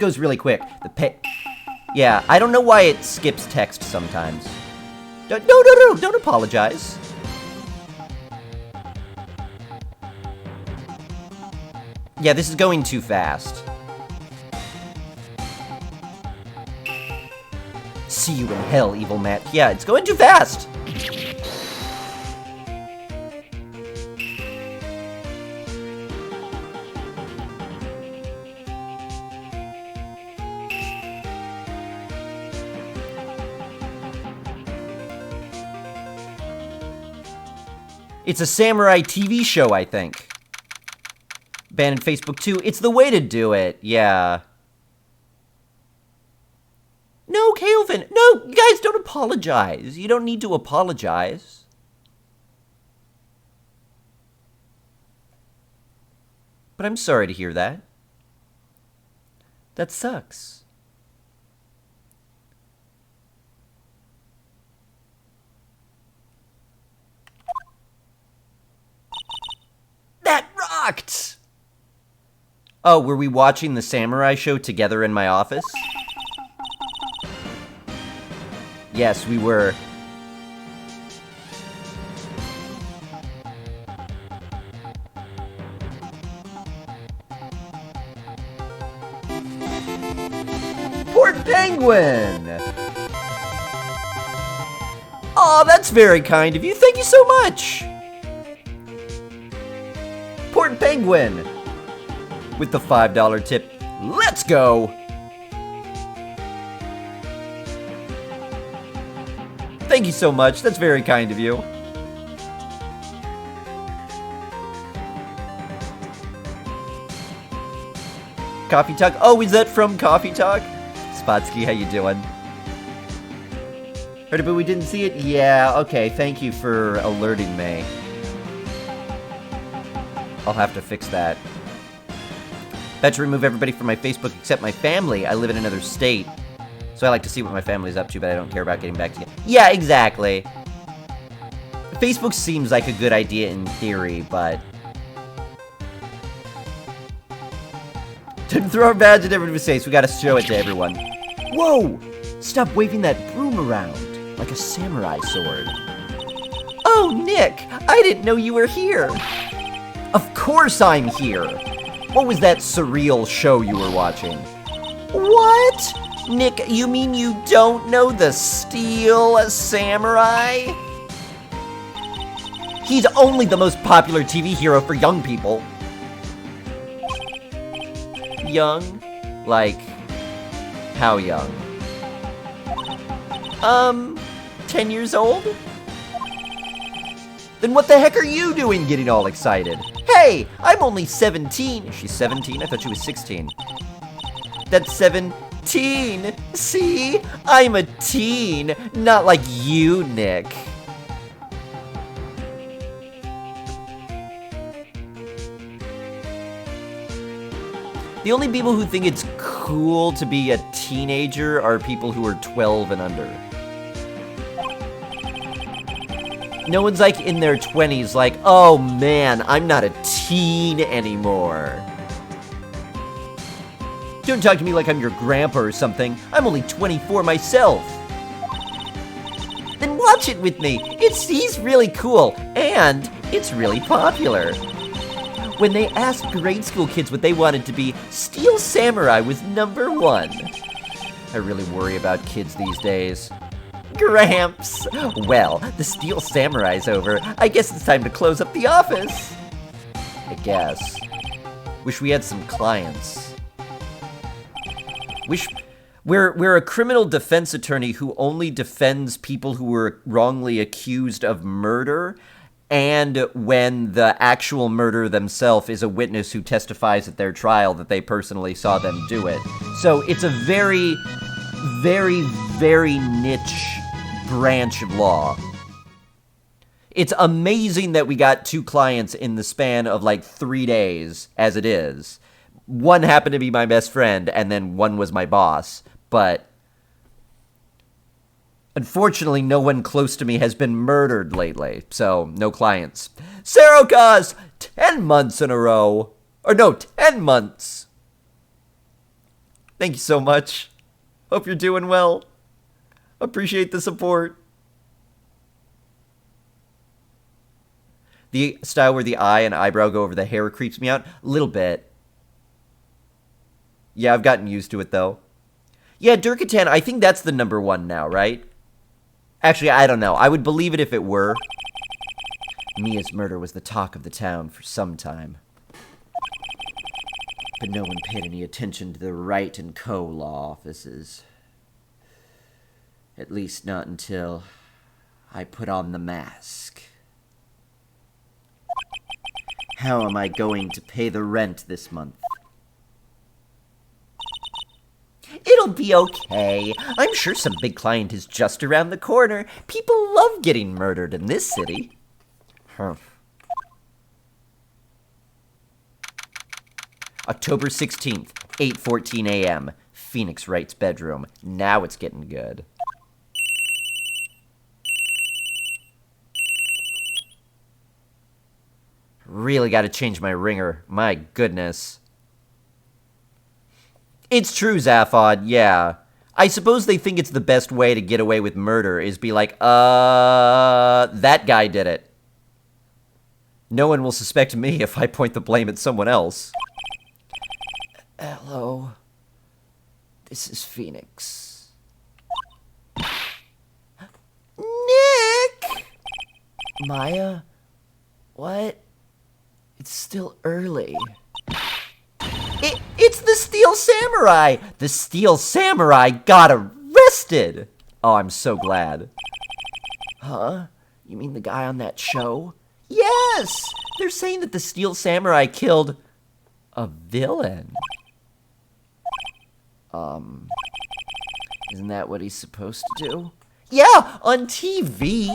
Goes really quick. Yeah, I don't know why it skips text sometimes. No, don't apologize. Yeah, this is going too fast. See you in hell, evil Matt. Yeah, it's going too fast. It's a samurai TV show, I think. Banned Facebook too. It's the way to do it. Yeah. No, Calvin. No, guys, don't apologize. You don't need to apologize. But I'm sorry to hear that. That sucks. That rocked! Oh, were we watching the samurai show together in my office? Yes, we were. Port Penguin! Aw, that's very kind of you. Thank you so much! Port Penguin! With the $5 tip. Let's go! Thank you so much. That's very kind of you. Coffee Talk? Oh, is that from Coffee Talk? Spotsky, how you doing? Heard it, but we didn't see it? Yeah, okay. Thank you for alerting me. I'll have to fix that. Bet to remove everybody from my Facebook except my family. I live in another state. So I like to see what my family's up to, but I don't care about getting back to you. Yeah, exactly. Facebook seems like a good idea in theory, but... Didn't throw our badge at everybody's face. We gotta show it to everyone. Whoa! Stop waving that broom around like a samurai sword. Oh, Nick! I didn't know you were here. Of course I'm here. What was that surreal show you were watching? What? Nick, you mean you don't know the Steel Samurai? He's only the most popular TV hero for young people. Young? Like, how young? 10 years old? Then what the heck are you doing getting all excited? Hey, I'm only 17. She's 17? I thought she was 16. That's 17. See? I'm a teen. Not like you, Nick. The only people who think it's cool to be a teenager are people who are 12 and under. No one's like in their 20s like, oh man, I'm not a teen anymore. Don't talk to me like I'm your grandpa or something. I'm only 24 myself. Then watch it with me. He's really cool, and it's really popular. When they asked grade school kids what they wanted to be, Steel Samurai was #1. I really worry about kids these days. Gramps! Well, the Steel Samurai's over. I guess it's time to close up the office. I guess. Wish we had some clients. We're a criminal defense attorney who only defends people who were wrongly accused of murder, and when the actual murderer themselves is a witness who testifies at their trial that they personally saw them do it. So it's a very, very, very niche branch of law. It's amazing that we got 2 clients in the span of like 3 days, as it is. One happened to be my best friend, and then one was my boss, but unfortunately, no one close to me has been murdered lately, so no clients. Sarokaz, 10 months in a row. Or no, 10 months. Thank you so much. Hope you're doing well. Appreciate the support. The style where the eye and eyebrow go over the hair creeps me out a little bit. Yeah, I've gotten used to it, though. Yeah, Durkatan, I think that's the number one now, right? Actually, I don't know. I would believe it if it were. Mia's murder was the talk of the town for some time. But no one paid any attention to the Wright and Co. law offices. At least not until I put on the mask. How am I going to pay the rent this month? It'll be okay. I'm sure some big client is just around the corner. People love getting murdered in this city. October 16th, 8:14 a.m. Phoenix Wright's bedroom. Now it's getting good. Really got to change my ringer. My goodness. It's true, Zaphod, yeah. I suppose they think it's the best way to get away with murder is be like, that guy did it. No one will suspect me if I point the blame at someone else. Hello. This is Phoenix. Nick! Maya? What? It's still early. It's the Steel Samurai! The Steel Samurai got arrested! Oh, I'm so glad. Huh? You mean the guy on that show? Yes! They're saying that the Steel Samurai killed a villain. Isn't that what he's supposed to do? Yeah, on TV!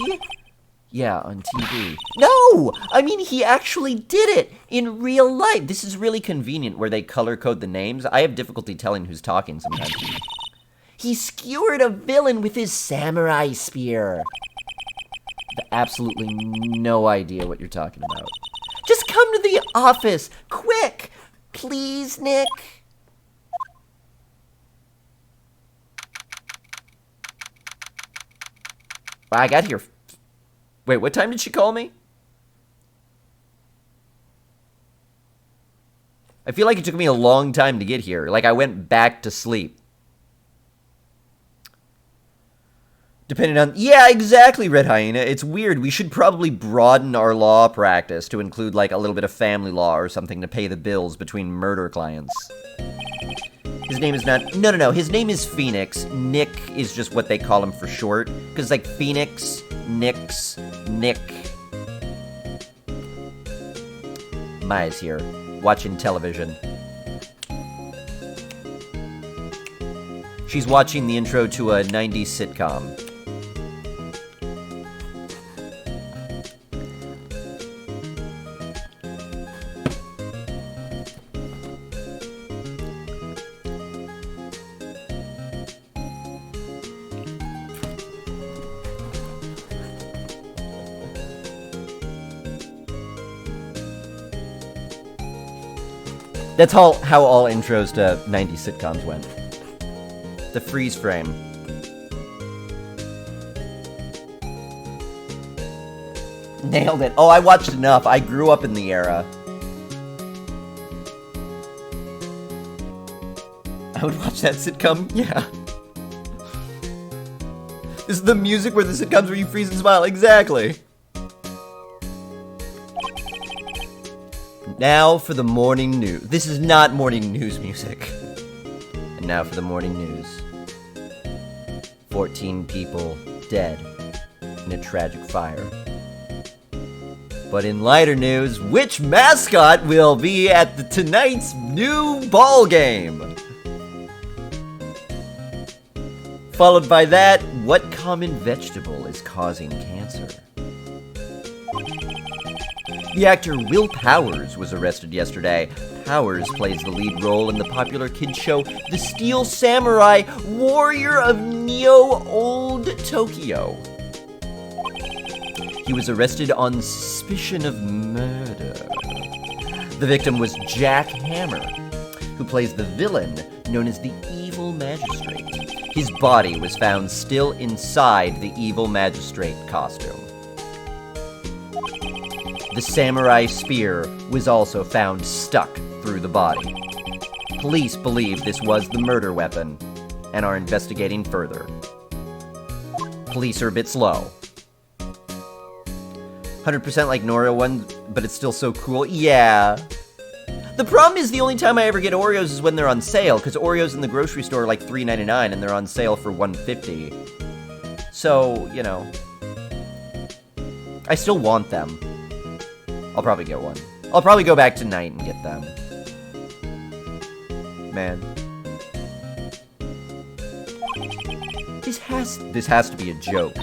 Yeah, on TV. No! I mean, he actually did it in real life. This is really convenient where they color code the names. I have difficulty telling who's talking sometimes. He skewered a villain with his samurai spear. Absolutely no idea what you're talking about. Just come to the office, quick! Please, Nick? I got here. Wait, what time did she call me? I feel like it took me a long time to get here. Like I went back to sleep. Depending on... Yeah, exactly, Red Hyena. It's weird. We should probably broaden our law practice to include, like, a little bit of family law or something to pay the bills between murder clients. His name is not... No. His name is Phoenix. Nick is just what they call him for short. Because, like, Phoenix, Nix, Nick. Maya's here, watching television. She's watching the intro to a 90s sitcom. That's how all intros to 90s sitcoms went. The freeze frame. Nailed it. Oh, I watched enough. I grew up in the era. I would watch that sitcom. Yeah. This is the music where the sitcoms where you freeze and smile. Exactly. Now for the morning news. This is not morning news music. And now for the morning news. 14 people dead in a tragic fire. But in lighter news, which mascot will be at tonight's new ball game? Followed by that, what common vegetable is causing cancer? The actor Will Powers was arrested yesterday. Powers plays the lead role in the popular kids show The Steel Samurai, Warrior of Neo-Old Tokyo. He was arrested on suspicion of murder. The victim was Jack Hammer, who plays the villain known as the evil magistrate. His body was found still inside the evil magistrate costume. The samurai spear was also found stuck through the body. Police believe this was the murder weapon and are investigating further. Police are a bit slow. 100% like Norio one, but it's still so cool. Yeah. The problem is the only time I ever get Oreos is when they're on sale, because Oreos in the grocery store are like $3.99 and they're on sale for $1.50. So, you know, I still want them. I'll probably get one. I'll probably go back tonight and get them. Man. This has to be a joke.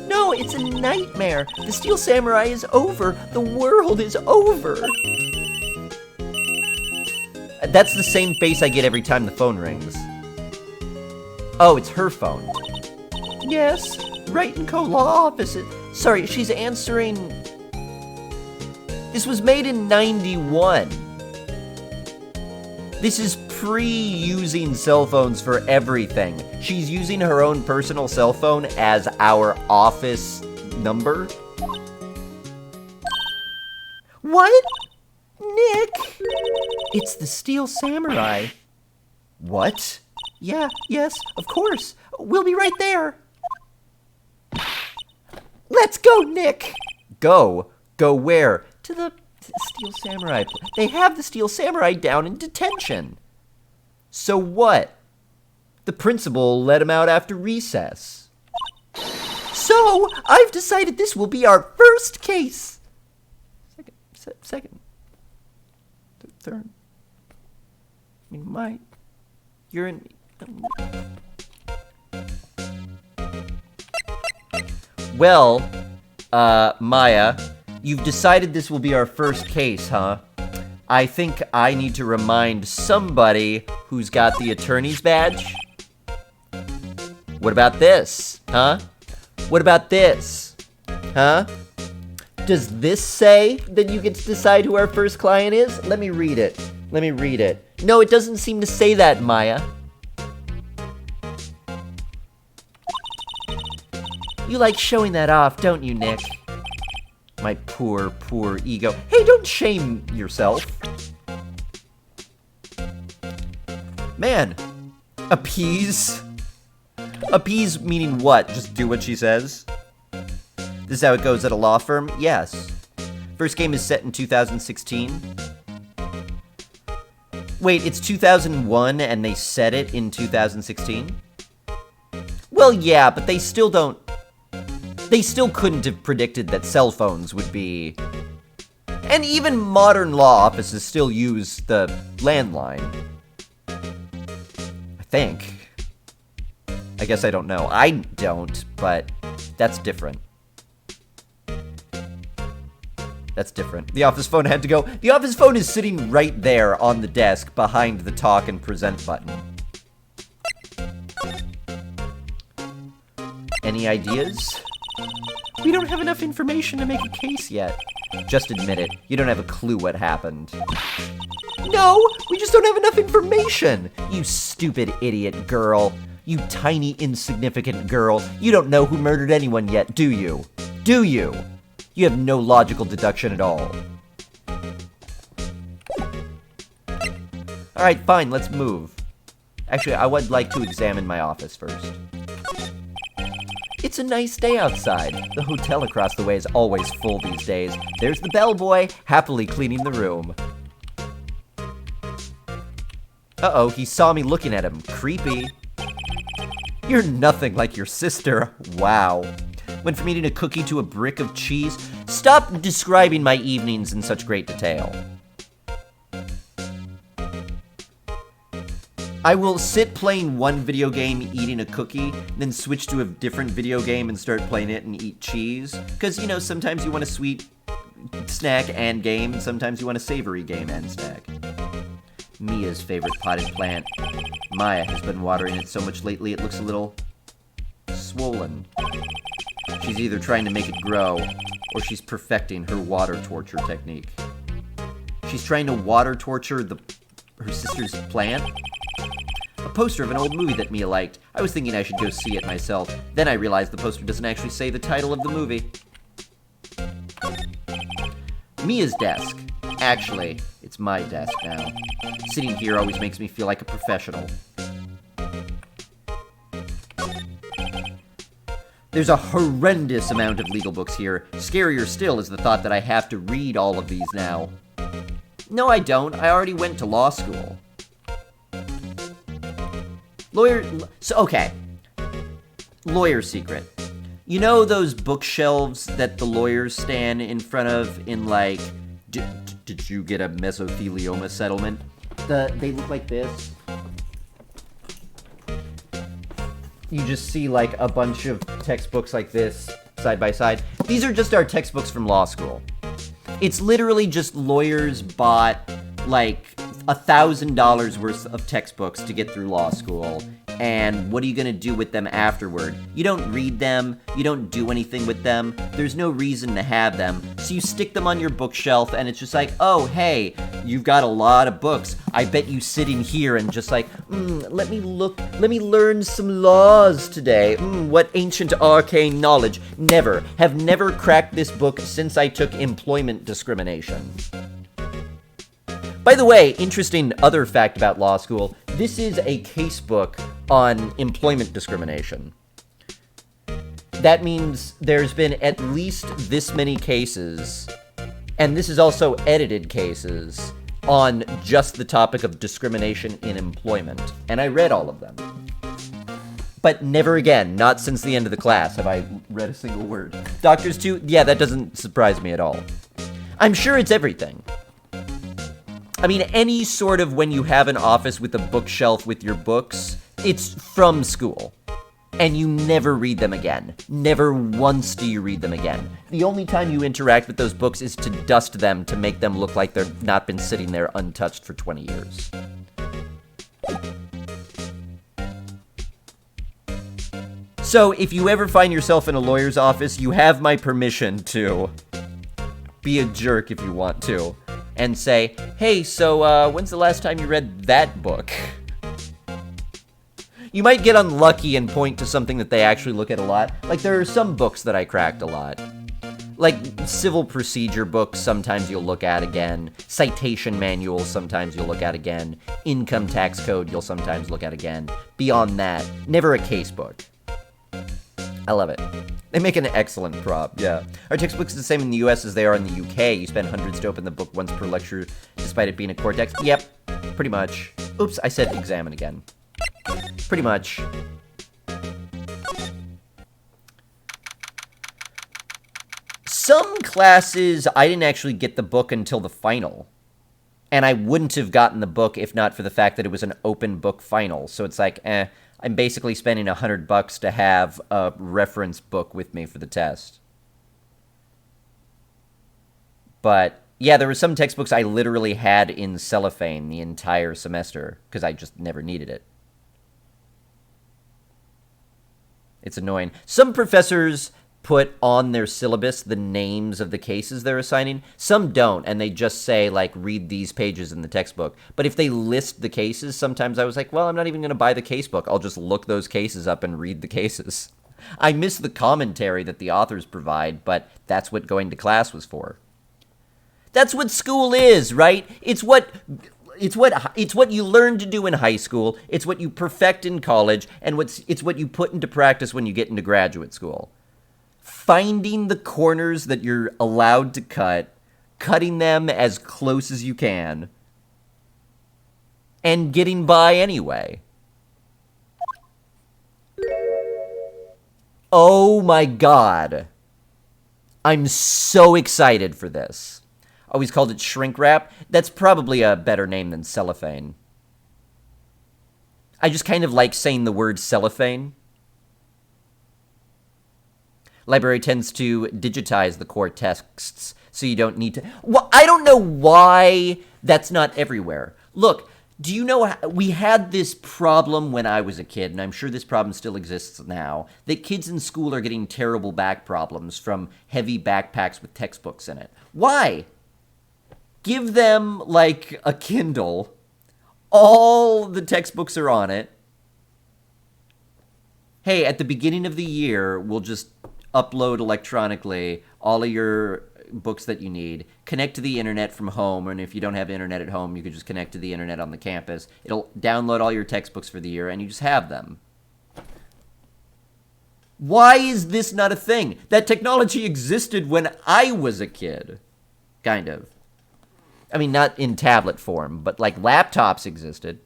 No, it's a nightmare. The Steel Samurai is over. The world is over. That's the same face I get every time the phone rings. Oh, it's her phone. Yes, Wright & Co. Law Office. Sorry, she's answering... This was made in 91. This is pre-using cell phones for everything. She's using her own personal cell phone as our office number. What? Nick? It's the Steel Samurai. What? Yeah, yes, of course. We'll be right there. Let's go, Nick! Go? Go where? To the Steel Samurai. They have the Steel Samurai down in detention. So what? The principal let him out after recess. So, I've decided this will be our first case. Second. Third. I mean, you're in... Well, Maya, you've decided this will be our first case, huh? I think I need to remind somebody who's got the attorney's badge. What about this, huh? What about this, huh? Does this say that you get to decide who our first client is? Let me read it. No, it doesn't seem to say that, Maya. You like showing that off, don't you, Nick? My poor ego. Hey, don't shame yourself. Man, appease? Appease meaning what? Just do what she says? This is how it goes at a law firm? Yes. First game is set in 2016. Wait, it's 2001 and they set it in 2016? Well, yeah, but they still don't... They still couldn't have predicted that cell phones would be... And even modern law offices still use the landline. I think. I guess I don't know. I don't, but that's different. That's different. The office phone had to go. The office phone is sitting right there on the desk behind the talk and present button. Any ideas? We don't have enough information to make a case yet. Just admit it. You don't have a clue what happened. No, we just don't have enough information. You stupid idiot girl. You tiny insignificant girl. You don't know who murdered anyone yet, do you? Do you? You have no logical deduction at all. Alright, fine, let's move. Actually, I would like to examine my office first. It's a nice day outside. The hotel across the way is always full these days. There's the bellboy, happily cleaning the room. Uh-oh, he saw me looking at him. Creepy. You're nothing like your sister. Wow. Went from eating a cookie to a brick of cheese. Stop describing my evenings in such great detail. I will sit playing one video game, eating a cookie, then switch to a different video game and start playing it and eat cheese. Because, you know, sometimes you want a sweet snack and game, sometimes you want a savory game and snack. Mia's favorite potted plant. Maya has been watering it so much lately it looks a little swollen. She's either trying to make it grow, or she's perfecting her water torture technique. She's trying to water torture her sister's plant? poster of an old movie that Mia liked. I was thinking I should go see it myself. Then I realized the poster doesn't actually say the title of the movie. Mia's desk. Actually, it's my desk now. Sitting here always makes me feel like a professional. There's a horrendous amount of legal books here. Scarier still is the thought that I have to read all of these now. No, I don't. I already went to law school. Okay. Lawyer secret. You know those bookshelves that the lawyers stand in front of in, like, did you get a mesothelioma settlement? They look like this. You just see, like, a bunch of textbooks like this, side by side. These are just our textbooks from law school. It's literally just lawyers bought, like, $1,000 worth of textbooks to get through law school, and what are you gonna do with them afterward? You don't read them, you don't do anything with them, there's no reason to have them, so you stick them on your bookshelf, and it's just like, oh, hey, you've got a lot of books, I bet you sit in here and just like, let me learn some laws today, what ancient arcane knowledge, have never cracked this book since I took employment discrimination. By the way, interesting other fact about law school, this is a casebook on employment discrimination. That means there's been at least this many cases, and this is also edited cases, on just the topic of discrimination in employment. And I read all of them. But never again, not since the end of the class, have I read a single word. Doctors too? Yeah, that doesn't surprise me at all. I'm sure it's everything. I mean, any sort of when you have an office with a bookshelf with your books, it's from school. And you never read them again. Never once do you read them again. The only time you interact with those books is to dust them to make them look like they've not been sitting there untouched for 20 years. So, if you ever find yourself in a lawyer's office, you have my permission to be a jerk if you want to. And say, hey, so when's the last time you read that book? You might get unlucky and point to something that they actually look at a lot. Like, there are some books that I cracked a lot. Like, civil procedure books, sometimes you'll look at again. Citation manuals, sometimes you'll look at again. Income tax code, you'll sometimes look at again. Beyond that, never a case book. I love it. They make an excellent prop, yeah. Our textbooks are the same in the US as they are in the UK. You spend hundreds to open the book once per lecture, despite it being a core text. Yep, pretty much. Oops, I said examine again. Pretty much. Some classes, I didn't actually get the book until the final. And I wouldn't have gotten the book if not for the fact that it was an open book final. So it's like, I'm basically spending $100 to have a reference book with me for the test. But, yeah, there were some textbooks I literally had in cellophane the entire semester, because I just never needed it. It's annoying. Some professors put on their syllabus the names of the cases they're assigning. Some don't, and they just say, like, read these pages in the textbook. But if they list the cases, sometimes I was like, well, I'm not even going to buy the casebook. I'll just look those cases up and read the cases. I miss the commentary that the authors provide, but that's what going to class was for. That's what school is, right? It's what you learn to do in high school, it's what you perfect in college, and it's what you put into practice when you get into graduate school. Finding the corners that you're allowed to cut, cutting them as close as you can, and getting by anyway. Oh my god. I'm so excited for this. Always called it shrink wrap. That's probably a better name than cellophane. I just kind of like saying the word cellophane. Library tends to digitize the core texts, so you don't need to... Well, I don't know why that's not everywhere. Look, do you know, we had this problem when I was a kid, and I'm sure this problem still exists now, that kids in school are getting terrible back problems from heavy backpacks with textbooks in it. Why? Give them, like, a Kindle. All the textbooks are on it. hey, at the beginning of the year, we'll just upload electronically all of your books that you need, connect to the internet from home, and if you don't have internet at home, you could just connect to the internet on the campus. It'll download all your textbooks for the year, and you just have them. Why is this not a thing? That technology existed when I was a kid. Kind of. I mean, not in tablet form, but like laptops existed.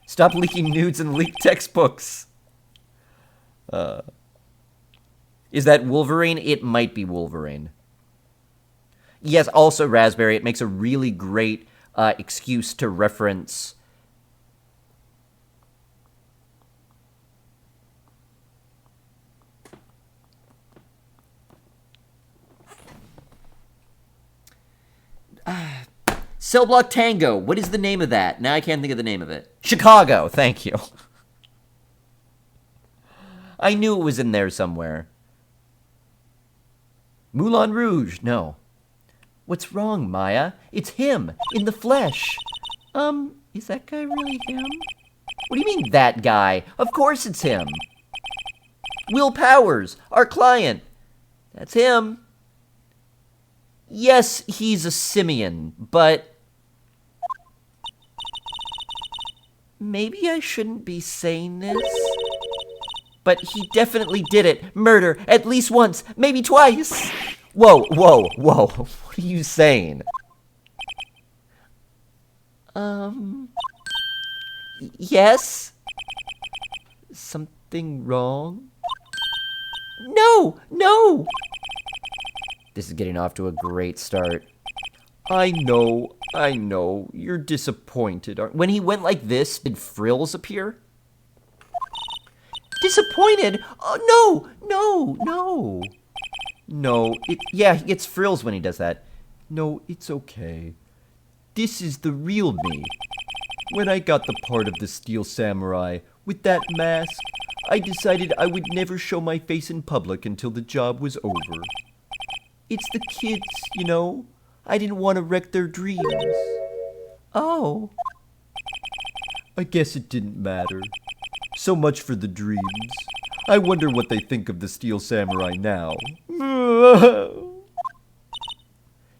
Stop leaking nudes and leak textbooks. Is that Wolverine? It might be Wolverine. Yes, also Raspberry. It makes a really great excuse to reference... Cell Block Tango. What is the name of that? Now I can't think of the name of it. Chicago. Thank you. I knew it was in there somewhere. Moulin Rouge. No. What's wrong, Maya? It's him, in the flesh. Is that guy really him? What do you mean, that guy? Of course it's him. Will Powers, our client. That's him. Yes, he's a simian, but... maybe I shouldn't be saying this. But he definitely did it. Murder, at least once, maybe twice. Whoa, whoa, whoa. What are you saying? Yes? Something wrong? No, no! This is getting off to a great start. I know. You're disappointed. When he went like this, did frills appear? Disappointed? Oh, no. No, yeah, he gets frills when he does that. No, it's okay. This is the real me. When I got the part of the Steel Samurai, with that mask, I decided I would never show my face in public until the job was over. It's the kids, you know. I didn't want to wreck their dreams. Oh. I guess it didn't matter. So much for the dreams. I wonder what they think of the Steel Samurai now.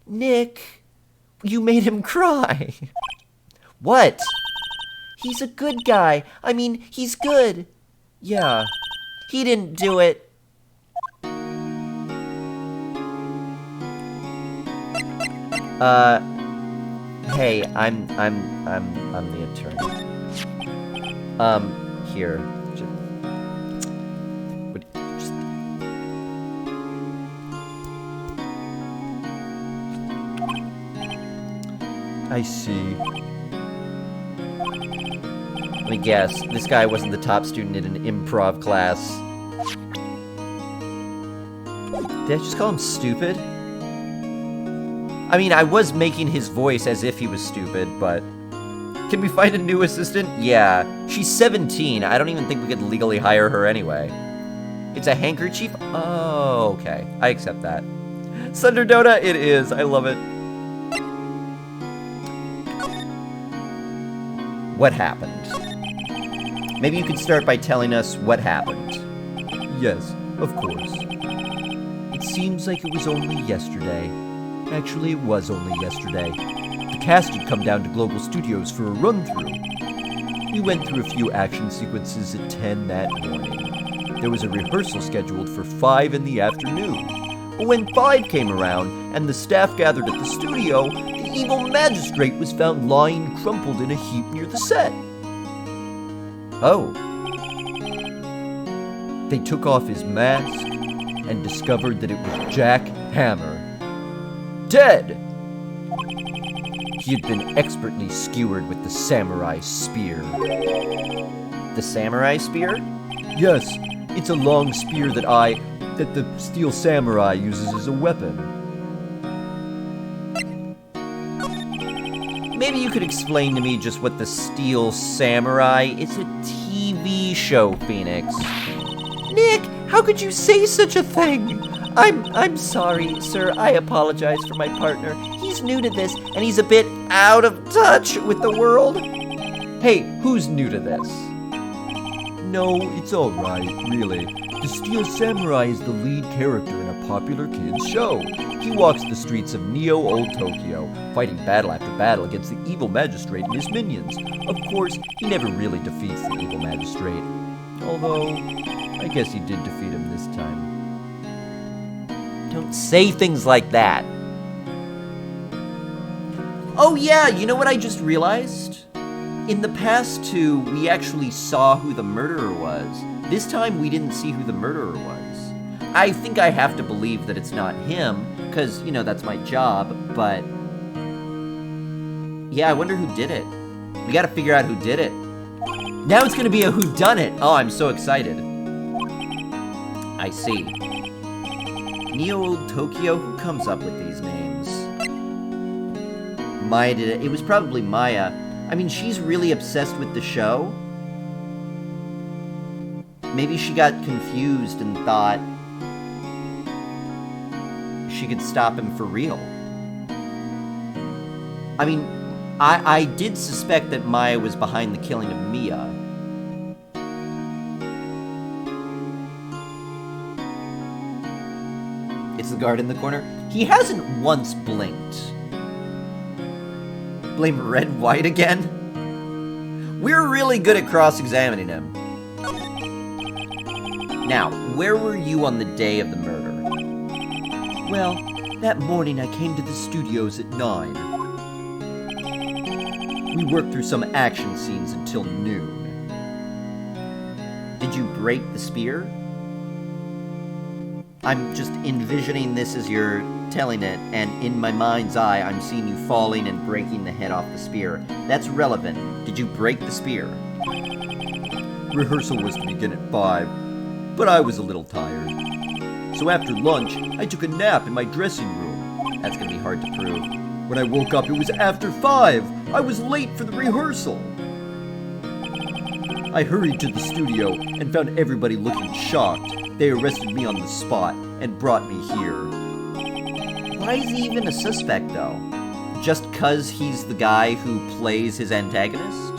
Nick, you made him cry. What? He's a good guy. I mean, he's good. Yeah, he didn't do it. Hey, I'm the attorney. Here. I see. Let me guess. This guy wasn't the top student in an improv class. Did I just call him stupid? I mean, I was making his voice as if he was stupid, but... Can we find a new assistant? Yeah. She's 17. I don't even think we could legally hire her anyway. It's a handkerchief? Oh, okay. I accept that. Sunderdota, it is. I love it. What happened? Maybe you could start by telling us what happened. Yes, of course. It seems like it was only yesterday. Actually, it was only yesterday. The cast had come down to Global Studios for a run-through. We went through a few action sequences at 10 that morning. There was a rehearsal scheduled for 5 in the afternoon. But when 5 came around and the staff gathered at the studio, the evil magistrate was found lying crumpled in a heap near the set. Oh. They took off his mask and discovered that it was Jack Hammer. Dead! He had been expertly skewered with the samurai spear. The samurai spear? Yes, it's a long spear that the Steel Samurai uses as a weapon. Maybe you could explain to me just what the Steel Samurai... It's a TV show, Phoenix. Nick, how could you say such a thing? I'm sorry, sir. I apologize for my partner. He's new to this, and he's a bit out of touch with the world. Hey, who's new to this? No, it's alright, really. The Steel Samurai is the lead character in a popular kids show. He walks the streets of Neo Old Tokyo, fighting battle after battle against the evil magistrate and his minions. Of course, he never really defeats the evil magistrate. Although, I guess he did defeat him this time. Don't say things like that. Oh yeah, you know what I just realized? In the past two, we actually saw who the murderer was. This time, we didn't see who the murderer was. I think I have to believe that it's not him, because, you know, that's my job, but... yeah, I wonder who did it. We gotta figure out who did it. Now it's gonna be a whodunit! Oh, I'm so excited. I see. Neo Old Tokyo? Who comes up with these names? Maya did it. It was probably Maya. I mean, she's really obsessed with the show. Maybe she got confused and thought she could stop him for real. I mean, I did suspect that Maya was behind the killing of Mia. It's the guard in the corner. He hasn't once blinked. Blame Red White again? We're really good at cross-examining him. Now, where were you on the day of the murder? Well, that morning I came to the studios at 9. We worked through some action scenes until noon. Did you break the spear? I'm just envisioning this as you're telling it, and in my mind's eye, I'm seeing you falling and breaking the head off the spear. That's relevant. Did you break the spear? Rehearsal was to begin at 5, but I was a little tired. So after lunch, I took a nap in my dressing room. That's gonna be hard to prove. When I woke up, it was after 5. I was late for the rehearsal. I hurried to the studio and found everybody looking shocked. They arrested me on the spot and brought me here. Why is he even a suspect, though? Just 'cause he's the guy who plays his antagonist?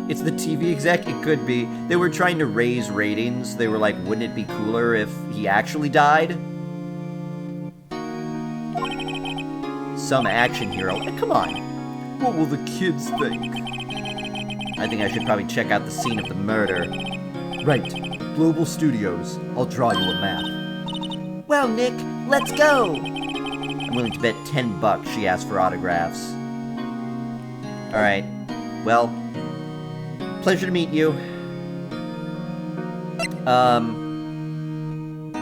It's the TV exec? It could be. They were trying to raise ratings. They were like, wouldn't it be cooler if he actually died? Some action hero. Come on. What will the kids think? I think I should probably check out the scene of the murder. Right. Global Studios. I'll draw you a map. Well, Nick, let's go! I'm willing to bet $10 she asked for autographs. Alright. Well, pleasure to meet you.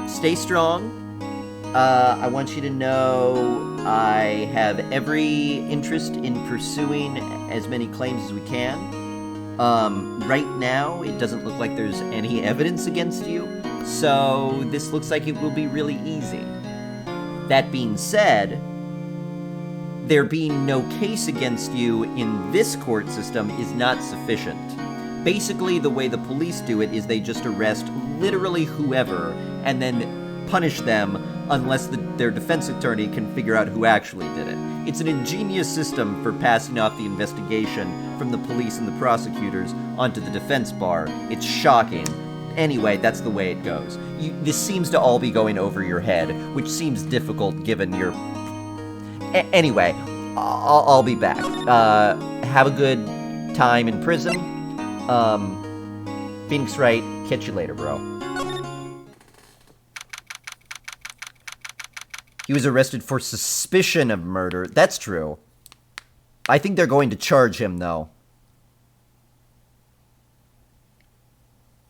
Stay strong. I want you to know I have every interest in pursuing as many claims as we can. Right now, it doesn't look like there's any evidence against you, so this looks like it will be really easy. That being said, there being no case against you in this court system is not sufficient. Basically, the way the police do it is they just arrest literally whoever and then punish them unless their defense attorney can figure out who actually did it. It's an ingenious system for passing off the investigation from the police and the prosecutors onto the defense bar. It's shocking. Anyway, that's the way it goes. This seems to all be going over your head, which seems difficult given your... Anyway, I'll be back. Have a good time in prison. Phoenix Wright, catch you later, bro. He was arrested for suspicion of murder. That's true. I think they're going to charge him, though.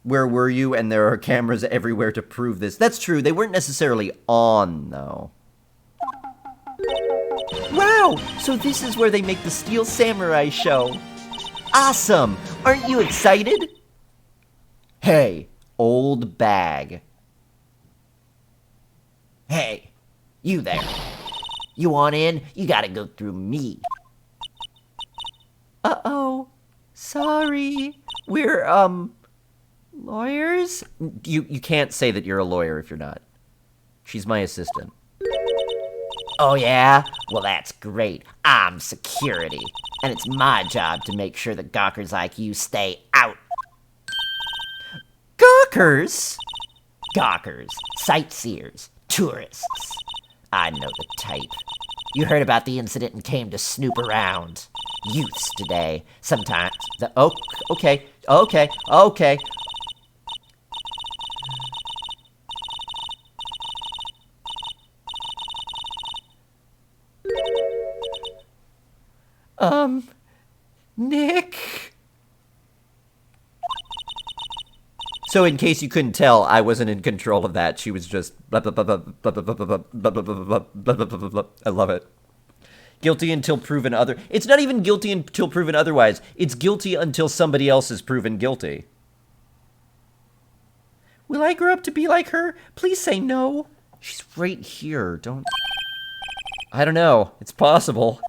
Where were you? And there are cameras everywhere to prove this. That's true. They weren't necessarily on, though. Wow! So this is where they make the Steel Samurai show. Awesome! Aren't you excited? Hey, old bag. Hey, you there. You want in? You gotta go through me. Uh-oh. Sorry. We're, lawyers? You can't say that you're a lawyer if you're not. She's my assistant. Oh, yeah? Well, that's great. I'm security. And it's my job to make sure that gawkers like you stay out. workers, gawkers, sightseers, tourists. I know the type. You heard about the incident and came to snoop around. Youths today. Sometimes okay. Nick? So in case you couldn't tell, I wasn't in control of that. She was just blah, blah, blah, blah, blah, blah, blah, blah, blah, blah, blah, blah, blah, blah, blah, blah. I love it. Guilty until proven other. It's not even guilty until proven otherwise. It's guilty until somebody else is proven guilty. Will I grow up to be like her? Please say no. She's right here. Don't... I don't know. It's possible.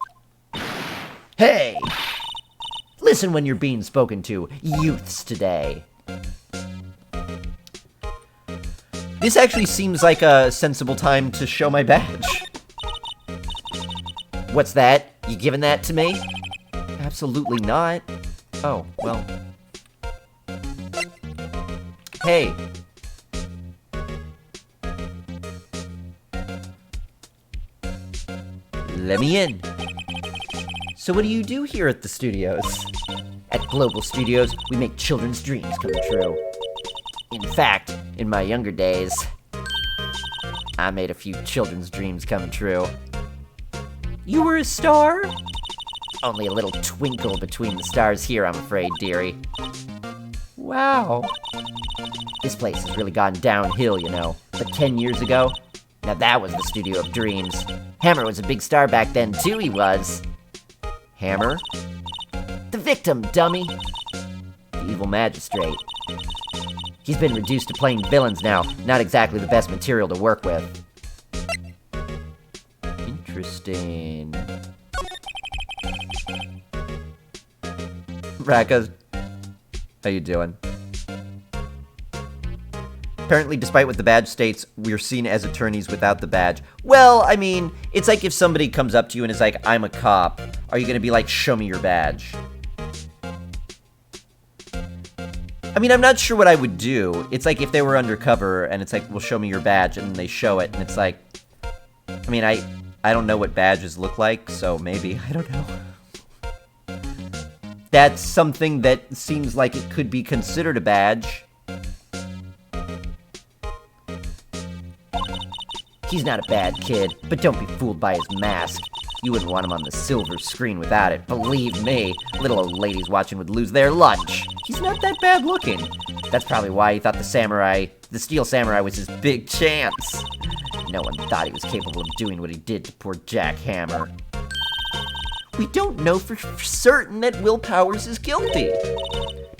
Hey! Listen when you're being spoken to, youths today. This actually seems like a sensible time to show my badge. What's that? You giving that to me? Absolutely not. Oh, well. Hey. Let me in. So what do you do here at the studios? At Global Studios, we make children's dreams come true. In fact, in my younger days, I made a few children's dreams come true. You were a star? Only a little twinkle between the stars here, I'm afraid, dearie. Wow. This place has really gone downhill, you know. But 10 years ago, now that was the studio of dreams. Hammer was a big star back then, too, he was. Hammer? The victim, dummy. The evil magistrate. He's been reduced to playing villains now. Not exactly the best material to work with. Interesting. Raka, how you doing? Apparently, despite what the badge states, we're seen as attorneys without the badge. Well, I mean, it's like if somebody comes up to you and is like, I'm a cop, are you gonna be like, show me your badge? I mean, I'm not sure what I would do. It's like if they were undercover and it's like, well, show me your badge, and they show it, and it's like, I mean, I don't know what badges look like, so maybe, I don't know. That's something that seems like it could be considered a badge. He's not a bad kid, but don't be fooled by his mask. You wouldn't want him on the silver screen without it, believe me. Little old ladies watching would lose their lunch. He's not that bad looking. That's probably why he thought the Steel Samurai was his big chance. No one thought he was capable of doing what he did to poor Jack Hammer. We don't know for certain that Will Powers is guilty.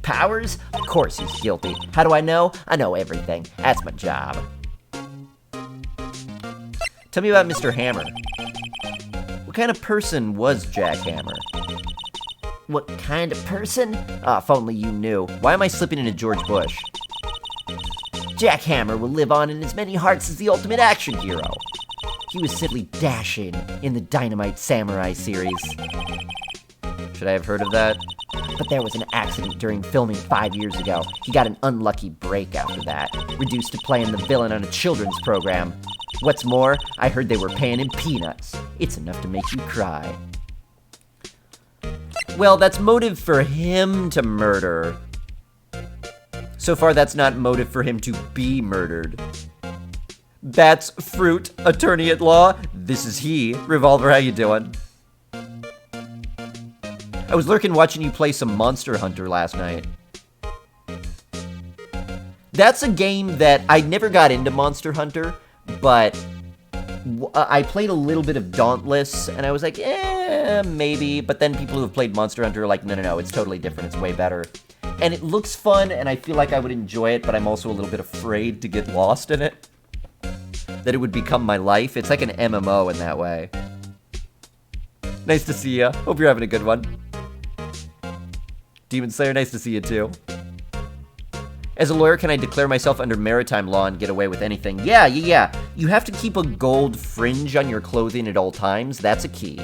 Powers? Of course he's guilty. How do I know? I know everything. That's my job. Tell me about Mr. Hammer. What kind of person was Jack Hammer? What kind of person? Ah, if only you knew. Why am I slipping into George Bush? Jack Hammer will live on in as many hearts as the ultimate action hero. He was simply dashing in the Dynamite Samurai series. Should I have heard of that? But there was an accident during filming 5 years ago. He got an unlucky break after that, reduced to playing the villain on a children's program. What's more, I heard they were paying him peanuts. It's enough to make you cry. Well, that's motive for him to murder. So far, that's not motive for him to be murdered. That's Fruit, attorney at law. This is he. Revolver, how you doing? I was lurking watching you play some Monster Hunter last night. That's a game that I never got into Monster Hunter, but I played a little bit of Dauntless, and I was like, maybe. But then people who have played Monster Hunter are like, no, it's totally different. It's way better. And it looks fun, and I feel like I would enjoy it, but I'm also a little bit afraid to get lost in it. That it would become my life. It's like an MMO in that way. Nice to see ya. Hope you're having a good one. Demon Slayer, nice to see you too. As a lawyer, can I declare myself under maritime law and get away with anything? Yeah. You have to keep a gold fringe on your clothing at all times. That's a key.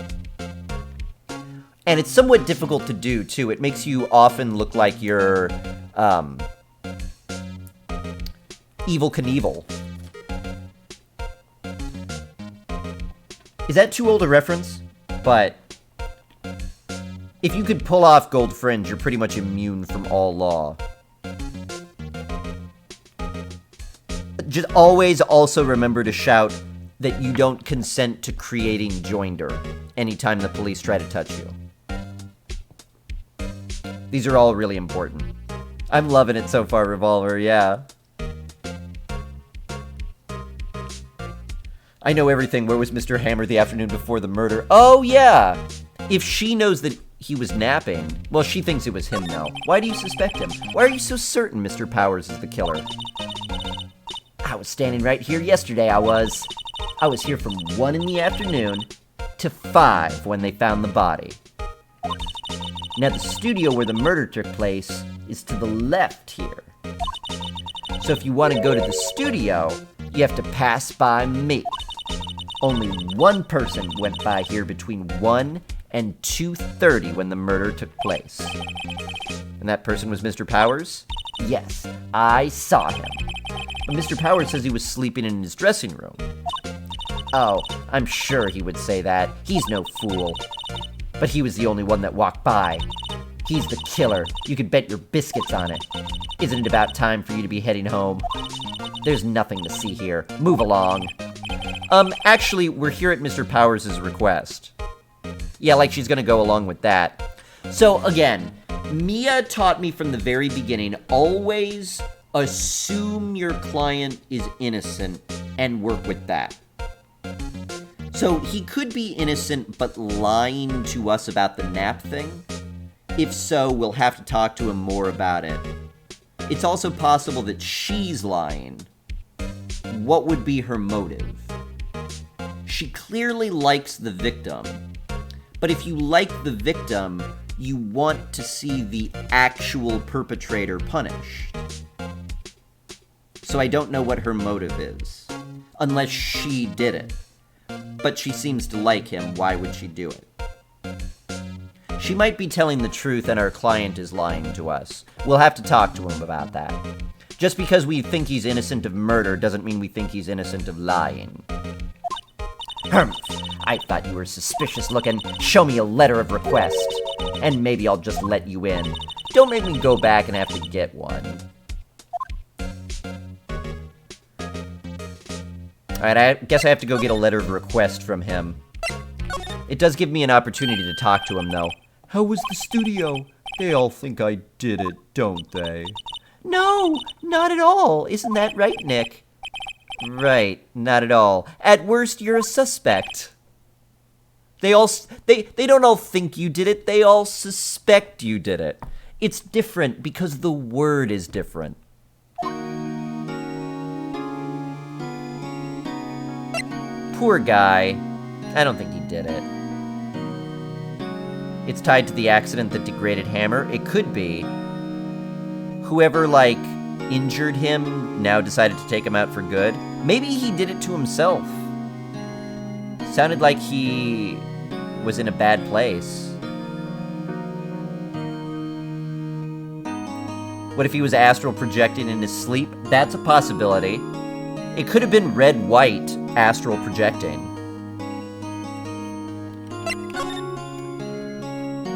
And it's somewhat difficult to do, too. It makes you often look like you're, Evel Knievel. Is that too old a reference? But if you could pull off Gold Fringe, you're pretty much immune from all law. Just always also remember to shout that you don't consent to creating joinder anytime the police try to touch you. These are all really important. I'm loving it so far, Revolver, yeah. I know everything. Where was Mr. Hammer the afternoon before the murder? Oh, yeah! If she knows that he was napping, well, she thinks it was him now. Why do you suspect him? Why are you so certain Mr. Powers is the killer? I was standing right here yesterday, I was here from 1 in the afternoon to 5 when they found the body. Now, the studio where the murder took place is to the left here. So if you want to go to the studio, you have to pass by me. Only one person went by here between 1 and 2:30 when the murder took place. And that person was Mr. Powers? Yes, I saw him. But Mr. Powers says he was sleeping in his dressing room. Oh, I'm sure he would say that. He's no fool. But he was the only one that walked by. He's the killer. You could bet your biscuits on it. Isn't it about time for you to be heading home? There's nothing to see here. Move along. Actually, we're here at Mr. Powers' request. Yeah, like she's gonna go along with that. So, again, Mia taught me from the very beginning, always assume your client is innocent and work with that. So, he could be innocent but lying to us about the nap thing. If so, we'll have to talk to him more about it. It's also possible that she's lying. What would be her motive? She clearly likes the victim. But if you like the victim, you want to see the actual perpetrator punished. So I don't know what her motive is. Unless she did it. But she seems to like him. Why would she do it? She might be telling the truth and our client is lying to us. We'll have to talk to him about that. Just because we think he's innocent of murder doesn't mean we think he's innocent of lying. Humph, I thought you were suspicious looking. Show me a letter of request, and maybe I'll just let you in. Don't make me go back and have to get one. Alright, I guess I have to go get a letter of request from him. It does give me an opportunity to talk to him, though. How was the studio? They all think I did it, don't they? No, not at all. Isn't that right, Nick? Right, not at all. At worst, you're a suspect. They don't all think you did it, they all suspect you did it. It's different because the word is different. Poor guy. I don't think he did it. It's tied to the accident that degraded Hammer. It could be. Whoever, injured him now decided to take him out for good. Maybe he did it to himself. Sounded like he was in a bad place. What if he was astral projecting in his sleep? That's a possibility. It could have been red-white astral projecting.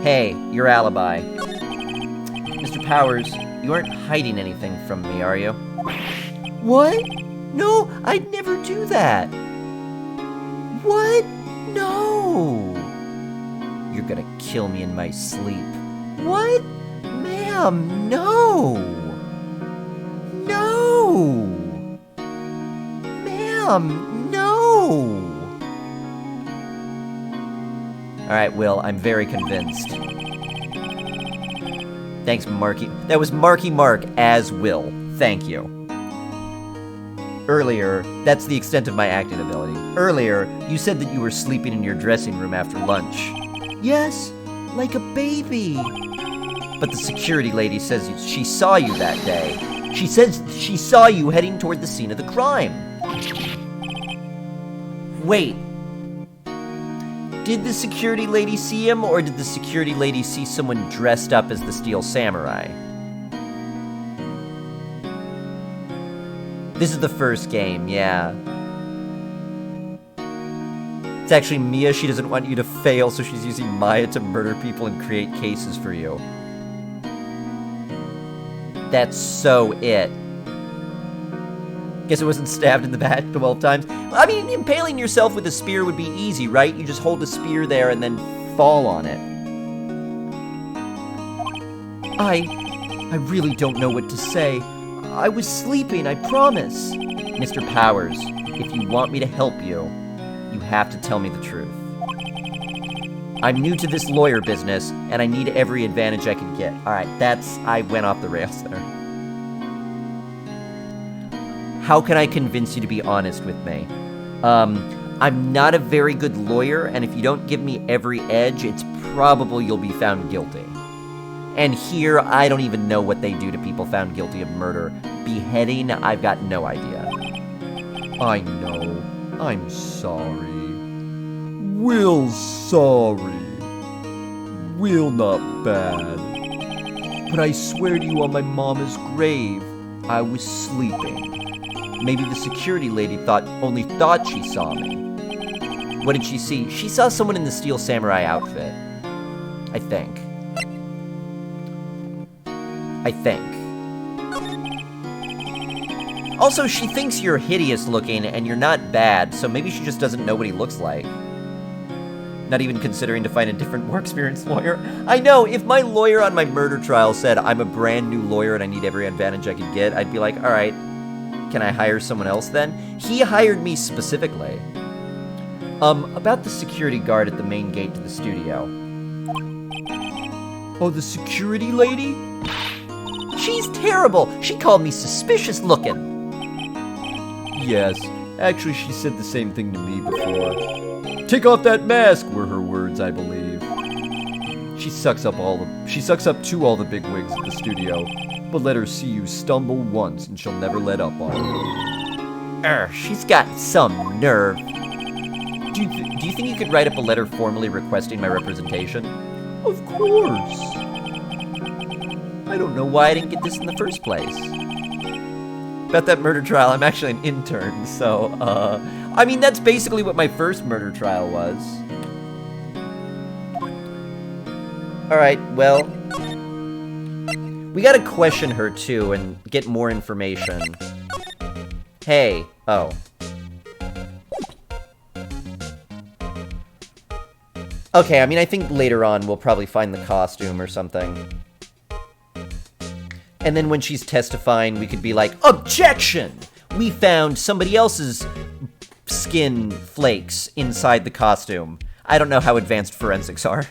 Hey, your alibi. Mr. Powers, you aren't hiding anything from me, are you? What? No, I'd never do that. What? No. You're gonna kill me in my sleep. What? Ma'am, no. No. Ma'am, no. Alright, Will, I'm very convinced. Thanks, Marky. That was Marky Mark as Will. Thank you. Earlier, that's the extent of my acting ability. Earlier, you said that you were sleeping in your dressing room after lunch. Yes, like a baby. But the security lady says she saw you that day. She says she saw you heading toward the scene of the crime. Wait. Did the security lady see him, or did the security lady see someone dressed up as the Steel Samurai? This is the first game, yeah. It's actually Mia. She doesn't want you to fail, so she's using Maya to murder people and create cases for you. That's so it. Guess it wasn't stabbed in the back 12 times. I mean, impaling yourself with a spear would be easy, right? You just hold a spear there and then fall on it. I really don't know what to say. I was sleeping, I promise. Mr. Powers, if you want me to help you, you have to tell me the truth. I'm new to this lawyer business, and I need every advantage I can get. Alright, I went off the rails there. How can I convince you to be honest with me? I'm not a very good lawyer, and if you don't give me every edge, it's probable you'll be found guilty. And here, I don't even know what they do to people found guilty of murder. Beheading, I've got no idea. I know. I'm sorry. Will's sorry. Will not bad. But I swear to you on my mama's grave, I was sleeping. Maybe the security lady only thought she saw me. What did she see? She saw someone in the Steel Samurai outfit. I think. Also, she thinks you're hideous looking and you're not bad, so maybe she just doesn't know what he looks like. Not even considering to find a different, more experienced lawyer. I know, if my lawyer on my murder trial said I'm a brand new lawyer and I need every advantage I could get, I'd be like, alright, can I hire someone else then? He hired me specifically. About the security guard at the main gate to the studio. Oh, the security lady? She's terrible! She called me suspicious looking. Yes, actually she said the same thing to me before. Take off that mask were her words, I believe. She sucks up to all the big wigs at the studio, but let her see you stumble once and she'll never let up on you. She's got some nerve. Do you think you could write up a letter formally requesting my representation? Of course. I don't know why I didn't get this in the first place. About that murder trial, I'm actually an intern, so, I mean, that's basically what my first murder trial was. Alright, well, we gotta question her, too, and get more information. Hey, oh. Okay, I mean, I think later on we'll probably find the costume or something. And then when she's testifying, we could be like, objection! We found somebody else's skin flakes inside the costume. I don't know how advanced forensics are.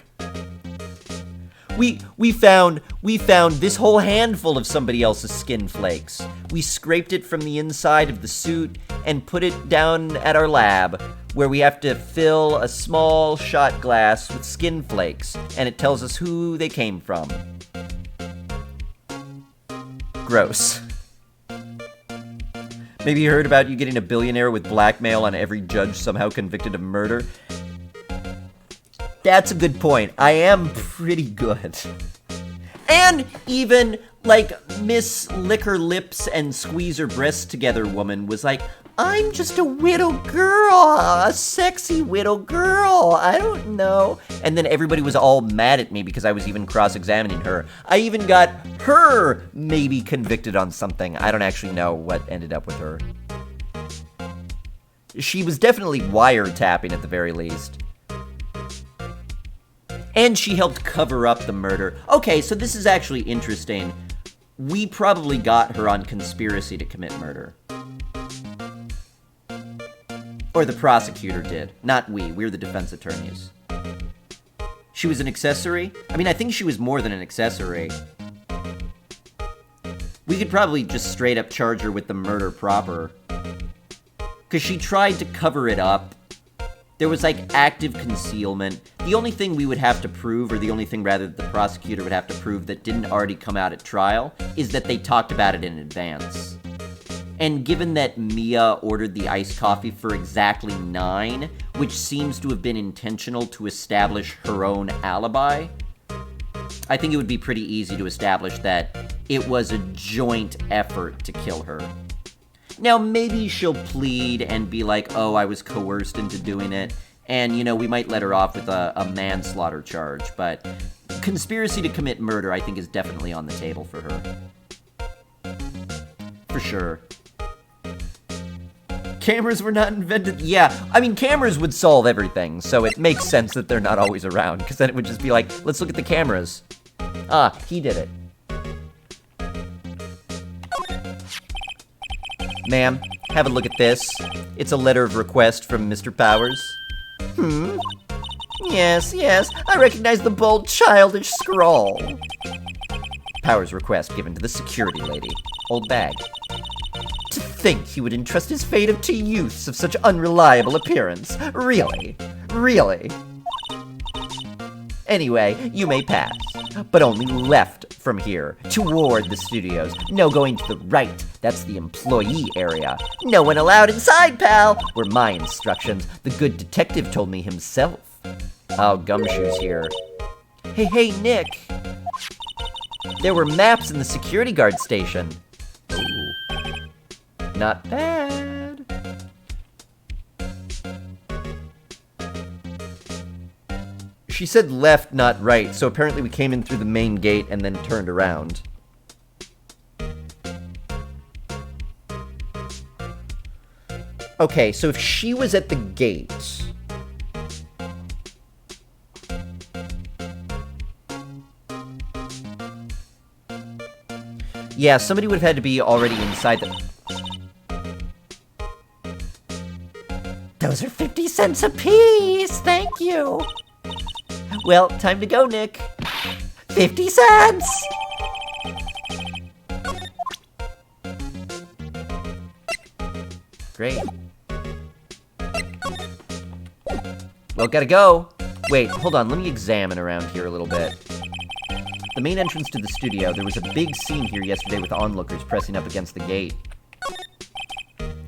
We found this whole handful of somebody else's skin flakes. We scraped it from the inside of the suit and put it down at our lab, where we have to fill a small shot glass with skin flakes, and it tells us who they came from. Gross. Maybe you heard about you getting a billionaire with blackmail on every judge somehow convicted of murder? That's a good point. I am pretty good. And even, like, Miss Lick Her Lips and Squeeze Her Breasts Together woman was like, I'm just a widow girl, a sexy widow girl, I don't know. And then everybody was all mad at me because I was even cross-examining her. I even got her maybe convicted on something. I don't actually know what ended up with her. She was definitely wiretapping at the very least. And she helped cover up the murder. Okay, so this is actually interesting. We probably got her on conspiracy to commit murder. Or the prosecutor did. Not we. We're the defense attorneys. She was an accessory? I mean, I think she was more than an accessory. We could probably just straight up charge her with the murder proper. Because she tried to cover it up. There was, like, active concealment. The only thing we would have to prove, or the only thing, rather, that the prosecutor would have to prove that didn't already come out at trial, is that they talked about it in advance. And given that Mia ordered the iced coffee for exactly 9, which seems to have been intentional to establish her own alibi, I think it would be pretty easy to establish that it was a joint effort to kill her. Now, maybe she'll plead and be like, oh, I was coerced into doing it. And, we might let her off with a manslaughter charge. But conspiracy to commit murder, I think, is definitely on the table for her. For sure. Cameras were not invented. Yeah, I mean, cameras would solve everything. So it makes sense that they're not always around. Because then it would just be like, let's look at the cameras. Ah, he did it. Ma'am, have a look at this. It's a letter of request from Mr. Powers. Yes, I recognize the bold, childish scrawl. Powers request given to the security lady. Old bag. To think he would entrust his fate to youths of such unreliable appearance. Really? Anyway, you may pass, but only left from here, toward the studios. No going to the right, that's the employee area. No one allowed inside, pal, were my instructions. The good detective told me himself. Oh, Gumshoe's here. Hey, Nick. There were maps in the security guard station. Ooh. Not bad. She said left, not right, so apparently we came in through the main gate and then turned around. Okay, so if she was at the gate... Yeah, somebody would have had to be already inside the... Those are 50 cents apiece, thank you. Well, time to go, Nick. 50 cents! Great. Well, gotta go. Wait, hold on, let me examine around here a little bit. The main entrance to the studio, there was a big scene here yesterday with onlookers pressing up against the gate.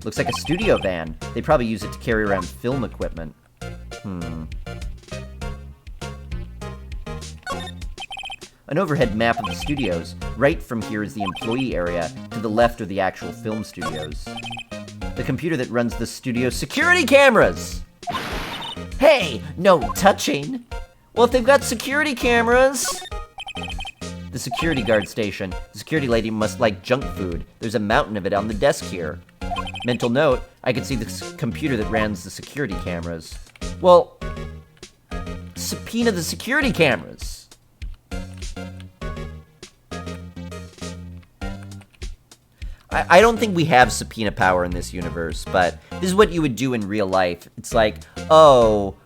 Looks like a studio van. They probably use it to carry around film equipment. An overhead map of the studios. Right from here is the employee area. To the left are the actual film studios. The computer that runs the studio security cameras! Hey, no touching. Well, if they've got security cameras... The security guard station. The security lady must like junk food. There's a mountain of it on the desk here. Mental note, I could see the computer that runs the security cameras. Well, subpoena the security cameras. I don't think we have subpoena power in this universe, but this is what you would do in real life. It's like, oh...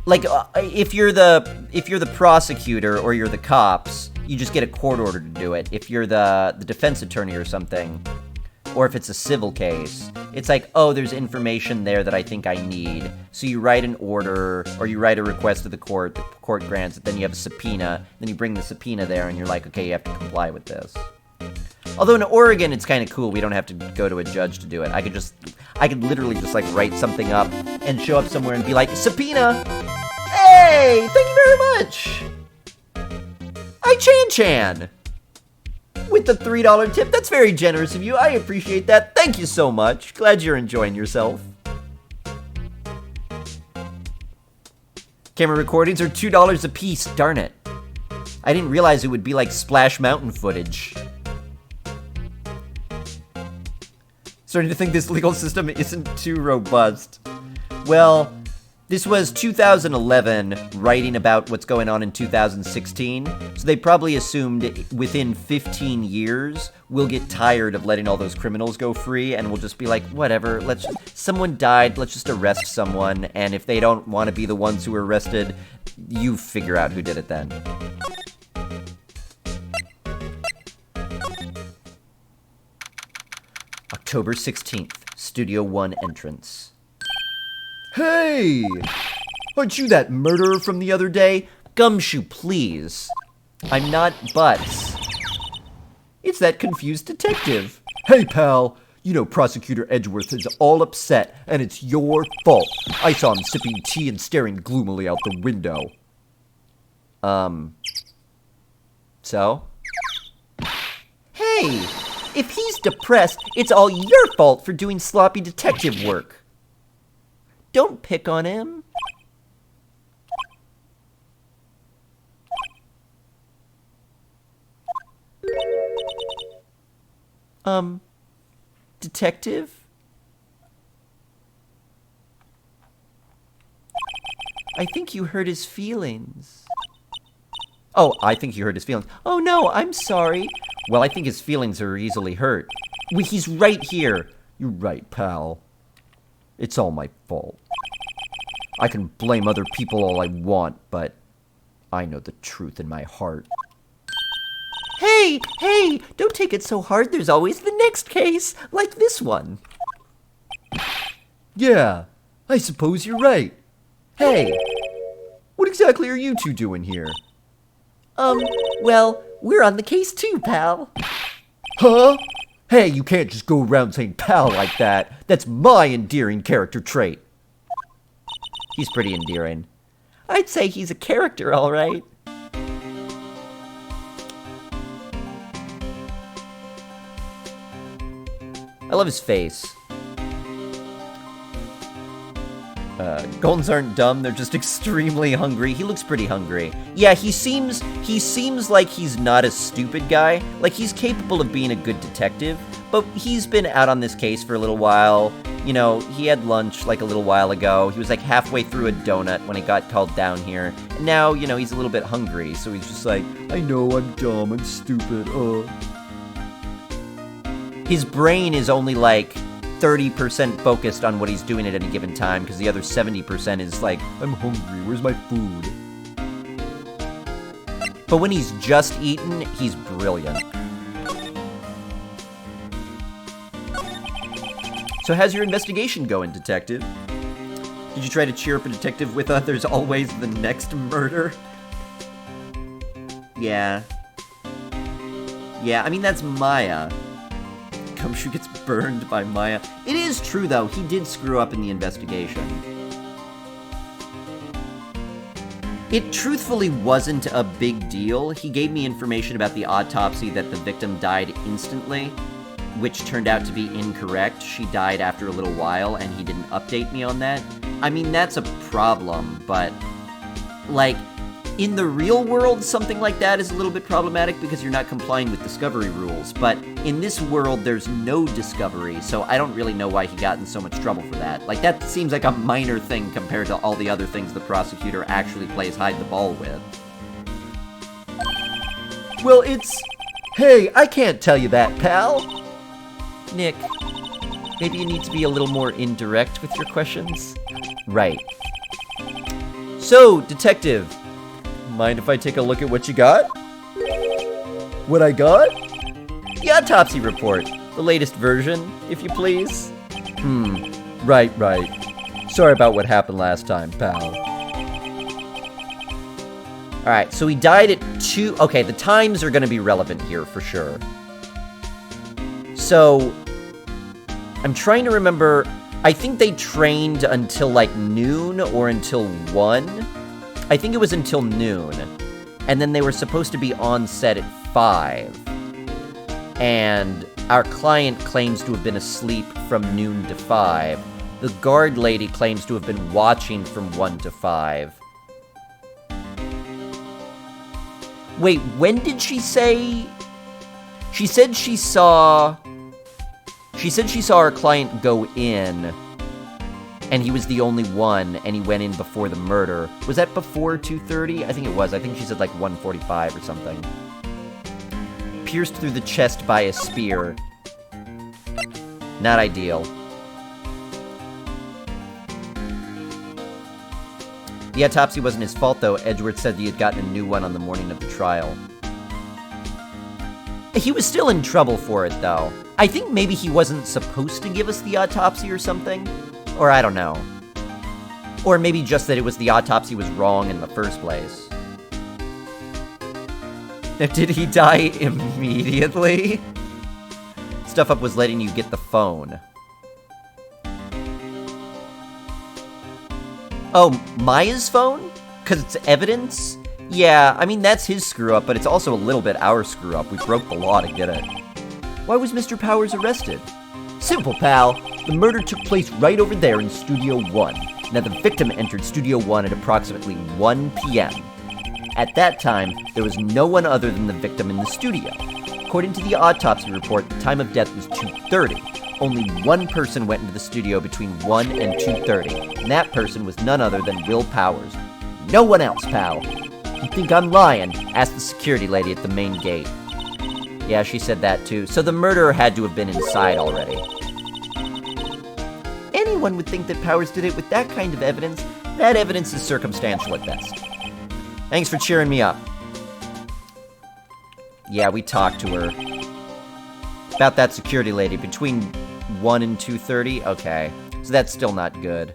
Like, if you're the prosecutor or you're the cops, you just get a court order to do it. If you're the defense attorney or something, or if it's a civil case, it's like, oh, there's information there that I think I need. So you write an order, or you write a request to the court grants it, then you have a subpoena, then you bring the subpoena there, and you're like, okay, you have to comply with this. Although in Oregon, it's kind of cool. We don't have to go to a judge to do it. I could literally just, like, write something up and show up somewhere and be like, subpoena! Hey, thank you very much! Chan! With the $3 tip, that's very generous of you. I appreciate that. Thank you so much. Glad you're enjoying yourself. Camera recordings are $2 a piece, darn it. I didn't realize it would be like Splash Mountain footage. Starting to think this legal system isn't too robust. Well, this was 2011, writing about what's going on in 2016, so they probably assumed within 15 years, we'll get tired of letting all those criminals go free, and we'll just be like, whatever, someone died, let's just arrest someone, and if they don't want to be the ones who were arrested, you figure out who did it then. October 16th, Studio One entrance. Hey! Aren't you that murderer from the other day? Gumshoe, please. I'm not Butts. It's that confused detective. Hey, pal. You know Prosecutor Edgeworth is all upset, and it's your fault. I saw him sipping tea and staring gloomily out the window. So? Hey! If he's depressed, it's all your fault for doing sloppy detective work. Don't pick on him. Detective? I think you hurt his feelings. Oh, I think you hurt his feelings. Oh no, I'm sorry. Well, I think his feelings are easily hurt. He's right here. You're right, pal. It's all my fault. I can blame other people all I want, but I know the truth in my heart. Hey, don't take it so hard. There's always the next case, like this one. Yeah, I suppose you're right. Hey, what exactly are you two doing here? Well, we're on the case too, pal. Huh? Hey, you can't just go around saying pal like that. That's my endearing character trait. He's pretty endearing. I'd say he's a character, all right. I love his face. Goldens aren't dumb, they're just extremely hungry. He looks pretty hungry. Yeah, he seems like he's not a stupid guy. Like, he's capable of being a good detective, but he's been out on this case for a little while. You know, he had lunch, like, a little while ago. He was, like, halfway through a donut when he got called down here. And now, you know, he's a little bit hungry, so he's just like, I know, I'm dumb, I'm stupid, His brain is only, like, 30% focused on what he's doing at any given time, because the other 70% is like, I'm hungry, where's my food? But when he's just eaten, he's brilliant. So how's your investigation going, detective? Did you try to cheer up a detective with there's always the next murder? Yeah. Yeah, I mean, that's Maya. Gumshoe gets burned by Maya. It is true, though. He did screw up in the investigation. It truthfully wasn't a big deal. He gave me information about the autopsy that the victim died instantly, which turned out to be incorrect. She died after a little while, and he didn't update me on that. I mean, that's a problem, but, like, in the real world, something like that is a little bit problematic because you're not complying with discovery rules. But in this world, there's no discovery, so I don't really know why he got in so much trouble for that. Like, that seems like a minor thing compared to all the other things the prosecutor actually plays hide the ball with. Well, hey, I can't tell you that, pal. Nick, maybe you need to be a little more indirect with your questions? Right. So, detective, mind if I take a look at what you got? What I got? The autopsy report. The latest version, if you please. Right. Sorry about what happened last time, pal. Alright, so he died at 2... Okay, the times are going to be relevant here, for sure. So, I'm trying to remember... I think they trained until, like, noon or until 1. I think it was until noon. And then they were supposed to be on set at 5. And our client claims to have been asleep from noon to 5. The guard lady claims to have been watching from 1 to 5. Wait, when did she say... She said she saw our client go in, and he was the only one, and he went in before the murder. Was that before 2:30? I think it was. I think she said like 1:45 or something. Pierced through the chest by a spear. Not ideal. The autopsy wasn't his fault, though. Edgeworth said he had gotten a new one on the morning of the trial. He was still in trouble for it, though. I think maybe he wasn't supposed to give us the autopsy or something. Or I don't know. Or maybe just that it was the autopsy was wrong in the first place. Did he die immediately? Stuff Up was letting you get the phone. Oh, Maya's phone? Because it's evidence? Yeah, I mean, that's his screw-up, but it's also a little bit our screw-up. We broke the law to get it. Why was Mr. Powers arrested? Simple, pal. The murder took place right over there in Studio 1. Now, the victim entered Studio 1 at approximately 1 p.m. At that time, there was no one other than the victim in the studio. According to the autopsy report, the time of death was 2:30. Only one person went into the studio between 1 and 2:30, and that person was none other than Will Powers. No one else, pal. You think I'm lying? Asked the security lady at the main gate. Yeah, she said that too. So the murderer had to have been inside already. Anyone would think that Powers did it with that kind of evidence. That evidence is circumstantial at best. Thanks for cheering me up. Yeah, we talked to her. About that security lady between 1 and 2:30? Okay. So that's still not good.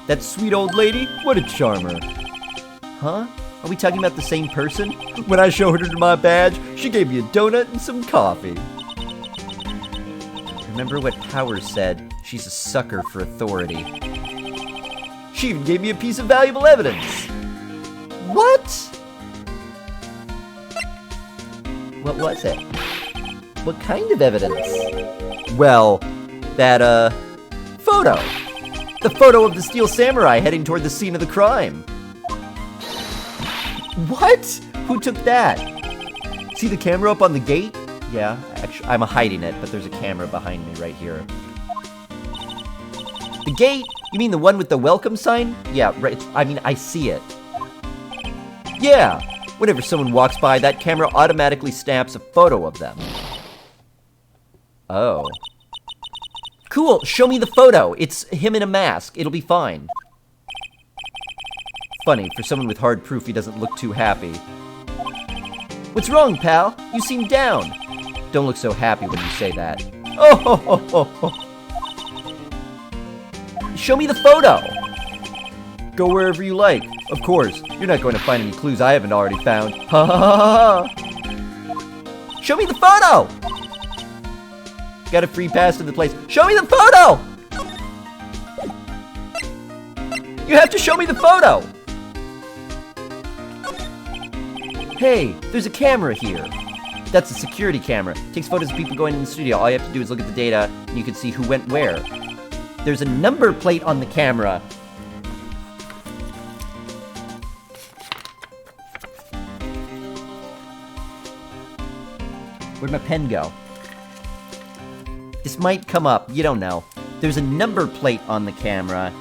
That sweet old lady? What a charmer. Huh? Are we talking about the same person? When I showed her my badge, she gave me a donut and some coffee. Remember what Powers said? She's a sucker for authority. She even gave me a piece of valuable evidence. What? What was it? What kind of evidence? Well, that, photo. The photo of the Steel Samurai heading toward the scene of the crime. What? Who took that? See the camera up on the gate? Yeah, actually, I'm hiding it, but there's a camera behind me right here. The gate? You mean the one with the welcome sign? Yeah, right. I see it. Yeah. Whenever someone walks by, that camera automatically snaps a photo of them. Oh. Cool, show me the photo. It's him in a mask. It'll be fine. Funny, for someone with hard proof, he doesn't look too happy. What's wrong, pal? You seem down. Don't look so happy when you say that. Oh, ho, ho, ho, ho. Show me the photo. Go wherever you like. Of course, you're not going to find any clues I haven't already found. Ha ha ha ha! Show me the photo! Got a free pass to the place. Show me the photo! You have to show me the photo! Hey, there's a camera here. That's a security camera. Takes photos of people going in the studio. All you have to do is look at the data, and you can see who went where. There's a number plate on the camera. Where'd my pen go? This might come up. You don't know. There's a number plate on the camera.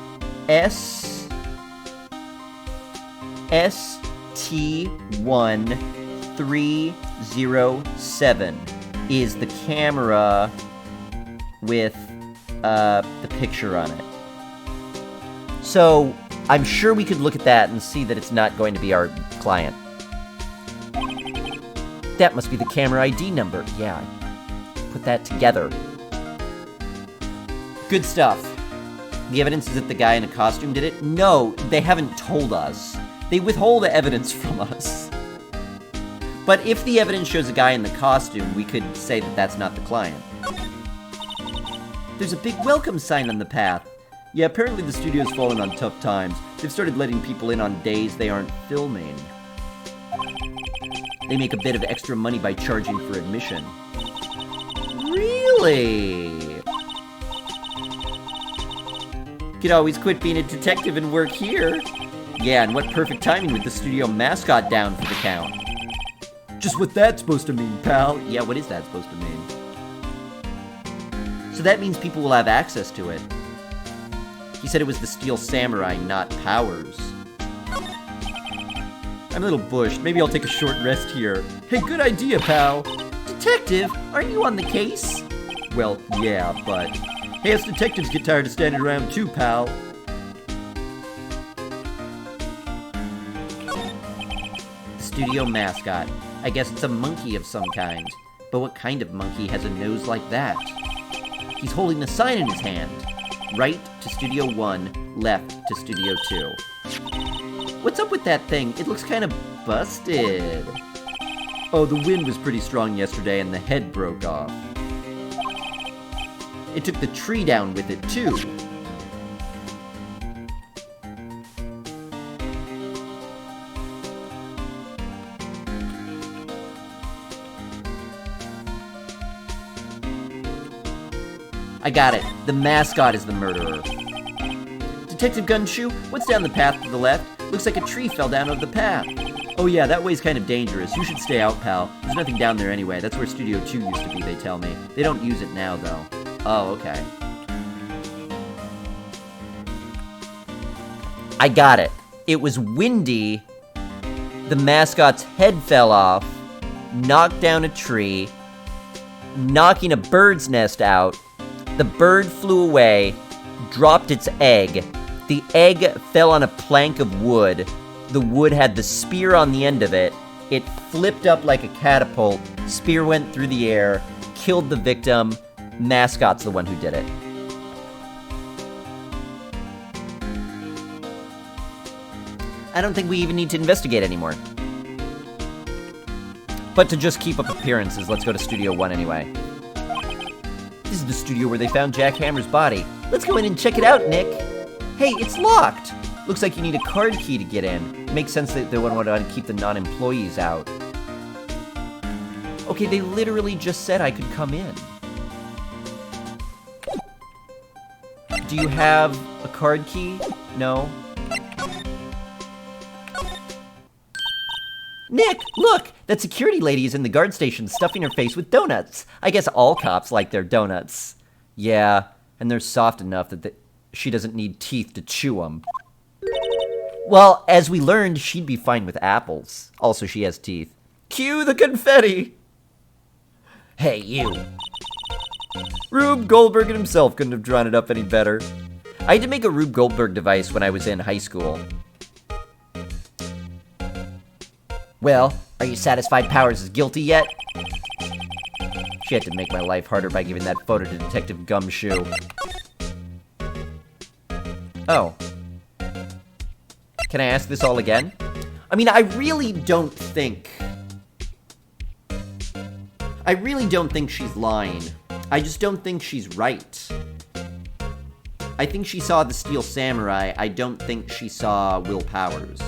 ST1307 is the camera with the picture on it. So I'm sure we could look at that and see that it's not going to be our client. That must be the camera ID number. Yeah, put that together. Good stuff. The evidence is that the guy in a costume did it? No, they haven't told us. They withhold evidence from us. But if the evidence shows a guy in the costume, we could say that that's not the client. There's a big welcome sign on the path. Yeah, apparently the studio's fallen on tough times. They've started letting people in on days they aren't filming. They make a bit of extra money by charging for admission. Really? Could always quit being a detective and work here. Yeah, and what perfect timing with the studio mascot down for the count. Just what that's supposed to mean, pal. Yeah, what is that supposed to mean? So that means people will have access to it. He said it was the Steel Samurai, not Powers. I'm a little bushed. Maybe I'll take a short rest here. Hey, good idea, pal. Detective, aren't you on the case? Well, yeah, but... Hey, us detectives get tired of standing around too, pal. The studio mascot. I guess it's a monkey of some kind. But what kind of monkey has a nose like that? He's holding a sign in his hand. Right to Studio 1, left to Studio 2. What's up with that thing? It looks kind of busted. Oh, the wind was pretty strong yesterday and the head broke off. It took the tree down with it, too. I got it. The mascot is the murderer. Detective Gumshoe, what's down the path to the left? Looks like a tree fell down over the path. Oh yeah, that way's kind of dangerous. You should stay out, pal. There's nothing down there anyway. That's where Studio 2 used to be, they tell me. They don't use it now, though. Oh, okay. I got it. It was windy. The mascot's head fell off, knocked down a tree, knocking a bird's nest out. The bird flew away, dropped its egg. The egg fell on a plank of wood. The wood had the spear on the end of it. It flipped up like a catapult. Spear went through the air, killed the victim. Mascot's the one who did it. I don't think we even need to investigate anymore. But to just keep up appearances, let's go to Studio 1 anyway. This is the studio where they found Jack Hammer's body. Let's go in and check it out, Nick. Hey, it's locked. Looks like you need a card key to get in. Makes sense that they would want to keep the non-employees out. Okay, they literally just said I could come in. Do you have a card key? No? Nick, look! That security lady is in the guard station stuffing her face with donuts. I guess all cops like their donuts. Yeah, and they're soft enough that she doesn't need teeth to chew them. Well, as we learned, she'd be fine with apples. Also, she has teeth. Cue the confetti! Hey, you. Rube Goldberg himself couldn't have drawn it up any better. I had to make a Rube Goldberg device when I was in high school. Well, are you satisfied Powers is guilty yet? She had to make my life harder by giving that photo to Detective Gumshoe. Oh. Can I ask this all again? I mean, I really don't think she's lying. I just don't think she's right. I think she saw the Steel Samurai. I don't think she saw Will Powers.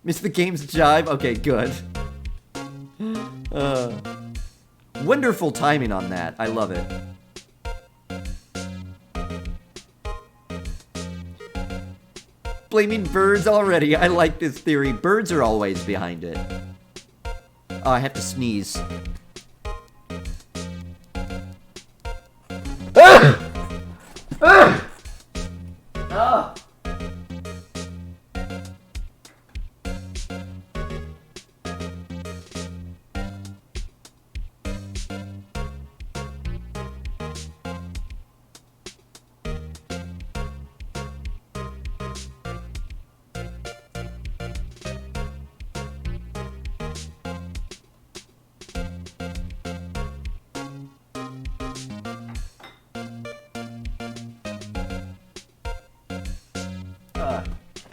Miss the game's jive? Okay, good. Wonderful timing on that. I love it. Blaming birds already. I like this theory. Birds are always behind it. Oh, I have to sneeze.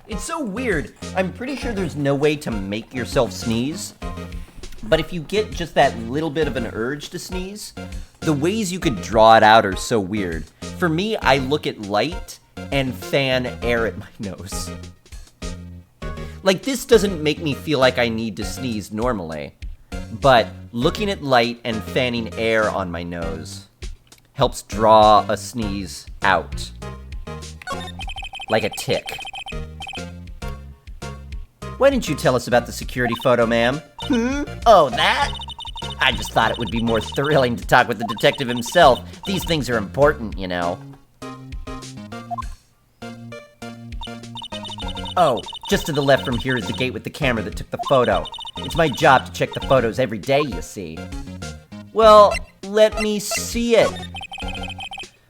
It's so weird. I'm pretty sure there's no way to make yourself sneeze. But if you get just that little bit of an urge to sneeze, the ways you could draw it out are so weird. For me, I look at light and fan air at my nose. Like, this doesn't make me feel like I need to sneeze normally. But looking at light and fanning air on my nose helps draw a sneeze out. Like a tick. Why didn't you tell us about the security photo, ma'am? Oh, that? I just thought it would be more thrilling to talk with the detective himself. These things are important, you know. Oh, just to the left from here is the gate with the camera that took the photo. It's my job to check the photos every day, you see. Well, let me see it.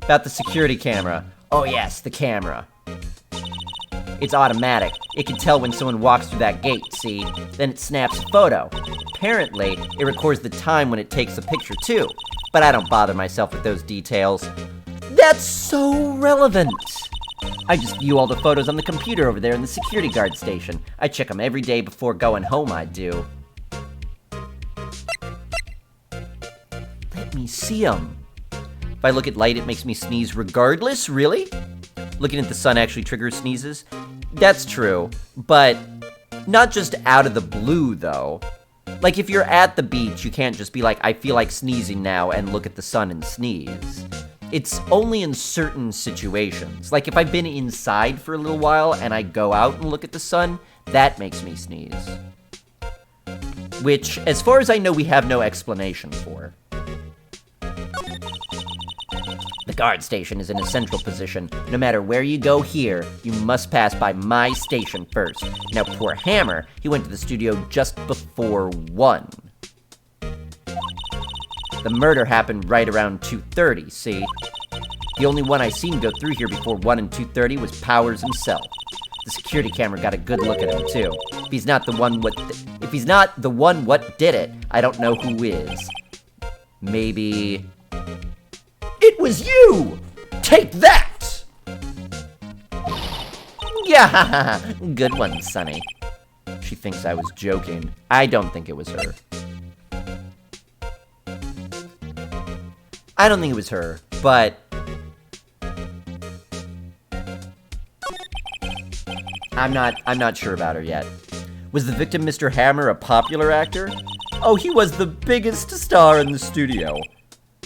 About the security camera. Oh yes, the camera. It's automatic. It can tell when someone walks through that gate, see? Then it snaps a photo. Apparently, it records the time when it takes a picture too. But I don't bother myself with those details. That's so relevant! I just view all the photos on the computer over there in the security guard station. I check them every day before going home, I do. Let me see them. If I look at light, it makes me sneeze regardless? Really? Looking at the sun actually triggers sneezes? That's true, but not just out of the blue, though. Like, if you're at the beach, you can't just be like, I feel like sneezing now, and look at the sun and sneeze. It's only in certain situations. Like, if I've been inside for a little while and I go out and look at the sun, that makes me sneeze. Which, as far as I know, we have no explanation for. The guard station is in a central position. No matter where you go here, you must pass by my station first. Now, poor Hammer, he went to the studio just before 1. The murder happened right around 2:30, see? The only one I seen go through here before 1 and 2:30 was Powers himself. The security camera got a good look at him, too. If he's not the one what did it, I don't know who is. Maybe... It was you! Take that! Yeah, good one, Sonny. She thinks I was joking. I don't think it was her. I don't think it was her, but... I'm not sure about her yet. Was the victim Mr. Hammer a popular actor? Oh, he was the biggest star in the studio.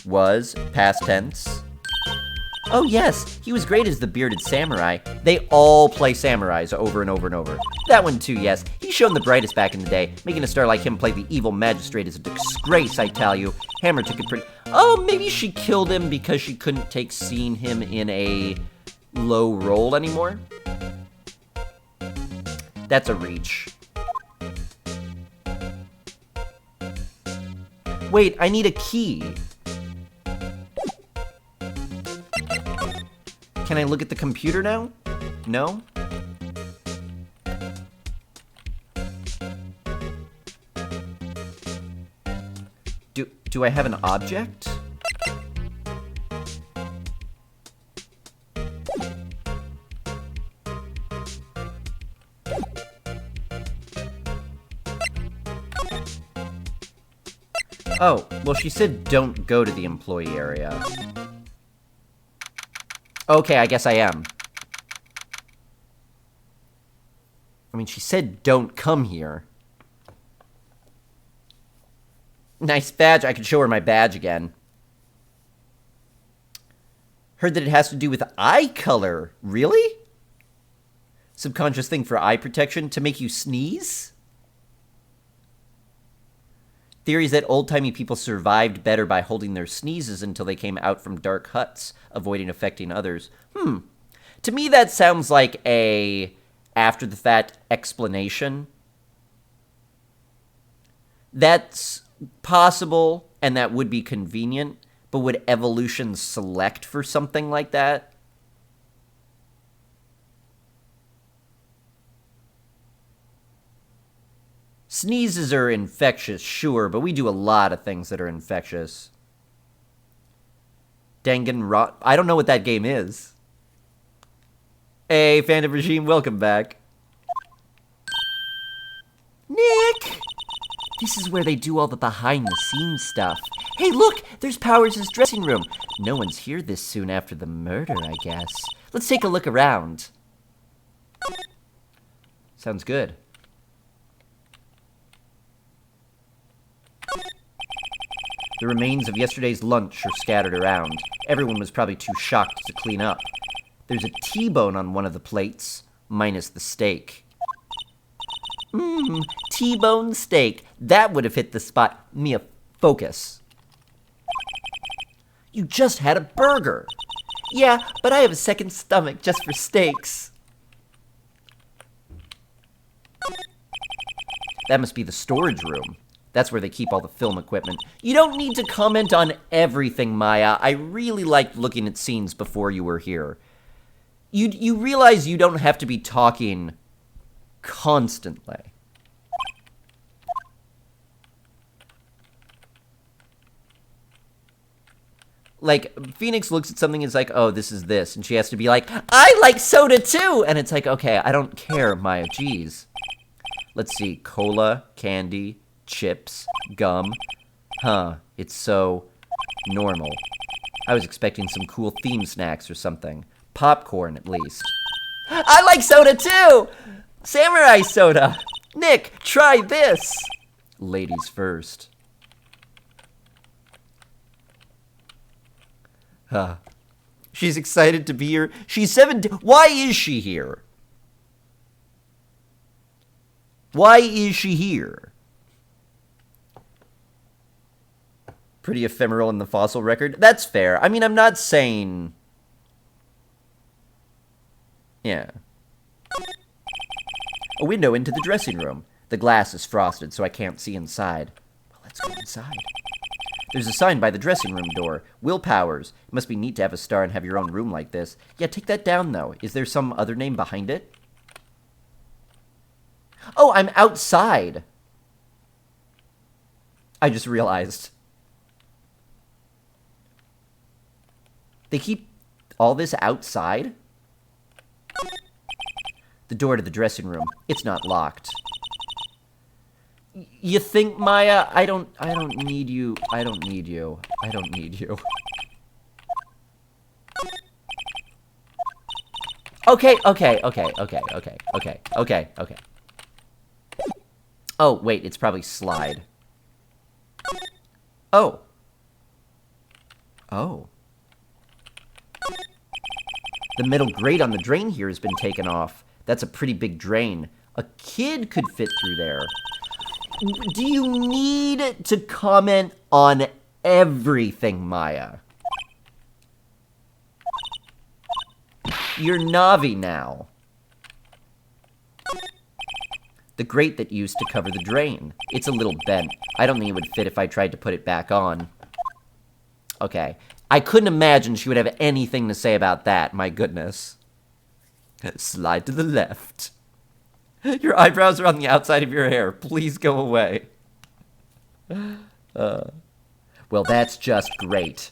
Was, past tense. Oh yes, he was great as the bearded samurai. They all play samurais over and over and over. That one too, yes. He's shown the brightest back in the day. Making a star like him play the evil magistrate is a disgrace, I tell you. Hammer took it pretty... Oh, maybe she killed him because she couldn't take seeing him in a low role anymore? That's a reach. Wait, I need a key. Can I look at the computer now? No? Do I have an object? Oh, well, she said don't go to the employee area. Okay, I guess I am. I mean, she said don't come here. Nice badge. I could show her my badge again. Heard that it has to do with eye color. Really? Subconscious thing for eye protection to make you sneeze? Theories that old-timey people survived better by holding their sneezes until they came out from dark huts, avoiding affecting others. To me, that sounds like a after-the-fact explanation. That's possible, and that would be convenient, but would evolution select for something like that? Sneezes are infectious, sure, but we do a lot of things that are infectious. Danganronpa. I don't know what that game is. Hey, Phantom Regime, welcome back. Nick! This is where they do all the behind-the-scenes stuff. Hey, look! There's Powers' dressing room. No one's here this soon after the murder, I guess. Let's take a look around. Sounds good. The remains of yesterday's lunch are scattered around. Everyone was probably too shocked to clean up. There's a T-bone on one of the plates, minus the steak. T-bone steak. That would have hit the spot. Mia, focus. You just had a burger. Yeah, but I have a second stomach just for steaks. That must be the storage room. That's where they keep all the film equipment. You don't need to comment on everything, Maya. I really liked looking at scenes before you were here. You realize you don't have to be talking constantly. Like, Phoenix looks at something and is like, oh, this is this. And she has to be like, I like soda too! And it's like, okay, I don't care, Maya, jeez. Let's see, cola, candy, chips, gum. Huh, it's so normal. I was expecting some cool theme snacks or something. Popcorn, at least. I like soda too! Samurai soda! Nick, try this! Ladies first. Huh. She's excited to be here. She's 17. Why is she here? Why is she here? Pretty ephemeral in the fossil record. That's fair. I mean, I'm not saying... Yeah. A window into the dressing room. The glass is frosted, so I can't see inside. Well, let's go inside. There's a sign by the dressing room door. Will Powers. It must be neat to have a star and have your own room like this. Yeah, take that down, though. Is there some other name behind it? Oh, I'm outside. I just realized. They keep all this outside? The door to the dressing room. It's not locked. You think, Maya? I don't need you. I don't need you. I don't need you. Okay. Oh, wait, it's probably slide. Oh. Oh. The metal grate on the drain here has been taken off. That's a pretty big drain. A kid could fit through there. Do you need to comment on everything, Maya? You're Navi now. The grate that used to cover the drain. It's a little bent. I don't think it would fit if I tried to put it back on. Okay. I couldn't imagine she would have anything to say about that, my goodness. Slide to the left. Your eyebrows are on the outside of your hair. Please go away. Well, that's just great.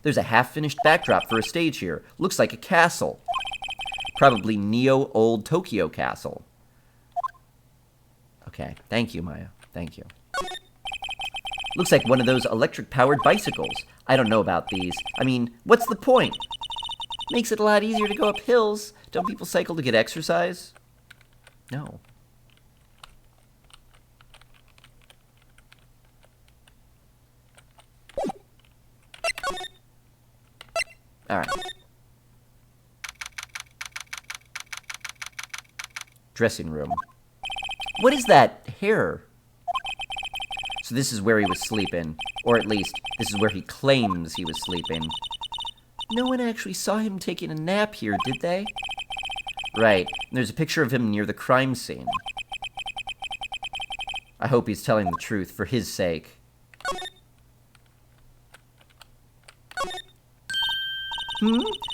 There's a half-finished backdrop for a stage here. Looks like a castle. Probably Neo Old Tokyo Castle. Okay, thank you, Maya. Thank you. Looks like one of those electric-powered bicycles. I don't know about these. I mean, what's the point? Makes it a lot easier to go up hills. Don't people cycle to get exercise? No. All right. Dressing room. What is that hair? So this is where he was sleeping. Or at least, this is where he claims he was sleeping. No one actually saw him taking a nap here, did they? Right. And there's a picture of him near the crime scene. I hope he's telling the truth for his sake.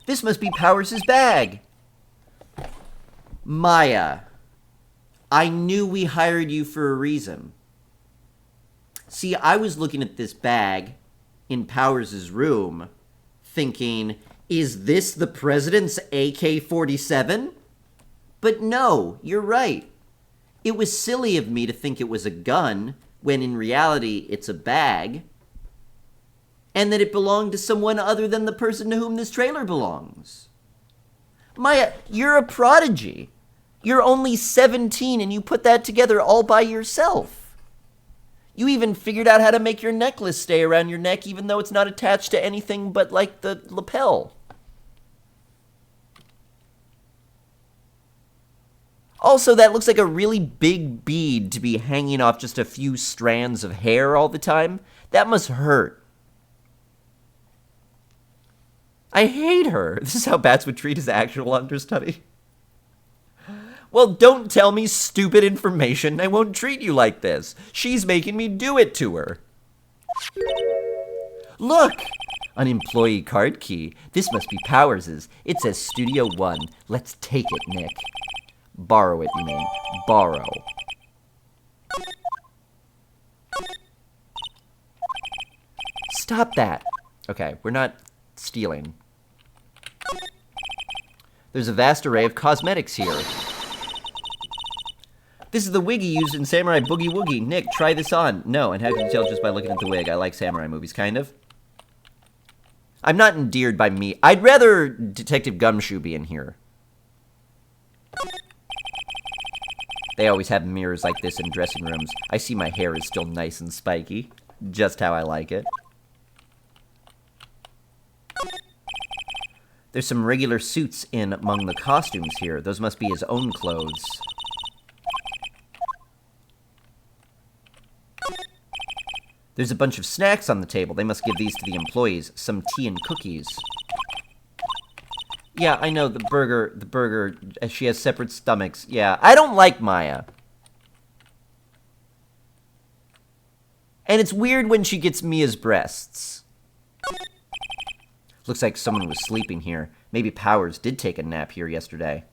This must be Powers' bag. Maya, I knew we hired you for a reason. See, I was looking at this bag in Powers' room, thinking, is this the president's AK-47? But no, you're right. It was silly of me to think it was a gun, when in reality it's a bag, and that it belonged to someone other than the person to whom this trailer belongs. Maya, you're a prodigy. You're only 17 and you put that together all by yourself. You even figured out how to make your necklace stay around your neck even though it's not attached to anything but, like, the lapel. Also, that looks like a really big bead to be hanging off just a few strands of hair all the time. That must hurt. I hate her. This is how Bats would treat his actual understudy. Well, don't tell me stupid information. I won't treat you like this. She's making me do it to her. Look! An employee card key. This must be Powers's. It says Studio One. Let's take it, Nick. Borrow it, you mean. Borrow. Stop that. Okay, we're not stealing. There's a vast array of cosmetics here. This is the wig he used in Samurai Boogie Woogie. Nick, try this on. No, and how can you tell just by looking at the wig? I like samurai movies, kind of. I'm not endeared by me. I'd rather Detective Gumshoe be in here. They always have mirrors like this in dressing rooms. I see my hair is still nice and spiky. Just how I like it. There's some regular suits in among the costumes here. Those must be his own clothes. There's a bunch of snacks on the table. They must give these to the employees. Some tea and cookies. Yeah, I know, the burger, she has separate stomachs. Yeah, I don't like Maya. And it's weird when she gets Mia's breasts. Looks like someone was sleeping here. Maybe Powers did take a nap here yesterday.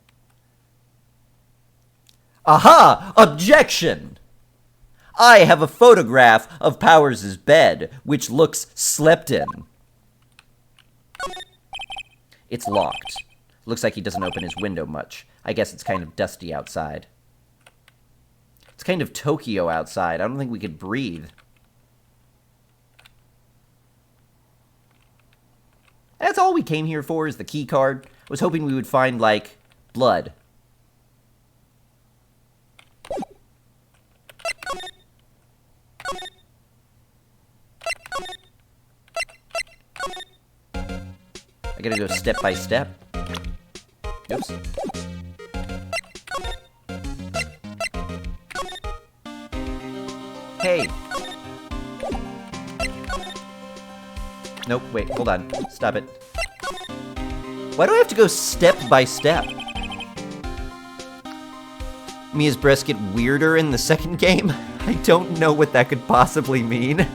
Aha! Objection! I have a photograph of Powers' bed, which looks slept in. It's locked. Looks like he doesn't open his window much. I guess it's kind of dusty outside. It's kind of Tokyo outside. I don't think we could breathe. That's all we came here for, is the key card. I was hoping we would find, like, blood. I gotta go step by step. Oops. Hey. Nope, wait, hold on. Stop it. Why do I have to go step by step? Mia's breasts get weirder in the second game? I don't know what that could possibly mean.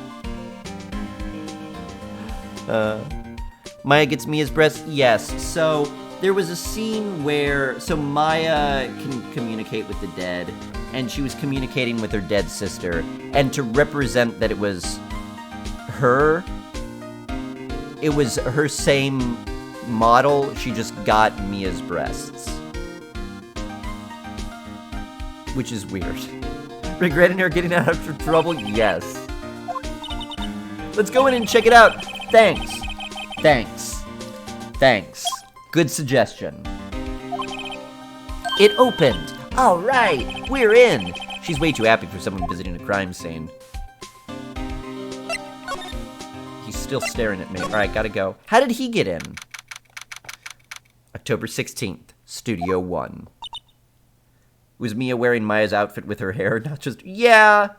Maya gets Mia's breasts? Yes. So, there was a scene where... So, Maya can communicate with the dead, and she was communicating with her dead sister. And to represent that it was her, it was her same model, she just got Mia's breasts. Which is weird. Regretting her getting out of trouble? Yes. Let's go in and check it out. Thanks. Thanks. Thanks. Good suggestion. It opened. All right, we're in. She's way too happy for someone visiting a crime scene. He's still staring at me. All right, gotta go. How did he get in? October 16th, Studio One. Was Mia wearing Maya's outfit with her hair? Not just... Yeah!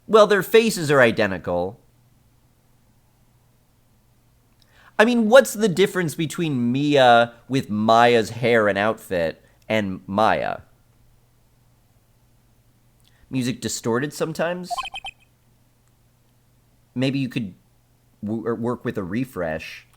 Well, their faces are identical. I mean, what's the difference between Mia with Maya's hair and outfit and Maya? Music distorted sometimes? Maybe you could work with a refresh.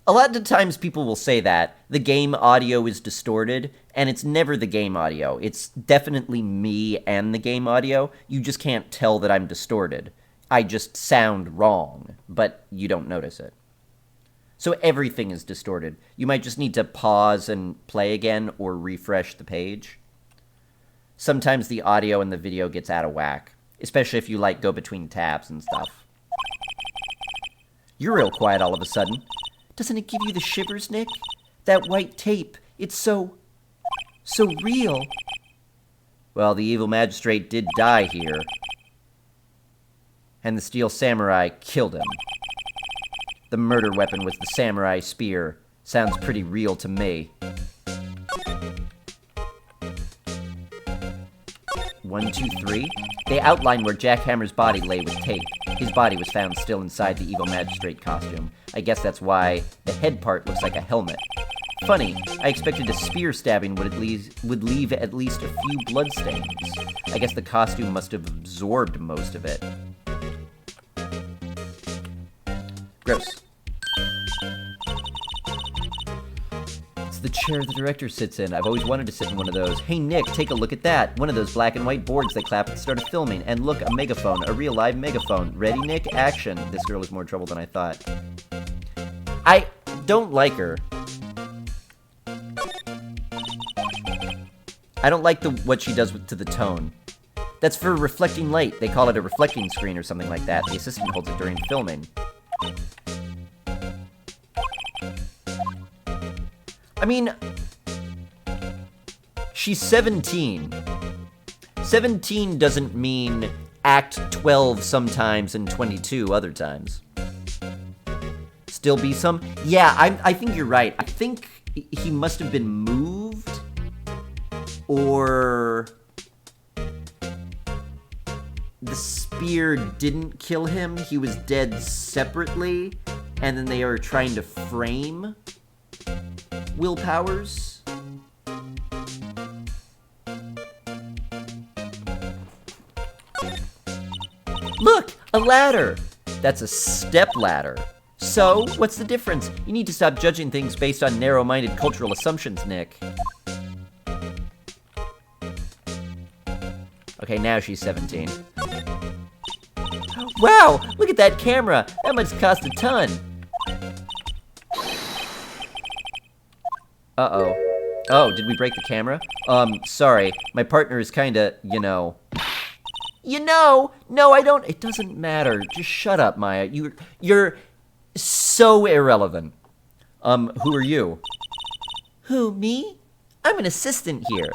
A lot of times people will say that the game audio is distorted, and it's never the game audio. It's definitely me and the game audio. You just can't tell that I'm distorted. I just sound wrong, but you don't notice it. So everything is distorted. You might just need to pause and play again or refresh the page. Sometimes the audio and the video gets out of whack, especially if you, like, go between tabs and stuff. You're real quiet all of a sudden. Doesn't it give you the shivers, Nick? That white tape, it's so real. Well, the evil magistrate did die here. And the steel samurai killed him. The murder weapon was the samurai spear. Sounds pretty real to me. 1, 2, 3. They outline where Jack Hammer's body lay with tape. His body was found still inside the evil magistrate costume. I guess that's why the head part looks like a helmet. Funny, I expected a spear stabbing would leave at least a few bloodstains. I guess the costume must have absorbed most of it. Gross. It's the chair the director sits in. I've always wanted to sit in one of those. Hey Nick, take a look at that. One of those black and white boards they clap at the start of filming. And look, a megaphone. A real live megaphone. Ready, Nick? Action. This girl is more trouble than I thought. I don't like her. I don't like what she does to the tone. That's for reflecting light. They call it a reflecting screen or something like that. The assistant holds it during filming. I mean, she's 17. 17 doesn't mean act 12 sometimes and 22 other times. Still be some? Yeah, I think you're right. I think he must have been moved, or the spear didn't kill him. He was dead separately, and then they are trying to frame Will Powers. Look, a ladder. That's a step ladder. So, what's the difference? You need to stop judging things based on narrow-minded cultural assumptions, Nick. Okay, now she's 17. Wow, look at that camera. That must cost a ton. Uh-oh. Oh, did we break the camera? Sorry. My partner is kinda, you know. No, I don't. It doesn't matter. Just shut up, Maya. You're so irrelevant. Who are you? Who, me? I'm an assistant here.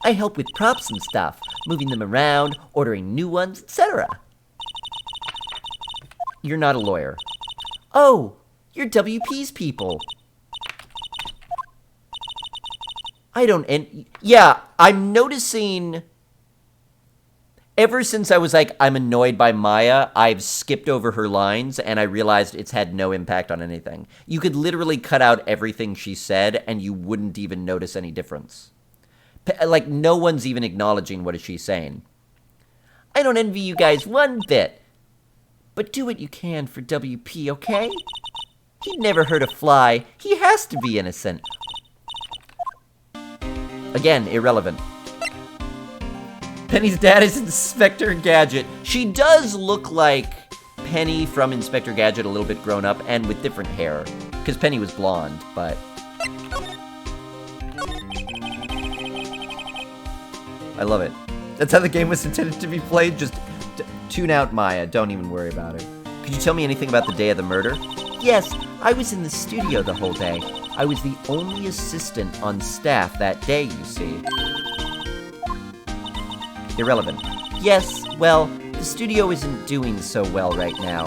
I help with props and stuff, moving them around, ordering new ones, etc. You're not a lawyer. Oh, you're WP's people. Yeah, I'm noticing. Ever since I was like, I'm annoyed by Maya, I've skipped over her lines, and I realized it's had no impact on anything. You could literally cut out everything she said, and you wouldn't even notice any difference. Like, no one's even acknowledging what is she saying. I don't envy you guys one bit. But do what you can for WP, okay? He'd never hurt a fly. He has to be innocent. Again, irrelevant. Penny's dad is Inspector Gadget. She does look like Penny from Inspector Gadget, a little bit grown up, and with different hair. Because Penny was blonde, but... I love it. That's how the game was intended to be played. Just tune out Maya. Don't even worry about it. Could you tell me anything about the day of the murder? Yes, I was in the studio the whole day. I was the only assistant on staff that day, you see. Irrelevant. Yes, well, the studio isn't doing so well right now.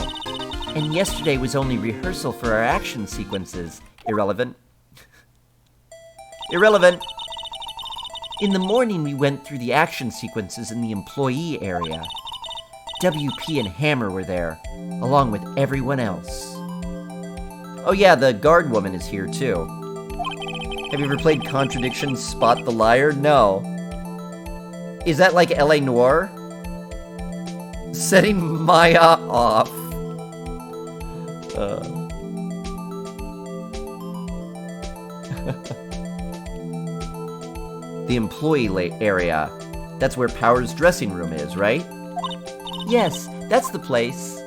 And yesterday was only rehearsal for our action sequences. Irrelevant. Irrelevant. In the morning, we went through the action sequences in the employee area. WP and Hammer were there, along with everyone else. Oh yeah, the guard woman is here too. Have you ever played Contradiction Spot the Liar? No. Is that like L.A. Noire? Setting Maya off. The employee area. That's where Power's dressing room is, right? Yes, that's the place.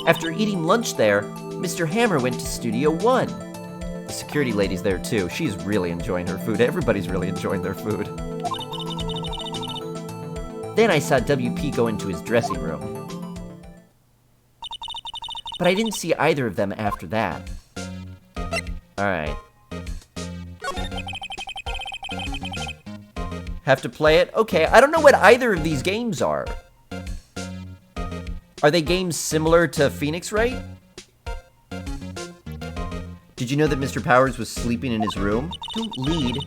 After eating lunch there, Mr. Hammer went to Studio 1. The security lady's there too. She's really enjoying her food. Everybody's really enjoying their food. Then I saw WP go into his dressing room. But I didn't see either of them after that. Alright. Have to play it? Okay, I don't know what either of these games are. Are they games similar to Phoenix Wright? Did you know that Mr. Powers was sleeping in his room? Don't lead.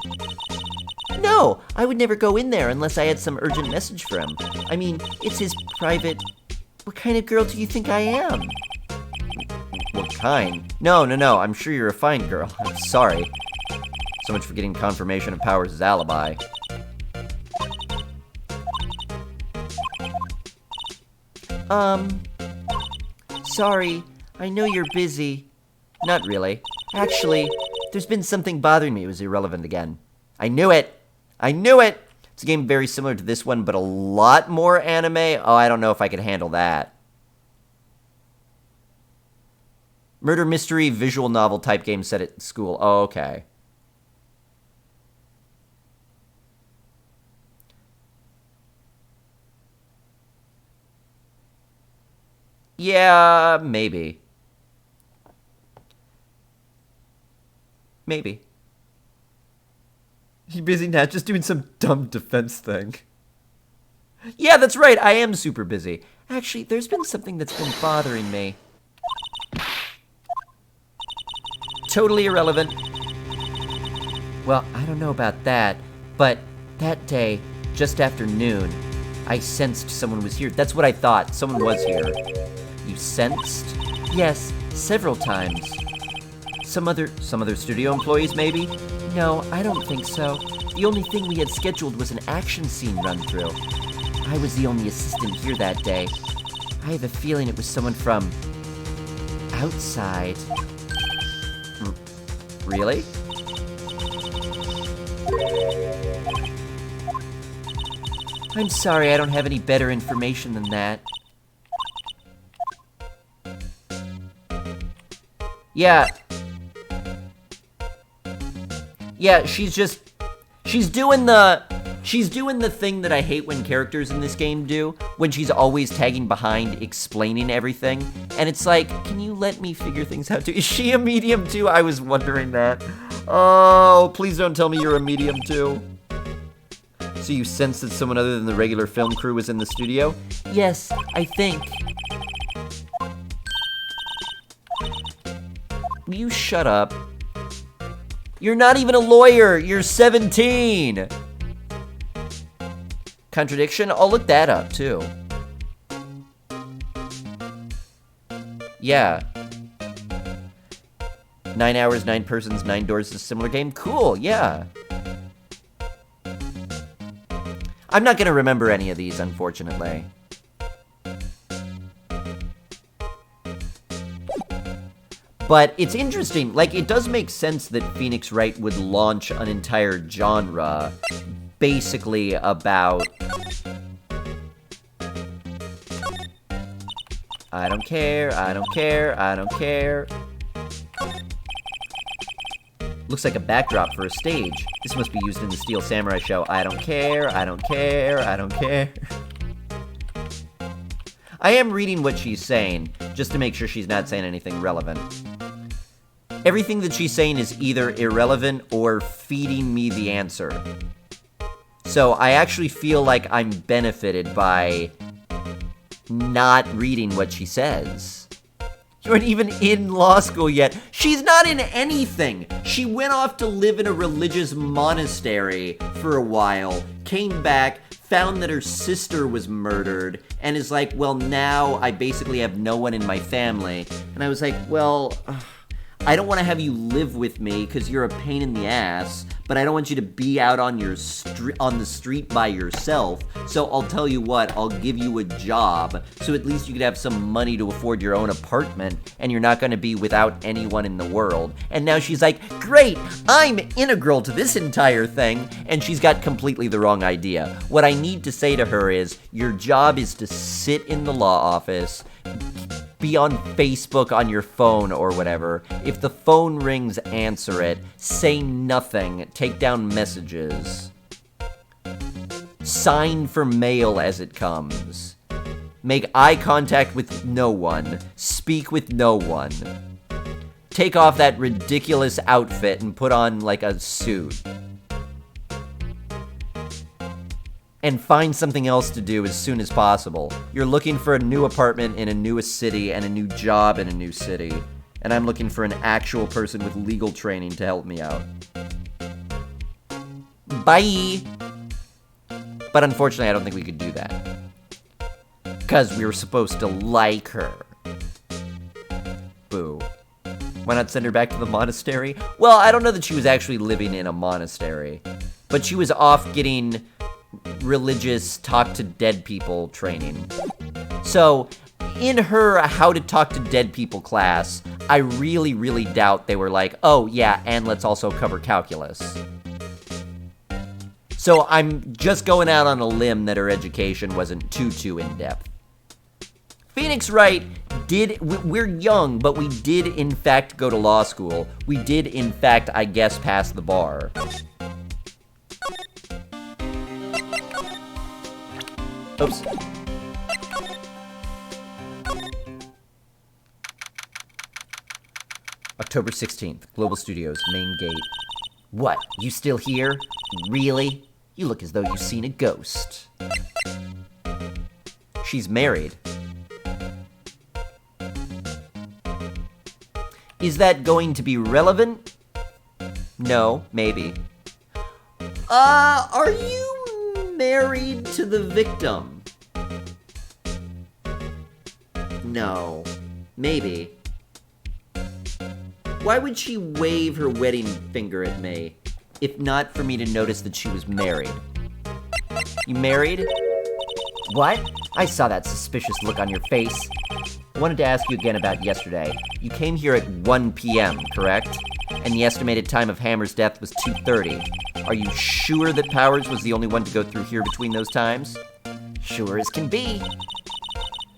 No, I would never go in there unless I had some urgent message for him. I mean, it's his private... What kind of girl do you think I am? What kind? No, I'm sure you're a fine girl. I'm sorry. So much for getting confirmation of Powers' alibi. Sorry. I know you're busy. Not really. Actually, there's been something bothering me. It was irrelevant again. I knew it! It's a game very similar to this one, but a lot more anime. Oh, I don't know if I could handle that. Murder mystery visual novel type game set at school. Oh, okay. Yeah, maybe. Maybe. You busy now? Just doing some dumb defense thing. Yeah, that's right. I am super busy. Actually, there's been something that's been bothering me. Totally irrelevant. Well, I don't know about that, but that day, just after noon, I sensed someone was here. That's what I thought. Someone was here. You sensed? Yes, several times. Some other studio employees, maybe? No, I don't think so. The only thing we had scheduled was an action scene run-through. I was the only assistant here that day. I have a feeling it was someone from outside. Really? I'm sorry, I don't have any better information than that. Yeah. Yeah, she's doing the thing that I hate when characters in this game do, when she's always tagging behind, explaining everything. And it's like, can you let me figure things out too? Is she a medium too? I was wondering that. Oh, please don't tell me you're a medium too. So you sensed that someone other than the regular film crew was in the studio? Yes, I think. Will you shut up? You're not even a lawyer. You're 17. Contradiction? I'll look that up, too. Yeah. 9 hours, 9 persons, 9 doors is a similar game? Cool, yeah. I'm not gonna remember any of these, unfortunately. But it's interesting, like, it does make sense that Phoenix Wright would launch an entire genre basically about... I don't care, I don't care, I don't care. Looks like a backdrop for a stage. This must be used in the Steel Samurai show. I don't care, I don't care, I don't care. I am reading what she's saying, just to make sure she's not saying anything relevant. Everything that she's saying is either irrelevant or feeding me the answer. So I actually feel like I'm benefited by not reading what she says. You aren't even in law school yet. She's not in anything. She went off to live in a religious monastery for a while, came back, found that her sister was murdered, and is like, well, now I basically have no one in my family. And I was like, well, I don't want to have you live with me because you're a pain in the ass, but I don't want you to be out on the street by yourself. So I'll tell you what, I'll give you a job so at least you could have some money to afford your own apartment and you're not going to be without anyone in the world. And now she's like, great, I'm integral to this entire thing, and she's got completely the wrong idea. What I need to say to her is, your job is to sit in the law office, be on Facebook on your phone or whatever. If the phone rings, answer it. Say nothing. Take down messages. Sign for mail as it comes. Make eye contact with no one. Speak with no one. Take off that ridiculous outfit and put on, like, a suit. And find something else to do as soon as possible. You're looking for a new apartment in a new city and a new job in a new city. And I'm looking for an actual person with legal training to help me out. Bye! But unfortunately, I don't think we could do that. Because we were supposed to like her. Boo. Why not send her back to the monastery? Well, I don't know that she was actually living in a monastery. But she was off getting religious talk to dead people training. So, in her how to talk to dead people class, I really, really doubt they were like, oh yeah, and let's also cover calculus. So I'm just going out on a limb that her education wasn't too in-depth. Phoenix Wright we're young, but we did in fact go to law school. We did in fact, I guess, pass the bar. Oops. A October 16th, Global Studios, main gate. What, you still here? Really? You look as though you've seen a ghost. She's married. Is that going to be relevant? No, maybe. Are you married to the victim? No, maybe. Why would she wave her wedding finger at me, if not for me to notice that she was married? You married? What? I saw that suspicious look on your face. I wanted to ask you again about yesterday. You came here at 1 p.m., correct? And the estimated time of Hammer's death was 2:30. Are you sure that Powers was the only one to go through here between those times? Sure as can be.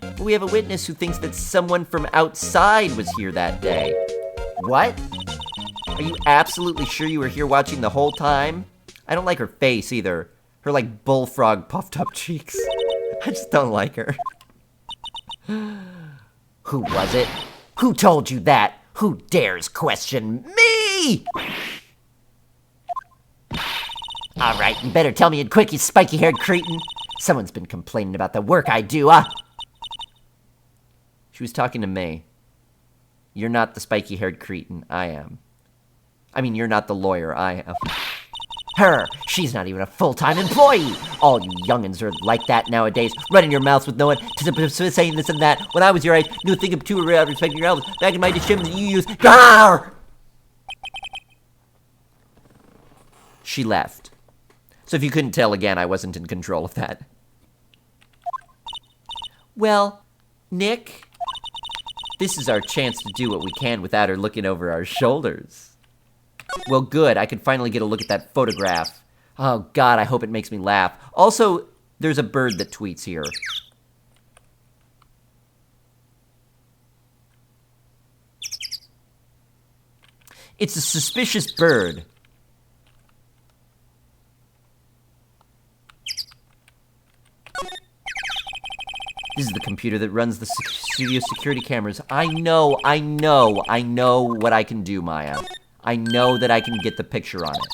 But we have a witness who thinks that someone from outside was here that day. What? Are you absolutely sure you were here watching the whole time? I don't like her face either. Her, like, bullfrog puffed up cheeks. I just don't like her. Who was it? Who told you that? Who dares question me? All right, you better tell me it quick, you spiky-haired cretin. Someone's been complaining about the work I do, She was talking to me. You're not the spiky-haired cretin. I am. I mean, you're not the lawyer. I am. Her! She's not even a full-time employee! All you youngins are like that nowadays, running your mouths with no one to saying this and that. When I was your age, knew a thing of two about respecting your elders. Back in my disheveled that you used. Grrr! She left. So if you couldn't tell again, I wasn't in control of that. Well, Nick, this is our chance to do what we can without her looking over our shoulders. Well, good. I can finally get a look at that photograph. Oh, God, I hope it makes me laugh. Also, there's a bird that tweets here. It's a suspicious bird. This is the computer that runs the studio security cameras. I know what I can do, Maya. I know that I can get the picture on it.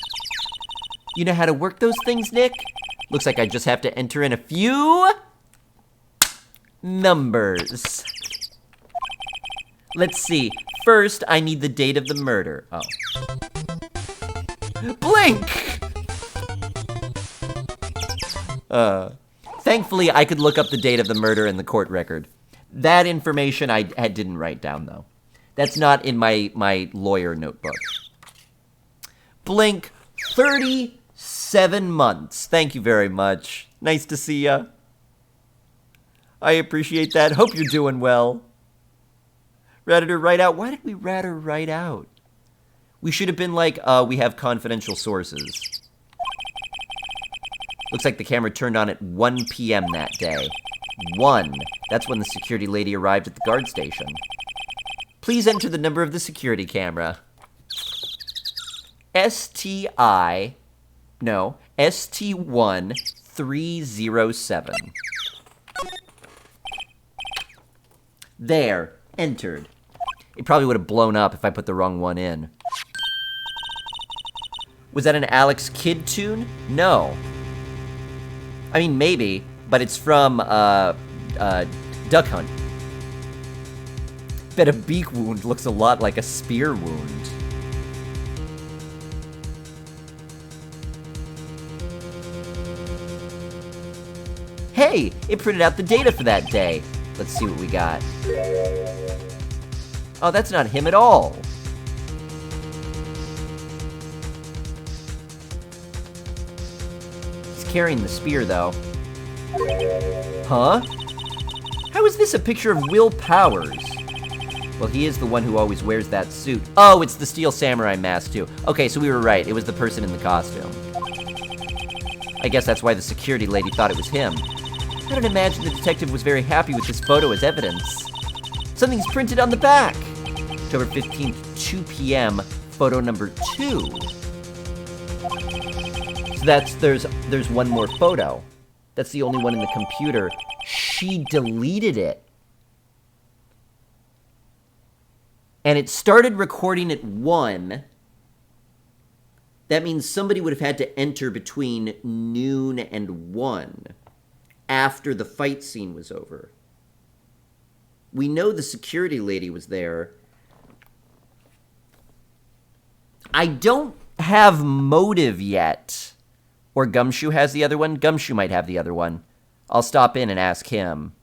You know how to work those things, Nick? Looks like I just have to enter in a few numbers. Let's see. First, I need the date of the murder. Oh. Blink! Thankfully, I could look up the date of the murder in the court record. That information I didn't write down, though. That's not in my lawyer notebook. Blink, 37 months. Thank you very much. Nice to see ya. I appreciate that. Hope you're doing well. Ratted her right out. Why did we rat her right out? We should have been like, we have confidential sources. Looks like the camera turned on at 1 p.m. that day. 1. That's when the security lady arrived at the guard station. Please enter the number of the security camera. ST1307. There, entered. It probably would have blown up if I put the wrong one in. Was that an Alex Kidd tune? No. I mean, maybe, but it's from, Duck Hunt. Bet a beak wound looks a lot like a spear wound. Hey, it printed out the data for that day. Let's see what we got. Oh, that's not him at all. He's carrying the spear, though. Huh? How is this a picture of Will Powers? Well, he is the one who always wears that suit. Oh, it's the Steel Samurai mask, too. Okay, so we were right. It was the person in the costume. I guess that's why the security lady thought it was him. I don't imagine the detective was very happy with this photo as evidence. Something's printed on the back. October 15th, 2 p.m., photo number 2. So there's one more photo. That's the only one in the computer. She deleted it. and it started recording at 1, that means somebody would have had to enter between noon and 1 after the fight scene was over. We know the security lady was there. I don't have motive yet. Or Gumshoe has the other one. Gumshoe might have the other one. I'll stop in and ask him.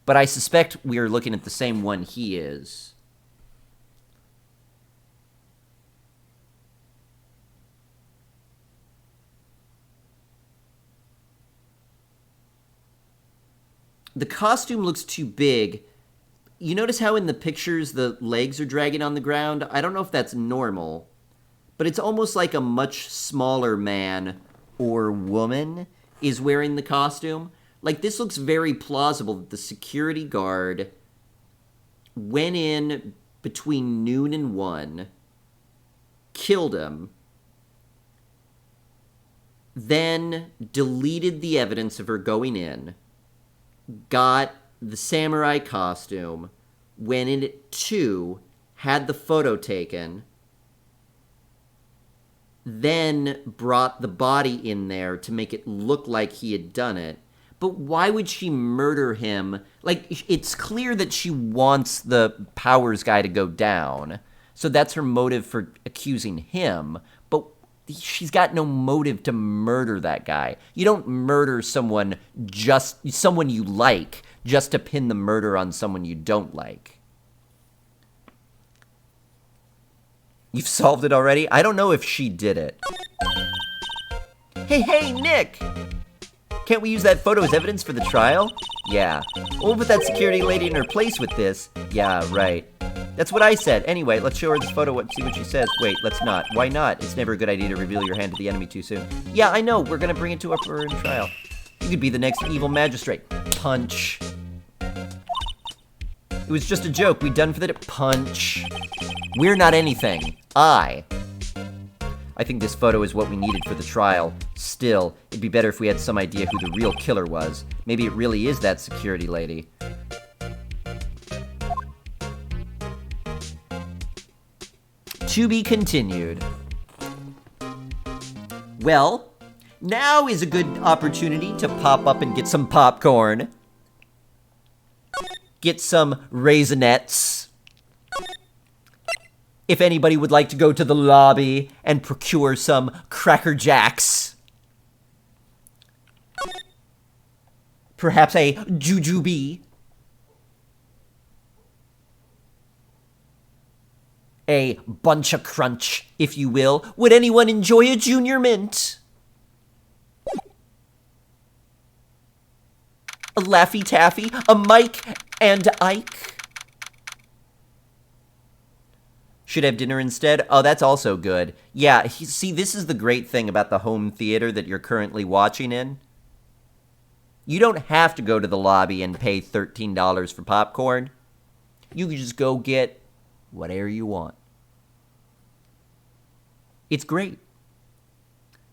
But I suspect we are looking at the same one he is. The costume looks too big. You notice how in the pictures the legs are dragging on the ground? I don't know if that's normal, but it's almost like a much smaller man or woman is wearing the costume. Like, this looks very plausible that the security guard went in between noon and 1, killed him, then deleted the evidence of her going in, got the samurai costume, went in at 2, had the photo taken, then brought the body in there to make it look like he had done it. But why would she murder him? Like, it's clear that she wants the Powers guy to go down, so that's her motive for accusing him, but she's got no motive to murder that guy. You don't murder someone you like, just to pin the murder on someone you don't like. You've solved it already? I don't know if she did it. Hey, Nick! Can't we use that photo as evidence for the trial? Yeah. We'll put that security lady in her place with this. Yeah, right. That's what I said. Anyway, let's show her this photo and see what she says. Wait, let's not. Why not? It's never a good idea to reveal your hand to the enemy too soon. Yeah, I know. We're gonna bring it to her for in trial. You could be the next evil magistrate. Punch. It was just a joke. We done for the punch. We're not anything. I think this photo is what we needed for the trial. Still, it'd be better if we had some idea who the real killer was. Maybe it really is that security lady. To be continued. Well, now is a good opportunity to pop up and get some popcorn. Get some Raisinets. If anybody would like to go to the lobby and procure some Cracker Jacks. Perhaps a Jujube. A Bunch of Crunch, if you will. Would anyone enjoy a Junior Mint? A Laffy Taffy, a Mike and Ike. Should have dinner instead? Oh, that's also good. Yeah, see, this is the great thing about the home theater that you're currently watching in. You don't have to go to the lobby and pay $13 for popcorn. You can just go get whatever you want. It's great.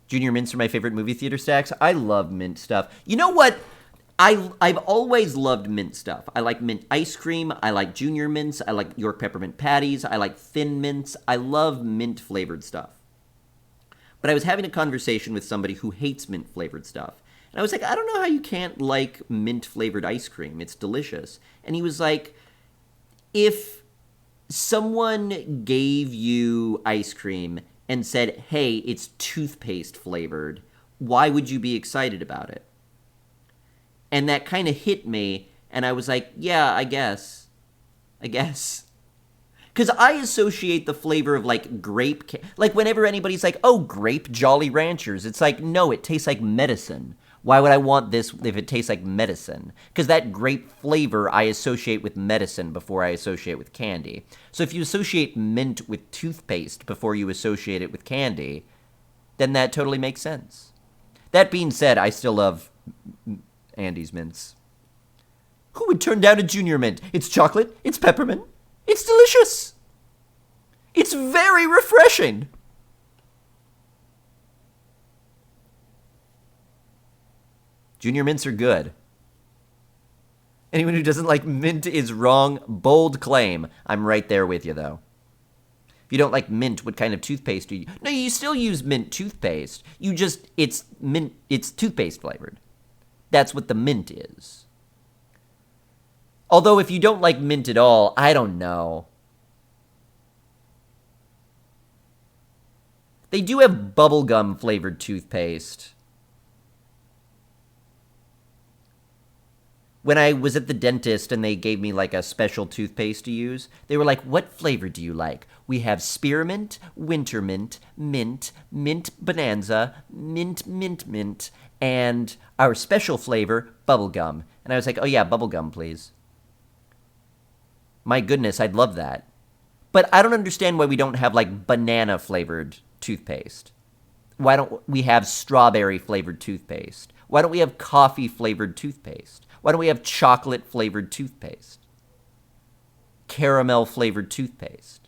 Junior Mints are my favorite movie theater snacks. I love mint stuff. You know what? I've always loved mint stuff. I like mint ice cream. I like Junior Mints. I like York peppermint patties. I like Thin Mints. I love mint-flavored stuff. But I was having a conversation with somebody who hates mint-flavored stuff. And I was like, I don't know how you can't like mint-flavored ice cream. It's delicious. And he was like, if someone gave you ice cream and said, hey, it's toothpaste flavored, why would you be excited about it? And that kind of hit me, and I was like, yeah, I guess. Because I associate the flavor of, like, grape... Like, whenever anybody's like, oh, grape Jolly Ranchers, it's like, no, it tastes like medicine. Why would I want this if it tastes like medicine? Because that grape flavor I associate with medicine before I associate with candy. So if you associate mint with toothpaste before you associate it with candy, then that totally makes sense. That being said, I still love Andy's mints. Who would turn down a Junior Mint? It's chocolate, it's peppermint, it's delicious. It's very refreshing. Junior Mints are good. Anyone who doesn't like mint is wrong. Bold claim. I'm right there with you, though. If you don't like mint, what kind of toothpaste do you... No, you still use mint toothpaste. You just... It's toothpaste flavored. That's what the mint is. Although, if you don't like mint at all, I don't know. They do have bubblegum flavored toothpaste. When I was at the dentist and they gave me like a special toothpaste to use, they were like, what flavor do you like? We have spearmint, wintermint, mint, mint bonanza, mint, and our special flavor, bubblegum. And I was like, oh yeah, bubblegum, please. My goodness, I'd love that. But I don't understand why we don't have like banana flavored toothpaste. Why don't we have strawberry flavored toothpaste? Why don't we have coffee flavored toothpaste? Why don't we have chocolate flavored toothpaste? Caramel flavored toothpaste?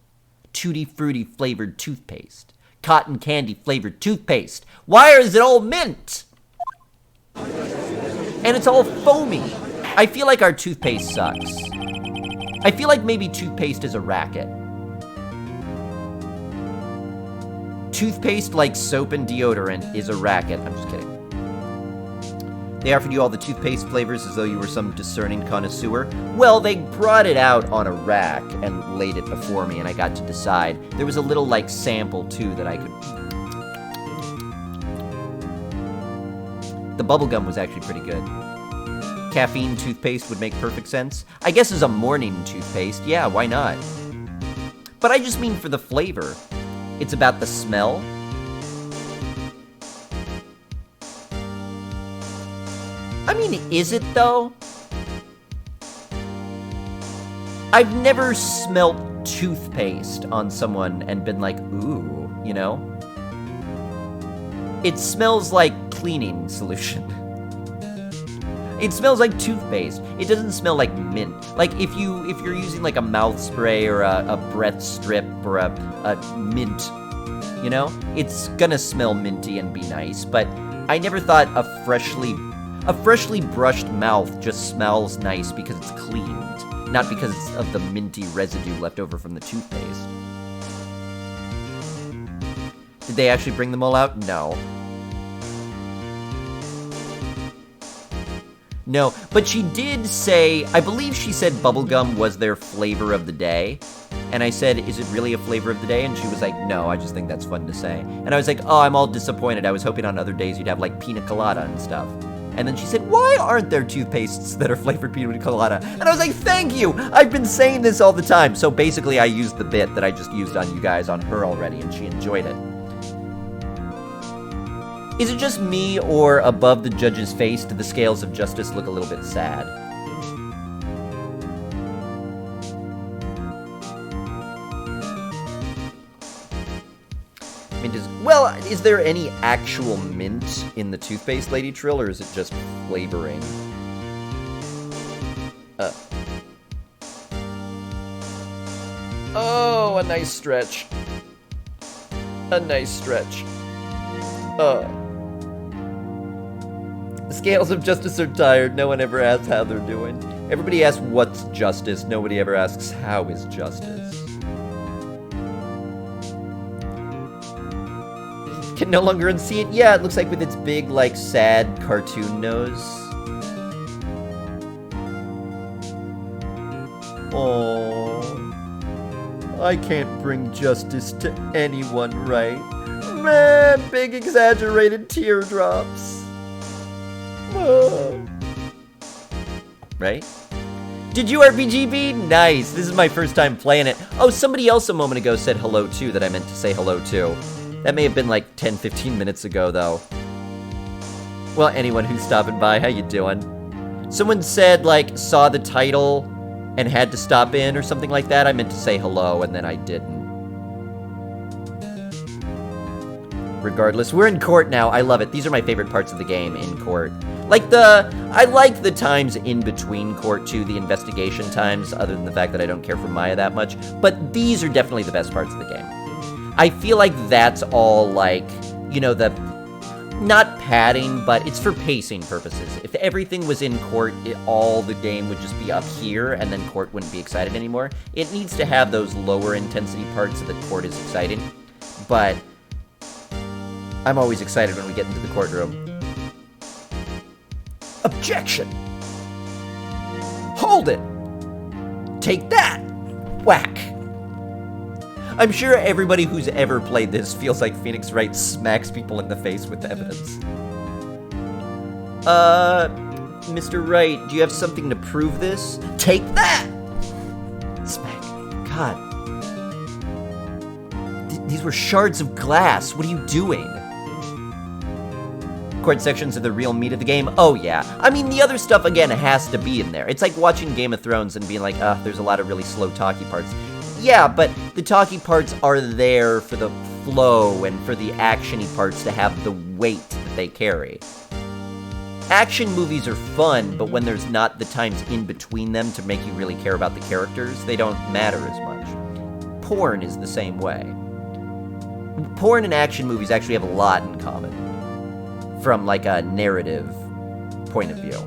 Tutti frutti flavored toothpaste? Cotton candy flavored toothpaste? Why is it all mint? And it's all foamy. I feel like our toothpaste sucks. I feel like maybe toothpaste is a racket. Toothpaste, like soap and deodorant, is a racket. I'm just kidding. They offered you all the toothpaste flavors as though you were some discerning connoisseur. Well, they brought it out on a rack and laid it before me, and I got to decide. There was a little, like, sample, too, that I could... The bubblegum was actually pretty good. Caffeine toothpaste would make perfect sense. I guess as a morning toothpaste, yeah, why not? But I just mean for the flavor. It's about the smell. I mean, is it though? I've never smelt toothpaste on someone and been like, ooh, you know? It smells like cleaning solution. It smells like toothpaste. It doesn't smell like mint. Like if you're using like a mouth spray or a breath strip or a mint, you know, it's gonna smell minty and be nice. But I never thought a freshly brushed mouth just smells nice because it's cleaned, not because of the minty residue left over from the toothpaste. Did they actually bring them all out? No. No, but she did say, I believe she said bubblegum was their flavor of the day. And I said, is it really a flavor of the day? And she was like, no, I just think that's fun to say. And I was like, oh, I'm all disappointed. I was hoping on other days you'd have like pina colada and stuff. And then she said, why aren't there toothpastes that are flavored pina colada? And I was like, thank you! I've been saying this all the time. So basically I used the bit that I just used on you guys on her already, and she enjoyed it. Is it just me, or above the judge's face, do the scales of justice look a little bit sad? I mean, is there any actual mint in the toothpaste, Lady Trill, or is it just flavoring? Oh, a nice stretch. A nice stretch. The scales of justice are tired. No one ever asks how they're doing. Everybody asks what's justice. Nobody ever asks how is justice. Can no longer unsee it? Yeah, it looks like with its big, like, sad cartoon nose. Oh, I can't bring justice to anyone, right? Man, big exaggerated teardrops. Right? Did you RPG beat? Nice. This is my first time playing it. Oh, somebody else a moment ago said hello too that I meant to say hello to. That may have been like 10-15 minutes ago though. Well, anyone who's stopping by, how you doing? Someone said like saw the title and had to stop in or something like that. I meant to say hello and then I didn't. Regardless, we're in court now. I love it. These are my favorite parts of the game, in court. I like the times in between court too, the investigation times, other than the fact that I don't care for Maya that much. But these are definitely the best parts of the game. I feel like that's all like, you know, not padding, but it's for pacing purposes. If everything was in court, all the game would just be up here, and then court wouldn't be excited anymore. It needs to have those lower intensity parts so that court is exciting. But I'm always excited when we get into the courtroom. Objection! Hold it! Take that! Whack! I'm sure everybody who's ever played this feels like Phoenix Wright smacks people in the face with evidence. Mr. Wright, do you have something to prove this? Take that! Smack. God. These were shards of glass. What are you doing? Court sections are the real meat of the game. Oh, yeah. I mean, the other stuff, again, has to be in there. It's like watching Game of Thrones and being like, there's a lot of really slow talky parts. Yeah, but the talky parts are there for the flow and for the action-y parts to have the weight that they carry. Action movies are fun, but when there's not the times in between them to make you really care about the characters, they don't matter as much. Porn is the same way. Porn and action movies actually have a lot in common, from like a narrative point of view.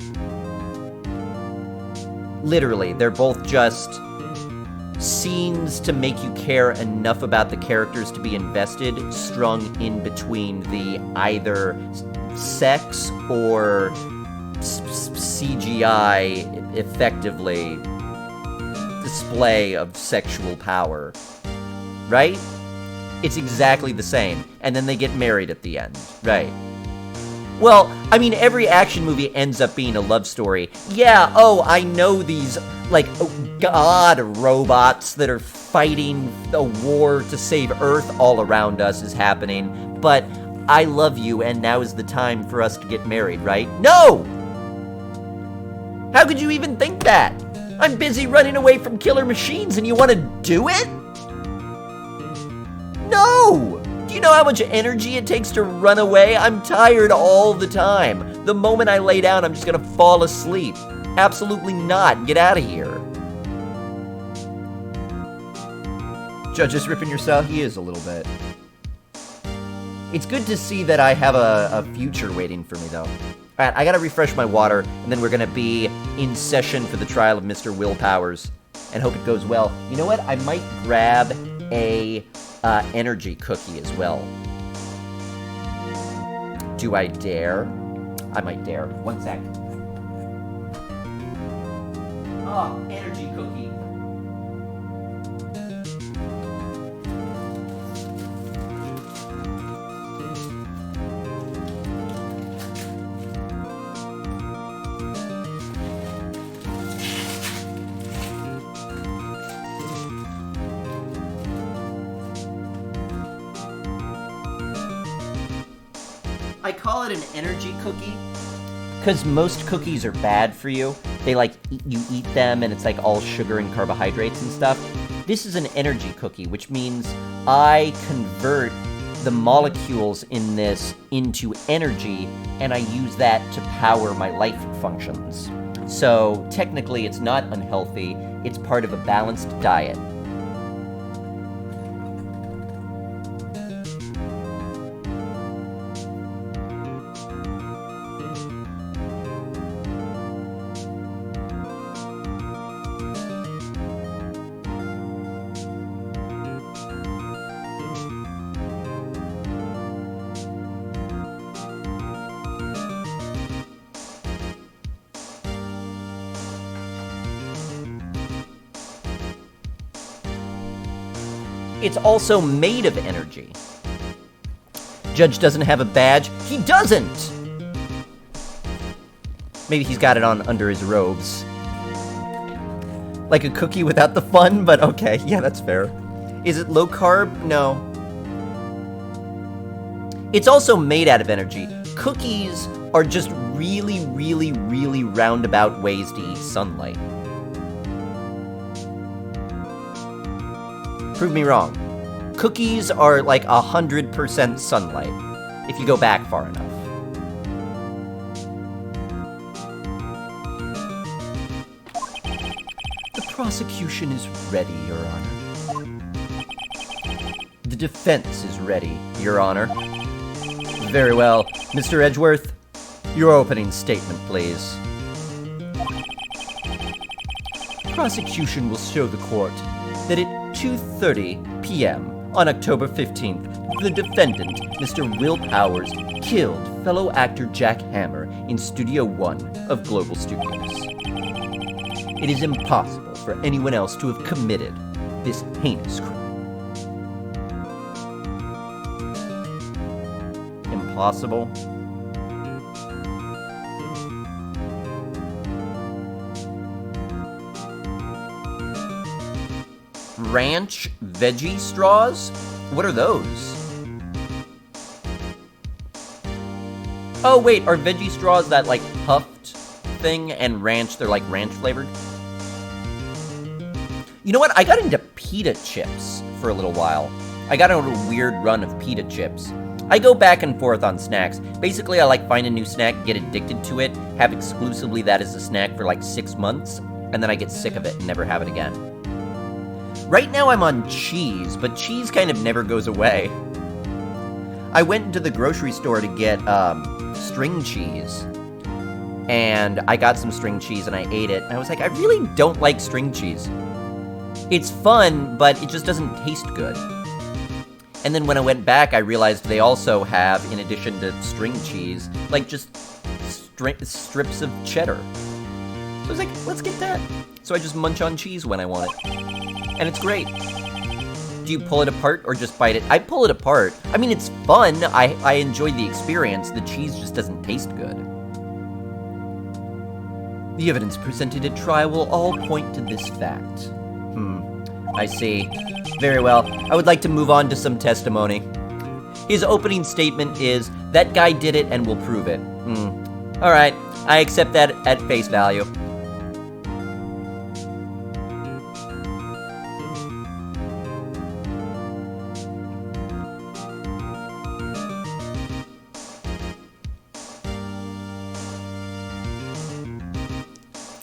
Literally, they're both just scenes to make you care enough about the characters to be invested, strung in between the either sex or CGI, effectively, display of sexual power. Right? It's exactly the same. And then they get married at the end. Right. Well, I mean, every action movie ends up being a love story. Yeah, I know these, like, god robots that are fighting a war to save Earth all around us is happening, but I love you, and now is the time for us to get married, right? No! How could you even think that? I'm busy running away from killer machines, and you want to do it? No! Do you know how much energy it takes to run away? I'm tired all the time. The moment I lay down, I'm just gonna fall asleep. Absolutely not. Get out of here. Judge is ripping yourself? He is a little bit. It's good to see that I have a future waiting for me, though. Alright, I gotta refresh my water, and then we're gonna be in session for the trial of Mr. Will Powers, and hope it goes well. You know what? I might grab a energy cookie as well. Do I dare? I might dare. One sec. Oh, energy cookie. I call it an energy cookie because most cookies are bad for you. They you eat them and it's like all sugar and carbohydrates and stuff. This is an energy cookie, which means I convert the molecules in this into energy and I use that to power my life functions. So technically it's not unhealthy, it's part of a balanced diet. It's also made of energy. Judge doesn't have a badge. He doesn't! Maybe he's got it on under his robes. Like a cookie without the fun, but okay. Yeah, that's fair. Is it low carb? No. It's also made out of energy. Cookies are just really, really, really roundabout ways to eat sunlight. Prove me wrong. Cookies are like 100% sunlight, if you go back far enough. The prosecution is ready, Your Honor. The defense is ready, Your Honor. Very well. Mr. Edgeworth, your opening statement, please. Prosecution will show the court that at 2:30 p.m. on October 15th, the defendant, Mr. Will Powers, killed fellow actor Jack Hammer in Studio One of Global Studios. It is impossible for anyone else to have committed this heinous crime. Impossible? Ranch veggie straws? What are those? Oh wait, are veggie straws that like puffed thing, and ranch, they're like ranch flavored? You know what? I got into pita chips for a little while. I got on a weird run of pita chips. I go back and forth on snacks. Basically, I like find a new snack, get addicted to it, have exclusively that as a snack for like 6 months, and then I get sick of it and never have it again. Right now I'm on cheese, but cheese kind of never goes away. I went into the grocery store to get string cheese, and I got some string cheese and I ate it, and I was like, I really don't like string cheese. It's fun, but it just doesn't taste good. And then when I went back, I realized they also have, in addition to string cheese, like just strips of cheddar. So I was like, let's get that. So I just munch on cheese when I want it. And it's great. Do you pull it apart or just bite it? I pull it apart. I mean, it's fun. I enjoy the experience. The cheese just doesn't taste good. The evidence presented at trial will all point to this fact. I see. Very well. I would like to move on to some testimony. His opening statement is, that guy did it and will prove it. Alright, I accept that at face value.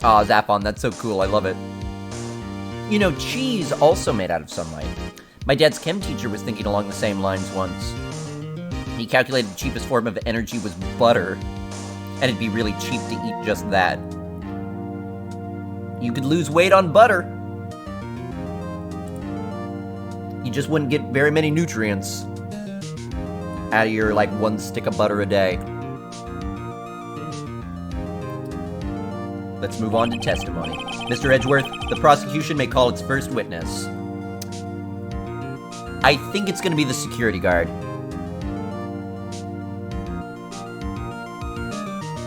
Aw, Zaphon, that's so cool, I love it. You know, cheese also made out of sunlight. My dad's chem teacher was thinking along the same lines once. He calculated the cheapest form of energy was butter, and it'd be really cheap to eat just that. You could lose weight on butter. You just wouldn't get very many nutrients out of your, like, 1 stick of butter a day. Let's move on to testimony. Mr. Edgeworth, the prosecution may call its first witness. I think it's gonna be the security guard.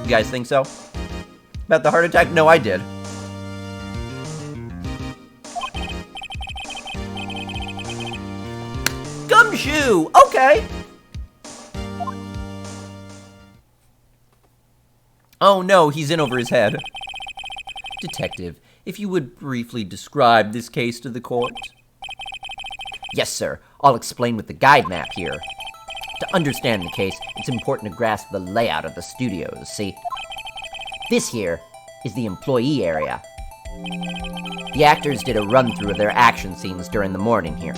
You guys think so? About the heart attack? No, I did. Gumshoe! Okay! Oh no, he's in over his head. Detective, if you would briefly describe this case to the court. Yes, sir. I'll explain with the guide map here. To understand the case, it's important to grasp the layout of the studios, see? This here is the employee area. The actors did a run-through of their action scenes during the morning here.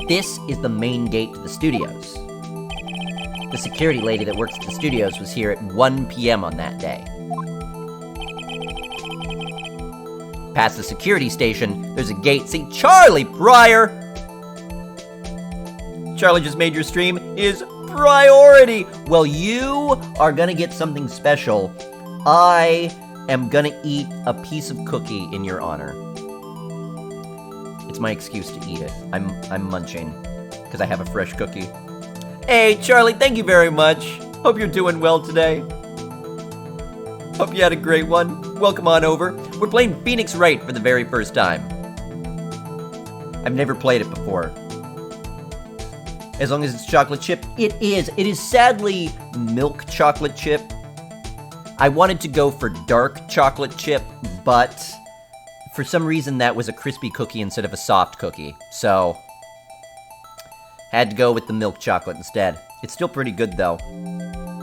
This is the main gate to the studios. The security lady that works at the studios was here at 1 p.m. on that day. Past the security station, there's a gate. See, Charlie Pryor! Charlie just made your stream is priority. Well, you are gonna get something special. I am gonna eat a piece of cookie in your honor. It's my excuse to eat it. I'm munching because I have a fresh cookie. Hey, Charlie, thank you very much. Hope you're doing well today. Hope you had a great one. Welcome on over. We're playing Phoenix Wright for the very first time. I've never played it before. As long as it's chocolate chip, it is. It is sadly milk chocolate chip. I wanted to go for dark chocolate chip, but for some reason that was a crispy cookie instead of a soft cookie. So, had to go with the milk chocolate instead. It's still pretty good though.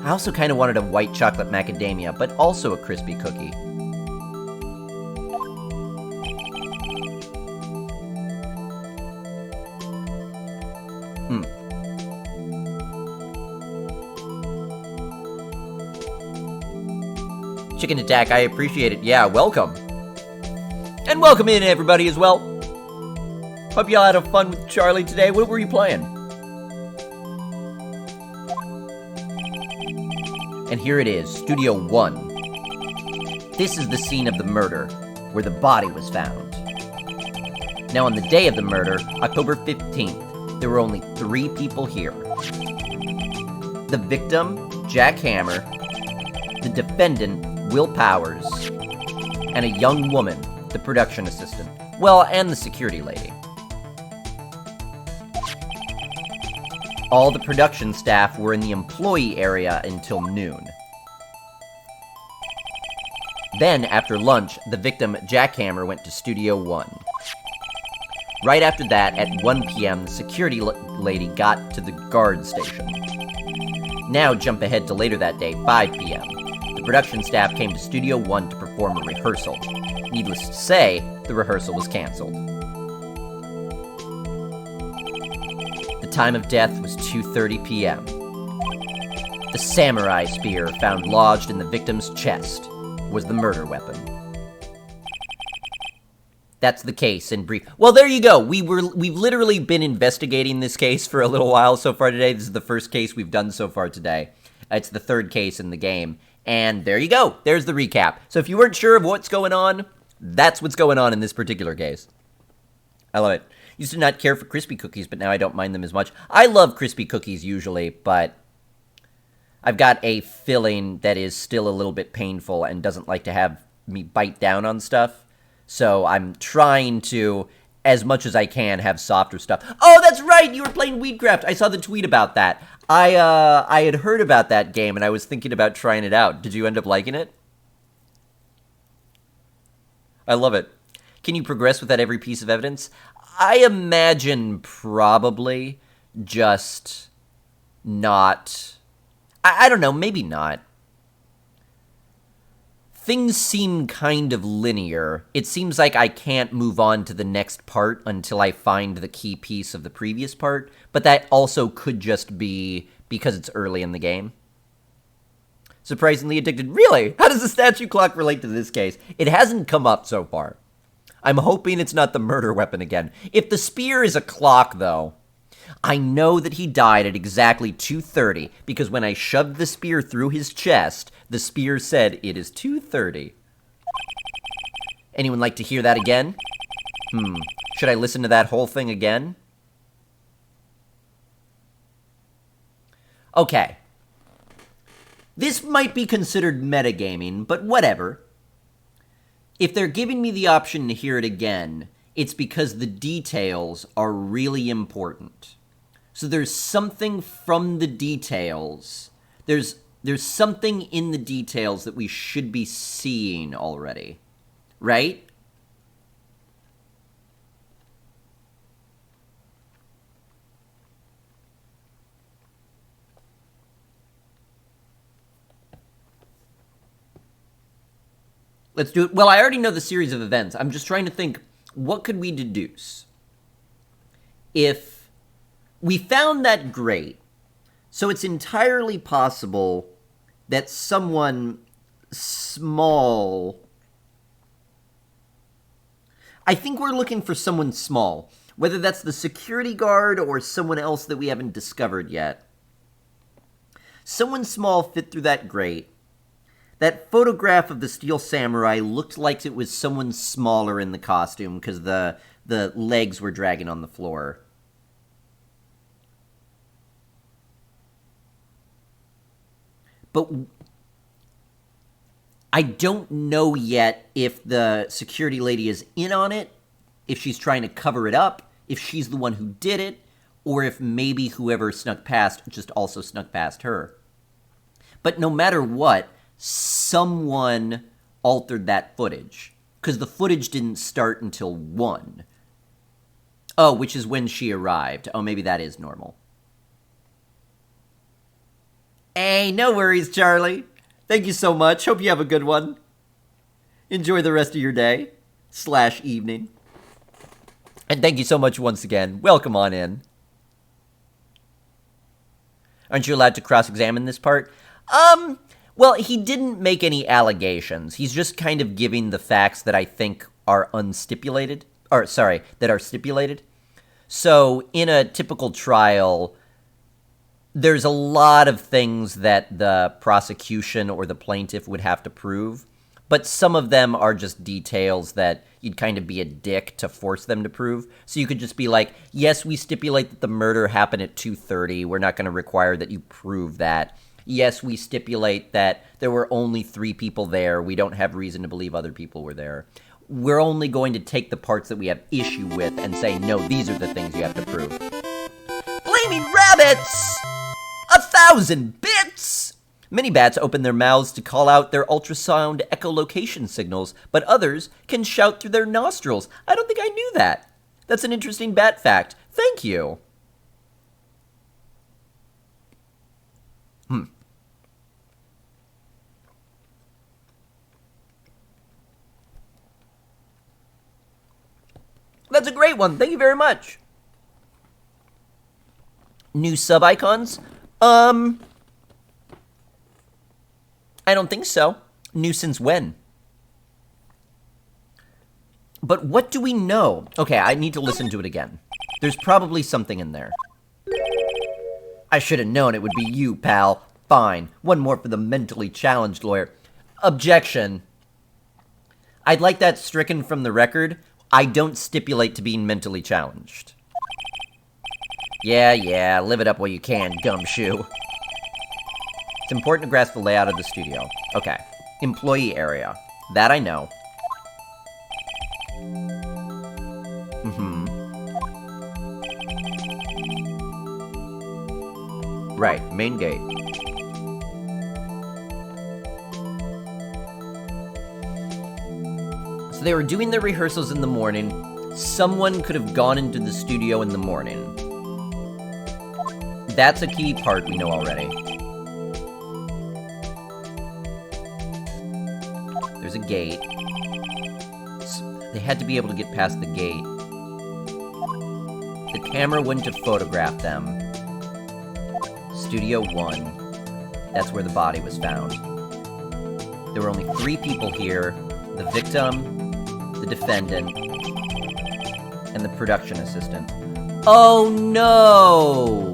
I also kind of wanted a white chocolate macadamia, but also a crispy cookie. Chicken Attack, I appreciate it. Yeah, welcome. And welcome in, everybody, as well. Hope y'all had fun with Charlie today. What were you playing? And here it is, Studio 1. This is the scene of the murder, where the body was found. Now, on the day of the murder, October 15th, there were only 3 people here. The victim, Jack Hammer, the defendant, Will Powers, and a young woman, the production assistant. Well, and the security lady. All the production staff were in the employee area until noon. Then, after lunch, the victim, Jack Hammer, went to Studio 1. Right after that, at 1 p.m., the security lady got to the guard station. Now jump ahead to later that day, 5 p.m. The production staff came to Studio 1 to perform a rehearsal. Needless to say, the rehearsal was canceled. The time of death was 2:30 p.m. The samurai spear found lodged in the victim's chest was the murder weapon. That's the case in brief. Well, there you go. We've literally been investigating this case for a little while so far today. This is the first case we've done so far today. It's the 3rd case in the game. And there you go. There's the recap. So if you weren't sure of what's going on, that's what's going on in this particular case. I love it. Used to not care for crispy cookies, but now I don't mind them as much. I love crispy cookies usually, but I've got a filling that is still a little bit painful and doesn't like to have me bite down on stuff. So I'm trying to, as much as I can, have softer stuff. Oh, that's right! You were playing Weedcraft! I saw the tweet about that. I had heard about that game, and I was thinking about trying it out. Did you end up liking it? I love it. Can you progress without every piece of evidence? I imagine probably, just not. I don't know, maybe not. Things seem kind of linear. It seems like I can't move on to the next part until I find the key piece of the previous part, but that also could just be because it's early in the game. Surprisingly addicted. Really? How does the statue clock relate to this case? It hasn't come up so far. I'm hoping it's not the murder weapon again. If the spear is a clock, though, I know that he died at exactly 2:30, because when I shoved the spear through his chest, the spear said it is 2:30. Anyone like to hear that again? Should I listen to that whole thing again? Okay. This might be considered metagaming, but whatever. If they're giving me the option to hear it again, it's because the details are really important. So there's something from the details. There's something in the details that we should be seeing already, right? Let's do it. Well, I already know the series of events. I'm just trying to think, what could we deduce? If we found that grate, so it's entirely possible that someone small... I think we're looking for someone small, whether that's the security guard or someone else that we haven't discovered yet. Someone small fit through that grate. That photograph of the Steel Samurai looked like it was someone smaller in the costume because the legs were dragging on the floor. But I don't know yet if the security lady is in on it, if she's trying to cover it up, if she's the one who did it, or if maybe whoever snuck past just also snuck past her. But no matter what, someone altered that footage, because the footage didn't start until 1. Oh, which is when she arrived. Oh, maybe that is normal. Hey, no worries, Charlie. Thank you so much. Hope you have a good one. Enjoy the rest of your day / evening. And thank you so much once again. Welcome on in. Aren't you allowed to cross-examine this part? Well, he didn't make any allegations. He's just kind of giving the facts that I think are unstipulated. Or, sorry, that are stipulated. So, in a typical trial, there's a lot of things that the prosecution or the plaintiff would have to prove, but some of them are just details that you'd kind of be a dick to force them to prove. So you could just be like, yes, we stipulate that the murder happened at 2:30. We're not going to require that you prove that. Yes, we stipulate that there were only 3 people there. We don't have reason to believe other people were there. We're only going to take the parts that we have issue with and say, no, these are the things you have to prove. Flaming rabbits! 1,000 bits! Many bats open their mouths to call out their ultrasound echolocation signals, but others can shout through their nostrils. I don't think I knew that. That's an interesting bat fact. Thank you. That's a great one. Thank you very much. New sub-icons? I don't think so. New since when? But what do we know? Okay, I need to listen to it again. There's probably something in there. I should have known it would be you, pal. Fine. One more for the mentally challenged lawyer. Objection. I'd like that stricken from the record. I don't stipulate to being mentally challenged. Yeah, live it up while you can, gumshoe. It's important to grasp the layout of the studio. Okay. Employee area. That I know. Right, main gate. So they were doing their rehearsals in the morning. Someone could have gone into the studio in the morning. That's a key part we know already. There's a gate. They had to be able to get past the gate. The camera wouldn't have photographed them. Studio 1. That's where the body was found. There were only 3 people here. The victim, the defendant, and the production assistant. Oh no!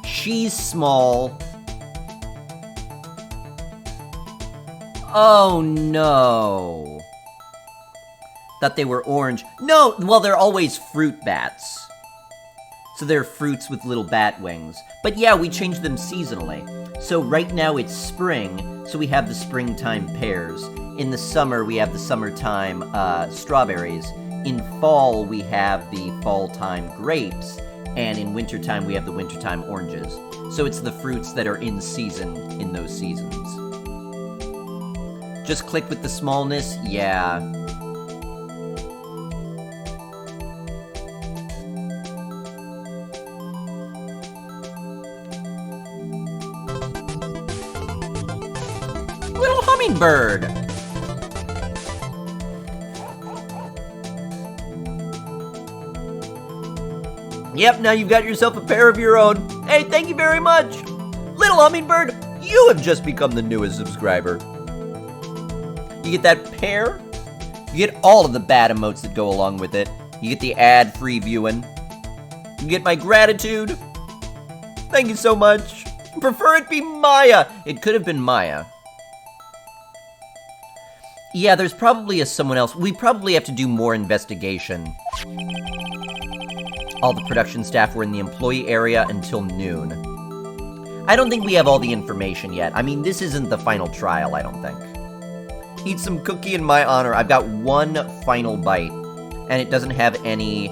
She's small. Oh no. Thought they were orange. No, well, they're always fruit bats. So they're fruits with little bat wings. But yeah, we change them seasonally. So right now it's spring, so we have the springtime pears. In the summer, we have the summertime strawberries. In fall, we have the fall-time grapes. And in wintertime, we have the wintertime oranges. So it's the fruits that are in season in those seasons. Just click with the smallness? Yeah. Little hummingbird! Yep, now you've got yourself a pair of your own. Hey, thank you very much! Little hummingbird, you have just become the newest subscriber. You get that pair, you get all of the bad emotes that go along with it, you get the ad-free viewing, you get my gratitude. Thank you so much. Prefer it be Maya. It could have been Maya. Yeah, there's probably someone else. We probably have to do more investigation. All the production staff were in the employee area until noon. I don't think we have all the information yet. I mean, this isn't the final trial, I don't think. Eat some cookie in my honor. I've got one final bite, and it doesn't have any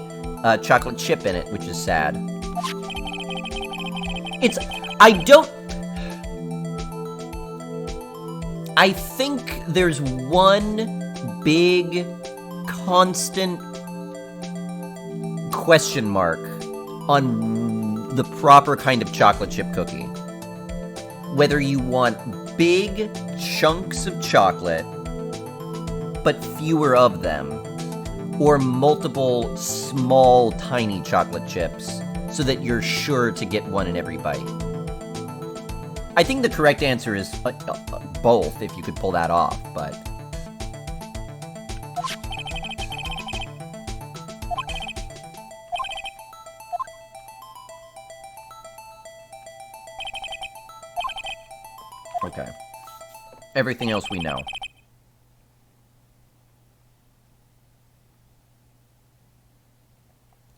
chocolate chip in it, which is sad. I think there's one big, constant question mark on the proper kind of chocolate chip cookie. Whether you want big chunks of chocolate, but fewer of them, or multiple small, tiny chocolate chips, so that you're sure to get one in every bite. I think the correct answer is both, if you could pull that off, but... Okay. Everything else we know.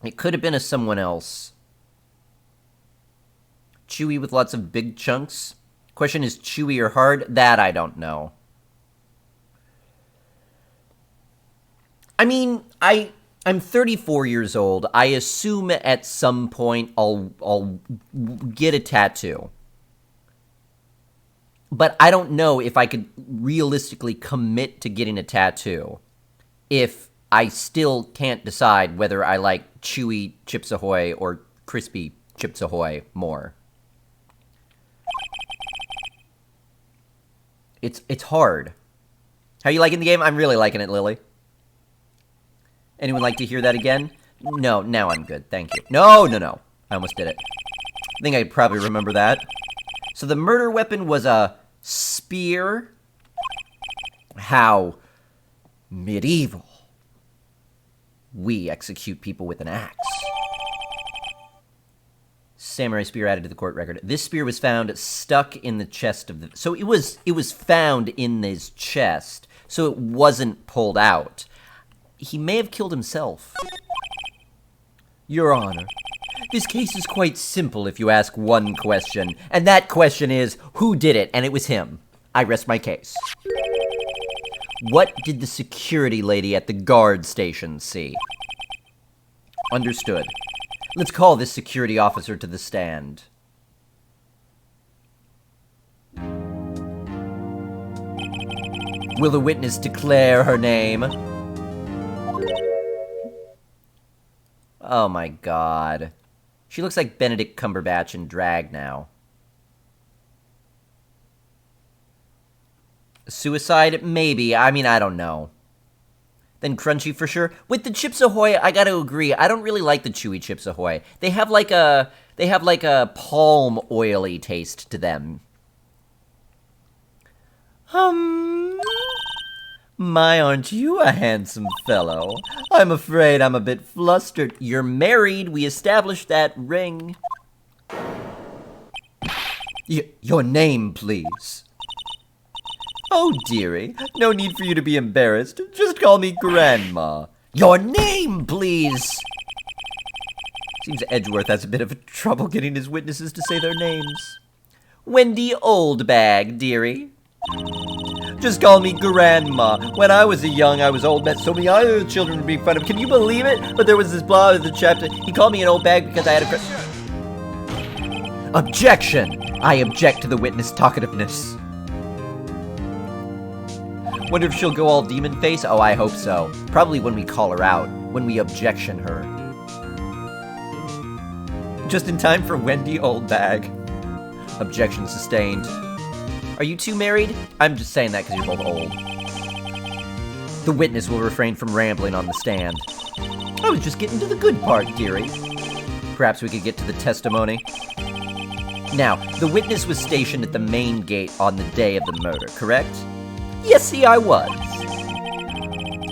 It could have been a someone else. Chewy with lots of big chunks. Question is chewy or hard? That I don't know. I mean, I'm 34 years old. I assume at some point I'll get a tattoo. But I don't know if I could realistically commit to getting a tattoo if I still can't decide whether I like chewy Chips Ahoy or crispy Chips Ahoy more. It's hard. How you liking the game? I'm really liking it, Lily. Anyone like to hear that again? No, now I'm good, thank you. No. I almost did it. I think I'd probably remember that. So the murder weapon was a spear. How medieval. We execute people with an axe. Samurai spear added to the court record. This spear was found stuck in the chest of the... So it was found in his chest, so it wasn't pulled out. He may have killed himself. Your Honor, this case is quite simple if you ask one question, and that question is, who did it? And it was him. I rest my case. What did the security lady at the guard station see? Understood. Let's call this security officer to the stand. Will the witness declare her name? Oh my god. She looks like Benedict Cumberbatch in drag now. Suicide? Maybe. I mean, I don't know. Then crunchy for sure. With the Chips Ahoy, I gotta agree. I don't really like the chewy Chips Ahoy. They have like a palm oily taste to them. My, aren't you a handsome fellow? I'm afraid I'm a bit flustered. You're married. We established that ring. Your name, please. Oh, dearie, no need for you to be embarrassed. Just call me Grandma. Your name, please! Seems Edgeworth has a bit of trouble getting his witnesses to say their names. Wendy Oldbag, dearie. Just call me Grandma. When I was young, I was old. Met so many other children were being fun of. Can you believe it? But there was this blah in the chapter. He called me an old bag because I had a... Objection! I object to the witness talkativeness. Wonder if she'll go all demon face? Oh, I hope so. Probably when we call her out. When we objection her. Just in time for Wendy Oldbag. Objection sustained. Are you two married? I'm just saying that because you're both old. The witness will refrain from rambling on the stand. I was just getting to the good part, dearie. Perhaps we could get to the testimony. Now, the witness was stationed at the main gate on the day of the murder, correct? Yes, see, I was.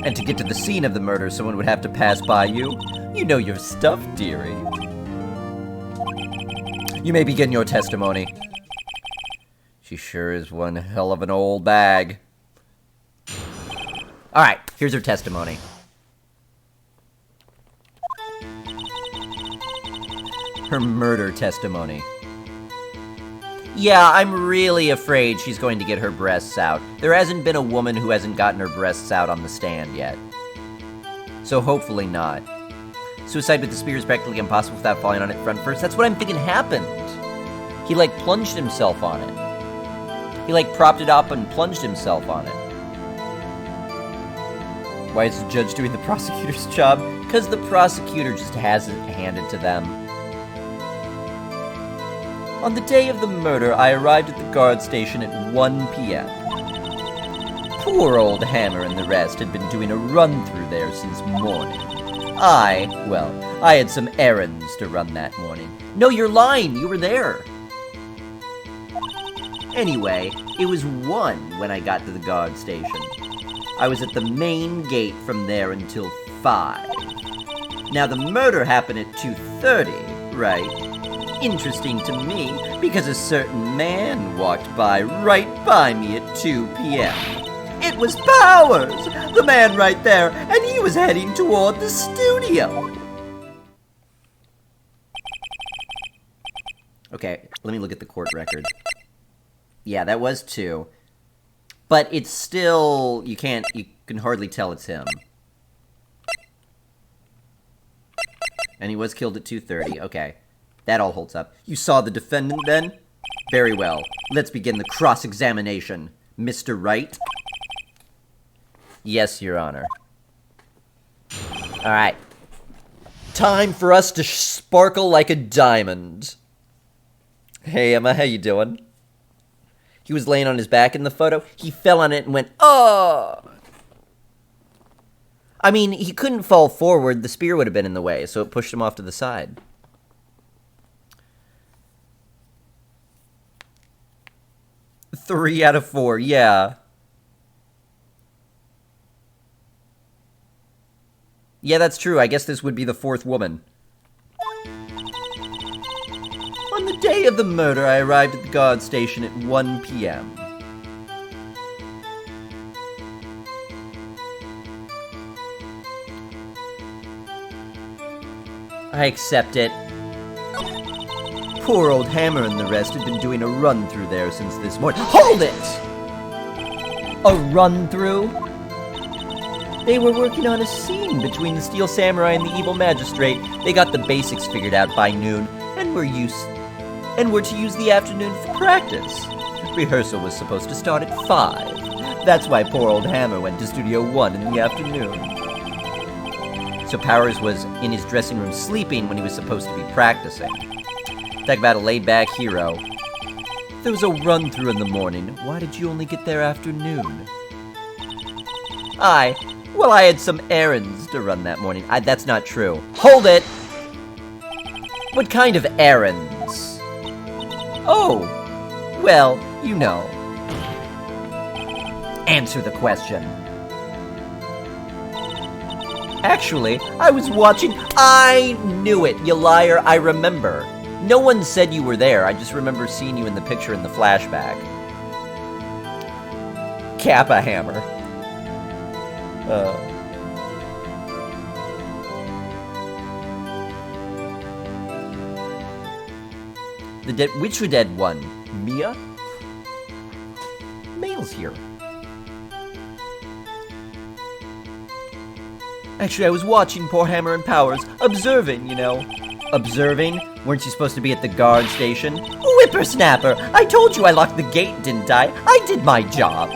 And to get to the scene of the murder, someone would have to pass by you. You know your stuff, dearie. You may begin your testimony. She sure is one hell of an old bag. Alright, here's her testimony. Her murder testimony. Yeah, I'm really afraid she's going to get her breasts out. There hasn't been a woman who hasn't gotten her breasts out on the stand yet. So hopefully not. Suicide with the spear is practically impossible without falling on it front first. That's what I'm thinking happened. He, like, plunged himself on it. He, like, propped it up and plunged himself on it. Why is the judge doing the prosecutor's job? Because the prosecutor just has it handed to them. On the day of the murder, I arrived at the guard station at 1 p.m. Poor old Hammer and the rest had been doing a run-through there since morning. I had some errands to run that morning. No, you're lying. You were there. Anyway, it was 1 when I got to the guard station. I was at the main gate from there until 5. Now, the murder happened at 2:30, right? Interesting to me, because a certain man walked by right by me at 2 p.m. It was Powers, the man right there, and he was heading toward the studio. Okay, let me look at the court record. Yeah, that was 2. But it's still, you can hardly tell it's him. And he was killed at 2:30, okay. That all holds up. You saw the defendant then? Very well. Let's begin the cross-examination. Mr. Wright? Yes, Your Honor. Alright. Time for us to sparkle like a diamond. Hey, Emma, how you doing? He was laying on his back in the photo. He fell on it and went, oh! I mean, he couldn't fall forward. The spear would have been in the way, so it pushed him off to the side. Three out of 4, yeah. Yeah, that's true. I guess this would be the 4th woman. On the day of the murder, I arrived at the guard station at 1 p.m. I accept it. Poor old Hammer and the rest had been doing a run-through there since this morning. Hold it! A run-through? They were working on a scene between the Steel Samurai and the Evil Magistrate. They got the basics figured out by noon, and were to use the afternoon for practice. Rehearsal was supposed to start at 5. That's why poor old Hammer went to Studio 1 in the afternoon. So Powers was in his dressing room sleeping when he was supposed to be practicing. Talk about a laid-back hero. There was a run-through in the morning. Why did you only get there after noon? I had some errands to run that morning. That's not true. Hold it! What kind of errands? Oh, well, you know. Answer the question. Actually, I was watching. I knew it, you liar. I remember. No one said you were there. I just remember seeing you in the picture in the flashback. Kappa Hammer. Which dead one? Mia? Mail's here. Actually, I was watching poor Hammer and Powers, observing, you know. Observing? Weren't you supposed to be at the guard station? Whippersnapper! I told you I locked the gate, didn't I? I did my job.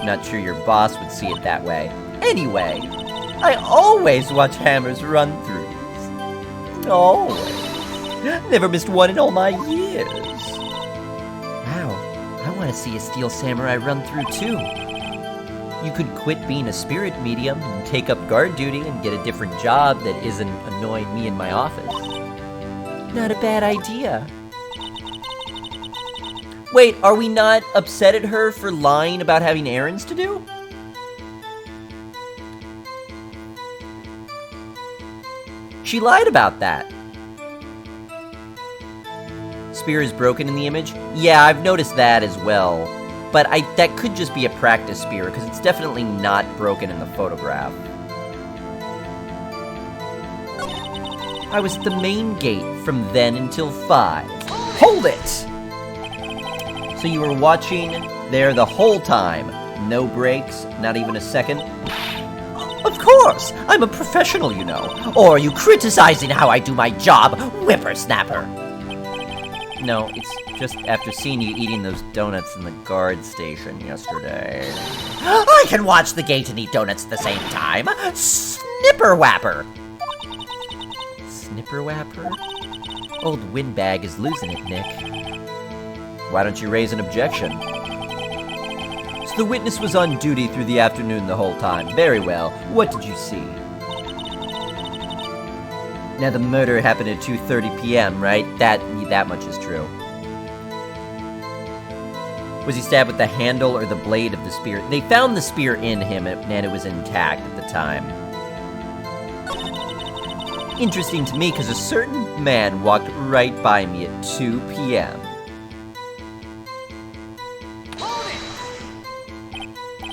Not sure your boss would see it that way. Anyway, I always watch Hammer's run-throughs. Always. Never missed one in all my years. Wow, I want to see a Steel Samurai run-through too. You could quit being a spirit medium and take up guard duty and get a different job that isn't annoying me in my office. Not a bad idea. Wait, are we not upset at her for lying about having errands to do? She lied about that. Spear is broken in the image? Yeah, I've noticed that as well. But that could just be a practice spear, because it's definitely not broken in the photograph. I was at the main gate from then until 5. Hold it! So you were watching there the whole time? No breaks? Not even a second? Of course! I'm a professional, you know. Or are you criticizing how I do my job, whippersnapper? No, it's just after seeing you eating those donuts in the guard station yesterday. I can watch the gate and eat donuts at the same time. Snipper-whapper! Snipper-whapper? Old windbag is losing it, Nick. Why don't you raise an objection? So the witness was on duty through the afternoon the whole time. Very well. What did you see? Now, the murder happened at 2:30 p.m., right? That much is true. Was he stabbed with the handle or the blade of the spear? They found the spear in him, and it was intact at the time. Interesting to me, because a certain man walked right by me at 2 p.m.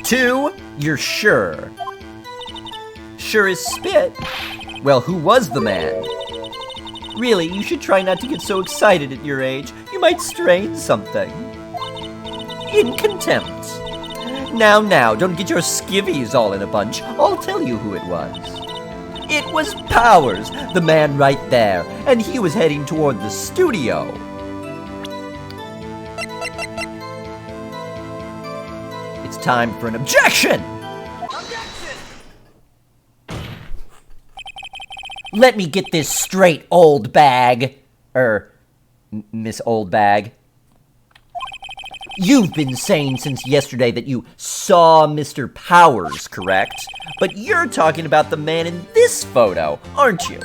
2? You're sure? Sure as spit? Well, who was the man? Really, you should try not to get so excited at your age. You might strain something. In contempt. Now, don't get your skivvies all in a bunch. I'll tell you who it was. It was Powers, the man right there, and he was heading toward the studio. It's time for an objection! Let me get this straight, old bag. Miss Old Bag. You've been saying since yesterday that you saw Mr. Powers, correct? But you're talking about the man in this photo, aren't you?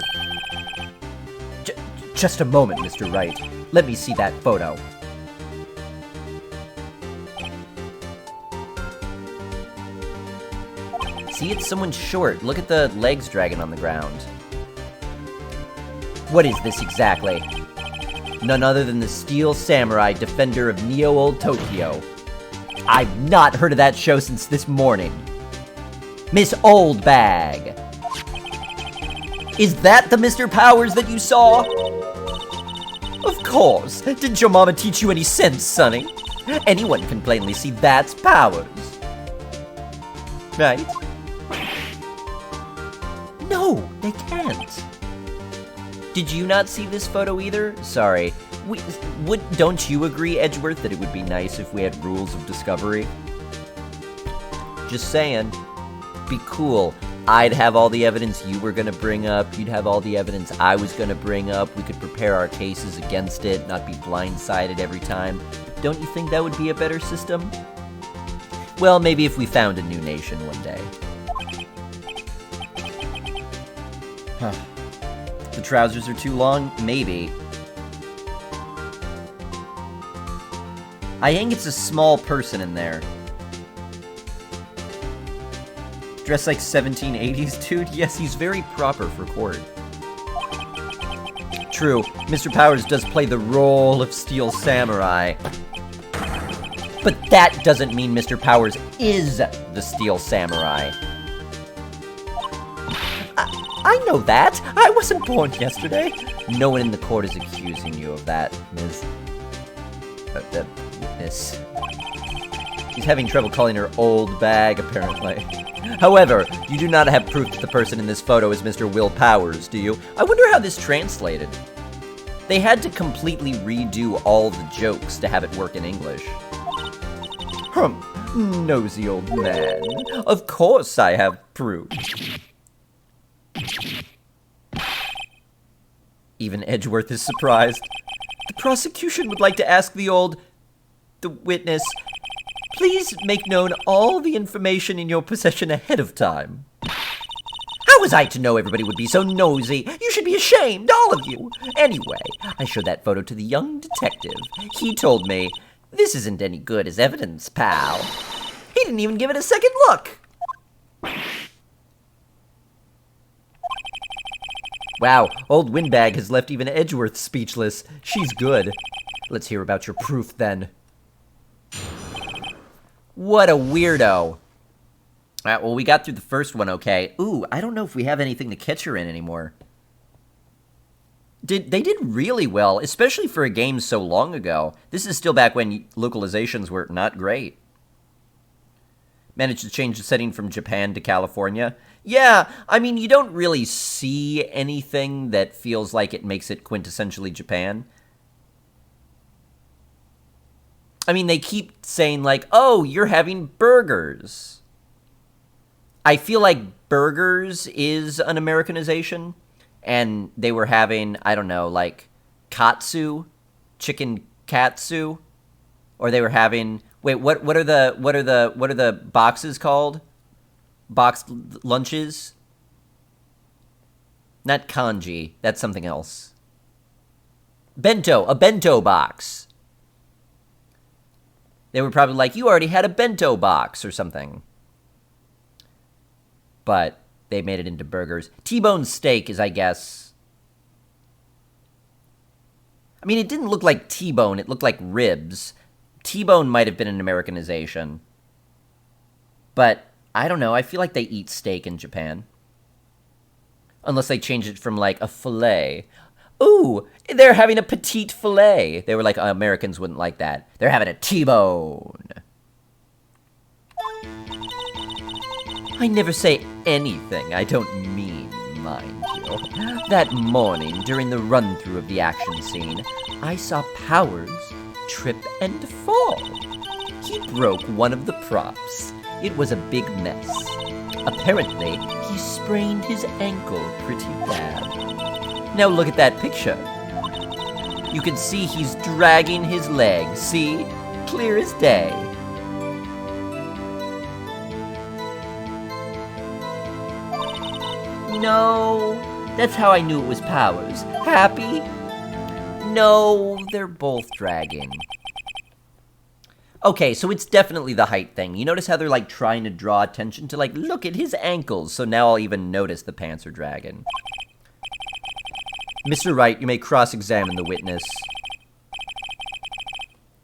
Just a moment, Mr. Wright. Let me see that photo. See, it's someone short. Look at the legs dragging on the ground. What is this exactly? None other than the Steel Samurai, defender of Neo Old Tokyo. I've not heard of that show since this morning. Miss Old Bag. Is that the Mr. Powers that you saw? Of course. Didn't your mama teach you any sense, Sonny? Anyone can plainly see that's Powers. Right? No, they can't. Did you not see this photo either? Sorry. Don't you agree, Edgeworth, that it would be nice if we had rules of discovery? Just saying. Be cool. I'd have all the evidence you were gonna bring up. You'd have all the evidence I was gonna bring up. We could prepare our cases against it, not be blindsided every time. Don't you think that would be a better system? Well, maybe if we found a new nation one day. Huh. The trousers are too long? Maybe. I think it's a small person in there. Dressed like 1780s dude? Yes, he's very proper for court. True, Mr. Powers does play the role of Steel Samurai. But that doesn't mean Mr. Powers is the Steel Samurai. I know that. I wasn't born yesterday. No one in the court is accusing you of that, Ms. Witness. He's having trouble calling her old bag, apparently. However, you do not have proof that the person in this photo is Mr. Will Powers, do you? I wonder how this translated. They had to completely redo all the jokes to have it work in English. Nosy old man. Of course I have proof. Even Edgeworth is surprised. The prosecution would like to ask the witness, please make known all the information in your possession ahead of time. How was I to know everybody would be so nosy? You should be ashamed, all of you. Anyway, I showed that photo to the young detective. He told me, this isn't any good as evidence, pal. He didn't even give it a second look. Wow, old Windbag has left even Edgeworth speechless. She's good. Let's hear about your proof, then. What a weirdo. Alright, well, we got through the first one okay. Ooh, I don't know if we have anything to catch her in anymore. They did really well, especially for a game so long ago. This is still back when localizations were not great. Managed to change the setting from Japan to California. Yeah, I mean, you don't really see anything that feels like it makes it quintessentially Japan. I mean, they keep saying, like, oh, you're having burgers. I feel like burgers is an Americanization, and they were having, I don't know, like, katsu, chicken katsu, or they were having, wait, what are the boxes called? Boxed lunches? Not kanji, that's something else. Bento, a bento box. They were probably like, you already had a bento box or something. But they made it into burgers. T-bone steak is, I guess... I mean, it didn't look like T-bone. It looked like ribs. T-bone might have been an Americanization. But, I don't know. I feel like they eat steak in Japan. Unless they changed it from, like, a filet. Ooh, they're having a petite filet. They were like, Americans wouldn't like that. They're having a T-bone. I never say anything I don't mean, mind you. That morning, during the run-through of the action scene, I saw Powers trip and fall. He broke one of the props. It was a big mess. Apparently, he sprained his ankle pretty bad. Now look at that picture. You can see he's dragging his leg. See? Clear as day. No, that's how I knew it was Powers. Happy? No, they're both dragging. Okay, so it's definitely the height thing. You notice how they're, like, trying to draw attention to, like, look at his ankles. So now I'll even notice the pants are dragging. Mr. Wright, you may cross-examine the witness.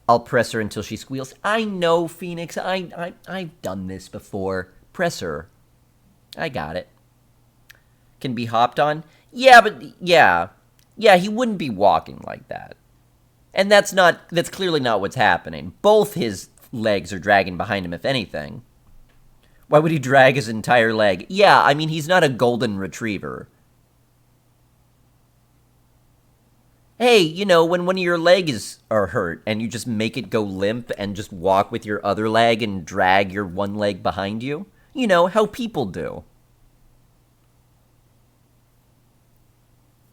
I'll press her until she squeals. I know, Phoenix. I've done this before. Press her. I got it. Can be hopped on? Yeah, but, yeah. Yeah, he wouldn't be walking like that. And that's clearly not what's happening. Both his legs are dragging behind him, if anything. Why would he drag his entire leg? Yeah, I mean, he's not a golden retriever. Hey, you know, when one of your legs are hurt and you just make it go limp and just walk with your other leg and drag your one leg behind you? You know, how people do.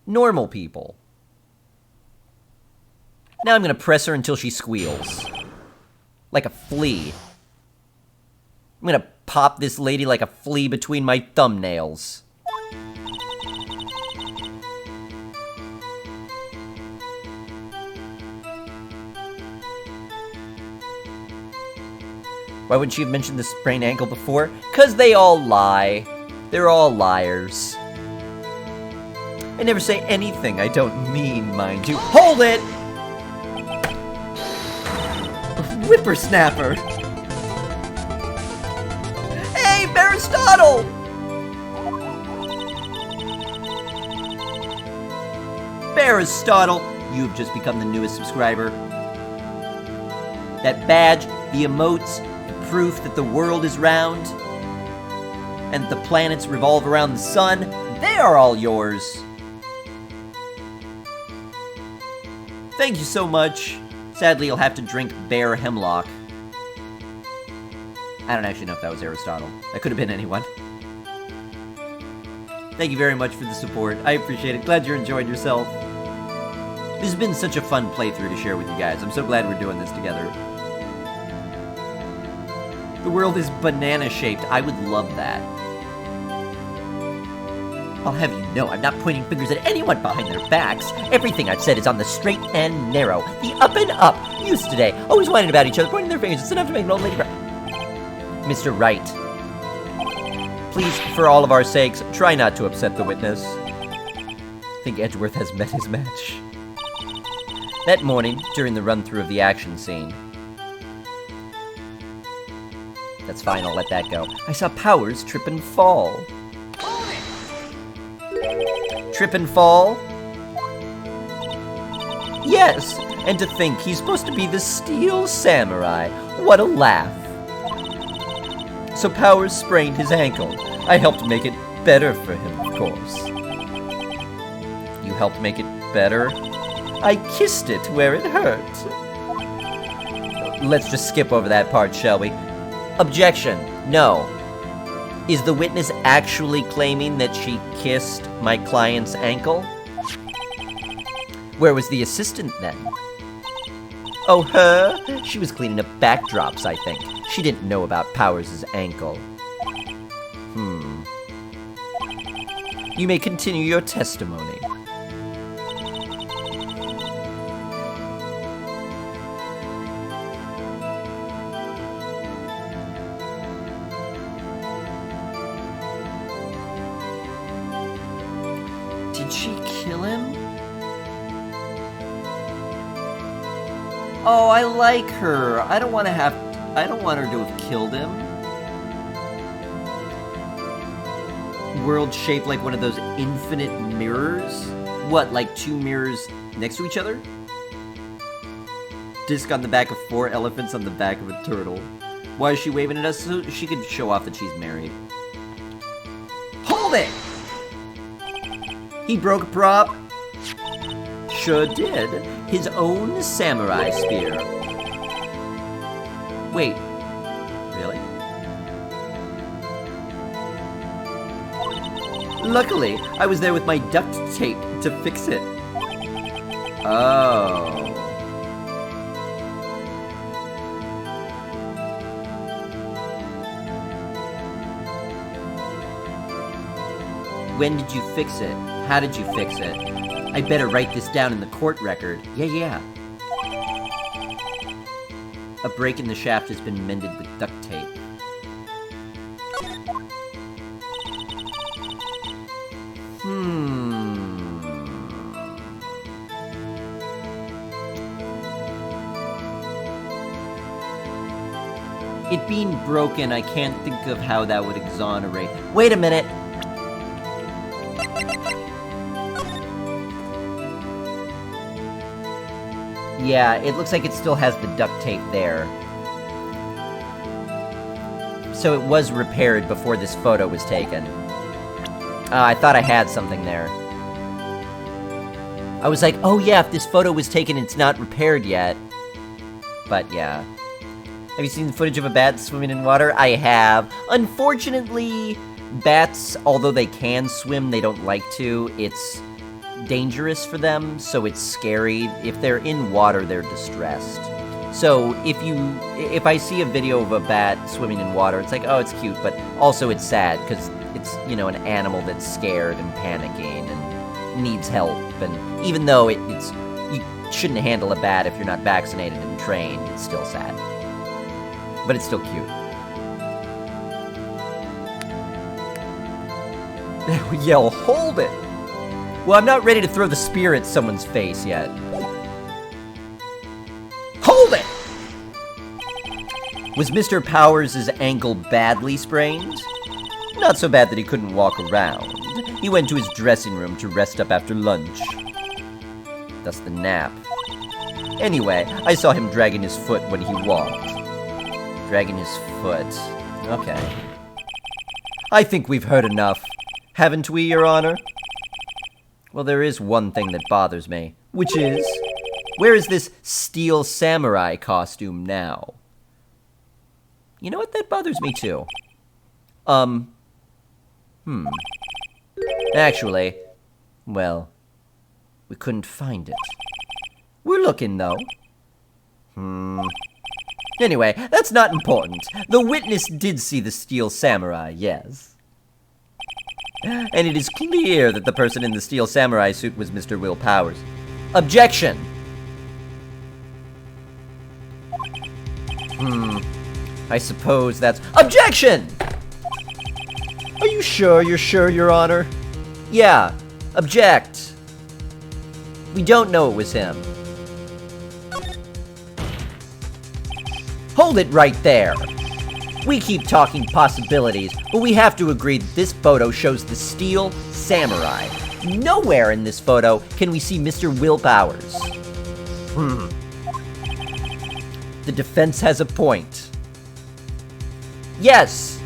Normal people. Now I'm gonna press her until she squeals. Like a flea. I'm gonna pop this lady like a flea between my thumbnails. Why wouldn't she have mentioned the sprained ankle before? 'Cause they all lie. They're all liars. I never say anything I don't mean, mind you. Hold it! Whippersnapper! Hey, Aristotle! Aristotle, you've just become the newest subscriber. That badge, the emotes, the proof that the world is round, and that the planets revolve around the sun, they are all yours. Thank you so much. Sadly, you'll have to drink bear hemlock. I don't actually know if that was Aristotle. That could have been anyone. Thank you very much for the support. I appreciate it. Glad you're enjoying yourself. This has been such a fun playthrough to share with you guys. I'm so glad we're doing this together. The world is banana-shaped. I would love that. I'll have you know I'm not pointing fingers at anyone behind their backs. Everything I've said is on the straight and narrow. The up and up. Youths today, always whining about each other, pointing their fingers. It's enough to make an old lady cry. Mr. Wright, please, for all of our sakes, try not to upset the witness. I think Edgeworth has met his match. That morning, during the run-through of the action scene. That's fine, I'll let that go. I saw Powers trip and fall. Trip and fall? Yes, and to think he's supposed to be the Steel Samurai. What a laugh. So Powers sprained his ankle. I helped make it better for him, of course. You helped make it better? I kissed it where it hurt. Let's just skip over that part, shall we? Objection. No. Is the witness actually claiming that she kissed my client's ankle? Where was the assistant then? Oh, her? She was cleaning up backdrops, I think. She didn't know about Powers' ankle. You may continue your testimony. Oh, I like her. I don't want her to have killed him. World shaped like one of those infinite mirrors? What, like 2 mirrors next to each other? Disc on the back of 4 elephants on the back of a turtle. Why is she waving at us? So she could show off that she's married. Hold it! He broke a prop. Sure did. His own samurai spear. Wait. Really? Luckily, I was there with my duct tape to fix it. Oh. When did you fix it? How did you fix it? I better write this down in the court record. Yeah. A break in the shaft has been mended with duct tape. It being broken, I can't think of how that would exonerate. Wait a minute! Yeah, it looks like it still has the duct tape there. So it was repaired before this photo was taken. I thought I had something there. I was like, oh yeah, if this photo was taken, it's not repaired yet. But yeah. Have you seen footage of a bat swimming in water? I have. Unfortunately, bats, although they can swim, they don't like to. It's dangerous for them, so it's scary. If they're in water, they're distressed. So if I see a video of a bat swimming in water, it's like, oh, it's cute, but also it's sad, because it's, you know, an animal that's scared and panicking and needs help. And even though it's you shouldn't handle a bat if you're not vaccinated and trained, it's still sad. But it's still cute. We yell, hold it! Well, I'm not ready to throw the spear at someone's face yet. Hold it! Was Mr. Powers' ankle badly sprained? Not so bad that he couldn't walk around. He went to his dressing room to rest up after lunch. Thus the nap. Anyway, I saw him dragging his foot when he walked. Dragging his foot. Okay. I think we've heard enough. Haven't we, Your Honor? Well, there is one thing that bothers me. Which is, where is this steel samurai costume now? You know what? That bothers me too. Actually, well, we couldn't find it. We're looking, though. Anyway, that's not important. The witness did see the steel samurai, yes. And it is clear that the person in the steel samurai suit was Mr. Will Powers. Objection! I suppose that's... Objection! Are you sure you're sure, Your Honor? Yeah, object. We don't know it was him. Hold it right there! We keep talking possibilities, but we have to agree that this photo shows the steel samurai. Nowhere in this photo can we see Mr. Will Powers. The defense has a point. Yes!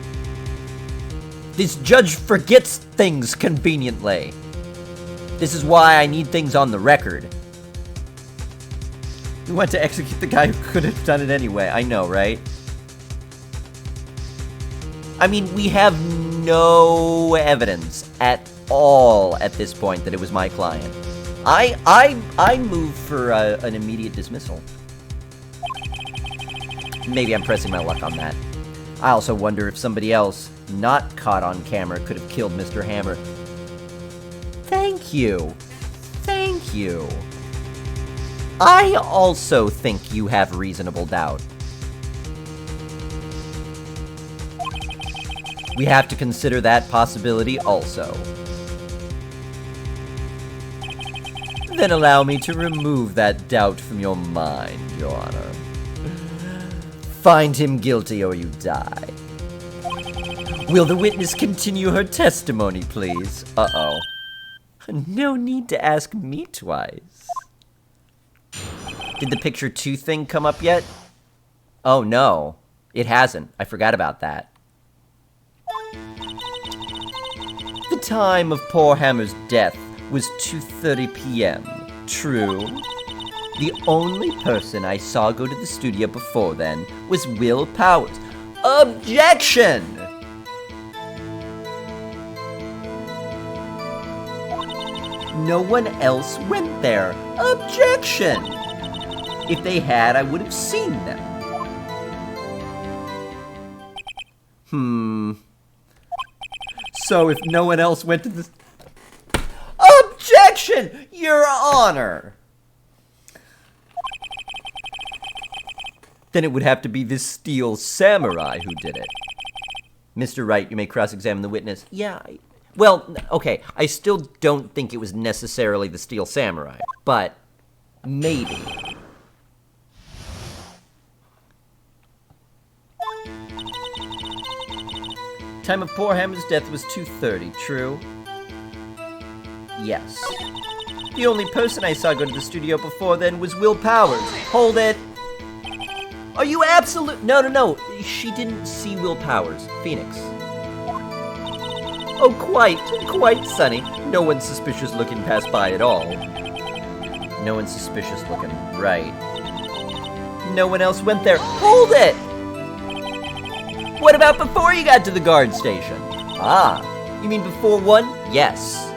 This judge forgets things conveniently. This is why I need things on the record. We want to execute the guy who could have done it anyway. I know, right? I mean, we have no evidence at all at this point that it was my client. I move for an immediate dismissal. Maybe I'm pressing my luck on that. I also wonder if somebody else, not caught on camera, could have killed Mr. Hammer. Thank you. Thank you. I also think you have reasonable doubt. We have to consider that possibility also. Then allow me to remove that doubt from your mind, Your Honor. Find him guilty or you die. Will the witness continue her testimony, please? Uh-oh. No need to ask me twice. Did the picture 2 thing come up yet? Oh no, it hasn't. I forgot about that. The time of poor Hammer's death was 2:30 p.m. True. The only person I saw go to the studio before then was Will Powers. Objection! No one else went there. Objection! If they had, I would have seen them. So if no one else went to the... Objection, Your Honor! Then it would have to be this Steel Samurai who did it. Mr. Wright, you may cross-examine the witness. Yeah, well, okay, I still don't think it was necessarily the Steel Samurai, but maybe. Time of poor Hammer's death was 2:30, true? Yes. The only person I saw go to the studio before then was Will Powers. Hold it! Are you absolute? No. She didn't see Will Powers. Phoenix. Oh, quite sunny. No one suspicious looking passed by at all. No one suspicious looking, right. No one else went there. Hold it! What about before you got to the guard station? Ah, you mean before 1? Yes.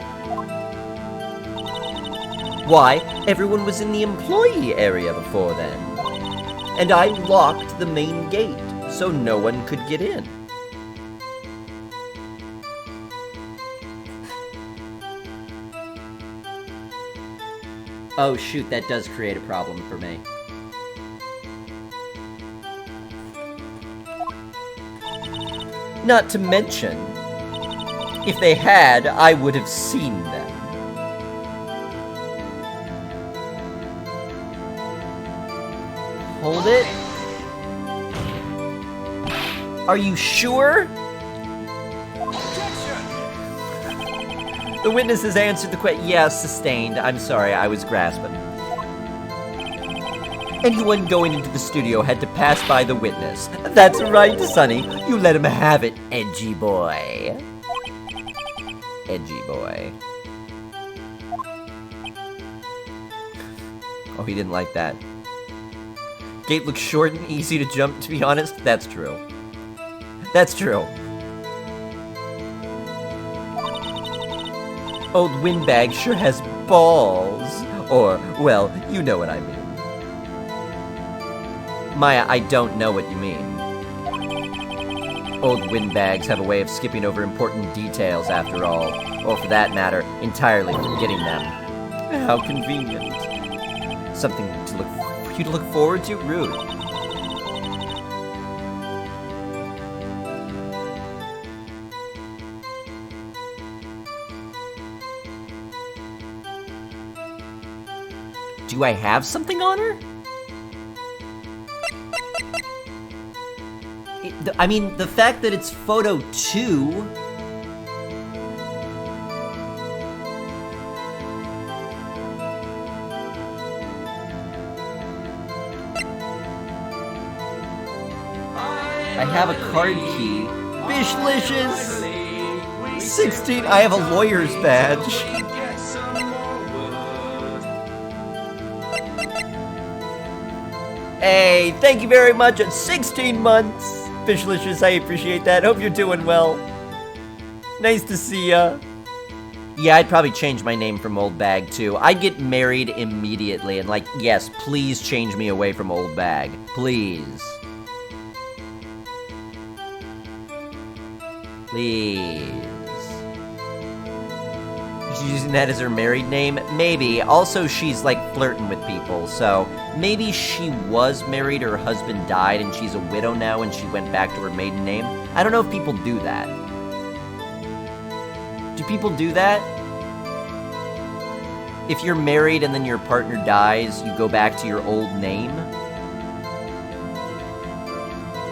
Why, everyone was in the employee area before then. And I locked the main gate, so no one could get in. Oh shoot, that does create a problem for me. Not to mention, if they had, I would have seen them. Hold it. Are you sure? The witness has answered the question. Yes, sustained. I'm sorry, I was grasping. Anyone going into the studio had to pass by the witness. That's right, Sonny. You let him have it, edgy boy. Edgy boy. Oh, he didn't like that. Gate looks short and easy to jump, to be honest. That's true. That's true. Old Windbag sure has balls. Or, well, you know what I mean. Maya, I don't know what you mean. Old Windbags have a way of skipping over important details, after all. Or, for that matter, entirely forgetting them. How convenient. Something to look for you to look forward to? Rude. Do I have something on her? I mean, the fact that it's photo 2... I have a card key. Fishlicious! 16, I have a lawyer's badge. Hey, thank you very much at 16 months. Fishlicious, I appreciate that. Hope you're doing well. Nice to see ya. Yeah, I'd probably change my name from Old Bag, too. I'd get married immediately and like, yes, please change me away from Old Bag. Please. Please. She's using that as her married name? Maybe. Also, she's like flirting with people, so maybe she was married, her husband died, and she's a widow now and she went back to her maiden name. I don't know if people do that. Do people do that? If you're married and then your partner dies, you go back to your old name.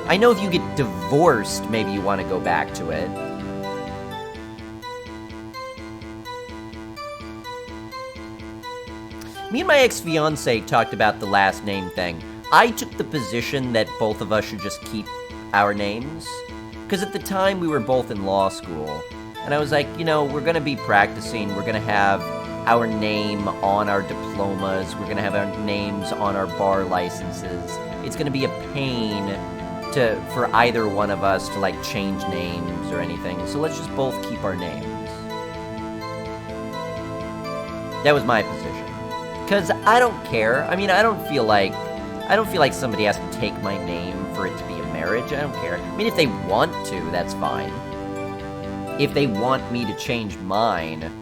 I know if you get divorced, maybe you want to go back to it. Me and my ex-fiance talked about the last name thing. I took the position that both of us should just keep our names. Because at the time, we were both in law school. And I was like, you know, we're going to be practicing. We're going to have our name on our diplomas. We're going to have our names on our bar licenses. It's going to be a pain for either one of us to, like, change names or anything. So let's just both keep our names. That was my position. Because I don't care. I mean, I don't feel like somebody has to take my name for it to be a marriage. I don't care. I mean, if they want to, that's fine. If they want me to change mine,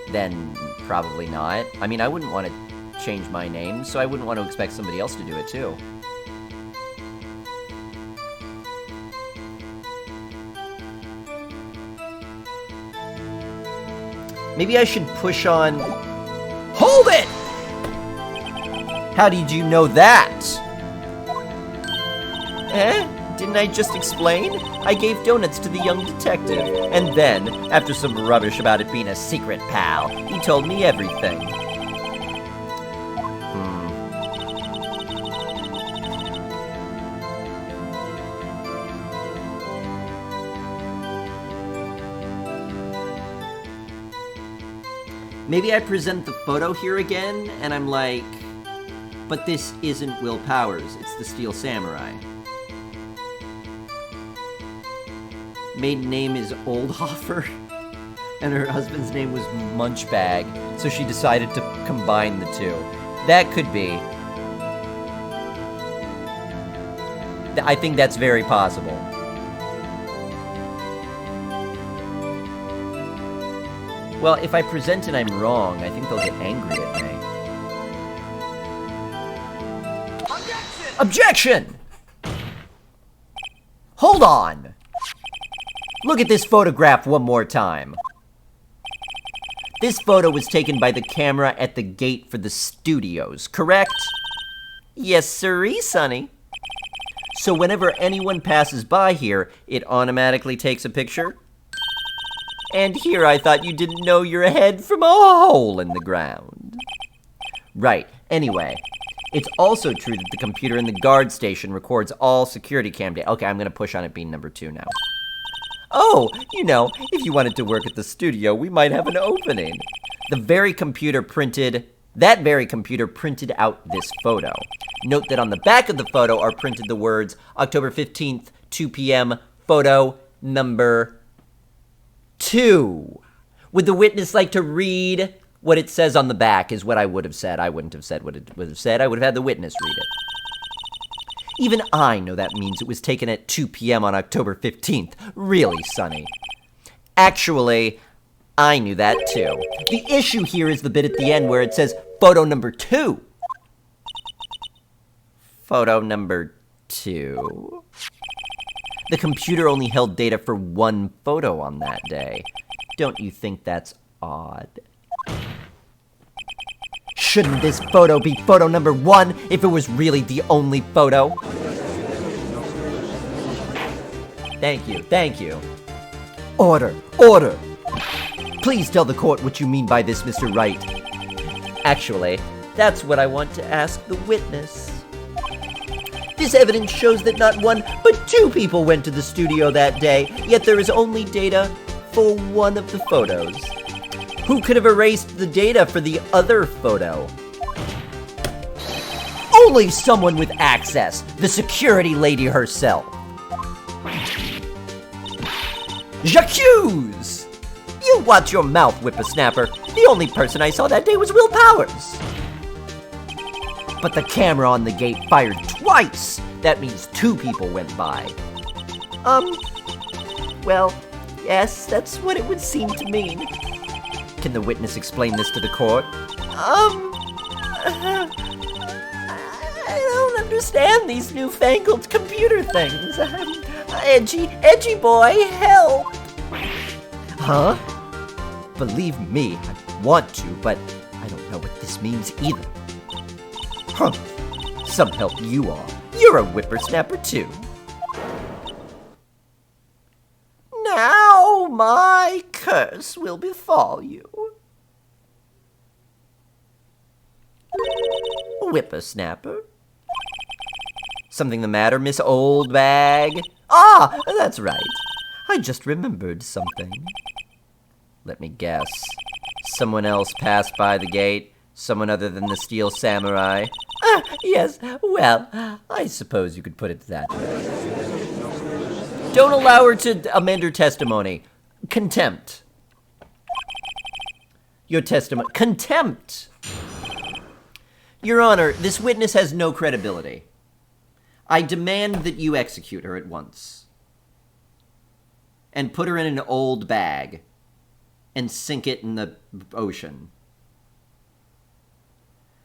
then probably not. I mean, I wouldn't want to change my name, so I wouldn't want to expect somebody else to do it too. Maybe I should push on... Hold it! How did you know that? Didn't I just explain? I gave donuts to the young detective, and then, after some rubbish about it being a secret, pal, he told me everything. Maybe I present the photo here again, and I'm like, but this isn't Will Powers, it's the Steel Samurai. Maiden name is Oldhofer, and her husband's name was Munchbag, so she decided to combine the two. That could be. I think that's very possible. Well, if I present and I'm wrong, I think they'll get angry at me. Objection! Hold on! Look at this photograph one more time. This photo was taken by the camera at the gate for the studios, correct? Yes, sirree, Sonny. So whenever anyone passes by here, it automatically takes a picture? And here I thought you didn't know your head from a hole in the ground. Right, anyway. It's also true that the computer in the guard station records all security cam data. Okay, I'm gonna push on it being number 2 now. Oh, you know, if you wanted to work at the studio, we might have an opening. That very computer printed out this photo. Note that on the back of the photo are printed the words, October 15th, 2 p.m., photo number 2. Would the witness like to read what it says on the back is what I would have said. I wouldn't have said what it would have said. I would have had the witness read it. Even I know that means it was taken at 2 p.m. on October 15th. Really, Sonny. Actually, I knew that too. The issue here is the bit at the end where it says photo number 2. Photo number 2. The computer only held data for 1 photo on that day. Don't you think that's odd? Shouldn't this photo be photo number 1 if it was really the only photo? Thank you. Order! Please tell the court what you mean by this, Mr. Wright. Actually, that's what I want to ask the witness. This evidence shows that not 1, but 2 people went to the studio that day, yet there is only data for 1 of the photos. Who could have erased the data for the other photo? Only someone with access, the security lady herself. J'accuse! You watch your mouth, whippersnapper. The only person I saw that day was Will Powers. But the camera on the gate fired twice. That means 2 people went by. Well, yes, that's what it would seem to mean. Can the witness explain this to the court? I don't understand these newfangled computer things. Edgy boy, help! Huh? Believe me, I want to, but this means either. Huh. Some help you are. You're a whippersnapper too. Now my curse will befall you. Whippersnapper? Something the matter, Miss Old Bag? Ah, that's right. I just remembered something. Let me guess. Someone else passed by the gate? Someone other than the Steel Samurai? Ah, yes. Well, I suppose you could put it that way. Don't allow her to amend her testimony. Contempt. Your testimony. Contempt! Your Honor, this witness has no credibility. I demand that you execute her at once. And put her in an old bag. And sink it in the ocean.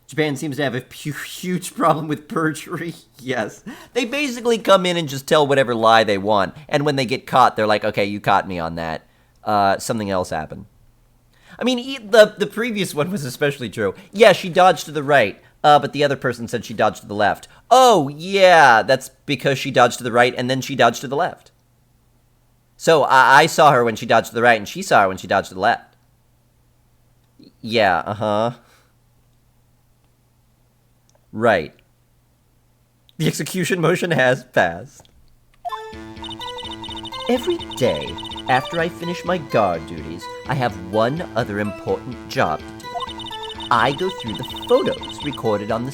Japan seems to have a huge problem with perjury. Yes. They basically come in and just tell whatever lie they want. And when they get caught, they're like, okay, you caught me on that. Something else happened. I mean, the previous one was especially true. Yeah, she dodged to the right. But the other person said she dodged to the left. Oh, yeah, that's because she dodged to the right and then she dodged to the left. So I saw her when she dodged to the right and she saw her when she dodged to the left. Yeah, uh-huh. Right. The execution motion has passed. Every day, after I finish my guard duties, I have one other important job to do. I go through the photos recorded on the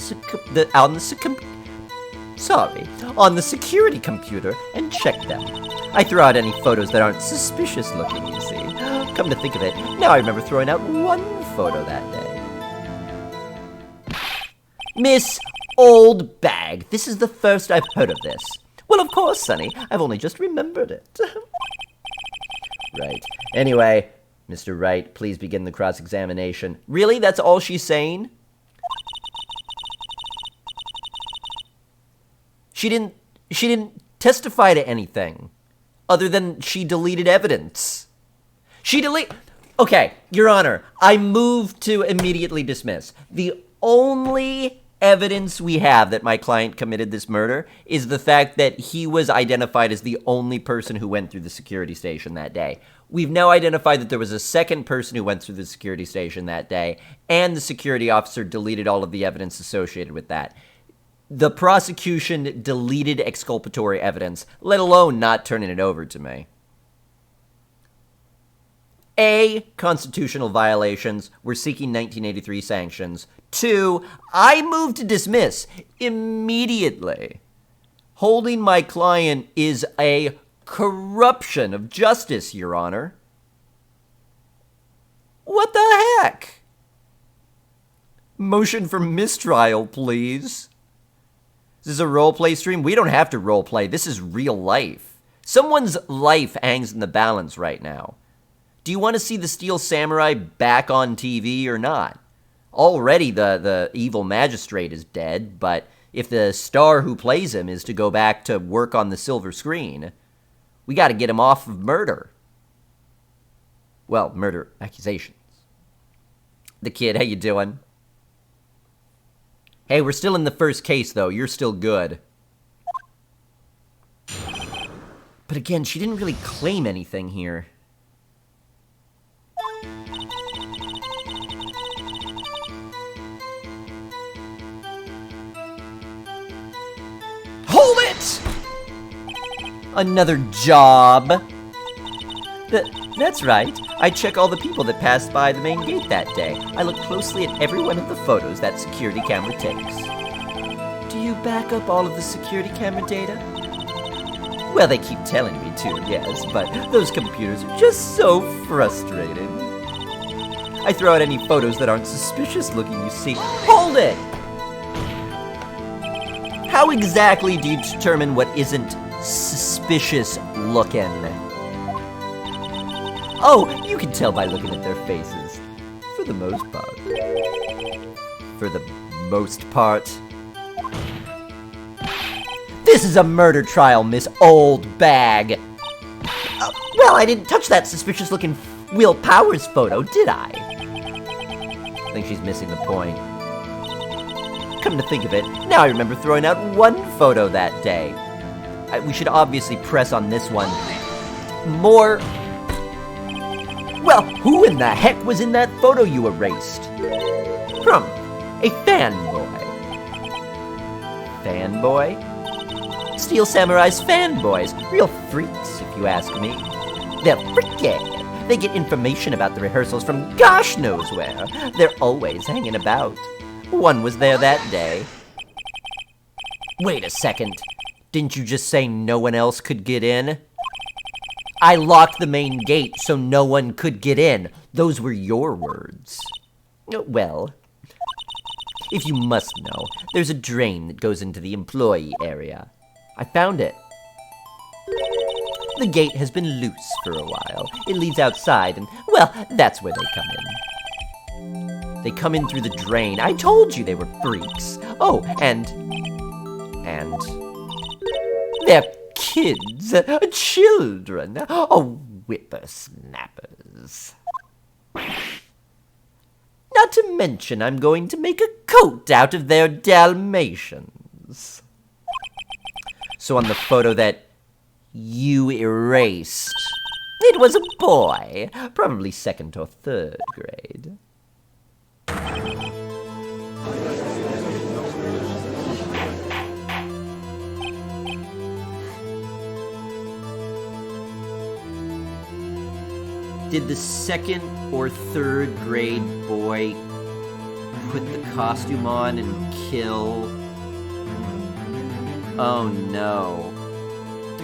security computer and check them. I throw out any photos that aren't suspicious looking, you see. Come to think of it, now I remember throwing out one photo that day. Miss Old Bag, this is the first I've heard of this. Well, of course, Sonny. I've only just remembered it. Right. Anyway, Mr. Wright, please begin the cross-examination. Really? That's all she's saying? She didn't testify to anything other than she deleted evidence. Okay, Your Honor, I move to immediately dismiss. The only evidence we have that my client committed this murder is the fact that he was identified as the only person who went through the security station that day. We've now identified that there was a second person who went through the security station that day, and the security officer deleted all of the evidence associated with that. The prosecution deleted exculpatory evidence, let alone not turning it over to me. A, constitutional violations. We're seeking 1983 sanctions. 2, I move to dismiss immediately. Holding my client is a corruption of justice, Your Honor. What the heck? Motion for mistrial, please. This is a roleplay stream? We don't have to roleplay. This is real life. Someone's life hangs in the balance right now. Do you want to see the Steel Samurai back on TV or not? Already the evil magistrate is dead, but if the star who plays him is to go back to work on the silver screen, we got to get him off of murder. Well, murder accusations. The kid, how you doing? Hey, we're still in the first case, though. You're still good. But again, she didn't really claim anything here. Hold it! Another job. That's right. I check all the people that passed by the main gate that day. I look closely at every one of the photos that security camera takes. Do you back up all of the security camera data? Well, they keep telling me to, yes, but those computers are just so frustrating. I throw out any photos that aren't suspicious looking, you see. Hold it! How exactly do you determine what isn't suspicious looking? Oh, you can tell by looking at their faces. For the most part. For the most part. This is a murder trial, Miss Old Bag. Well, I didn't touch that suspicious-looking Will Powers photo, did I? I think she's missing the point. Come to think of it, now I remember throwing out one photo that day. We should obviously press on this one. More... Well, who in the heck was in that photo you erased? A fanboy. Fanboy? Steel Samurai's fanboys. Real freaks, if you ask me. They're freaky. They get information about the rehearsals from gosh knows where. They're always hanging about. One was there that day. Wait a second. Didn't you just say no one else could get in? I locked the main gate so no one could get in. Those were your words. Well, if you must know, there's a drain that goes into the employee area. I found it. The gate has been loose for a while. It leads outside, and, well, that's where they come in. They come in through the drain. I told you they were freaks. Oh, and... they're kids, children, whippersnappers. Not to mention I'm going to make a coat out of their Dalmatians. So on the photo that you erased, it was a boy, probably 2nd or 3rd grade. Did the 2nd or 3rd grade boy put the costume on and kill? Oh no.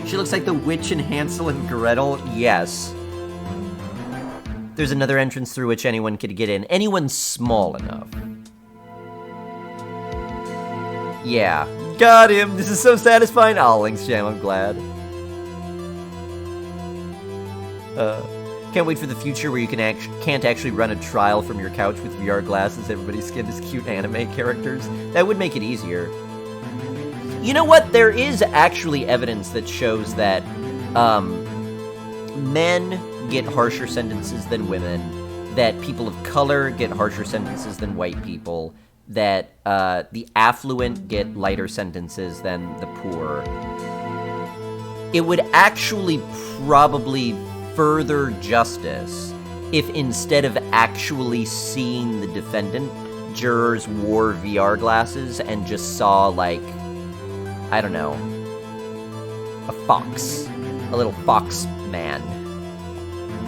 She looks like the witch in Hansel and Gretel? Yes. There's another entrance through which anyone could get in. Anyone small enough. Yeah. Got him! This is so satisfying! Oh, Link's Jam, I'm glad. Can't wait for the future where you can't actually run a trial from your couch with VR glasses. Everybody's skinned as cute anime characters. That would make it easier. You know what? There is actually evidence that shows that men get harsher sentences than women, that people of color get harsher sentences than white people, that the affluent get lighter sentences than the poor. It would actually probably further justice if instead of actually seeing the defendant, jurors wore VR glasses and just saw, like, I don't know, a fox. A little fox man.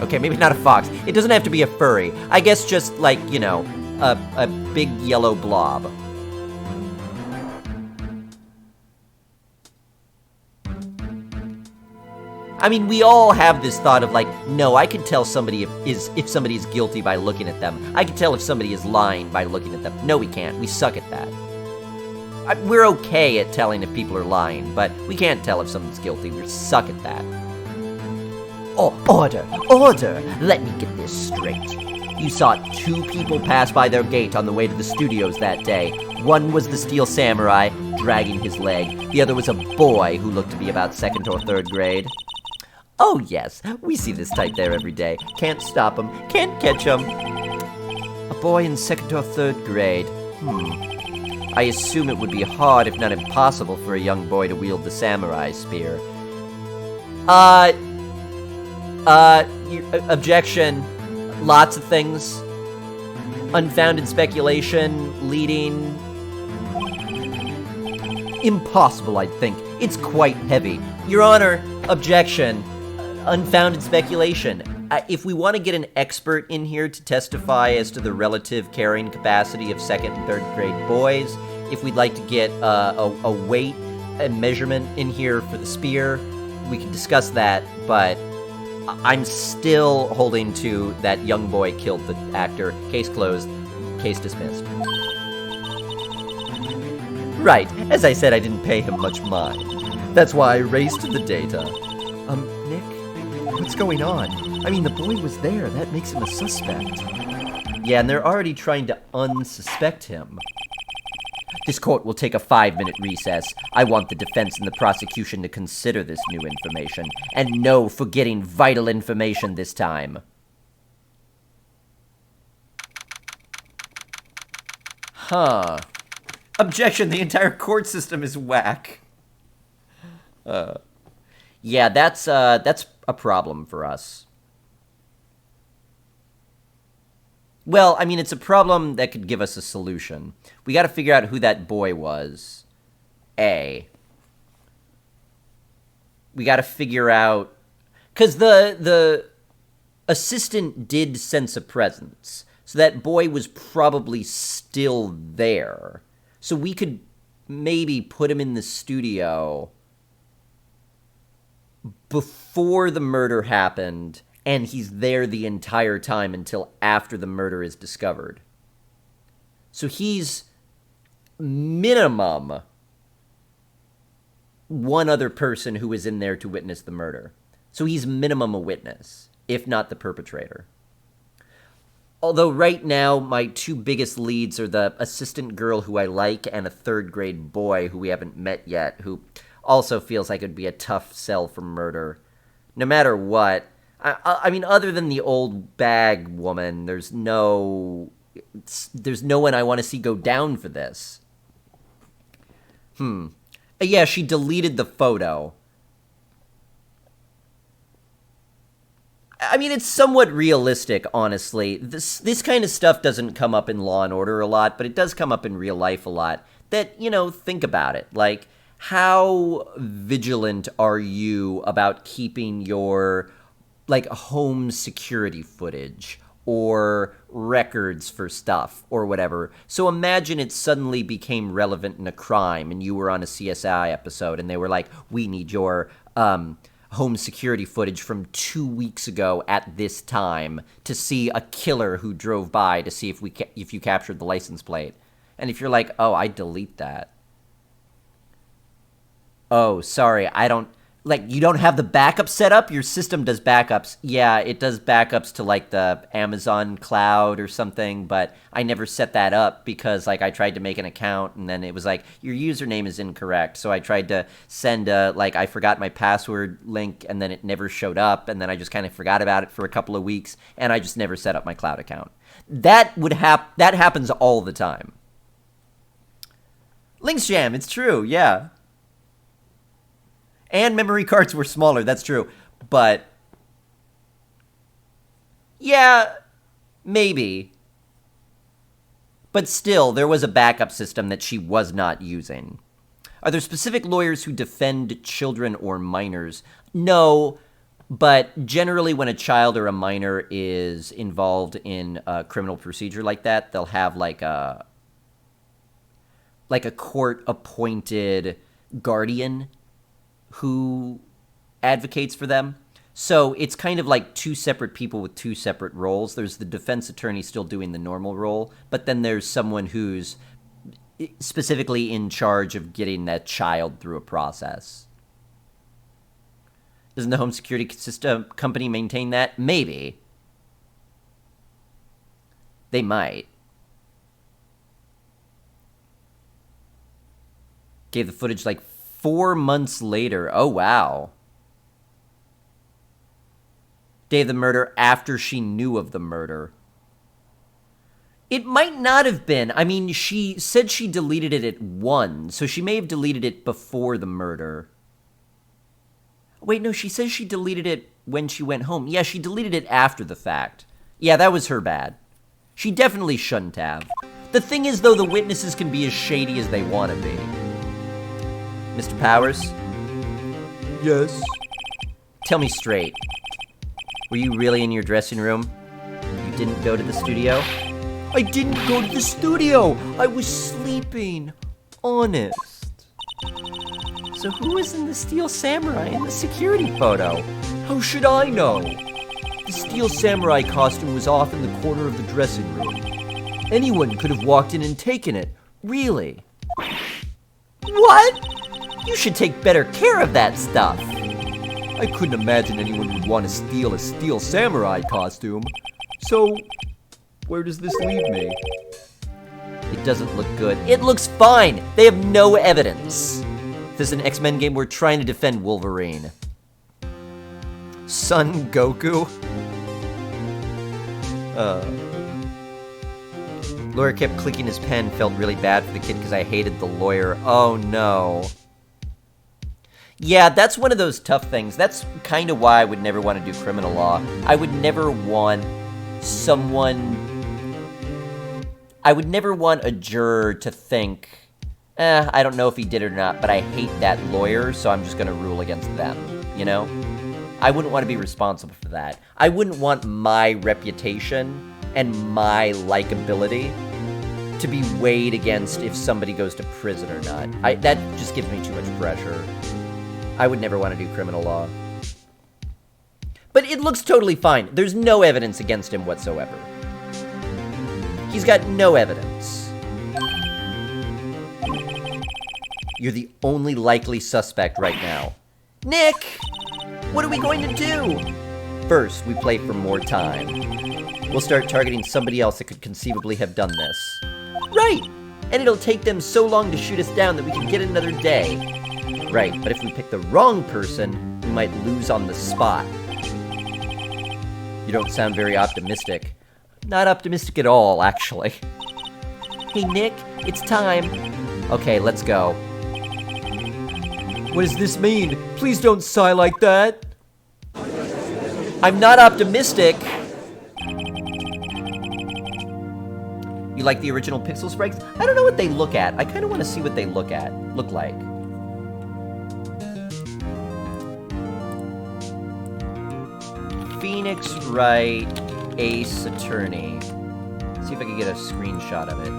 Okay, maybe not a fox. It doesn't have to be a furry. I guess just, like, you know, a big yellow blob. I mean, we all have this thought of, like, no, I can tell somebody if somebody is guilty by looking at them. I can tell if somebody is lying by looking at them. No, we can't. We suck at that. We're okay at telling if people are lying, but we can't tell if someone's guilty. We suck at that. Oh, order! Order! Let me get this straight. You saw 2 people pass by their gate on the way to the studios that day. One was the Steel Samurai, dragging his leg. The other was a boy who looked to be about 2nd or 3rd grade. Oh yes, we see this type there every day. Can't stop him, can't catch him. A boy in 2nd or 3rd grade. I assume it would be hard, if not impossible, for a young boy to wield the samurai spear. Objection. Lots of things. Unfounded speculation, leading... Impossible, I'd think. It's quite heavy. Your Honor, objection. Unfounded speculation. If we want to get an expert in here to testify as to the relative carrying capacity of 2nd and 3rd grade boys, if we'd like to get a weight and measurement in here for the spear, we can discuss that, but I'm still holding to that young boy killed the actor. Case closed. Case dismissed. Right, as I said, I didn't pay him much mind. That's why I raced the data. Nick? What's going on? I mean, the boy was there. That makes him a suspect. Yeah, and they're already trying to unsuspect him. This court will take a 5-minute recess. I want the defense and the prosecution to consider this new information. And no forgetting vital information this time. Huh. Objection, the entire court system is whack. Yeah, that's a problem for us. Well, I mean, it's a problem that could give us a solution. We got to figure out who that boy was. We got to figure out... Because the assistant did sense a presence. So that boy was probably still there. So we could maybe put him in the studio before the murder happened, and he's there the entire time until after the murder is discovered. So he's minimum one other person who was in there to witness the murder. So he's minimum a witness, if not the perpetrator. Although right now, my two biggest leads are the assistant girl who I like and a third grade boy who we haven't met yet, who also feels like it would be a tough sell for murder. No matter what. I mean, other than the old bag woman, there's no one I want to see go down for this. Yeah, she deleted the photo. I mean, it's somewhat realistic, honestly. This kind of stuff doesn't come up in Law & Order a lot, but it does come up in real life a lot. That, think about it. Like, how vigilant are you about keeping your, home security footage or records for stuff or whatever? So imagine it suddenly became relevant in a crime and you were on a CSI episode and they were like, we need your home security footage from 2 weeks ago at this time to see a killer who drove by to see if you captured the license plate. And if you're like, oh, I delete that. Oh, sorry, you don't have the backup set up? Your system does backups. Yeah, it does backups to, the Amazon cloud or something, but I never set that up because, I tried to make an account, and then it was your username is incorrect, so I tried to send I forgot my password link, and then it never showed up, and then I just kind of forgot about it for a couple of weeks, and I just never set up my cloud account. That happens all the time. Links Jam, it's true, yeah. And memory cards were smaller, that's true. But, yeah, maybe. But still, there was a backup system that she was not using. Are there specific lawyers who defend children or minors? No, but generally when a child or a minor is involved in a criminal procedure like that, they'll have a court-appointed guardian who advocates for them. So it's kind of like two separate people with two separate roles. There's the defense attorney still doing the normal role, but then there's someone who's specifically in charge of getting that child through a process. Doesn't the home security system company maintain that? Maybe. They might. Gave the footage 4 months later. Oh, wow. Day of the murder after she knew of the murder. It might not have been. I mean, she said she deleted it at 1, so she may have deleted it before the murder. Wait, no, she says she deleted it when she went home. Yeah, she deleted it after the fact. Yeah, that was her bad. She definitely shouldn't have. The thing is, though, the witnesses can be as shady as they want to be. Mr. Powers? Yes? Tell me straight. Were you really in your dressing room? You didn't go to the studio? I didn't go to the studio! I was sleeping. Honest. So who was in the Steel Samurai in the security photo? How should I know? The Steel Samurai costume was off in the corner of the dressing room. Anyone could have walked in and taken it. Really. What? You should take better care of that stuff. I couldn't imagine anyone would want to steal a Steel Samurai costume. So, where does this leave me? It doesn't look good. It looks fine! They have no evidence. If this is an X-Men game, we're trying to defend Wolverine. Son Goku? Lawyer kept clicking his pen, felt really bad for the kid because I hated the lawyer. Oh no. Yeah, that's one of those tough things. That's kind of why I would never want to do criminal law. I would never want a juror to think, I don't know if he did it or not, but I hate that lawyer, so I'm just going to rule against them, you know? I wouldn't want to be responsible for that. I wouldn't want my reputation and my likability to be weighed against if somebody goes to prison or not. That just gives me too much pressure. I would never want to do criminal law. But it looks totally fine. There's no evidence against him whatsoever. He's got no evidence. You're the only likely suspect right now. Nick! What are we going to do? First, we play for more time. We'll start targeting somebody else that could conceivably have done this. Right! And it'll take them so long to shoot us down that we can get another day. Right, but if we pick the wrong person, we might lose on the spot. You don't sound very optimistic. Not optimistic at all, actually. Hey, Nick, it's time. Okay, let's go. What does this mean? Please don't sigh like that. I'm not optimistic. You like the original pixel sprites? I don't know what they look at. I kind of want to see what they look like. Phoenix Wright, Ace Attorney. See if I can get a screenshot of it.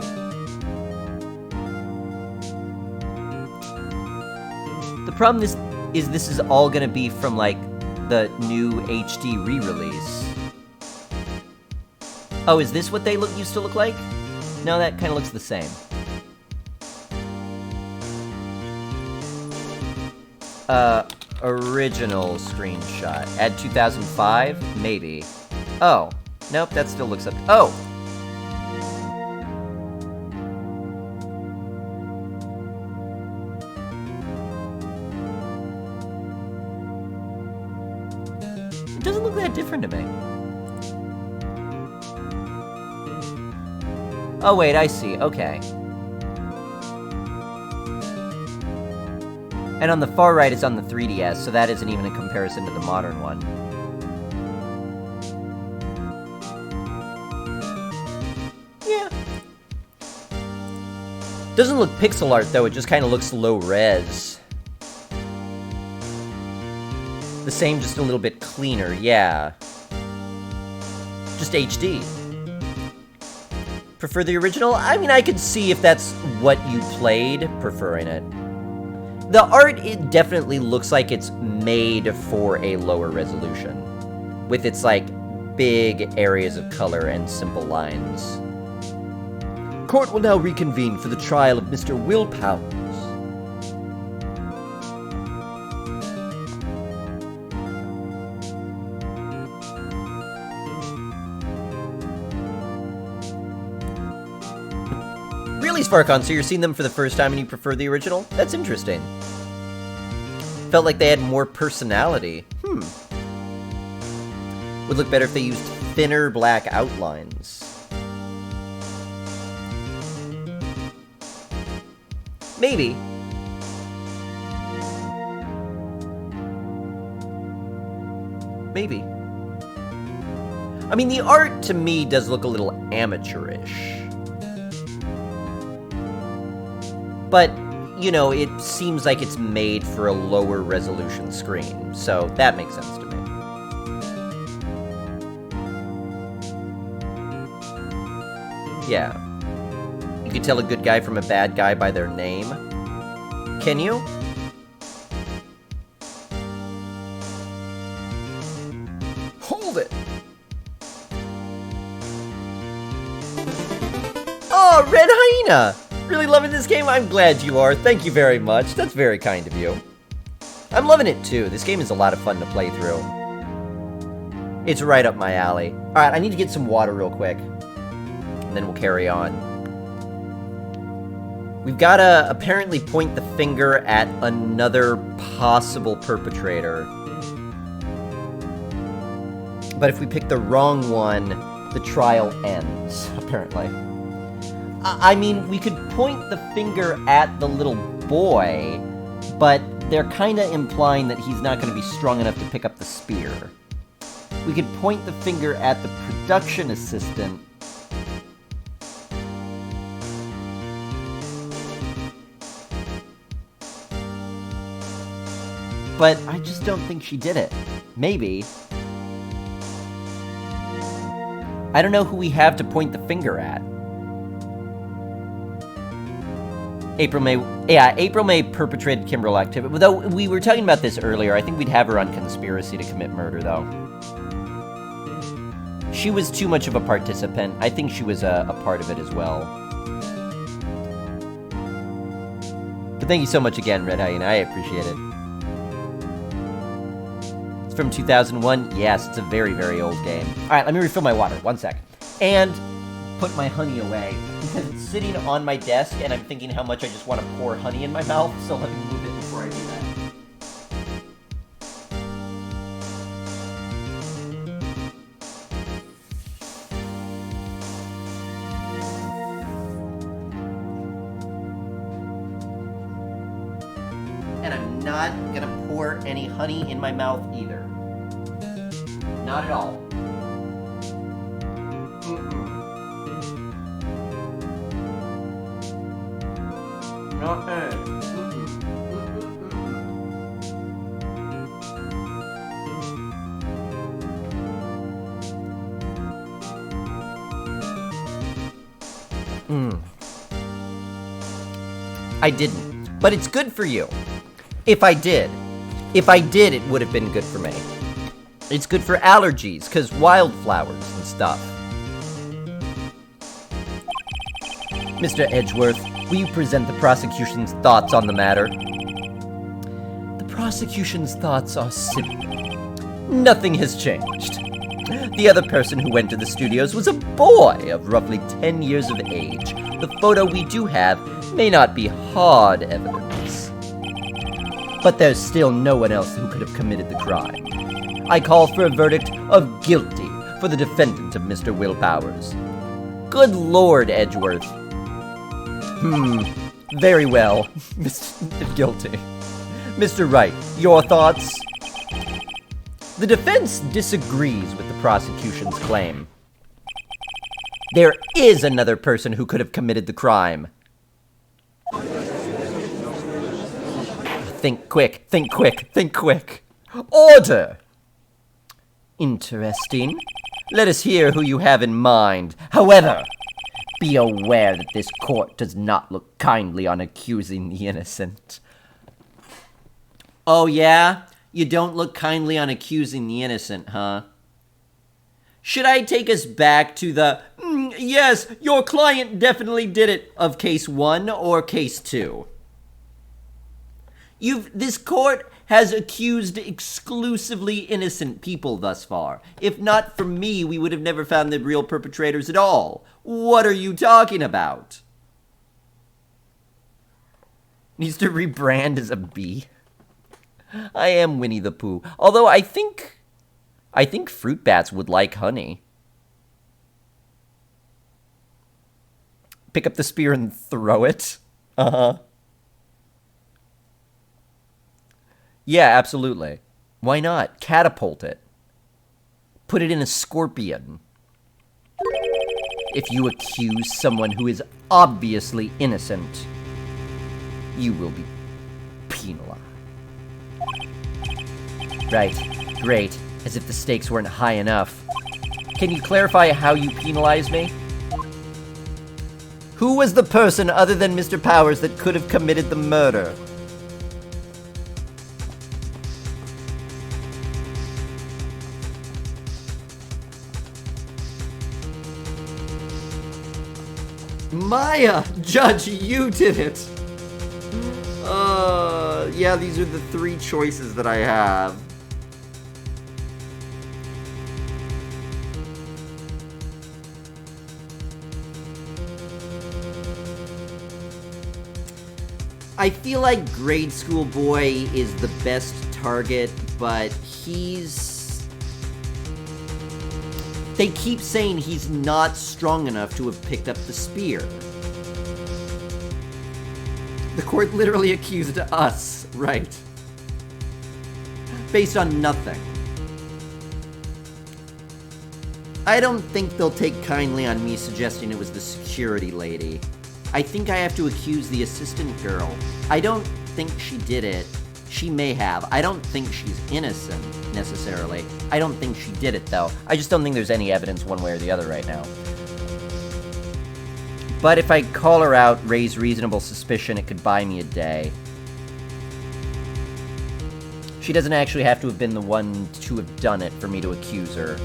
The problem is this is all gonna be from like the new HD re-release. Oh, is this what they used to look like? No, that kind of looks the same. Original screenshot. Add 2005? Maybe. Oh. Nope, that still looks up. Oh! It doesn't look that different to me. Oh, wait, I see. Okay. And on the far right is on the 3DS, so that isn't even a comparison to the modern one. Yeah. Doesn't look pixel art, though. It just kind of looks low res. The same, just a little bit cleaner, yeah. Just HD. Prefer the original? I mean, I could see if that's what you played, preferring it. The art, it definitely looks like it's made for a lower resolution, with its, like, big areas of color and simple lines. Court will now reconvene for the trial of Mr. Will Powers. Really, Sparkon, so you're seeing them for the first time and you prefer the original? That's interesting. Felt like they had more personality. Would look better if they used thinner black outlines. Maybe. Maybe. I mean, the art to me does look a little amateurish. But, you know, it seems like it's made for a lower resolution screen, so that makes sense to me. Yeah. You can tell a good guy from a bad guy by their name. Can you? Hold it! Oh, Red Hyena! Really loving this game? I'm glad you are. Thank you very much. That's very kind of you. I'm loving it too. This game is a lot of fun to play through. It's right up my alley. Alright, I need to get some water real quick. And then we'll carry on. We've got to apparently point the finger at another possible perpetrator. But if we pick the wrong one, the trial ends, apparently. I mean, we could point the finger at the little boy, but they're kind of implying that he's not going to be strong enough to pick up the spear. We could point the finger at the production assistant. But I just don't think she did it. Maybe. I don't know who we have to point the finger at. April May perpetrated Kimbrel activity. Though we were talking about this earlier, I think we'd have her on conspiracy to commit murder, though. She was too much of a participant. I think she was a part of it as well. But thank you so much again, Red Hyena. I appreciate it. It's from 2001. Yes, it's a very, very old game. All right, let me refill my water. 1 sec. And put my honey away because it's sitting on my desk and I'm thinking how much I just want to pour honey in my mouth, so let me move it before I do that. And I'm not gonna pour any honey in my mouth either. Not at all. I didn't, but it's good for you. If I did, it would have been good for me. It's good for allergies, because wildflowers and stuff. Mr. Edgeworth, will you present the prosecution's thoughts on the matter? The prosecution's thoughts are simple. Nothing has changed. The other person who went to the studios was a boy of roughly 10 years of age. The photo we do have may not be hard evidence. But there's still no one else who could have committed the crime. I call for a verdict of guilty for the defendant of Mr. Will Powers. Good Lord, Edgeworth. Very well, Mr. Guilty. Mr. Wright, your thoughts? The defense disagrees with the prosecution's claim. There is another person who could have committed the crime. Think quick, think quick, think quick. Order! Interesting. Let us hear who you have in mind. However, be aware that this court does not look kindly on accusing the innocent. Oh yeah? You don't look kindly on accusing the innocent, huh? Should I take us back to the, yes, your client definitely did it, of case 1 or case 2? This court has accused exclusively innocent people thus far. If not for me, we would have never found the real perpetrators at all. What are you talking about? Needs to rebrand as a bee. I am Winnie the Pooh. Although I think fruit bats would like honey. Pick up the spear and throw it. Uh-huh. Yeah, absolutely. Why not? Catapult it. Put it in a scorpion. If you accuse someone who is obviously innocent, you will be penalized. Right. Great. As if the stakes weren't high enough. Can you clarify how you penalize me? Who was the person other than Mr. Powers that could have committed the murder? Maya! Judge, you did it! Yeah, these are the 3 choices that I have. I feel like Grade School Boy is the best target, but they keep saying he's not strong enough to have picked up the spear. The court literally accused us, right? Based on nothing. I don't think they'll take kindly on me suggesting it was the security lady. I think I have to accuse the assistant girl. I don't think she did it. She may have. I don't think she's innocent, necessarily. I don't think she did it, though. I just don't think there's any evidence one way or the other right now. But if I call her out, raise reasonable suspicion, it could buy me a day. She doesn't actually have to have been the one to have done it for me to accuse her.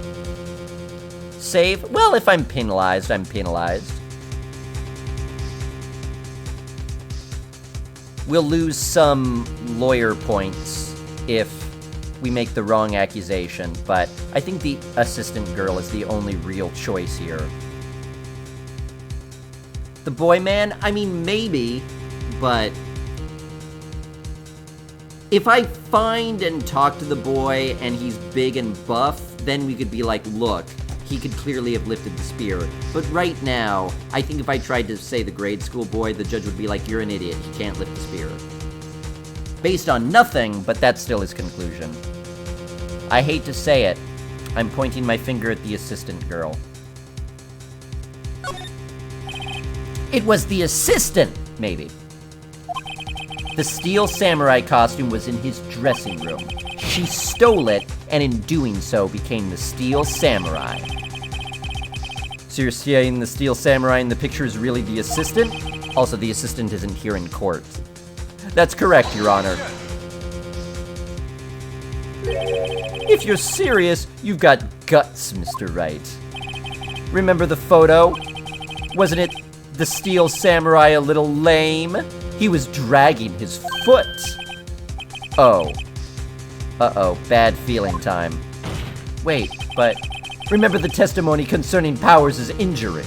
Save? Well, if I'm penalized, I'm penalized. We'll lose some lawyer points if we make the wrong accusation, but I think the assistant girl is the only real choice here. The boy man? I mean, maybe, but if I find and talk to the boy and he's big and buff, then we could be like, look, he could clearly have lifted the spear. But right now, I think if I tried to say the grade school boy, the judge would be like, you're an idiot, he can't lift the spear. Based on nothing, but that's still his conclusion. I hate to say it, I'm pointing my finger at the assistant girl. It was the assistant, maybe. The steel samurai costume was in his dressing room. She stole it, and in doing so became the steel samurai. So you're saying the steel samurai in the picture is really the assistant? Also, the assistant isn't here in court. That's correct, Your Honor. If you're serious, you've got guts, Mr. Wright. Remember the photo? Wasn't it the steel samurai a little lame? He was dragging his foot. Oh. Uh-oh, bad feeling time. Wait, but remember the testimony concerning Powers' injury.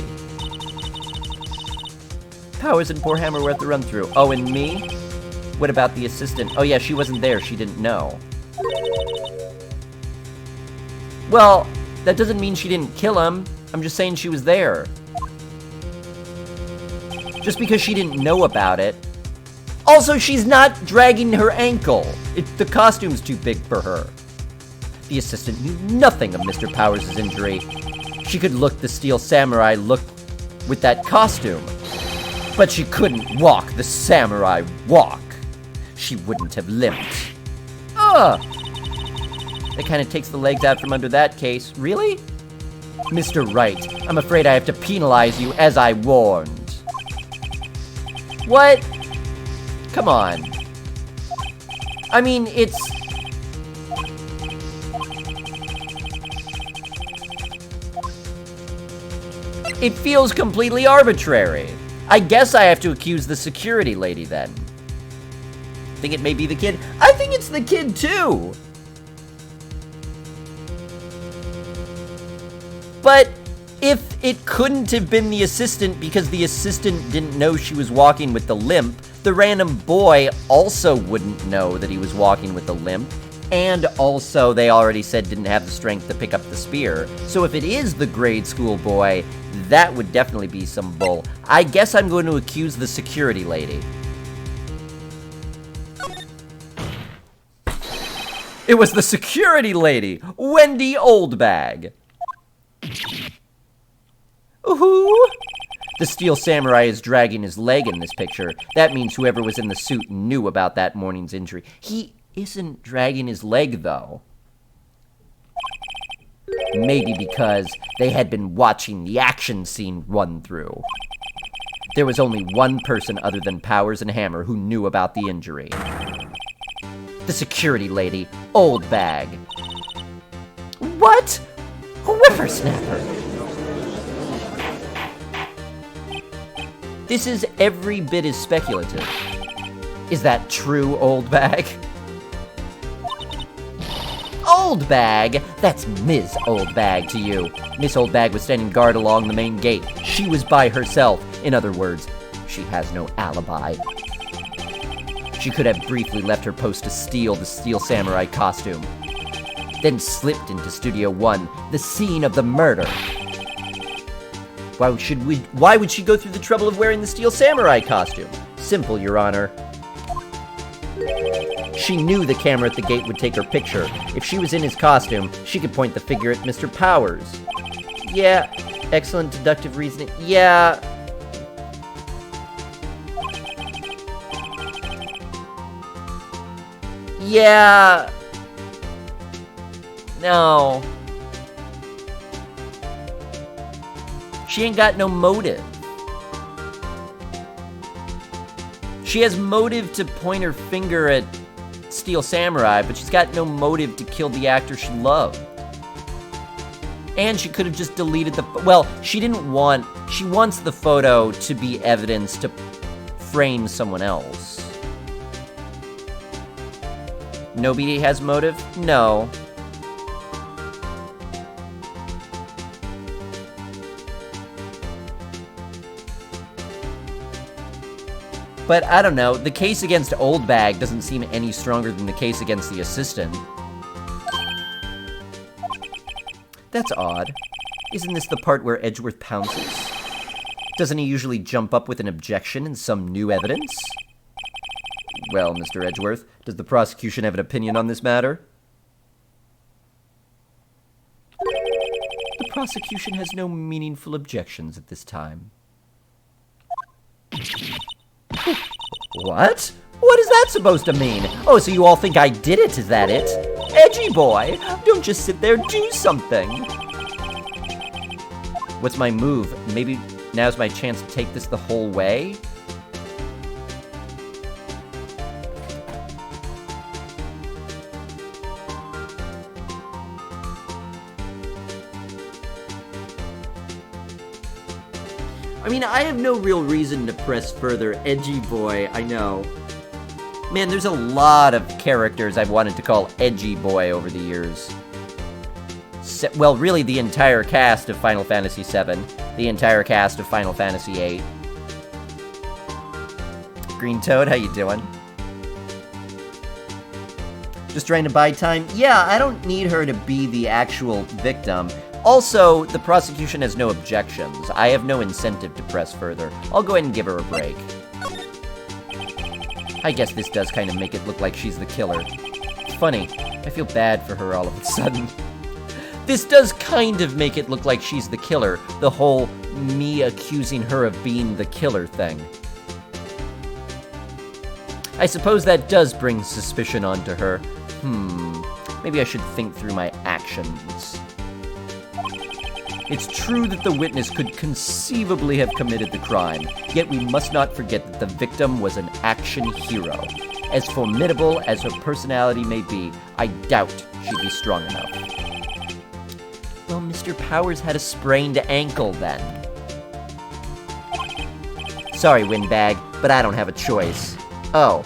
Powers and poor Hammer were at the run-through. Oh, and me? What about the assistant? Oh yeah, she wasn't there, she didn't know. Well, that doesn't mean she didn't kill him. I'm just saying she was there. Just because she didn't know about it. Also, she's not dragging her ankle. The costume's too big for her. The assistant knew nothing of Mr. Powers' injury. She could look the steel samurai look with that costume. But she couldn't walk the samurai walk. She wouldn't have limped. Ugh! That kind of takes the legs out from under that case. Really? Mr. Wright, I'm afraid I have to penalize you as I warned. What? Come on. I mean, it's... It feels completely arbitrary. I guess I have to accuse the security lady then. Think it may be the kid? I think it's the kid too! But if it couldn't have been the assistant because the assistant didn't know she was walking with the limp, the random boy also wouldn't know that he was walking with the limp, and also they already said didn't have the strength to pick up the spear. So if it is the grade school boy, that would definitely be some bull. I guess I'm going to accuse the security lady. It was the security lady, Wendy Oldbag. Ooh. The steel samurai is dragging his leg in this picture. That means whoever was in the suit knew about that morning's injury. He isn't dragging his leg, though. Maybe because they had been watching the action scene run through. There was only one person other than Powers and Hammer who knew about the injury. The security lady, Oldbag. What? Whippersnapper. This is every bit as speculative. Is that true, Oldbag? Oldbag? That's Ms. Oldbag to you. Miss Oldbag was standing guard along the main gate. She was by herself. In other words, she has no alibi. She could have briefly left her post to steal the steel samurai costume, then slipped into Studio 1, the scene of the murder. Why would she go through the trouble of wearing the steel samurai costume? Simple, Your Honor. She knew the camera at the gate would take her picture. If she was in his costume, she could point the figure at Mr. Powers. Yeah, excellent deductive reasoning. Yeah. Yeah. No. She ain't got no motive. She has motive to point her finger at Steel Samurai, but she's got no motive to kill the actor she loved. And she could have just deleted the... Well, she wants the photo to be evidence to frame someone else. Nobody has motive? No. But I don't know, the case against Old Bag doesn't seem any stronger than the case against the assistant. That's odd. Isn't this the part where Edgeworth pounces? Doesn't he usually jump up with an objection and some new evidence? Well, Mr. Edgeworth, does the prosecution have an opinion on this matter? The prosecution has no meaningful objections at this time. What? What is that supposed to mean? Oh, so you all think I did it, is that it? Edgy boy, don't just sit there, do something. What's my move? Maybe now's my chance to take this the whole way? I mean, I have no real reason to press further. Edgy boy, I know. Man, there's a lot of characters I've wanted to call Edgy boy over the years. Well, really the entire cast of Final Fantasy VII, the entire cast of Final Fantasy VIII. Green Toad, how you doing? Just trying to buy time? Yeah, I don't need her to be the actual victim. Also, the prosecution has no objections. I have no incentive to press further. I'll go ahead and give her a break. I guess this does kind of make it look like she's the killer. It's funny, I feel bad for her all of a sudden. This does kind of make it look like she's the killer, the whole me accusing her of being the killer thing. I suppose that does bring suspicion onto her. Maybe I should think through my actions. It's true that the witness could conceivably have committed the crime, yet we must not forget that the victim was an action hero. As formidable as her personality may be, I doubt she'd be strong enough. Well, Mr. Powers had a sprained ankle then. Sorry, Windbag, but I don't have a choice. Oh.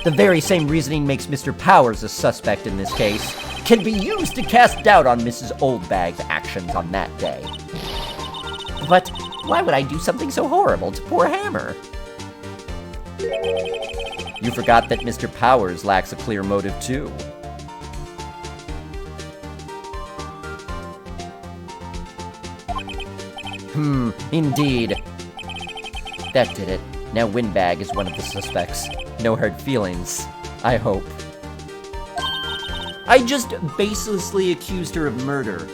The very same reasoning makes Mr. Powers a suspect in this case. Can be used to cast doubt on Mrs. Oldbag's actions on that day. But why would I do something so horrible to poor Hammer? You forgot that Mr. Powers lacks a clear motive, too. Indeed. That did it. Now Windbag is one of the suspects. No hard feelings. I hope. I just baselessly accused her of murder.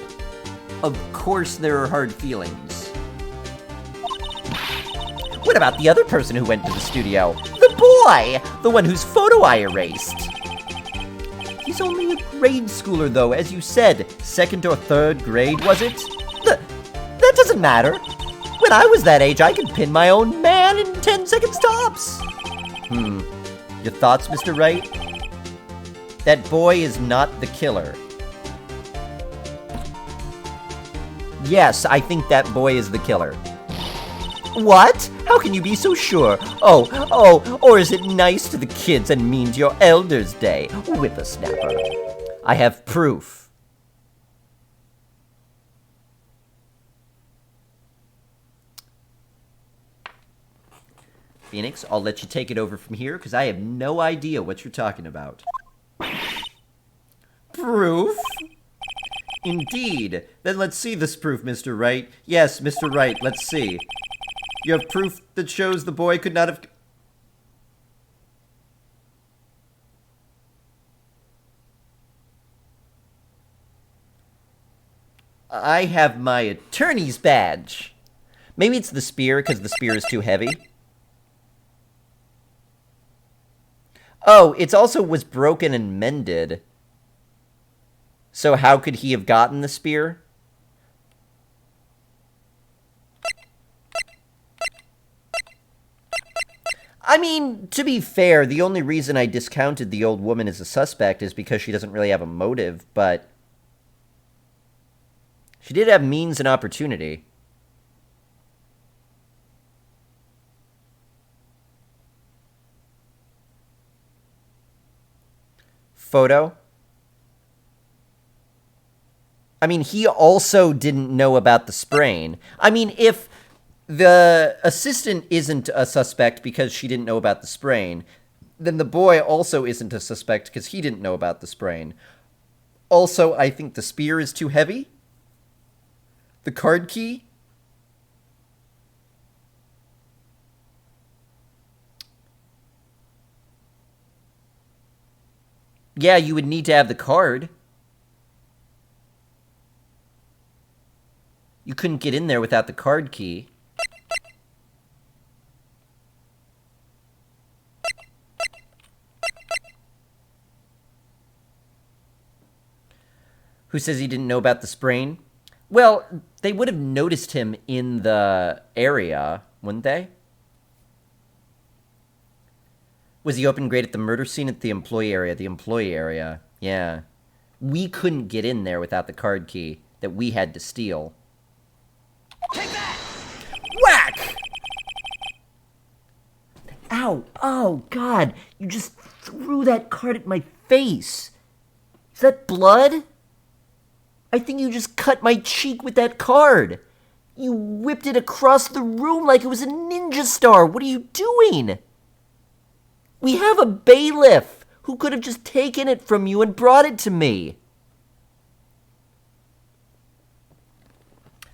Of course there are hard feelings. What about the other person who went to the studio? The boy! The one whose photo I erased. He's only a grade schooler, though, as you said. 2nd or 3rd grade, was it? That doesn't matter. When I was that age, I could pin my own man in 10 seconds tops. Your thoughts, Mr. Wright? That boy is not the killer. Yes, I think that boy is the killer. What? How can you be so sure? Or is it nice to the kids and mean to your elders' day? Whippersnapper. I have proof. Phoenix, I'll let you take it over from here, because I have no idea what you're talking about. Proof? Indeed. Then let's see this proof, Mr. Wright. Yes, Mr. Wright, let's see. You have proof that shows the boy could not have... I have my attorney's badge. Maybe it's the spear, because the spear is too heavy. Oh, it's also was broken and mended. So how could he have gotten the spear? I mean, to be fair, the only reason I discounted the old woman as a suspect is because she doesn't really have a motive, but... she did have means and opportunity. Photo? I mean, he also didn't know about the sprain. I mean, if the assistant isn't a suspect because she didn't know about the sprain, then the boy also isn't a suspect because he didn't know about the sprain. Also, I think the spear is too heavy. The card key? Yeah, you would need to have the card. You couldn't get in there without the card key. Who says he didn't know about the sprain? Well, they would have noticed him in the area, wouldn't they? Was he open grade at the murder scene at the employee area? The employee area, yeah. We couldn't get in there without the card key that we had to steal. Take that! Whack! Ow! Oh, God! You just threw that card at my face! Is that blood? I think you just cut my cheek with that card! You whipped it across the room like it was a ninja star! What are you doing? We have a bailiff who could have just taken it from you and brought it to me.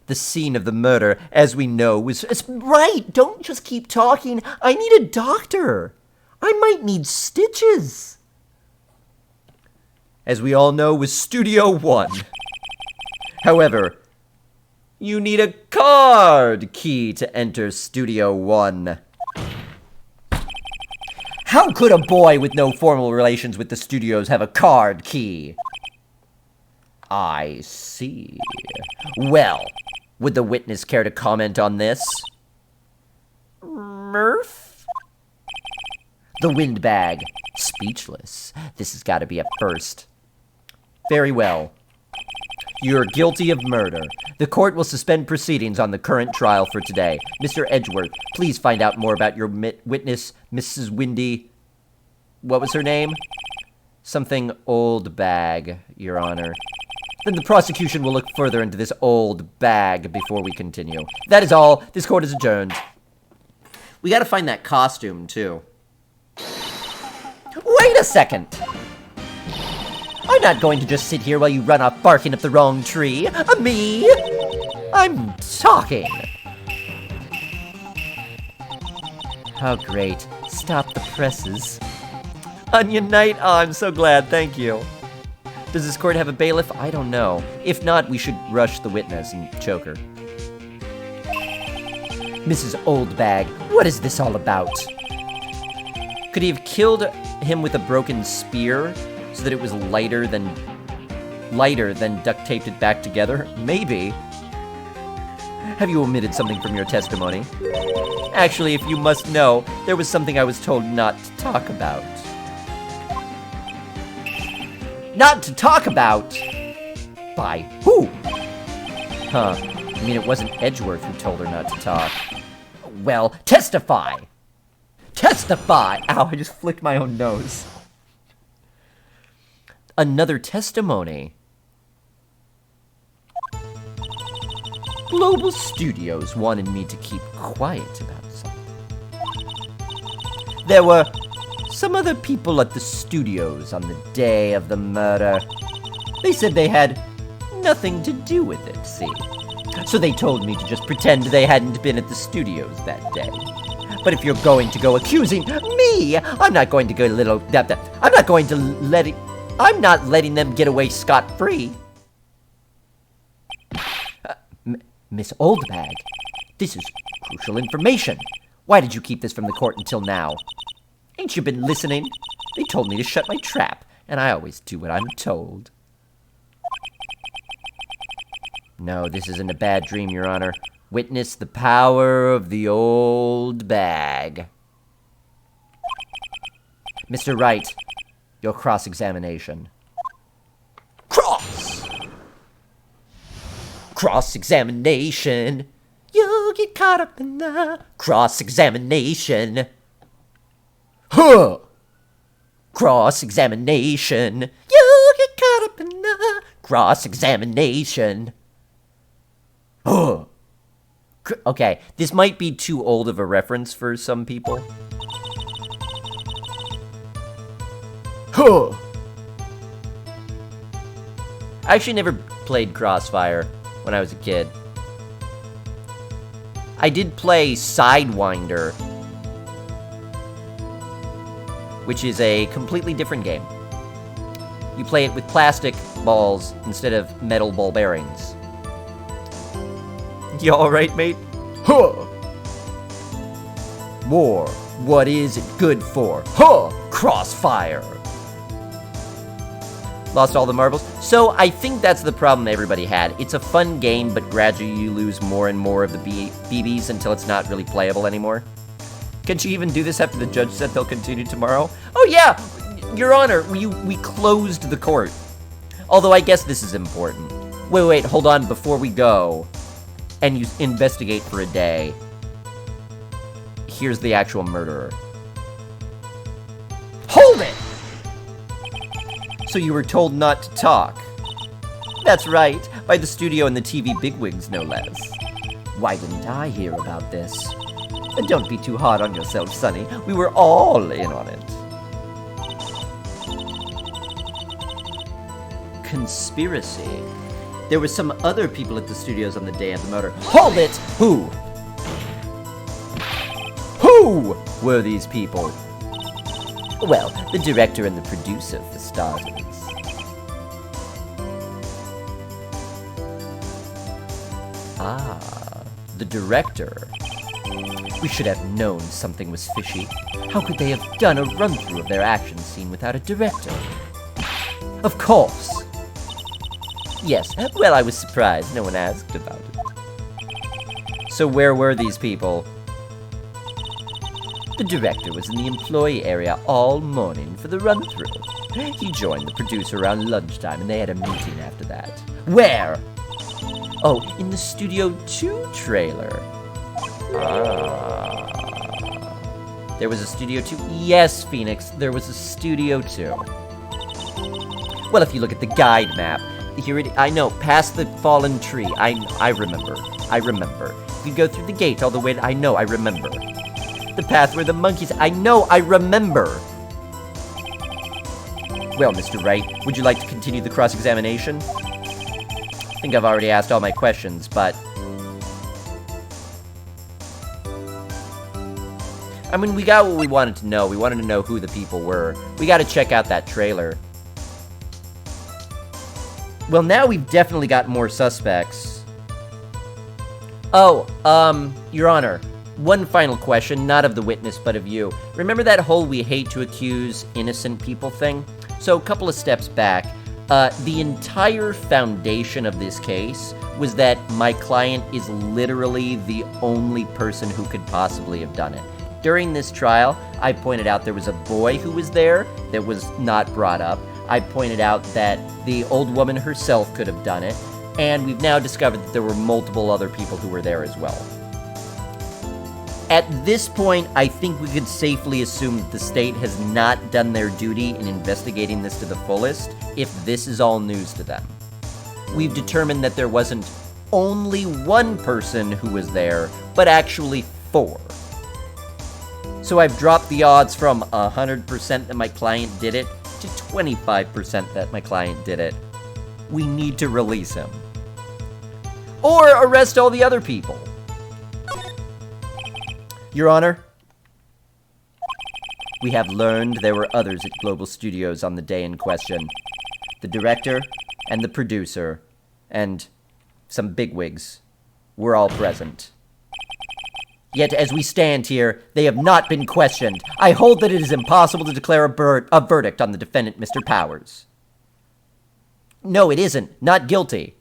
The scene of the murder, as we know, was... Right! Don't just keep talking. I need a doctor. I might need stitches. As we all know, was Studio One. However, you need a card key to enter Studio One. How could a boy with no formal relations with the studios have a card key? I see. Well, would the witness care to comment on this? Murph? The windbag. Speechless. This has got to be a first. Very well. You're guilty of murder. The court will suspend proceedings on the current trial for today. Mr. Edgeworth, please find out more about your witness, Mrs. Windy... What was her name? Something old bag, Your Honor. Then the prosecution will look further into this old bag before we continue. That is all. This court is adjourned. We gotta find that costume, too. Wait a second! I'm not going to just sit here while you run off barking up the wrong tree. Me? I'm talking. Oh, great. Stop the presses. Onion Knight? Oh, I'm so glad. Thank you. Does this court have a bailiff? I don't know. If not, we should rush the witness and choke her. Mrs. Oldbag, what is this all about? Could he have killed him with a broken spear so that it was lighter than duct taped it back together? Maybe. Have you omitted something from your testimony? Actually, if you must know, there was something I was told not to talk about. Not to talk about? By who? Huh. I mean, it wasn't Edgeworth who told her not to talk. Well, testify! Testify! Ow, I just flicked my own nose. Another testimony. Global Studios wanted me to keep quiet about something. There were some other people at the studios on the day of the murder. They said they had nothing to do with it, see? So they told me to just pretend they hadn't been at the studios that day. But if you're going to go accusing me, I'm not going to go I'm not letting them get away scot-free. Miss Oldbag, this is crucial information. Why did you keep this from the court until now? Ain't you been listening? They told me to shut my trap, and I always do what I'm told. No, this isn't a bad dream, Your Honor. Witness the power of the old bag. Mr. Wright, your cross-examination. Cross-examination. You get caught up in the cross-examination. Huh! Cross-examination. You get caught up in the cross-examination. Huh! Okay, this might be too old of a reference for some people. Huh! I actually never played Crossfire when I was a kid. I did play Sidewinder, which is a completely different game. You play it with plastic balls instead of metal ball bearings. You alright, mate? Huh! War, what is it good for? Huh! Crossfire! Lost all the marbles? So, I think that's the problem everybody had. It's a fun game, but gradually you lose more and more of the BBs until it's not really playable anymore. Can't you even do this after the judge said they'll continue tomorrow? Oh yeah! Your Honor, we closed the court. Although I guess this is important. Wait, hold on, before we go, and you investigate for a day, here's the actual murderer. Hold it! So you were told not to talk. That's right, by the studio and the TV bigwigs, no less. Why didn't I hear about this? And don't be too hard on yourself, Sonny. We were all in on it. Conspiracy. There were some other people at the studios on the day of the murder. Hold it! Who? Who were these people? Well, the director and the producer, for starters. Ah, the director. We should have known something was fishy. How could they have done a run-through of their action scene without a director? Of course! Yes, well, I was surprised no one asked about it. So where were these people? The director was in the employee area all morning for the run-through. He joined the producer around lunchtime and they had a meeting after that. Where? Oh, in the Studio 2 trailer. Ah. There was a Studio 2? Yes, Phoenix, there was a Studio 2. Well, if you look at the guide map, here it, I know, past the fallen tree, I remember. If you go through the gate all the way, I remember. The path where the monkeys, I remember. Well, Mr. Wright, would you like to continue the cross-examination? I think I've already asked all my questions, but... I mean, we got what we wanted to know. We wanted to know who the people were. We gotta check out that trailer. Well, now we've definitely got more suspects. Oh, Your Honor, one final question, not of the witness, but of you. Remember that whole we hate to accuse innocent people thing? So, a couple of steps back, the entire foundation of this case was that my client is literally the only person who could possibly have done it. During this trial, I pointed out there was a boy who was there that was not brought up. I pointed out that the old woman herself could have done it, and we've now discovered that there were multiple other people who were there as well. At this point, I think we could safely assume that the state has not done their duty in investigating this to the fullest, if this is all news to them. We've determined that there wasn't only one person who was there, but actually 4. So I've dropped the odds from 100% that my client did it to 25% that my client did it. We need to release him. Or arrest all the other people. Your Honor, we have learned there were others at Global Studios on the day in question. The director and the producer and some bigwigs were all present. Yet, as we stand here, they have not been questioned. I hold that it is impossible to declare a verdict on the defendant, Mr. Powers. No, it isn't. Not guilty.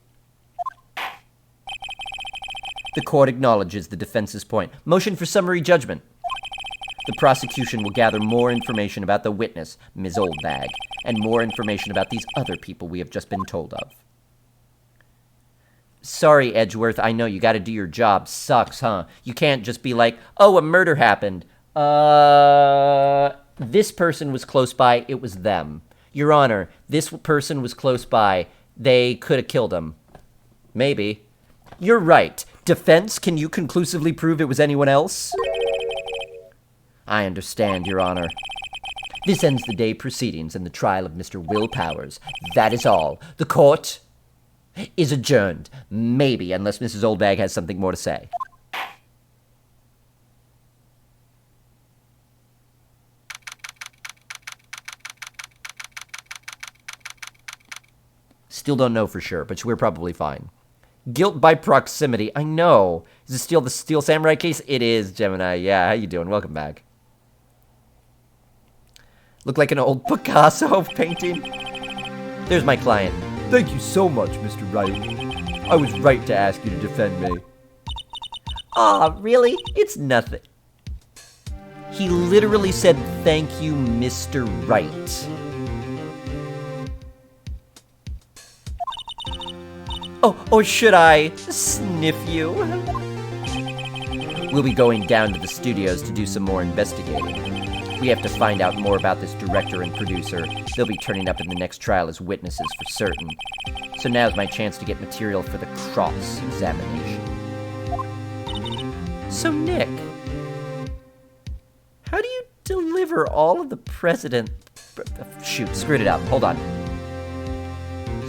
The court acknowledges the defense's point. Motion for summary judgment. The prosecution will gather more information about the witness, Ms. Oldbag, and more information about these other people we have just been told of. Sorry, Edgeworth, I know you gotta do your job. Sucks, huh? You can't just be like, oh, a murder happened. This person was close by, it was them. Your Honor, this person was close by. They could have killed him. Maybe. You're right. Defense, can you conclusively prove it was anyone else? I understand, Your Honor. This ends the day proceedings in the trial of Mr. Will Powers. That is all. The court is adjourned. Maybe, unless Mrs. Oldbag has something more to say. Still don't know for sure, but we're probably fine. Guilt by proximity. I know. Is it still the Steel Samurai case? It is, Gemini. Yeah, how you doing? Welcome back. Look like an old Picasso painting. There's my client. Thank you so much, Mr. Wright. I was right to ask you to defend me. Aw, really? It's nothing. He literally said, thank you, Mr. Wright. Oh, or should I sniff you? We'll be going down to the studios to do some more investigating. We have to find out more about this director and producer. They'll be turning up in the next trial as witnesses for certain. So now's my chance to get material for the cross-examination. So, Nick, how do you deliver all of the president... Shoot, screwed it up. Hold on.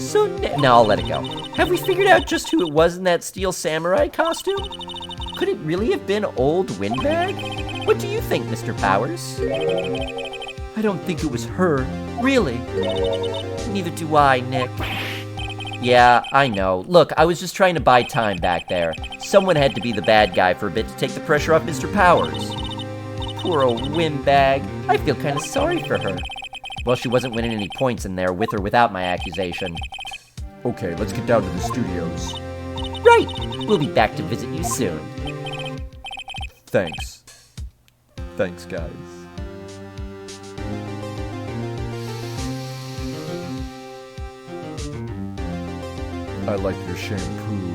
So, no, I'll let it go. Have we figured out just who it was in that Steel Samurai costume? Could it really have been old Windbag? What do you think, Mr. Powers? I don't think it was her. Really? Neither do I, Nick. Yeah, I know. Look, I was just trying to buy time back there. Someone had to be the bad guy for a bit to take the pressure off Mr. Powers. Poor old Windbag. I feel kind of sorry for her. Well, she wasn't winning any points in there, with or without my accusation. Okay, let's get down to the studios. Right! We'll be back to visit you soon. Thanks. Thanks, guys. I like your shampoo.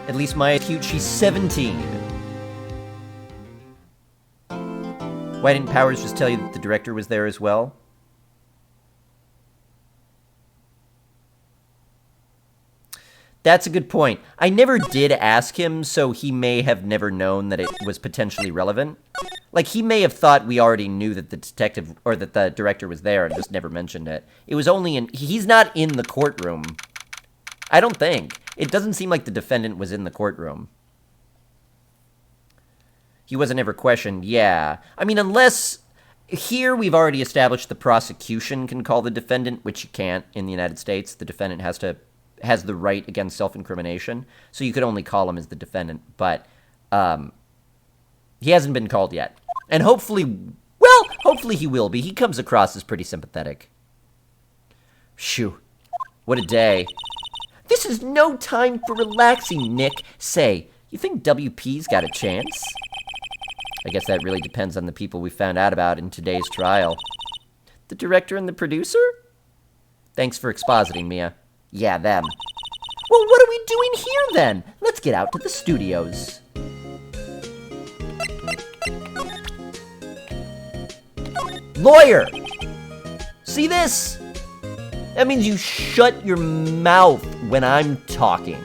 At least Maya cute, she's 17. Why didn't Powers just tell you that the director was there as well? That's a good point. I never did ask him, so he may have never known that it was potentially relevant. Like, he may have thought we already knew that the detective, or that the director was there and just never mentioned it. It was only in... He's not in the courtroom. I don't think. It doesn't seem like the defendant was in the courtroom. He wasn't ever questioned. Yeah. I mean, unless... Here, we've already established the prosecution can call the defendant, which you can't in the United States. The defendant has the right against self-incrimination, so you could only call him as the defendant, but he hasn't been called yet. And hopefully, well, hopefully he will be. He comes across as pretty sympathetic. Phew. What a day. This is no time for relaxing, Nick. Say, you think WP's got a chance? I guess that really depends on the people we found out about in today's trial. The director and the producer? Thanks for expositing, Mia. Yeah, them. Well, what are we doing here, then? Let's get out to the studios. Lawyer! See this? That means you shut your mouth when I'm talking.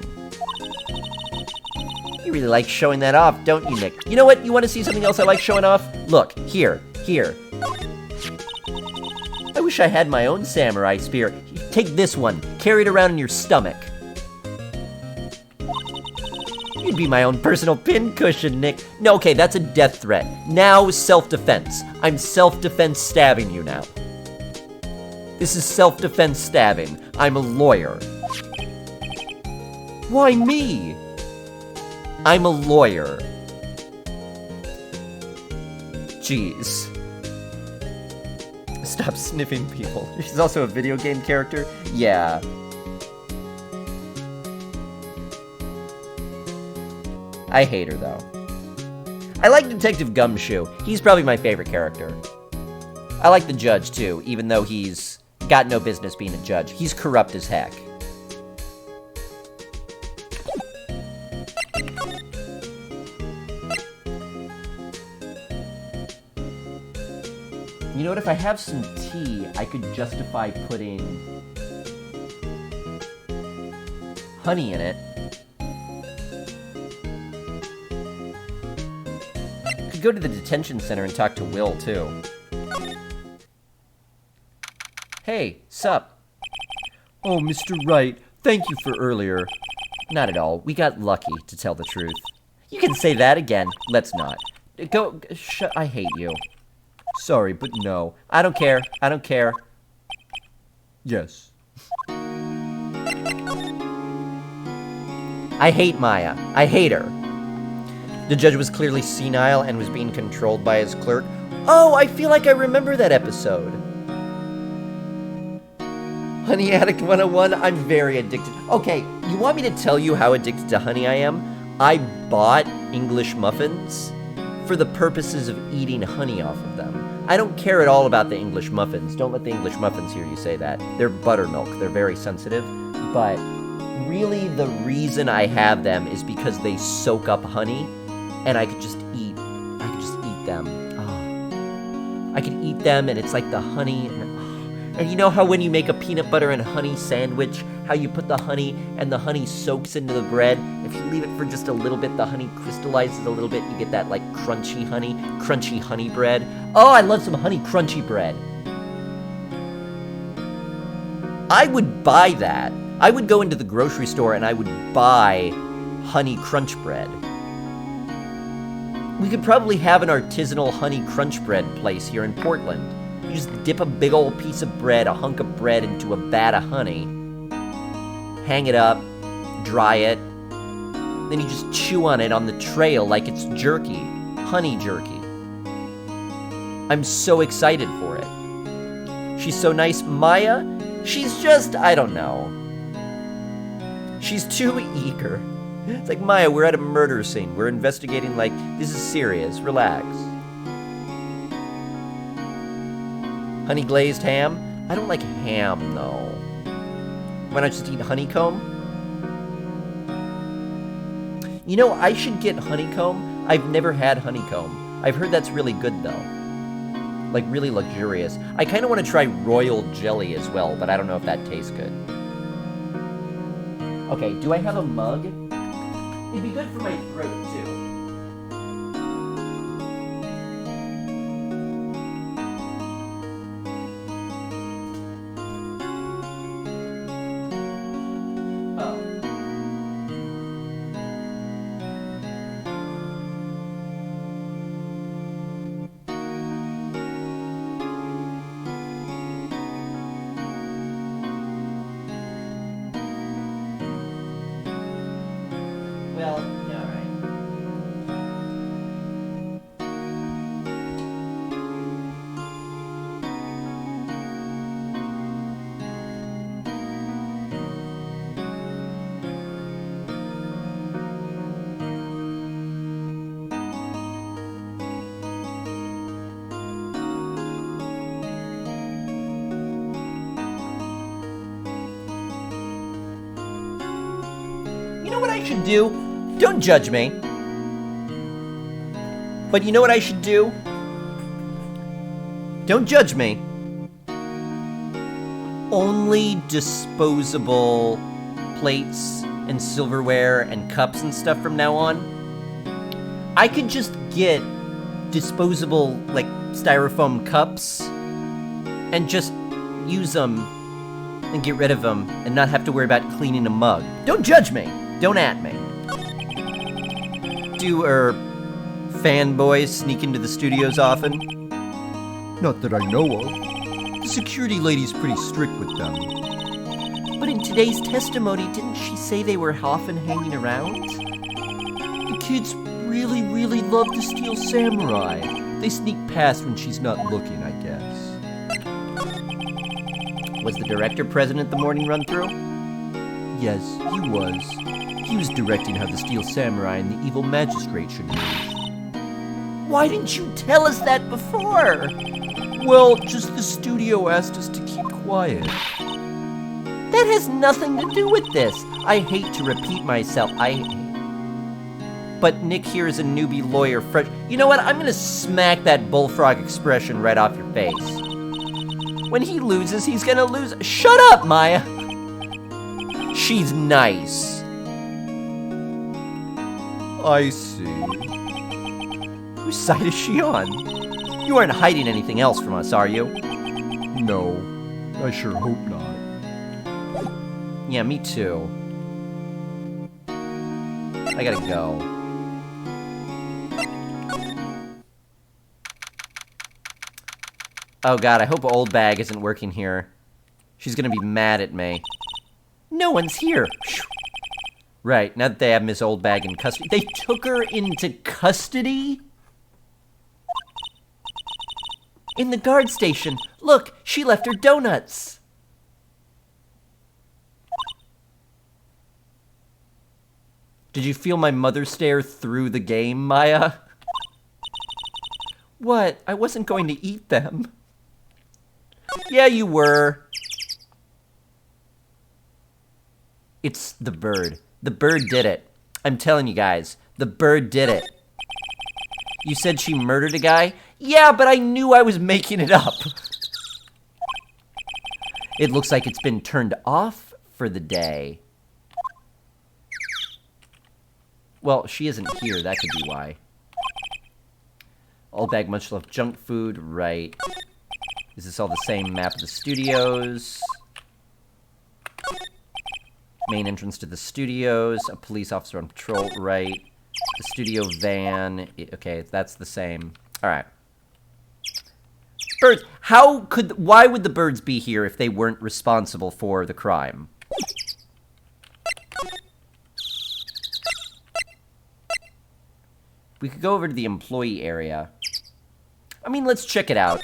You really like showing that off, don't you, Nick? You know what? You want to see something else I like showing off? Look, here. I was wish I had my own samurai spear. Take this one. Carry it around in your stomach. You'd be my own personal pincushion, Nick. No, okay, that's a death threat. Now, self-defense. I'm self-defense stabbing you now. This is self-defense stabbing. I'm a lawyer. Why me? I'm a lawyer. Jeez. Stop sniffing people. She's also a video game character? Yeah. I hate her, though. I like Detective Gumshoe. He's probably my favorite character. I like the judge, too, even though he's got no business being a judge. He's corrupt as heck. You know what, if I have some tea, I could justify putting honey in it. Could go to the detention center and talk to Will, too. Hey, sup? Oh, Mr. Wright, thank you for earlier. Not at all. We got lucky, to tell the truth. You can say that again. Let's not. Go, I hate you. Sorry, but no. I don't care. I don't care. Yes. I hate Maya. I hate her. The judge was clearly senile and was being controlled by his clerk. Oh, I feel like I remember that episode. Honey Addict 101, I'm very addicted. Okay, you want me to tell you how addicted to honey I am? I bought English muffins for the purposes of eating honey off of them. I don't care at all about the English muffins. Don't let the English muffins hear you say that. They're buttermilk. They're very sensitive. But really the reason I have them is because they soak up honey and I could just eat them. Oh. I could eat them and it's like the honey and you know how when you make a peanut butter and honey sandwich, how you put the honey and the honey soaks into the bread? If you leave it for just a little bit, the honey crystallizes a little bit, you get that like crunchy honey bread. Oh, I love some honey crunchy bread. I would buy that. I would go into the grocery store and I would buy honey crunch bread. We could probably have an artisanal honey crunch bread place here in Portland. You just dip a big old piece of bread, a hunk of bread, into a vat of honey, hang it up, dry it, then you just chew on it on the trail like it's jerky, honey jerky. I'm so excited for it. She's so nice. Maya, she's just, I don't know. She's too eager. It's like, Maya, we're at a murder scene. We're investigating, like, this is serious. Relax. Honey glazed ham? I don't like ham, though. Why not just eat honeycomb? You know, I should get honeycomb. I've never had honeycomb. I've heard that's really good, though. Like, really luxurious. I kind of want to try royal jelly as well, but I don't know if that tastes good. Okay, do I have a mug? It'd be good for my throat, too. Well, alright. You know what I should do? Don't judge me. But you know what I should do? Don't judge me. Only disposable plates and silverware and cups and stuff from now on. I could just get disposable, like, styrofoam cups and just use them and get rid of them and not have to worry about cleaning a mug. Don't judge me. Don't at me. Do, fanboys sneak into the studios often? Not that I know of. The security lady's pretty strict with them. But in today's testimony, didn't she say they were often hanging around? The kids really, really love the Steel Samurai. They sneak past when she's not looking, I guess. Was the director present at the morning run-through? Yes, he was. He was directing how the Steel Samurai and the Evil Magistrate should move. Why didn't you tell us that before? Well, just the studio asked us to keep quiet. That has nothing to do with this. I hate to repeat myself. But Nick here is a newbie lawyer fresh. You know what? I'm gonna smack that bullfrog expression right off your face. When he loses, he's gonna lose. Shut up, Maya. She's nice. I see. Whose side is she on? You aren't hiding anything else from us, are you? No, I sure hope not. Yeah, me too. I gotta go. Oh god, I hope Old Bag isn't working here. She's gonna be mad at me. No one's here. Right, now that they have Miss Old Bag in custody. They took her into custody? In the guard station. Look, she left her donuts. Did you feel my mother stare through the game, Maya? What? I wasn't going to eat them. Yeah, you were. It's the bird. The bird did it. I'm telling you guys, the bird did it. You said she murdered a guy? Yeah, but I knew I was making it up. It looks like it's been turned off for the day. Well, she isn't here. That could be why. Old Bag much love junk food. Right. Is this all the same map of the studios? Main entrance to the studios. A police officer on patrol. Right. The studio van. Okay, that's the same. Alright. Birds. Why would the birds be here if they weren't responsible for the crime? We could go over to the employee area. I mean, let's check it out.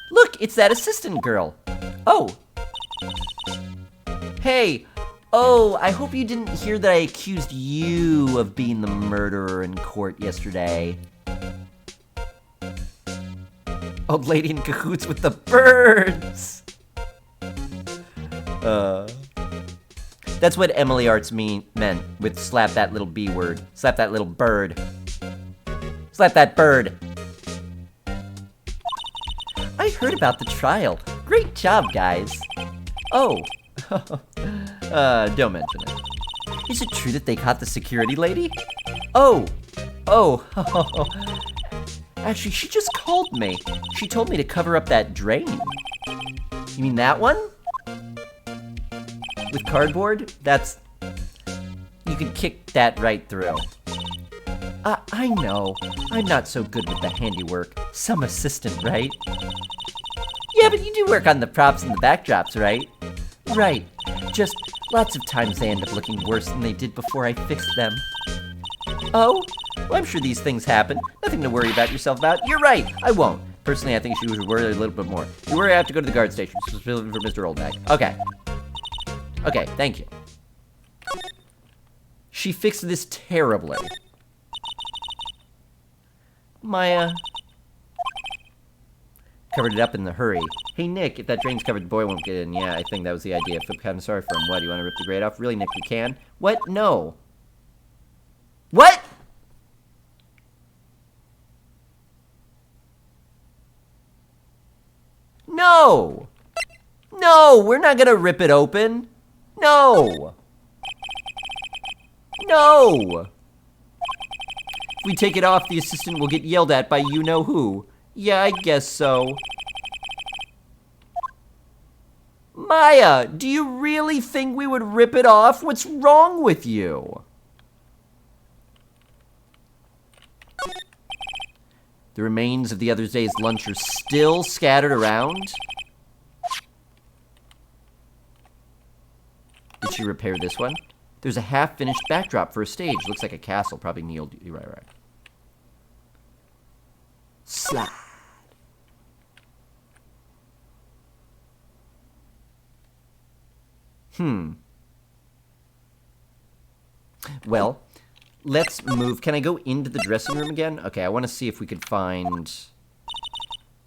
Look, it's that assistant girl. Oh. Hey. Oh, I hope you didn't hear that I accused you of being the murderer in court yesterday. Old lady in cahoots with the birds. That's what Emily Arts meant with slap that little B word. Slap that little bird. Slap that bird. I heard about the trial. Great job, guys. Oh. Don't mention it. Is it true that they caught the security lady? Oh. Actually, she just called me. She told me to cover up that drain. You mean that one? With cardboard? You could kick that right through. I know. I'm not so good with the handiwork. Some assistant, right? Yeah, but you do work on the props and the backdrops, right? Right. Just lots of times they end up looking worse than they did before I fixed them. Oh? Well, I'm sure these things happen. Nothing to worry about yourself about. You're right. I won't. Personally, I think she should worry a little bit more. You worry, I have to go to the guard station. Specifically for Mr. Oldbag. Okay. Okay, thank you. She fixed this terribly. Maya. Covered it up in the hurry. Hey, Nick, if that drain's covered, the boy won't get in. Yeah, I think that was the idea. I feel kind of sorry for him. What, do you want to rip the grate off? Really, Nick, you can? What? No. What? No! No, we're not gonna rip it open. No! No! If we take it off, the assistant will get yelled at by you-know-who. Yeah, I guess so. Maya, do you really think we would rip it off? What's wrong with you? The remains of the other day's lunch are still scattered around. Did she repair this one? There's a half-finished backdrop for a stage. Looks like a castle. Probably Neil. Right. Slide. Well, let's move. Can I go into the dressing room again? Okay, I want to see if we could find...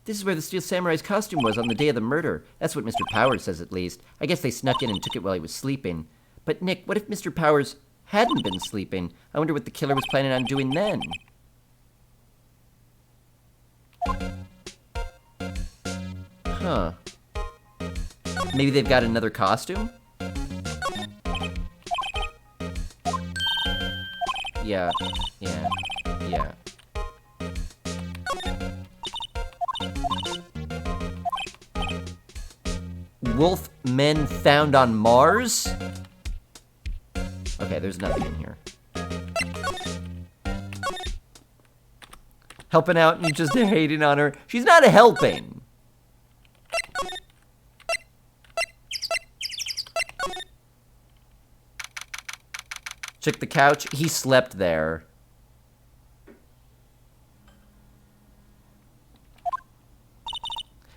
This is where the Steel Samurai's costume was on the day of the murder. That's what Mr. Powers says, at least. I guess they snuck in and took it while he was sleeping. But, Nick, what if Mr. Powers hadn't been sleeping? I wonder what the killer was planning on doing then. Huh. Maybe they've got another costume? Yeah. Wolf men found on Mars? Okay, there's nothing in here. Helping out and just hating on her. She's not helping. Check the couch. He slept there.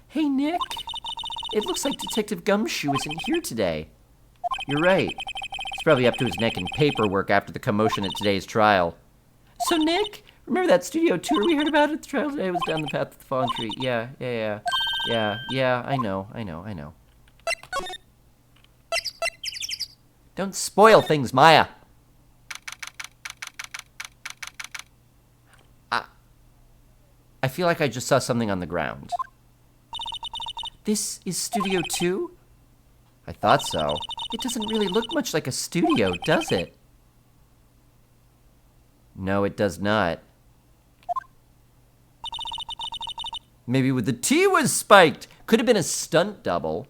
Hey, Nick. It looks like Detective Gumshoe isn't here today. You're right. He's probably up to his neck in paperwork after the commotion at today's trial. So, Nick, remember that studio tour we heard about at the trial today? It was down the path of the fallen tree. Yeah, I know. Don't spoil things, Maya. I feel like I just saw something on the ground. This is Studio 2? I thought so. It doesn't really look much like a studio, does it? No, it does not. Maybe the T was spiked. Could have been a stunt double.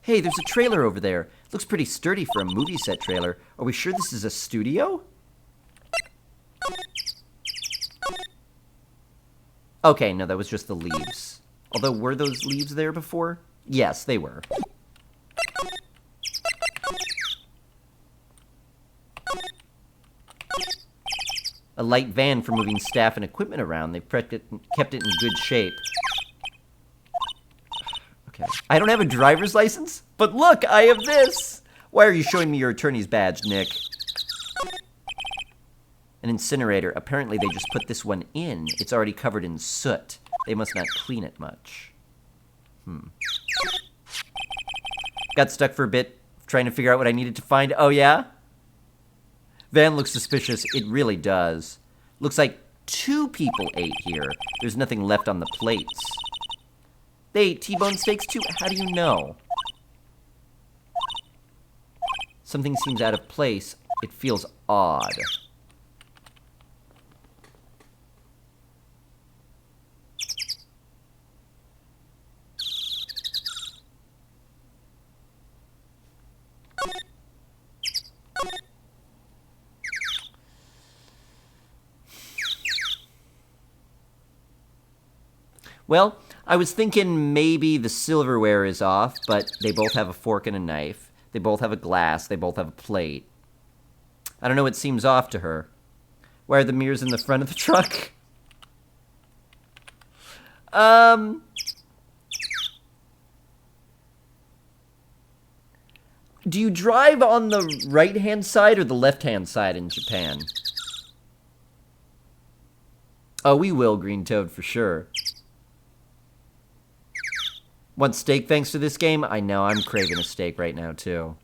Hey, there's a trailer over there. Looks pretty sturdy for a movie set trailer. Are we sure this is a studio? Okay, no, that was just the leaves. Although, were those leaves there before? Yes, they were. A light van for moving staff and equipment around. They've kept it in good shape. Okay. I don't have a driver's license, but look, I have this! Why are you showing me your attorney's badge, Nick? An incinerator. Apparently they just put this one in. It's already covered in soot. They must not clean it much. Got stuck for a bit trying to figure out what I needed to find. Oh, yeah? Van looks suspicious. It really does. Looks like 2 people ate here. There's nothing left on the plates. They ate T-bone steaks too? How do you know? Something seems out of place. It feels odd. Well, I was thinking maybe the silverware is off, but they both have a fork and a knife. They both have a glass. They both have a plate. I don't know what seems off to her. Why are the mirrors in the front of the truck? Do you drive on the right-hand side or the left-hand side in Japan? Oh, we will, Green Toad, for sure. Want steak thanks to this game? I know, I'm craving a steak right now, too.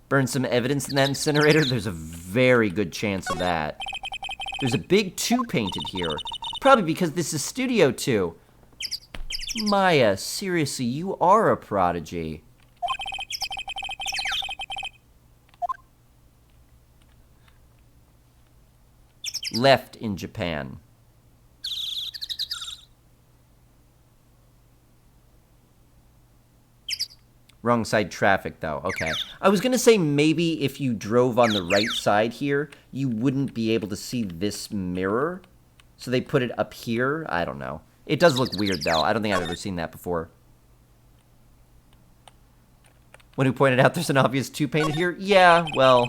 Burn some evidence in that incinerator? There's a very good chance of that. There's a big 2 painted here. Probably because this is Studio 2. Maya, seriously, you are a prodigy. left in Japan. Wrong side traffic, though. Okay. I was going to say maybe if you drove on the right side here, you wouldn't be able to see this mirror. So they put it up here. I don't know. It does look weird, though. I don't think I've ever seen that before. One who pointed out there's an obvious 2 painted here? Yeah, well...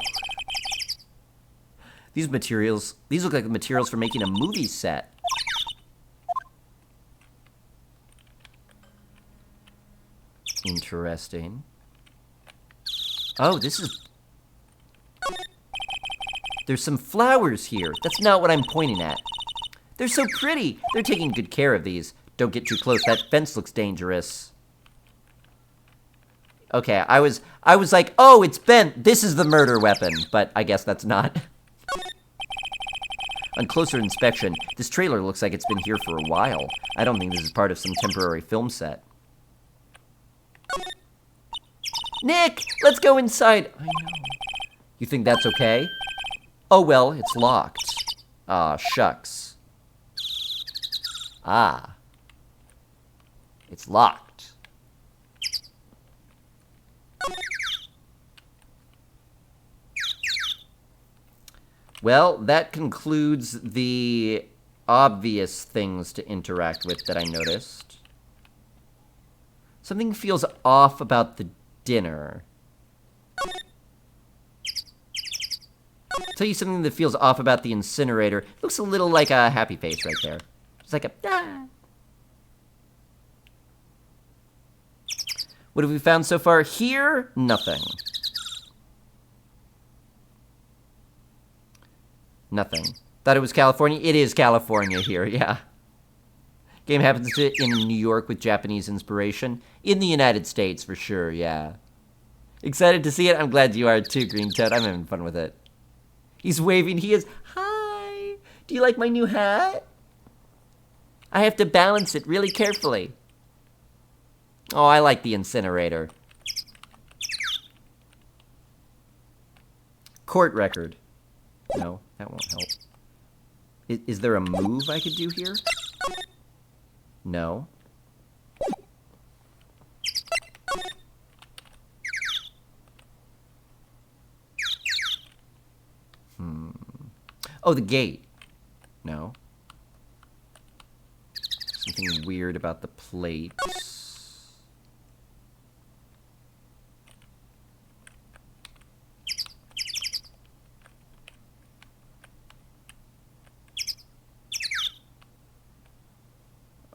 These look like the materials for making a movie set. Interesting. Oh, this is... There's some flowers here. That's not what I'm pointing at. They're so pretty. They're taking good care of these. Don't get too close. That fence looks dangerous. Okay, I was like, oh, it's bent. This is the murder weapon. But I guess that's not. On closer inspection, this trailer looks like it's been here for a while. I don't think this is part of some temporary film set. Nick, let's go inside. I know. You think that's okay? Oh, well, it's locked. Ah, shucks. Ah. It's locked. Well, that concludes the obvious things to interact with that I noticed. Something feels off about the dinner. I'll tell you something that feels off about the incinerator. It looks a little like a happy face right there. It's like a... Ah. What have we found so far? Here, nothing. Nothing. Thought it was California? It is California here, yeah. Game happens in New York with Japanese inspiration. In the United States, for sure, yeah. Excited to see it? I'm glad you are too, Green Toad. I'm having fun with it. He's waving. He is. Hi! Do you like my new hat? I have to balance it really carefully. Oh, I like the incinerator. Court record. No, that won't help. Is there a move I could do here? No. Oh, the gate. No. Something weird about the plates.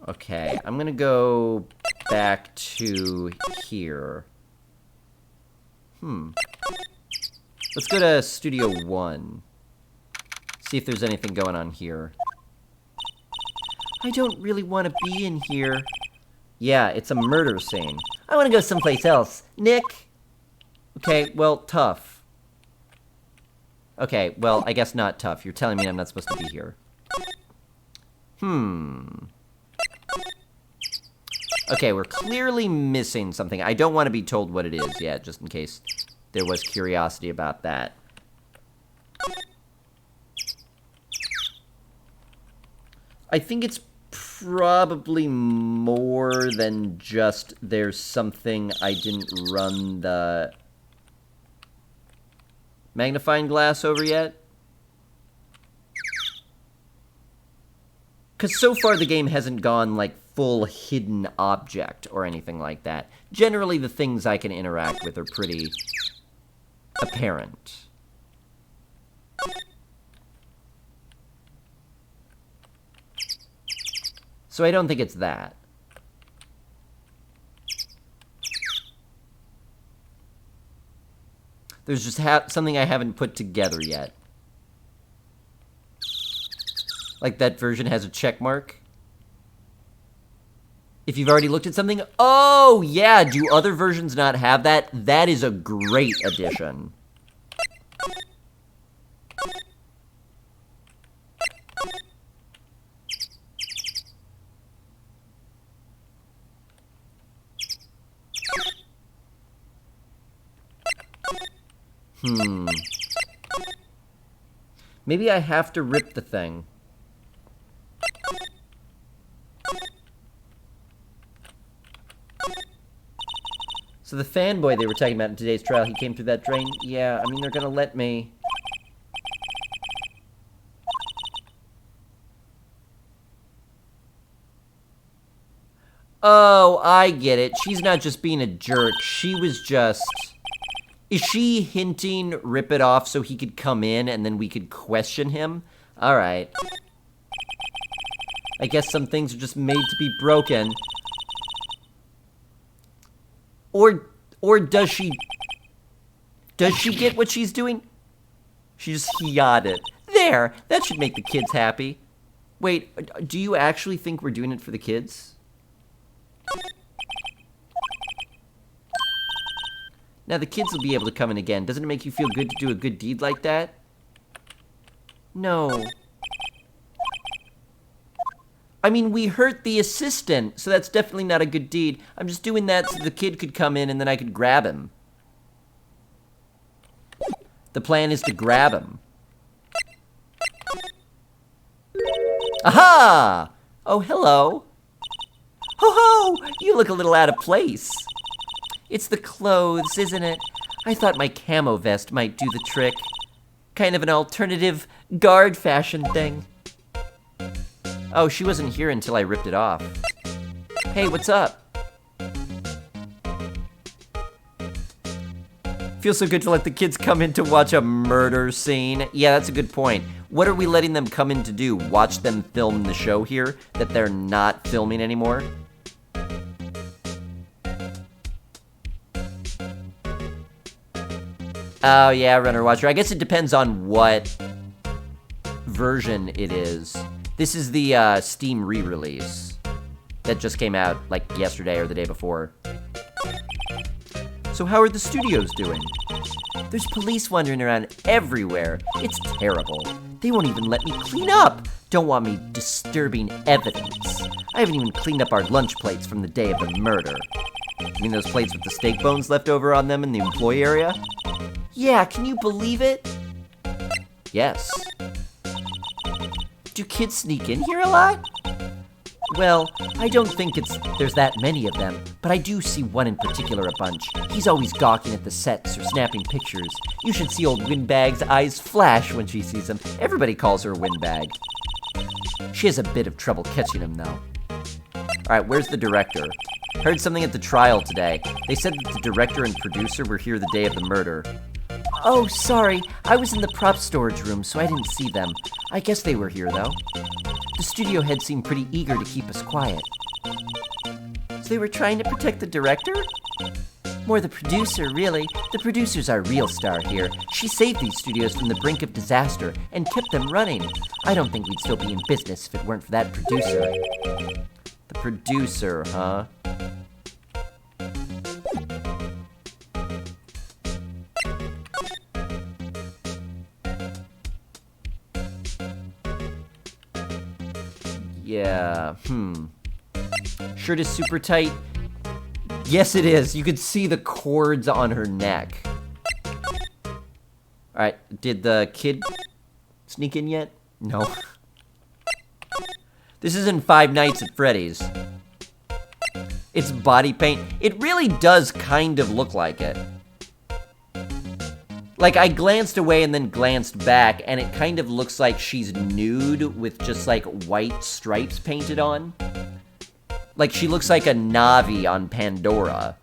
Okay, I'm gonna go back to here. Let's go to Studio 1. See if there's anything going on here. I don't really want to be in here. Yeah, it's a murder scene. I want to go someplace else. Nick? Okay, well, tough. Okay, well, I guess not tough. You're telling me I'm not supposed to be here. Okay, we're clearly missing something. I don't want to be told what it is yet, just in case there was curiosity about that. I think it's probably more than just there's something I didn't run the magnifying glass over yet. Because so far the game hasn't gone, like, full hidden object or anything like that. Generally, the things I can interact with are pretty apparent. So I don't think it's that. There's just something I haven't put together yet. Like that version has a check mark. If you've already looked at something, oh yeah, do other versions not have that? That is a great addition. Maybe I have to rip the thing. So the fanboy they were talking about in today's trial, he came through that drain? Yeah, I mean, they're gonna let me. Oh, I get it. She's not just being a jerk. She was just... Is she hinting rip it off so he could come in and then we could question him? Alright. I guess some things are just made to be broken. Or does she... Does she get what she's doing? She just yawed it. There! That should make the kids happy. Wait, do you actually think we're doing it for the kids? Now, the kids will be able to come in again. Doesn't it make you feel good to do a good deed like that? No. I mean, we hurt the assistant, so that's definitely not a good deed. I'm just doing that so the kid could come in and then I could grab him. The plan is to grab him. Aha! Oh, hello. Ho-ho! You look a little out of place. It's the clothes, isn't it? I thought my camo vest might do the trick. Kind of an alternative guard fashion thing. Oh, she wasn't here until I ripped it off. Hey, what's up? Feels so good to let the kids come in to watch a murder scene. Yeah, that's a good point. What are we letting them come in to do? Watch them film the show here that they're not filming anymore? Oh, yeah, Runner Watcher. I guess it depends on what version it is. This is the Steam re-release that just came out, like, yesterday or the day before. So how are the studios doing? There's police wandering around everywhere. It's terrible. They won't even let me clean up. Don't want me disturbing evidence. I haven't even cleaned up our lunch plates from the day of the murder. You mean those plates with the steak bones left over on them in the employee area? Yeah, can you believe it? Yes. Do kids sneak in here a lot? Well, I don't think there's that many of them, but I do see one in particular a bunch. He's always gawking at the sets or snapping pictures. You should see old Windbag's eyes flash when she sees him. Everybody calls her Windbag. She has a bit of trouble catching him, though. Alright, where's the director? Heard something at the trial today. They said that the director and producer were here the day of the murder. Oh, sorry. I was in the prop storage room, so I didn't see them. I guess they were here, though. The studio head seemed pretty eager to keep us quiet. So they were trying to protect the director? More the producer, really. The producer's our real star here. She saved these studios from the brink of disaster and kept them running. I don't think we'd still be in business if it weren't for that producer. The producer, huh? Yeah, Shirt is super tight. Yes, it is. You could see the cords on her neck. Alright, did the kid sneak in yet? No. This isn't Five Nights at Freddy's. It's body paint. It really does kind of look like it. Like, I glanced away and then glanced back, and it kind of looks like she's nude with just, like, white stripes painted on. Like, she looks like a Navi on Pandora.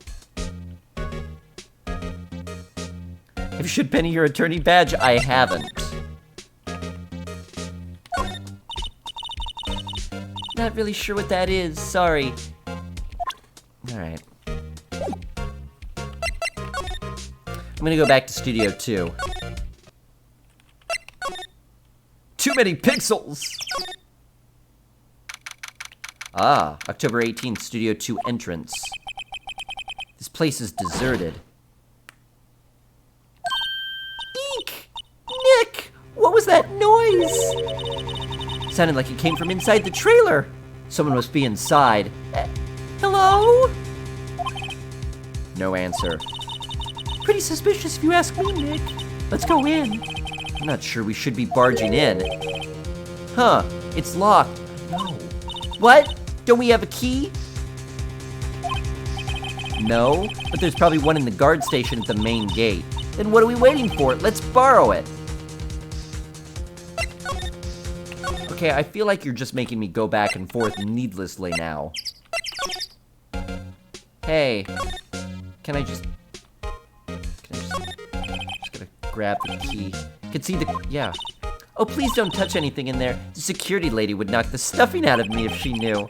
Have you should penny your attorney badge? I haven't. Not really sure what that is, sorry. Alright. I'm gonna go back to Studio 2. Too many pixels! Ah, October 18th, Studio 2 entrance. This place is deserted. Eek! Nick! What was that noise? Sounded like it came from inside the trailer. Someone must be inside. Hello? No answer. Pretty suspicious if you ask me, Nick. Let's go in. I'm not sure we should be barging in. Huh, it's locked. No. What? Don't we have a key? No, but there's probably one in the guard station at the main gate. Then what are we waiting for? Let's borrow it. Okay, I feel like you're just making me go back and forth needlessly now. Hey, can I just gotta grab the key. Can see the, yeah. Oh, please don't touch anything in there. The security lady would knock the stuffing out of me if she knew.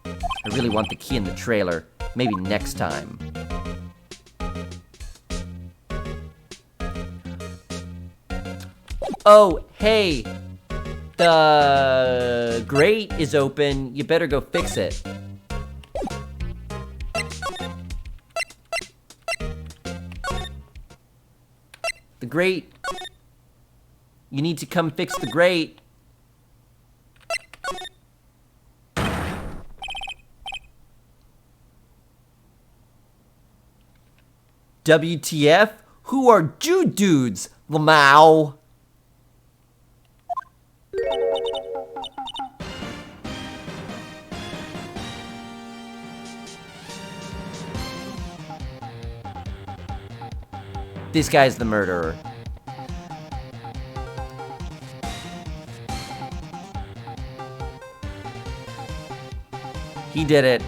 I really want the key in the trailer. Maybe next time. Oh, hey. The grate is open. You better go fix it. The grate. You need to come fix the grate. WTF? Who are you dudes, Lamau? This guy's the murderer. He did it.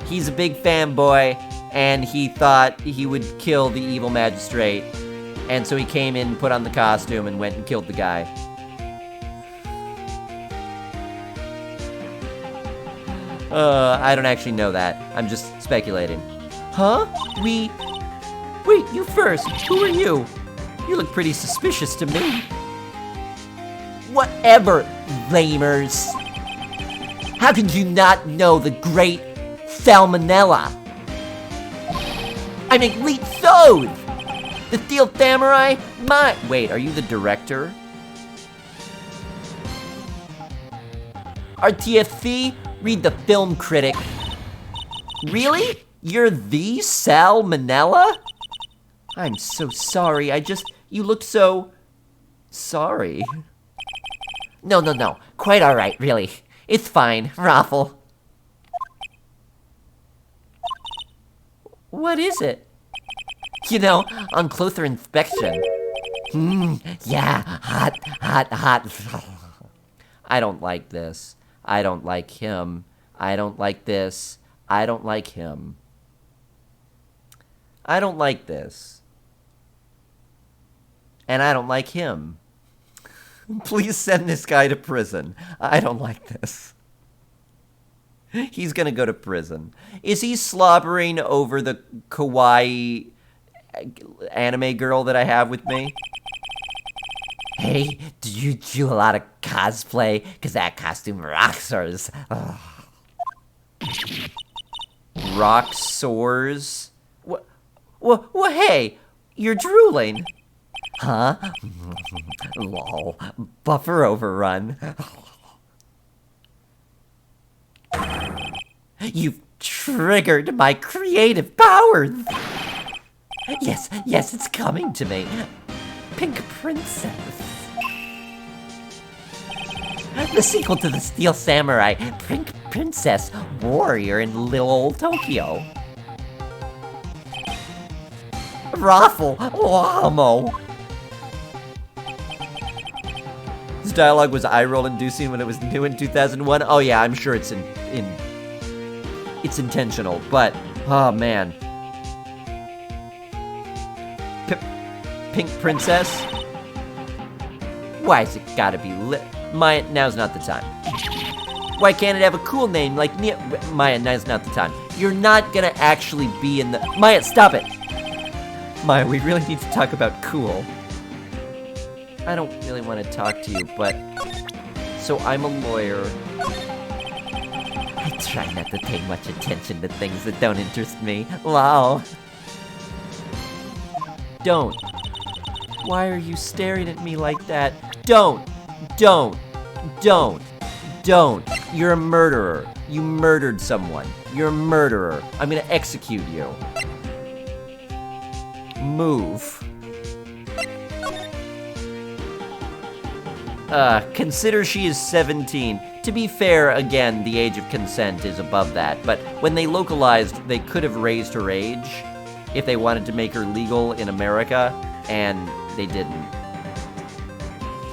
He's a big fanboy, and he thought he would kill the evil magistrate. And so he came in, put on the costume, and went and killed the guy. I don't actually know that. I'm just speculating. Huh? Wait, you first. Who are you? You look pretty suspicious to me. Whatever, lamers. How could you not know the great Salmonella? I make Leet Soth! The Steel Samurai? Wait, are you the director? RTFC? Read the film critic. Really? You're the Salmonella? I'm so sorry, you look so... sorry. No, quite alright, really. It's fine, Raffle. What is it? You know, on closer inspection. Yeah, hot. I don't like this. I don't like him. I don't like this. I don't like him. I don't like this. And I don't like him. Please send this guy to prison. I don't like this. He's gonna go to prison. Is he slobbering over the kawaii anime girl that I have with me? Hey, do you do a lot of cosplay? Because that costume rocks ours. Rock soars? What, hey, you're drooling. Huh? Lol. Buffer overrun. You've triggered my creative powers. Yes, it's coming to me. Pink Princess. The sequel to the Steel Samurai, Pink Princess, Warrior in Little Old Tokyo. Raffle, Wamo. This dialogue was eye-roll inducing when it was new in 2001. Oh yeah, I'm sure it's it's intentional, but oh man. Pink Princess? Why's it gotta be lit? Maya, now's not the time. Why can't it have a cool name like Maya, now's not the time. You're not gonna actually be in the... Maya, stop it! Maya, we really need to talk about cool. I don't really want to talk to you, but... So I'm a lawyer. I try not to pay much attention to things that don't interest me. Wow. Don't. Why are you staring at me like that? Don't. You're a murderer. You murdered someone. You're a murderer. I'm gonna execute you. Move. Consider she is 17. To be fair, again, the age of consent is above that, but when they localized, they could have raised her age if they wanted to make her legal in America, and they didn't.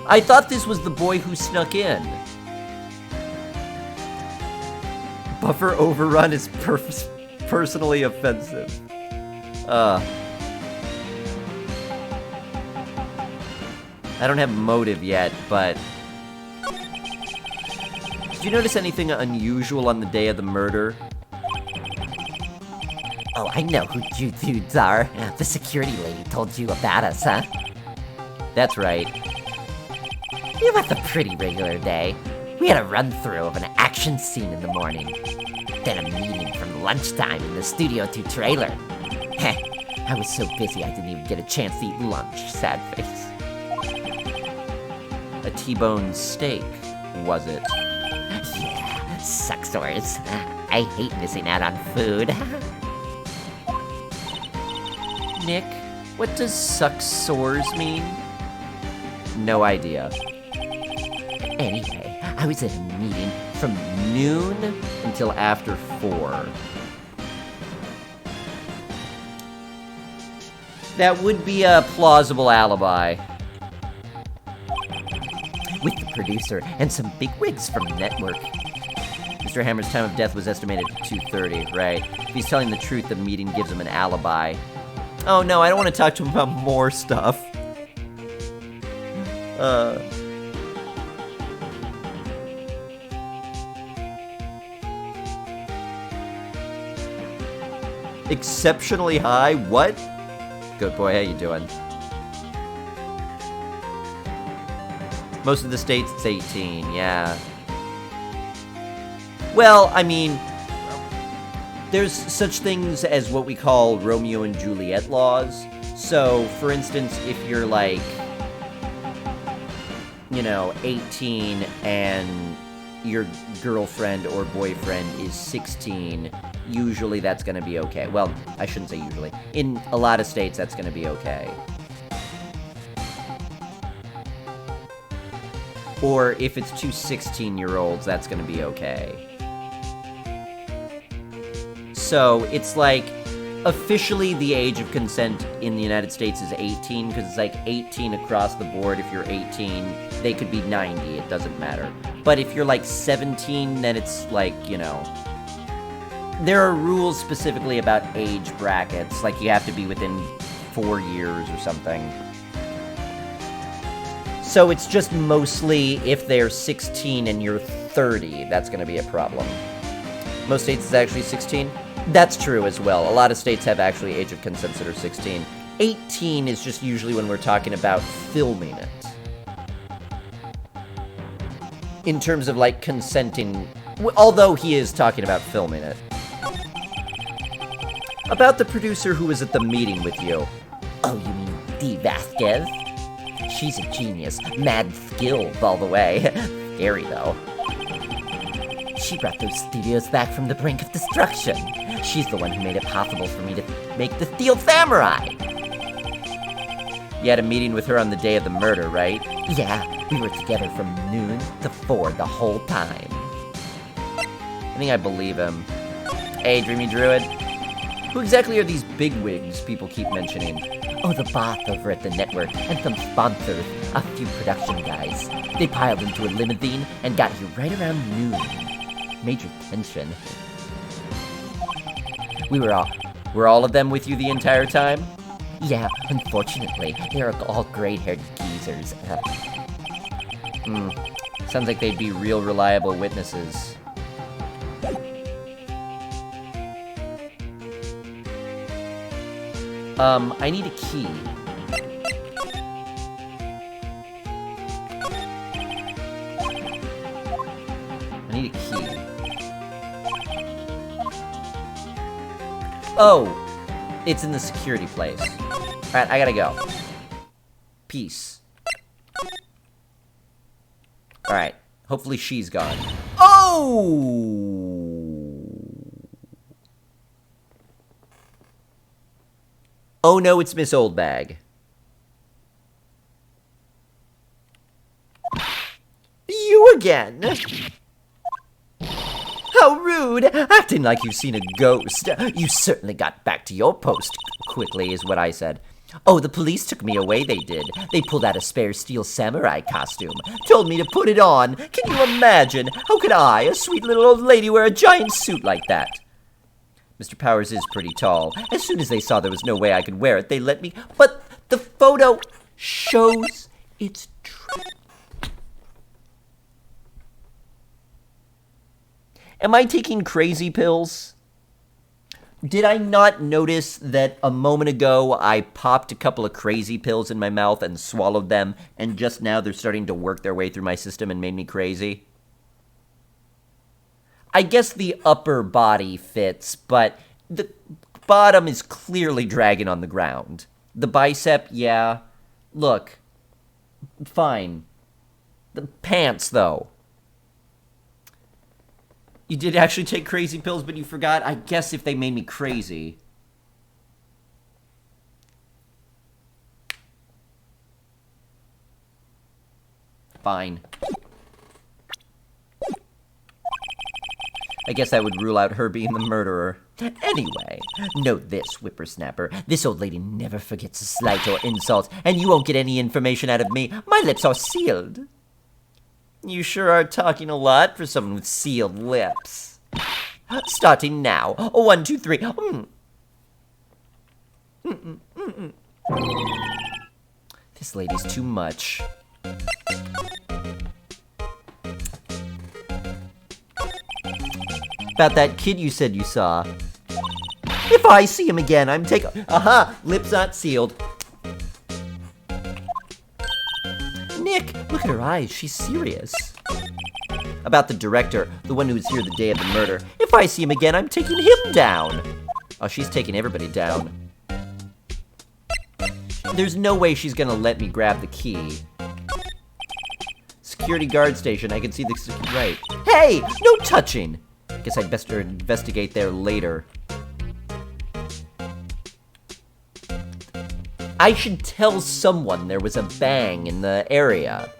I thought this was the boy who snuck in. Buffer overrun is personally offensive. I don't have motive yet, but... Did you notice anything unusual on the day of the murder? Oh, I know who you dudes are. The security lady told you about us, huh? That's right. It was a pretty regular day. We had a run-through of an action scene in the morning. Then a meeting from lunchtime in the Studio 2 trailer. Heh, I was so busy I didn't even get a chance to eat lunch, sad face. A T-bone steak, was it? Yeah, sucksores. I hate missing out on food. Nick, what does suck sores mean? No idea. Anyway, I was at a meeting From noon until after 4. That would be a plausible alibi. with the producer and some bigwigs from the network. Mr. Hammer's time of death was estimated at 2:30, right? If he's telling the truth, the meeting gives him an alibi. Oh no, I don't want to talk to him about more stuff. Exceptionally high? What? Good boy, how you doing? Most of the states, it's 18, yeah. Well, I mean, there's such things as what we call Romeo and Juliet laws. So, for instance, if you're like, 18 and your girlfriend or boyfriend is 16, usually that's going to be okay. Well, I shouldn't say usually. In a lot of states, that's going to be okay. Or if it's two 16-year-olds, that's going to be okay. So it's like, officially the age of consent in the United States is 18, because it's like 18 across the board. If you're 18, they could be 90, it doesn't matter. But if you're like 17, then it's like, there are rules specifically about age brackets, like you have to be within 4 years or something. So it's just mostly if they're 16 and you're 30, that's going to be a problem. Most states is actually 16. That's true as well. A lot of states have actually age of consent that are 16. 18 is just usually when we're talking about filming it. In terms of like consenting, although he is talking about filming it. About the producer who was at the meeting with you. Oh, you mean Dee Vasquez? She's a genius. Mad skilled all the way. Scary, though. She brought those studios back from the brink of destruction. She's the one who made it possible for me to make the Steel Samurai. You had a meeting with her on the day of the murder, right? Yeah, we were together from noon to 4 the whole time. I think I believe him. Hey, Dreamy Druid. Who exactly are these bigwigs people keep mentioning? Oh, the boss over at the network, and some sponsors, a few production guys. They piled into a limousine and got here right around noon. Major tension. Were all of them with you the entire time? Yeah, unfortunately, they're all gray-haired geezers. Sounds like they'd be real reliable witnesses. I need a key. I need a key. Oh! It's in the security place. Alright, I gotta go. Peace. Alright, hopefully she's gone. Oh! Oh no, it's Miss Oldbag. again. How rude! Acting like you've seen a ghost. You certainly got back to your post quickly, is what I said. Oh, the police took me away, they did. They pulled out a spare steel samurai costume. Told me to put it on. Can you imagine? How could I, a sweet little old lady, wear a giant suit like that? Mr. Powers is pretty tall. As soon as they saw there was no way I could wear it, they let me... But the photo shows it's true. Am I taking crazy pills? Did I not notice that a moment ago I popped a couple of crazy pills in my mouth and swallowed them, and just now they're starting to work their way through my system and made me crazy? I guess the upper body fits, but the bottom is clearly dragging on the ground. The bicep, yeah. Look. Fine. The pants, though. You did actually take crazy pills, but you forgot? I guess if they made me crazy. Fine. I guess that would rule out her being the murderer. Anyway, note this, whippersnapper. This old lady never forgets a slight or insult, and you won't get any information out of me. My lips are sealed. You sure are talking a lot for someone with sealed lips. Starting now. 1, 2, 3. This lady's too much. About that kid you said you saw. If I see him again, I'm taking... Aha! Lips not sealed. Nick, look at her eyes. She's serious. About the director, the one who was here the day of the murder. If I see him again, I'm taking him down. Oh, she's taking everybody down. There's no way she's gonna let me grab the key. Security guard station. I can see the... Right. Hey! No touching! Guess I'd best investigate there later. I should tell someone there was a bang in the area.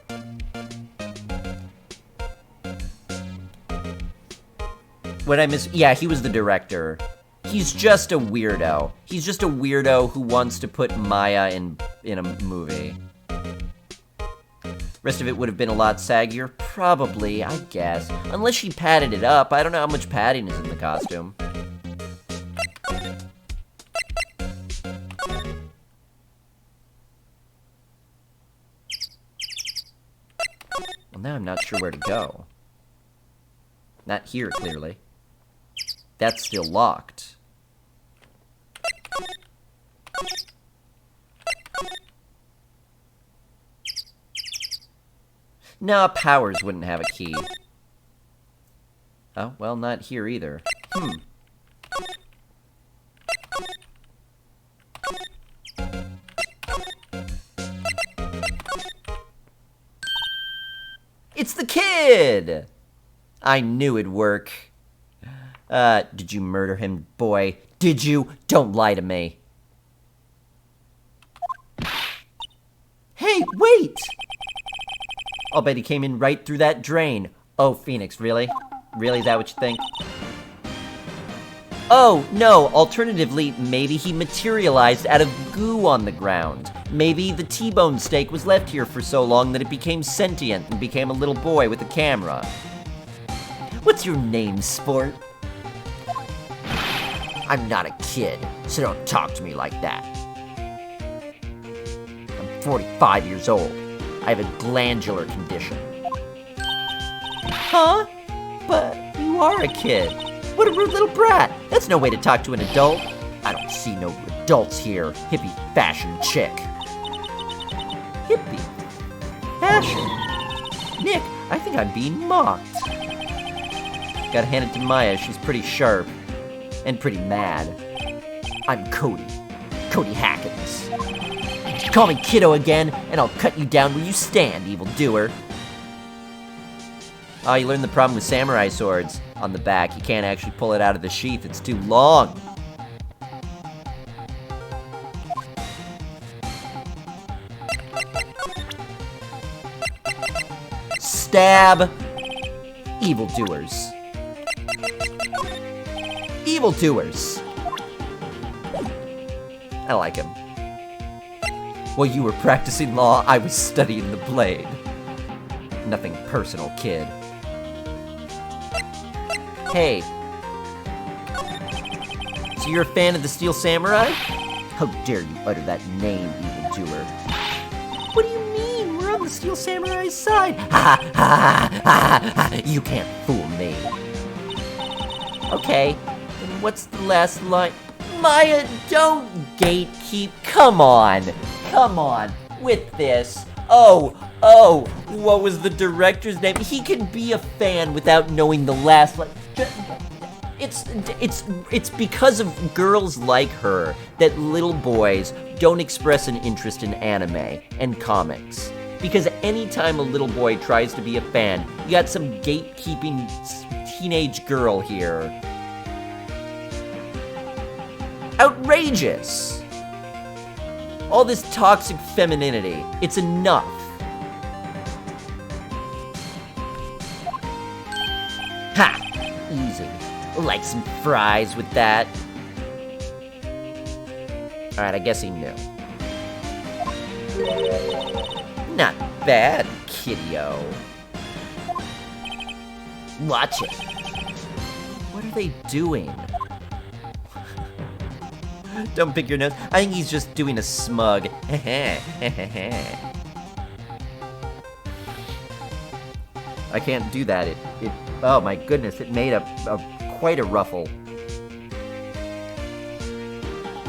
What I miss... Yeah, he was the director. He's just a weirdo. He's just a weirdo who wants to put Maya in a movie. Rest of it would have been a lot saggier? Probably, I guess. Unless she padded it up. I don't know how much padding is in the costume. Well, now I'm not sure where to go. Not here, clearly. That's still locked. Nah, Powers wouldn't have a key. Oh, well, not here either. It's the kid! I knew it'd work. Did you murder him, boy? Did you? Don't lie to me. Hey, wait! I'll bet he came in right through that drain. Oh, Phoenix, really? Really, is that what you think? Oh, no, alternatively, maybe he materialized out of goo on the ground. Maybe the T-bone steak was left here for so long that it became sentient and became a little boy with a camera. What's your name, sport? I'm not a kid, so don't talk to me like that. I'm 45 years old. I have a glandular condition. Huh? But you are a kid. What a rude little brat. That's no way to talk to an adult. I don't see no adults here, hippie fashion chick. Hippie? Fashion? Nick, I think I'm being mocked. Gotta hand it to Maya, she's pretty sharp. And pretty mad. I'm Cody. Cody Hackins. Call me kiddo again, and I'll cut you down where you stand, evildoer. Oh, you learned the problem with samurai swords. On the back, you can't actually pull it out of the sheath, it's too long. Stab! Evildoers. Evildoers. I like him. While you were practicing law, I was studying the blade. Nothing personal, kid. Hey. So you're a fan of the Steel Samurai? How dare you utter that name, evildoer. What do you mean? We're on the Steel Samurai's side. Ha ha ha ha ha! You can't fool me. Okay, then what's the last line? Maya, don't gatekeep. Come on. Come on. With this. Oh, what was the director's name? He can be a fan without knowing the last line. It's because of girls like her that little boys don't express an interest in anime and comics. Because anytime a little boy tries to be a fan, you got some gatekeeping teenage girl here. Outrageous! All this toxic femininity, it's enough. Ha! Easy. Like some fries with that. Alright, I guess he knew. Not bad, kiddio. Watch it. What are they doing? Don't pick your nose. I think he's just doing a smug. I can't do that. It oh my goodness, it made quite a ruffle.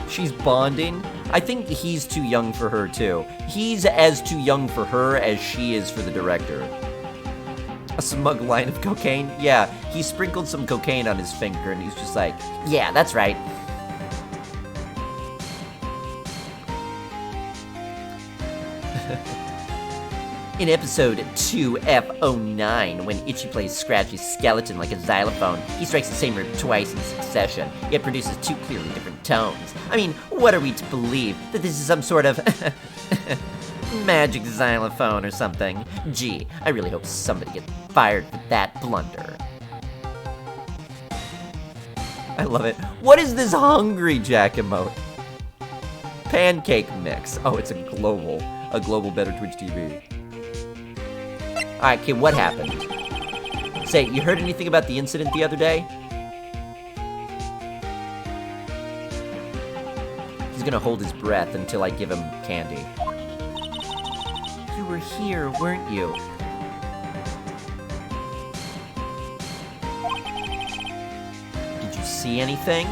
She's bonding. I think he's too young for her too. He's as too young for her as she is for the director. A smug line of cocaine? Yeah, he sprinkled some cocaine on his finger and he's just like, yeah, that's right. In episode 2F09, when Ichi plays Scratchy's skeleton like a xylophone, he strikes the same note twice in succession, yet produces two clearly different tones. I mean, what are we to believe? That this is some sort of magic xylophone or something? Gee, I really hope somebody gets fired for that blunder. I love it. What is this Hungry Jack emote? Pancake mix. Oh, it's a global Better Twitch TV. Alright, kid, what happened? Say, you heard anything about the incident the other day? He's gonna hold his breath until I give him candy. You were here, weren't you? Did you see anything?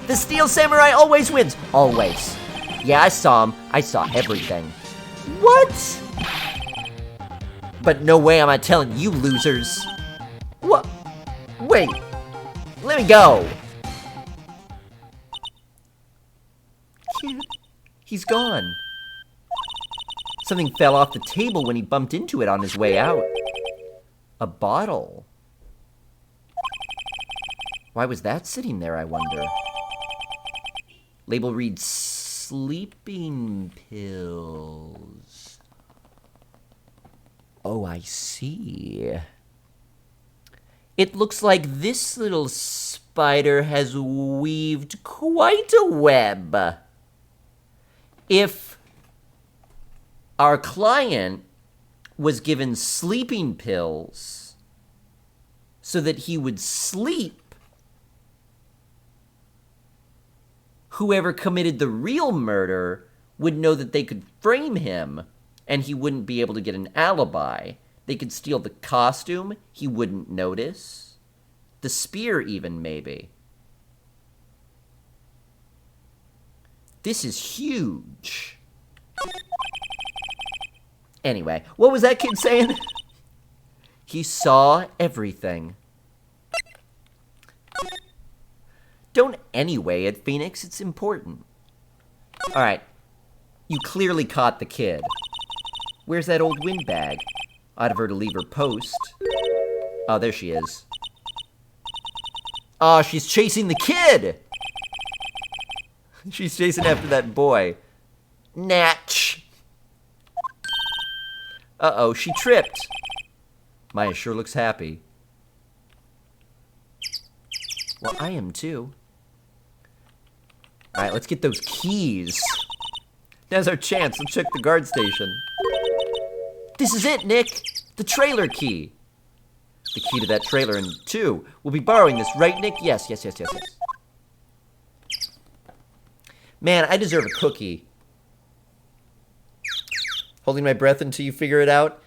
The Steel Samurai always wins. Always. Yeah, I saw him. I saw everything. What? But no way am I telling you losers. What? Wait. Let me go. Kid, he's gone. Something fell off the table when he bumped into it on his way out. A bottle. Why was that sitting there, I wonder? Label reads sleeping pills. Oh, I see. It looks like this little spider has weaved quite a web. If our client was given sleeping pills so that he would sleep, whoever committed the real murder would know that they could frame him, and he wouldn't be able to get an alibi. They could steal the costume, he wouldn't notice. The spear even, maybe. This is huge. Anyway, what was that kid saying? He saw everything. Don't anyway it, Phoenix. It's important. Alright. You clearly caught the kid. Where's that old windbag? I'd have her to leave her post. Oh, there she is. Oh, she's chasing the kid! She's chasing after that boy. Natch. Uh-oh, she tripped. Maya sure looks happy. Well, I am too. Alright, let's get those keys. Now's our chance. Let's check the guard station. This is it, Nick. The trailer key. The key to that trailer, and 2. We'll be borrowing this, right, Nick? Yes. Man, I deserve a cookie. Holding my breath until you figure it out.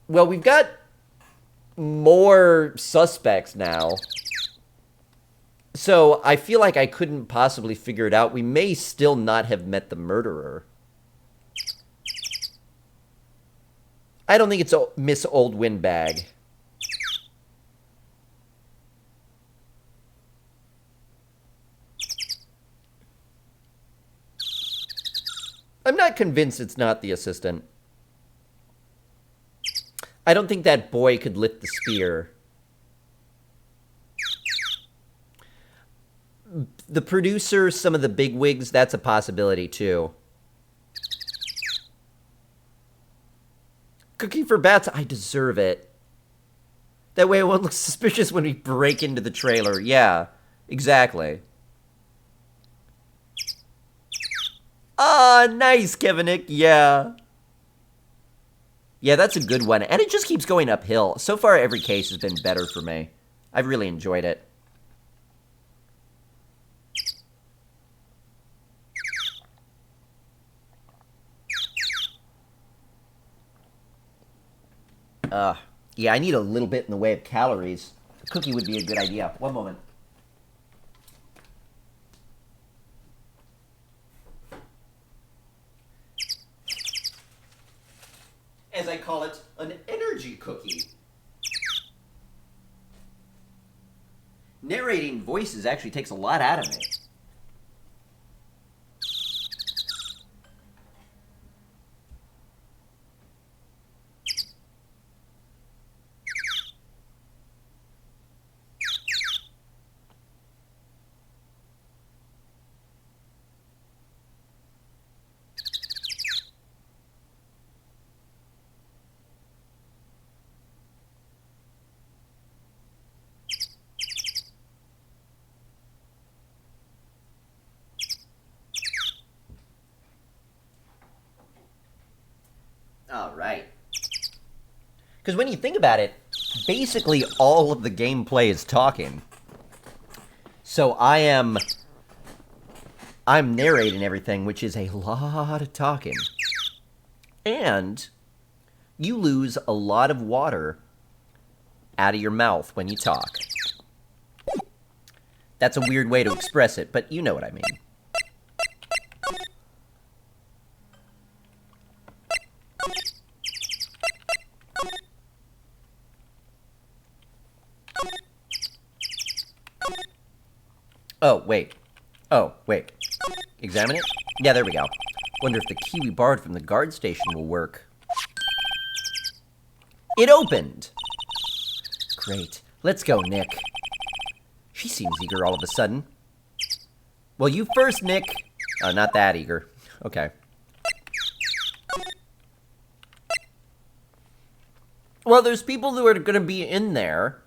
Well, we've got more suspects now. So I feel like I couldn't possibly figure it out. We may still not have met the murderer. I don't think it's Miss Old Windbag. I'm not convinced it's not the assistant. I don't think that boy could lift the spear. The producer, some of the bigwigs, that's a possibility too. Cookie for bats, I deserve it. That way it won't look suspicious when we break into the trailer. Yeah, exactly. Ah, nice, Kevinick, yeah. Yeah, that's a good one. And it just keeps going uphill. So far, every case has been better for me. I've really enjoyed it. Yeah, I need a little bit in the way of calories. A cookie would be a good idea. One moment. As I call it, an energy cookie. Narrating voices actually takes a lot out of me. All right. Because when you think about it, basically all of the gameplay is talking. So I'm narrating everything, which is a lot of talking. And you lose a lot of water out of your mouth when you talk. That's a weird way to express it, but you know what I mean. Oh, wait. Examine it? Yeah, there we go. Wonder if the key we borrowed from the guard station will work. It opened! Great. Let's go, Nick. She seems eager all of a sudden. Well, you first, Nick. Oh, not that eager. Okay. Well, there's people who are going to be in there.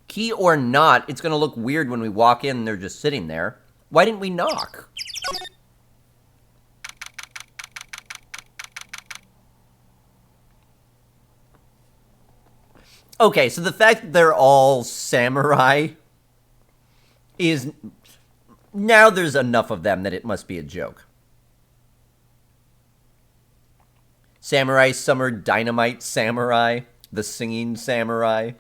Key or not, it's going to look weird when we walk in and they're just sitting there. Why didn't we knock? Okay, so the fact that they're all samurai is... Now there's enough of them that it must be a joke. Samurai Summer Dynamite Samurai. The Singing Samurai.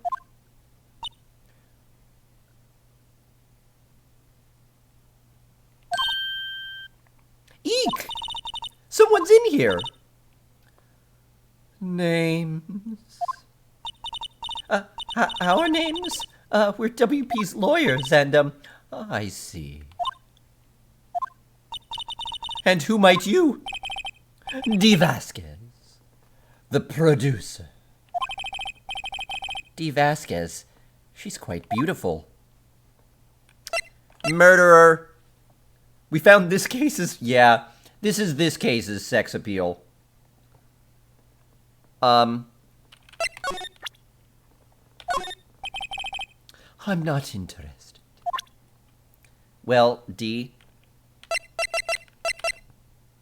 Eek! Someone's in here. Names. Our names? We're WP's lawyers, and, I see. And who might you? Dee Vasquez, the producer. Dee Vasquez, she's quite beautiful. Murderer. We found this case's... Yeah, this is this case's sex appeal. I'm not interested. Well, D,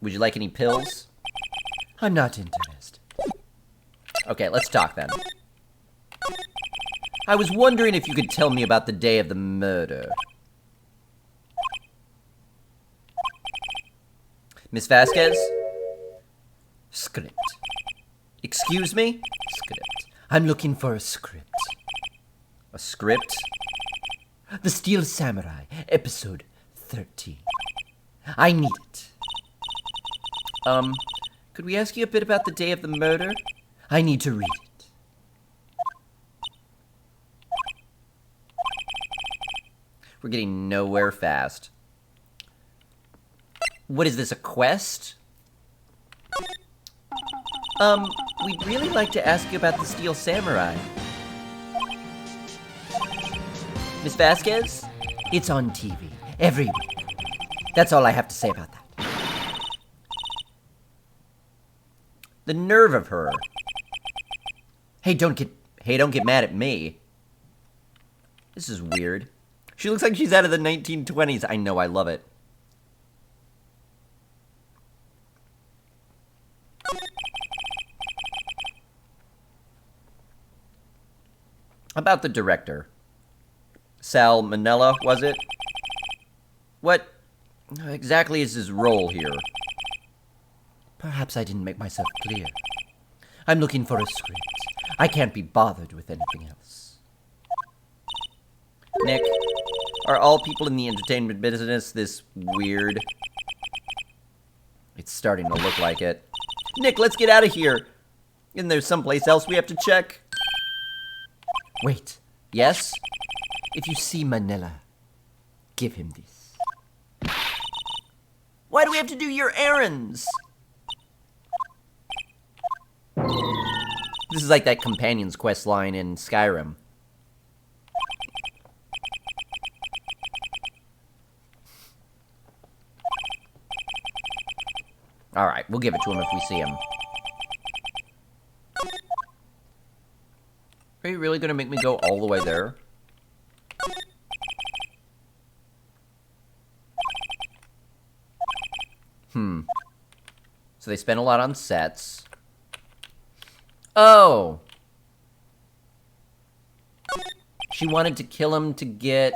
would you like any pills? I'm not interested. Okay, let's talk then. I was wondering if you could tell me about the day of the murder. Miss Vasquez? Script. Excuse me? Script. I'm looking for a script. A script? The Steel Samurai, episode 13. I need it. Could we ask you a bit about the day of the murder? I need to read it. We're getting nowhere fast. What is this, a quest? We'd really like to ask you about the Steel Samurai. Miss Vasquez? It's on TV, every week. That's all I have to say about that. The nerve of her. Hey, don't get mad at me. This is weird. She looks like she's out of the 1920s. I know, I love it. About the director. Sal Manella, was it? What exactly is his role here? Perhaps I didn't make myself clear. I'm looking for a script. I can't be bothered with anything else. Nick, are all people in the entertainment business this weird? It's starting to look like it. Nick, let's get out of here. Isn't there someplace else we have to check? Wait. Yes? If you see Manila, give him this. Why do we have to do your errands? This is like that companion's quest line in Skyrim. Alright, we'll give it to him if we see him. Are you really gonna make me go all the way there? So they spent a lot on sets. Oh! She wanted to kill him to get...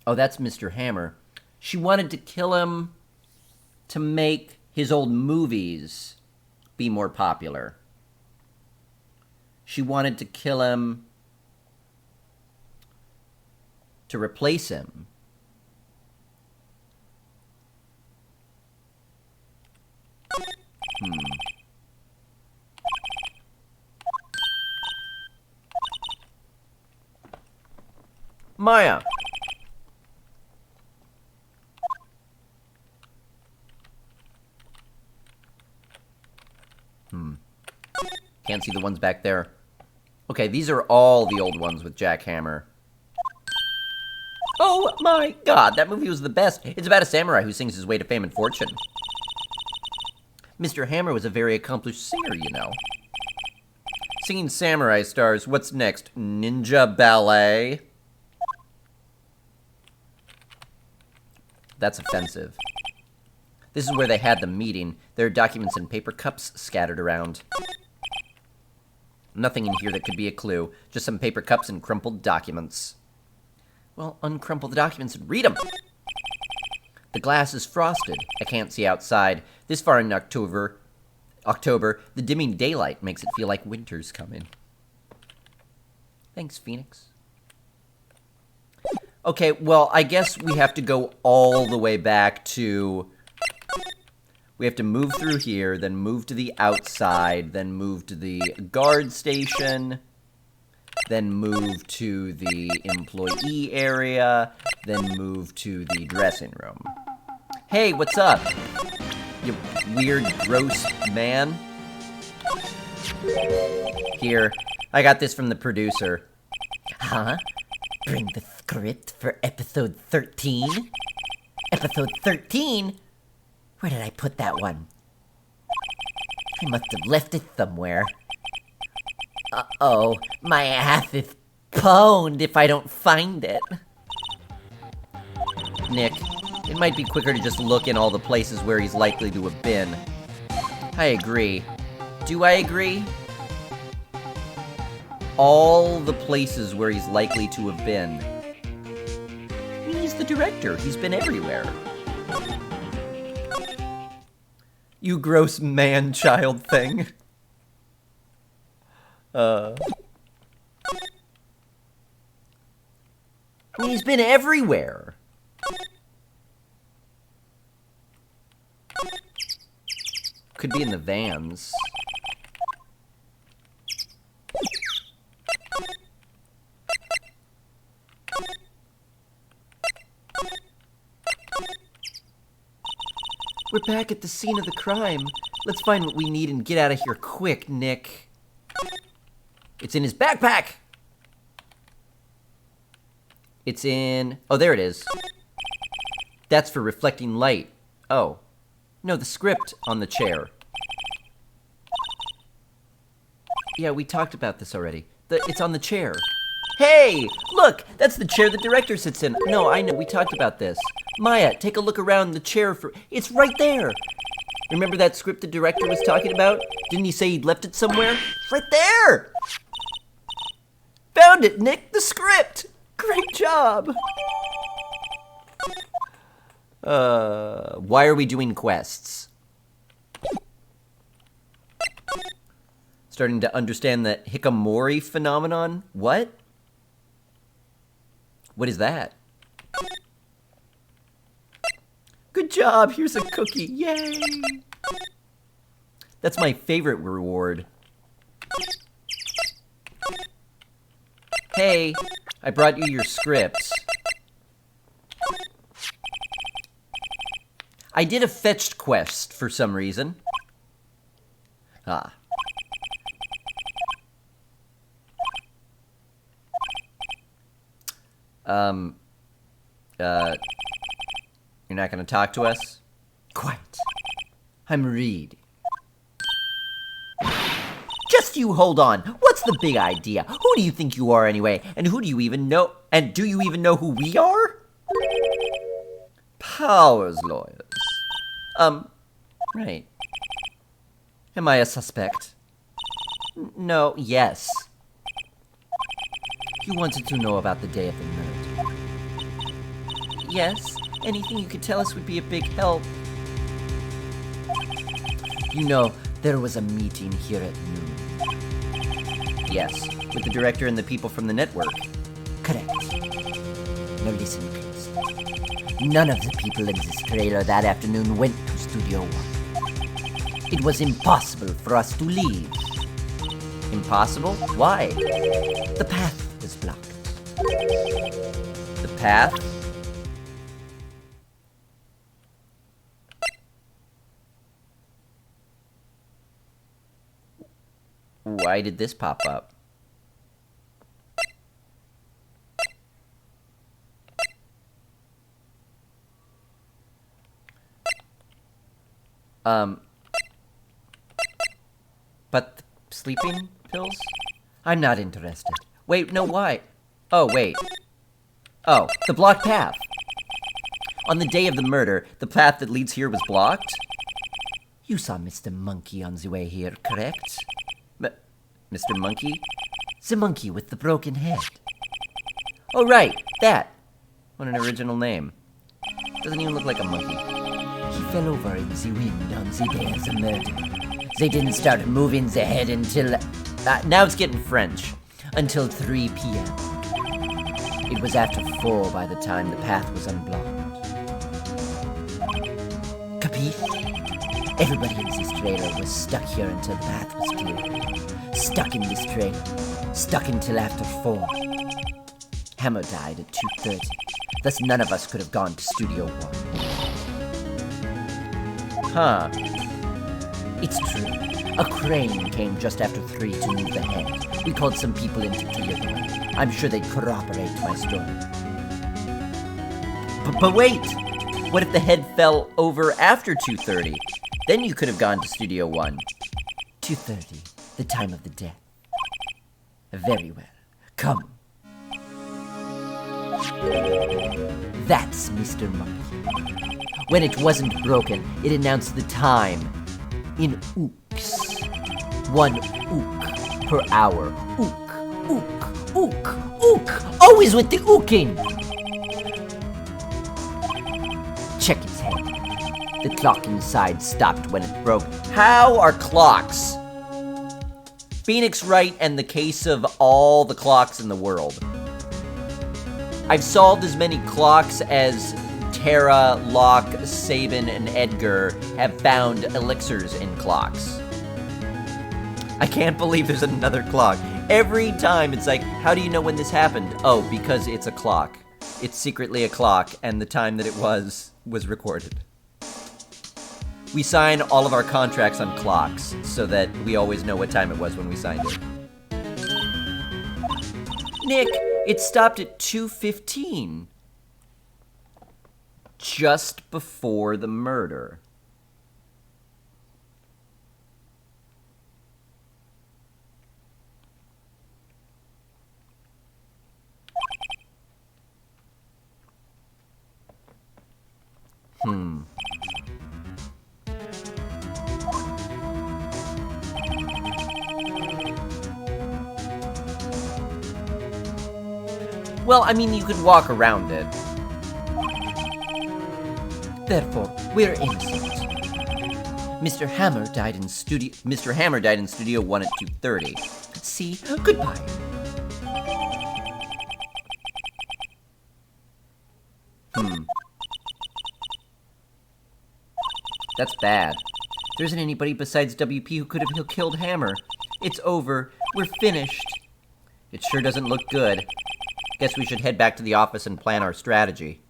Oh, that's Mr. Hammer. She wanted to kill him to make his old movies be more popular. She wanted to kill him to replace him. Maya. Can't see the ones back there. Okay, these are all the old ones with Jack Hammer. Oh my god, that movie was the best. It's about a samurai who sings his way to fame and fortune. Mr. Hammer was a very accomplished singer, you know. Singing samurai stars. What's next? Ninja ballet? That's offensive. This is where they had the meeting. There are documents and paper cups scattered around. Nothing in here that could be a clue. Just some paper cups and crumpled documents. Well, uncrumple the documents and read them. The glass is frosted. I can't see outside. This far in October, the dimming daylight makes it feel like winter's coming. Thanks, Phoenix. Okay, well, I guess we have to go all the way back to... We have to move through here, then move to the outside, then move to the guard station, then move to the employee area, then move to the dressing room. Hey, what's up? You weird, gross man. Here, I got this from the producer. Huh? bring the script for episode 13. Episode 13? Where did I put that one? I must have left it somewhere. Uh-oh, my ass is pwned if I don't find it. Nick, it might be quicker to just look in all the places where he's likely to have been. I agree. Do I agree? All the places where he's likely to have been. I mean, he's the director. He's been everywhere. You gross man-child thing. I mean, he's been everywhere. Could be in the vans. We're back at the scene of the crime. Let's find what we need and get out of here quick, Nick. It's in his backpack! It's in... Oh, there it is. That's for reflecting light. Oh. No, the script on the chair. Yeah, we talked about this already. It's on the chair. Hey! Look! That's the chair the director sits in. No, I know. We talked about this. Maya, take a look around the chair for... It's right there! Remember that script the director was talking about? Didn't he say he'd left it somewhere? It's right there! Found it, Nick! The script! Great job! Why are we doing quests? Starting to understand the hikikomori phenomenon? What? What is that? Good job! Here's a cookie! Yay! That's my favorite reward. Hey, I brought you your scripts. I did a fetched quest for some reason. Ah. You're not gonna talk to us? Quiet. I'm reading. Just you hold on. What's the big idea? Who do you think you are anyway? And who do you even know? And do you even know who we are? Powers lawyers. Right. Am I a suspect? No, yes. You wanted to know about the day of the murder. Yes, anything you could tell us would be a big help. You know, there was a meeting here at noon. Yes, with the director and the people from the network. Correct. Now listen closely. None of the people in this trailer that afternoon went to Studio One. It was impossible for us to leave. Impossible? Why? The path was blocked. The path? Why did this pop up? But sleeping pills? I'm not interested. Wait, no, why? Oh, wait. Oh, the blocked path. On the day of the murder, the path that leads here was blocked? You saw Mr. Monkey on the way here, correct? Mr. Monkey? The monkey with the broken head. Oh, right, that. What an original name. Doesn't even look like a monkey. He fell over in the wind on the day of the murder. They didn't start moving the head until... now it's getting French. Until 3 p.m. It was after 4 by the time the path was unblocked. Capisce? Everybody in this trailer was stuck here until the path was clear. Stuck in this trailer. Stuck until after 4. Hammer died at 2:30. Thus none of us could have gone to Studio One. Huh. It's true. A crane came just after 3 to move the head. We called some people in to clear the way. I'm sure they'd corroborate my story. But wait! What if the head fell over after 2:30? Then you could have gone to Studio One. 2:30, the time of the death. Very well. Come. That's Mr. Monkey. When it wasn't broken, it announced the time in ooks. 1 ook per hour. Ook, ook, ook, ook. Always with the ooking. Check his head. The clock inside stopped when it broke. How are clocks? Phoenix Wright and the case of all the clocks in the world. I've solved as many clocks as Tara, Locke, Sabin, and Edgar have found elixirs in clocks. I can't believe there's another clock. Every time it's like, how do you know when this happened? Oh, because it's a clock. It's secretly a clock, and the time that it was recorded. We sign all of our contracts on clocks so that we always know what time it was when we signed it. Nick, it stopped at 2:15. Just before the murder. Well, I mean, you could walk around it. Therefore, we're innocent. Mr. Hammer died in Studio One at 2:30. See? Goodbye. That's bad. There isn't anybody besides WP who could have killed Hammer. It's over. We're finished. It sure doesn't look good. Guess we should head back to the office and plan our strategy.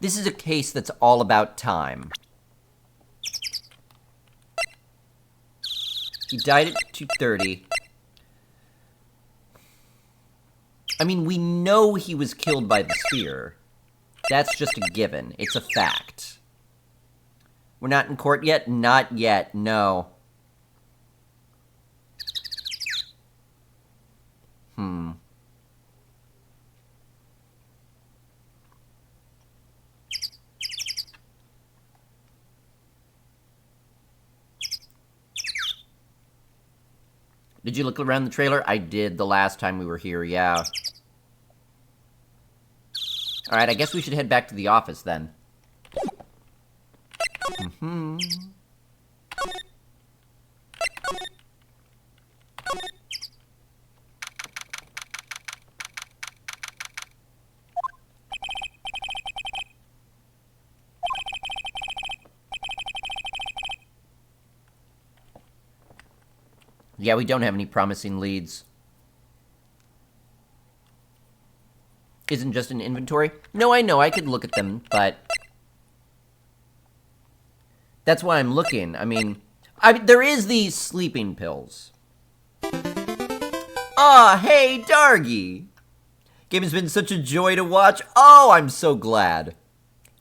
This is a case that's all about time. He died at 2:30. I mean, we know he was killed by the spear. That's just a given. It's a fact. We're not in court yet? Not yet, no. Did you look around the trailer? I did the last time we were here, yeah. Alright, I guess we should head back to the office then. Yeah, we don't have any promising leads. Isn't just an inventory? No, I know, I could look at them, but... That's why I'm looking. I mean, there is these sleeping pills. Ah, hey, Dargy! Game has been such a joy to watch. Oh, I'm so glad.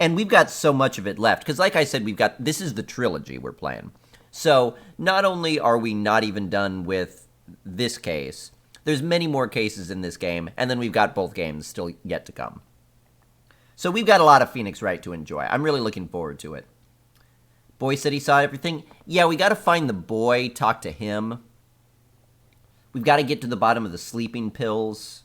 And we've got so much of it left, because like I said, this is the trilogy we're playing. So, not only are we not even done with this case, there's many more cases in this game, and then we've got both games still yet to come. So we've got a lot of Phoenix Wright to enjoy. I'm really looking forward to it. Boy said he saw everything. Yeah, we gotta find the boy, talk to him. We've got to get to the bottom of the sleeping pills.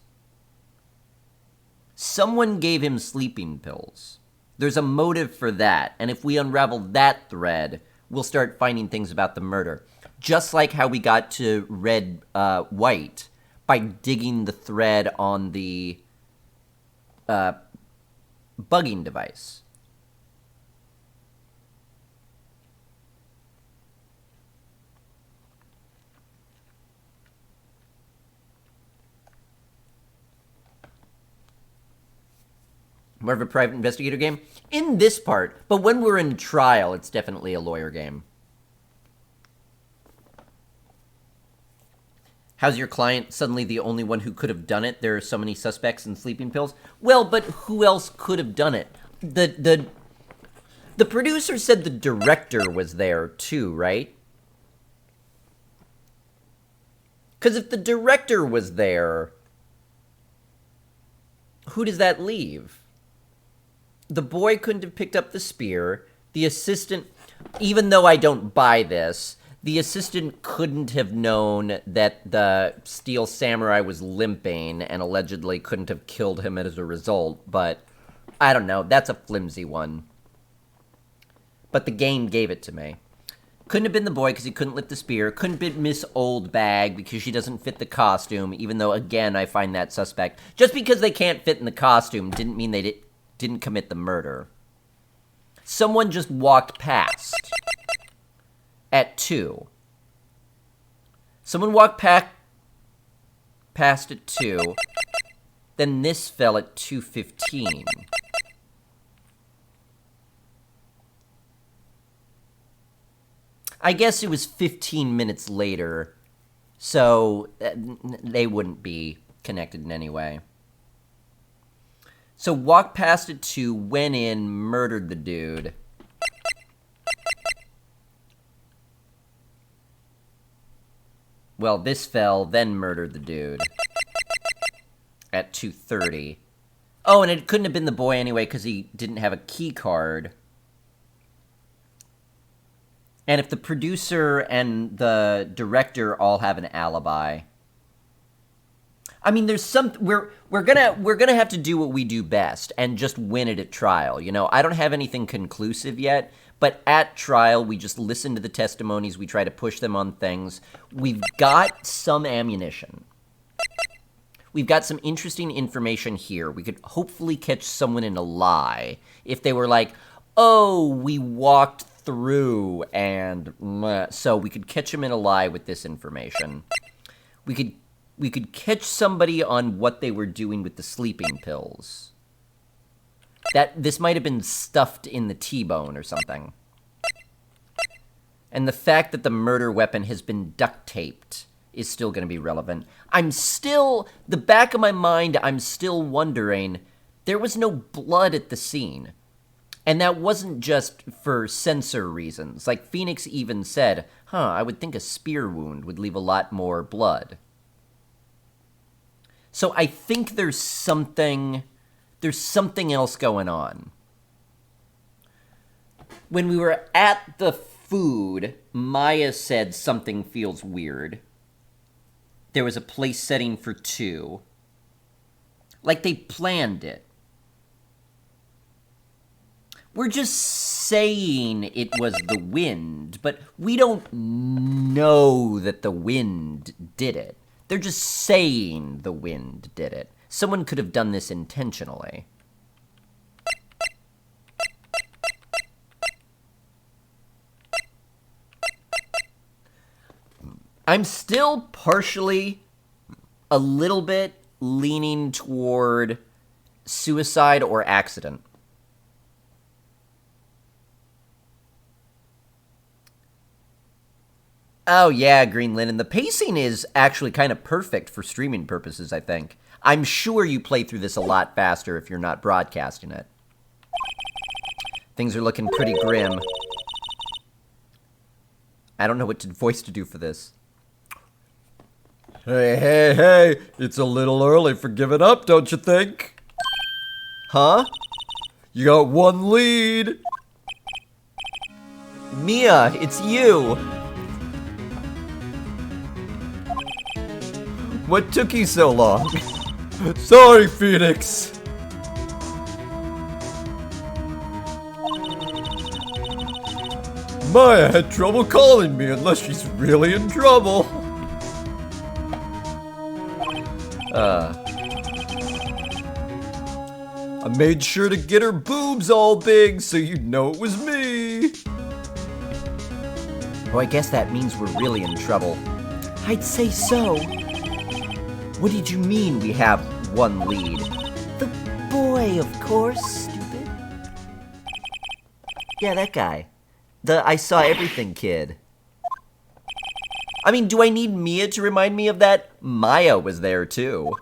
Someone gave him sleeping pills. There's a motive for that, and if we unravel that thread, we'll start finding things about the murder. Just like how we got to Red White by digging the thread on the bugging device. More of a private investigator game? In this part, but when we're in trial, it's definitely a lawyer game. How's your client suddenly the only one who could have done it? There are so many suspects in sleeping pills. Well, but who else could have done it? The producer said the director was there too, right? Because if the director was there, who does that leave? The boy couldn't have picked up the spear. The assistant, even though I don't buy this, the assistant couldn't have known that the Steel Samurai was limping and allegedly couldn't have killed him as a result, but I don't know. That's a flimsy one. But the game gave it to me. Couldn't have been the boy because he couldn't lift the spear. Couldn't have been Miss Oldbag because she doesn't fit the costume, even though, again, I find that suspect. Just because they can't fit in the costume didn't mean they didn't commit the murder. Someone just walked past at 2. Someone walked past at 2. Then this fell at 2:15. I guess it was 15 minutes later, so they wouldn't be connected in any way. So walked past at 2, went in, murdered the dude. Well, this fell, then murdered the dude at 2:30. Oh, and it couldn't have been the boy anyway because he didn't have a key card. And if the producer and the director all have an alibi, I mean, there's some we're gonna have to do what we do best and just win it at trial. You know, I don't have anything conclusive yet, but at trial we just listen to the testimonies, we try to push them on things. We've got some ammunition. We've got some interesting information here. We could hopefully catch someone in a lie if they were like, "Oh, we walked through," and so we could catch them in a lie with this information. We could catch somebody on what they were doing with the sleeping pills. That this might have been stuffed in the T-bone or something. And the fact that the murder weapon has been duct taped is still going to be relevant. The back of my mind, I'm still wondering, there was no blood at the scene. And that wasn't just for censor reasons. Like Phoenix even said, I would think a spear wound would leave a lot more blood. So I think there's something else going on. When we were at the food, Maya said something feels weird. There was a place setting for 2. Like they planned it. We're just saying it was the wind, but we don't know that the wind did it. They're just saying the wind did it. Someone could have done this intentionally. I'm still partially, a little bit, leaning toward suicide or accident. Oh yeah, Green Linen. The pacing is actually kind of perfect for streaming purposes, I think. I'm sure you play through this a lot faster if you're not broadcasting it. Things are looking pretty grim. I don't know what voice to do for this. Hey, it's a little early for giving up, don't you think? Huh? You got one lead. Mia, it's you. What took you so long? Sorry, Phoenix. Maya had trouble calling me unless she's really in trouble. I made sure to get her boobs all big so you'd know it was me. Oh, I guess that means we're really in trouble. I'd say so. What did you mean we have one lead? The boy. Why, of course, stupid. Yeah, that guy. The I saw everything kid. I mean, do I need Mia to remind me of that? Maya was there, too.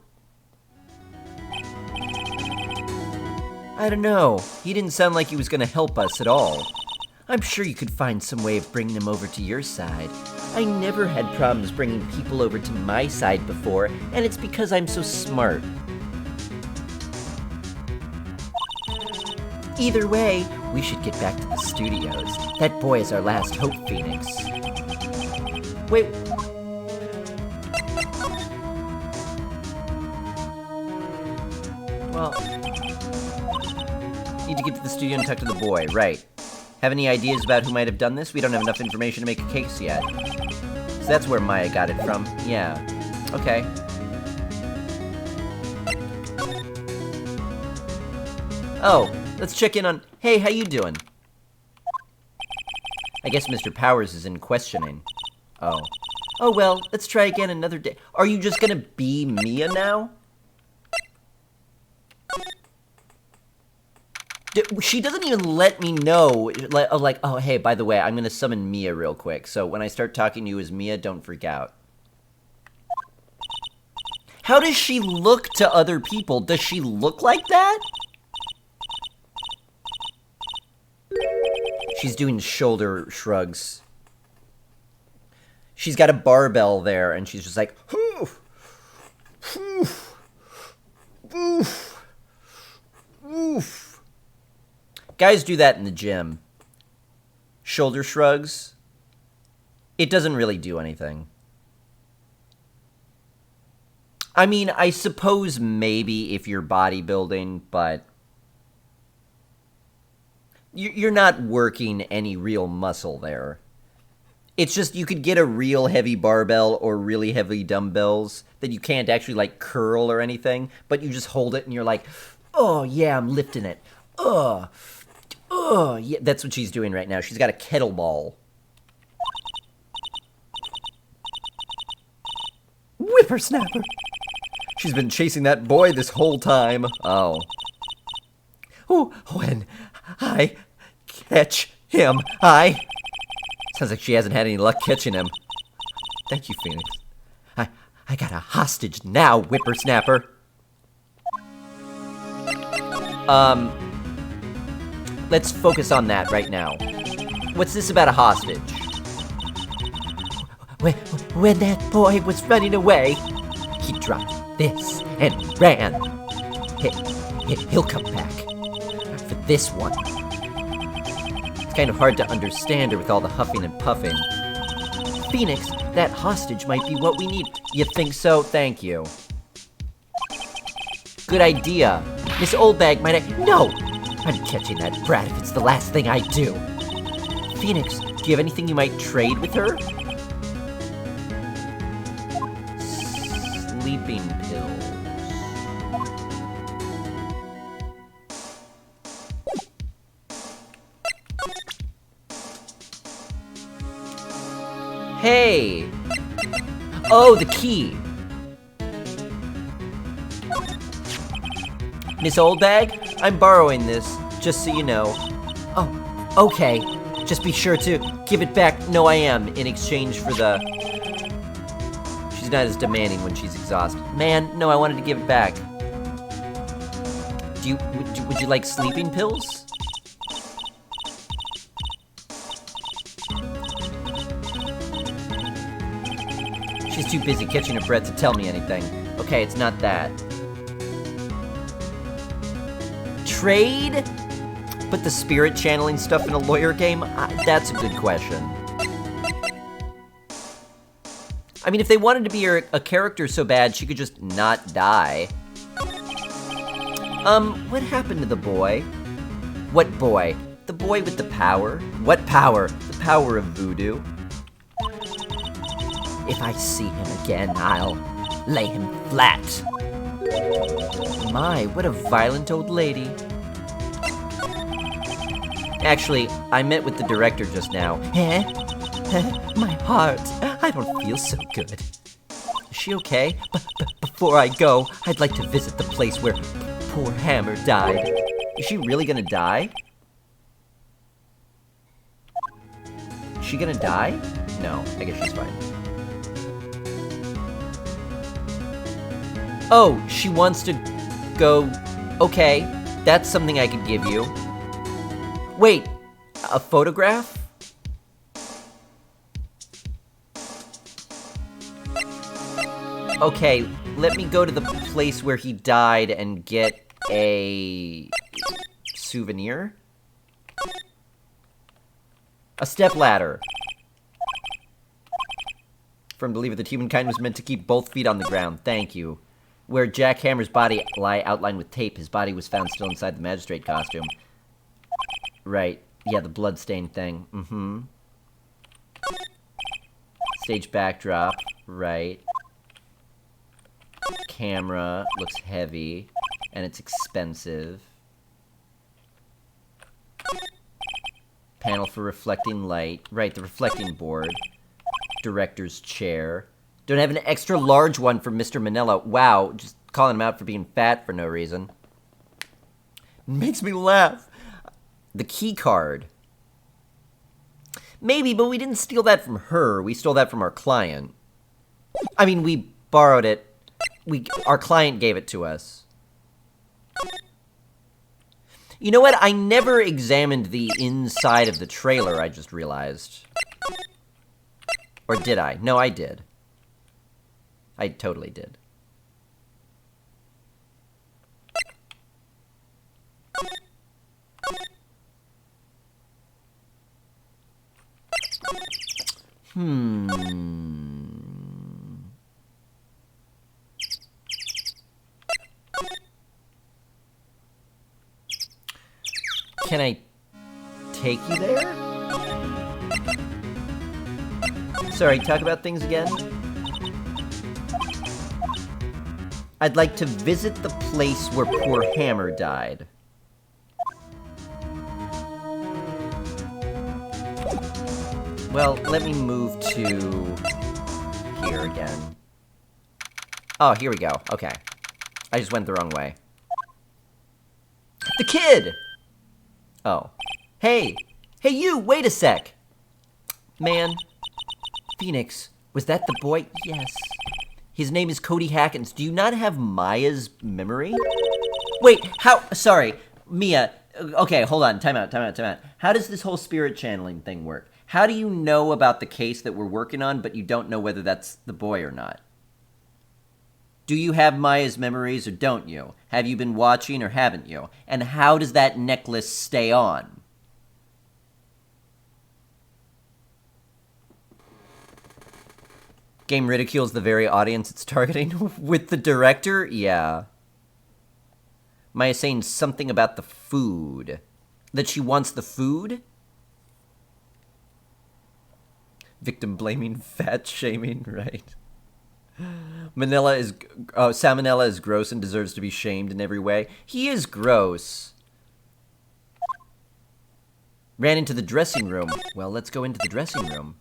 I don't know. He didn't sound like he was gonna help us at all. I'm sure you could find some way of bringing him over to your side. I never had problems bringing people over to my side before, and it's because I'm so smart. Either way, we should get back to the studios. That boy is our last hope, Phoenix. Wait. Well, need to get to the studio and talk to the boy, right. Have any ideas about who might have done this? We don't have enough information to make a case yet. So that's where Maya got it from. Yeah. Okay. Oh, let's check in on... Hey, how you doing? I guess Mr. Powers is in questioning. Oh. Oh, well, let's try again another day. Are you just gonna be Mia now? She doesn't even let me know, like, oh, hey, by the way, I'm gonna summon Mia real quick. So when I start talking to you as Mia, don't freak out. How does she look to other people? Does she look like that? She's doing shoulder shrugs. She's got a barbell there, and she's just like, oof, oof, oof, oof. Guys do that in the gym. Shoulder shrugs. It doesn't really do anything. I mean, I suppose maybe if you're bodybuilding, but you're not working any real muscle there. It's just you could get a real heavy barbell or really heavy dumbbells that you can't actually, like, curl or anything, but you just hold it and you're like, oh, yeah, I'm lifting it. Oh, yeah, that's what she's doing right now. She's got a kettlebell. Whippersnapper. She's been chasing that boy this whole time. Oh. Oh, when I catch him, Sounds like she hasn't had any luck catching him. Thank you, Phoenix. I got a hostage now, Whippersnapper. Let's focus on that right now. What's this about a hostage? When that boy was running away, he dropped this and ran. He'll come back for this one. It's kind of hard to understand her with all the huffing and puffing. Phoenix, that hostage might be what we need. You think so? Thank you. Good idea. Miss Oldbag might No! I'm catching that brat if it's the last thing I do. Phoenix, do you have anything you might trade with her? Sleeping pills. Hey! Oh, the key! Miss Oldbag, I'm borrowing this, just so you know. Oh, okay. Just be sure to give it back. No, I am, in exchange for the... She's not as demanding when she's exhausted. Man, no, I wanted to give it back. Would you like sleeping pills? She's too busy catching her breath to tell me anything. Okay, it's not that. Trade? Put the spirit channeling stuff in a lawyer game? That's a good question. I mean, if they wanted to be a character so bad, she could just not die. What happened to the boy? What boy? The boy with the power? What power? The power of voodoo. If I see him again, I'll lay him flat. My, what a violent old lady. Actually, I met with the director just now. My heart, I don't feel so good. Is she okay? Before I go, I'd like to visit the place where poor Hammer died. Is she really gonna die? Is she gonna die? No, I guess she's fine. Oh, she wants to go... Okay, that's something I could give you. Wait, a photograph? Okay, let me go to the place where he died and get a souvenir? A stepladder. From Believer that humankind was meant to keep both feet on the ground. Thank you. Where Jack Hammer's body lie outlined with tape, his body was found still inside the magistrate costume. Right. Yeah, the bloodstained thing. Mm-hmm. Stage backdrop. Right. Camera. Looks heavy. And it's expensive. Panel for reflecting light. Right, the reflecting board. Director's chair. Don't have an extra large one for Mr. Manila. Wow, just calling him out for being fat for no reason. Makes me laugh. The key card. Maybe, but we didn't steal that from her. We stole that from our client. I mean, we borrowed it. Our client gave it to us. You know what? I never examined the inside of the trailer, I just realized. Or did I? No, I did. I totally did. Can I take you there? Sorry, talk about things again? I'd like to visit the place where poor Hammer died. Well, let me move to here again. Oh, here we go. Okay. I just went the wrong way. The kid! Oh. Hey! Hey, you! Wait a sec! Man. Phoenix, was that the boy? Yes. His name is Cody Hackins. Do you not have Maya's memory? Wait, how? Sorry, Mia. Okay, hold on. Time out. How does this whole spirit channeling thing work? How do you know about the case that we're working on, but you don't know whether that's the boy or not? Do you have Maya's memories or don't you? Have you been watching or haven't you? And how does that necklace stay on? Game ridicules the very audience it's targeting with the director? Yeah. Maya saying something about the food. That she wants the food? Victim blaming, fat shaming, right? Salmonella is gross and deserves to be shamed in every way. He is gross. Ran into the dressing room. Well, let's go into the dressing room.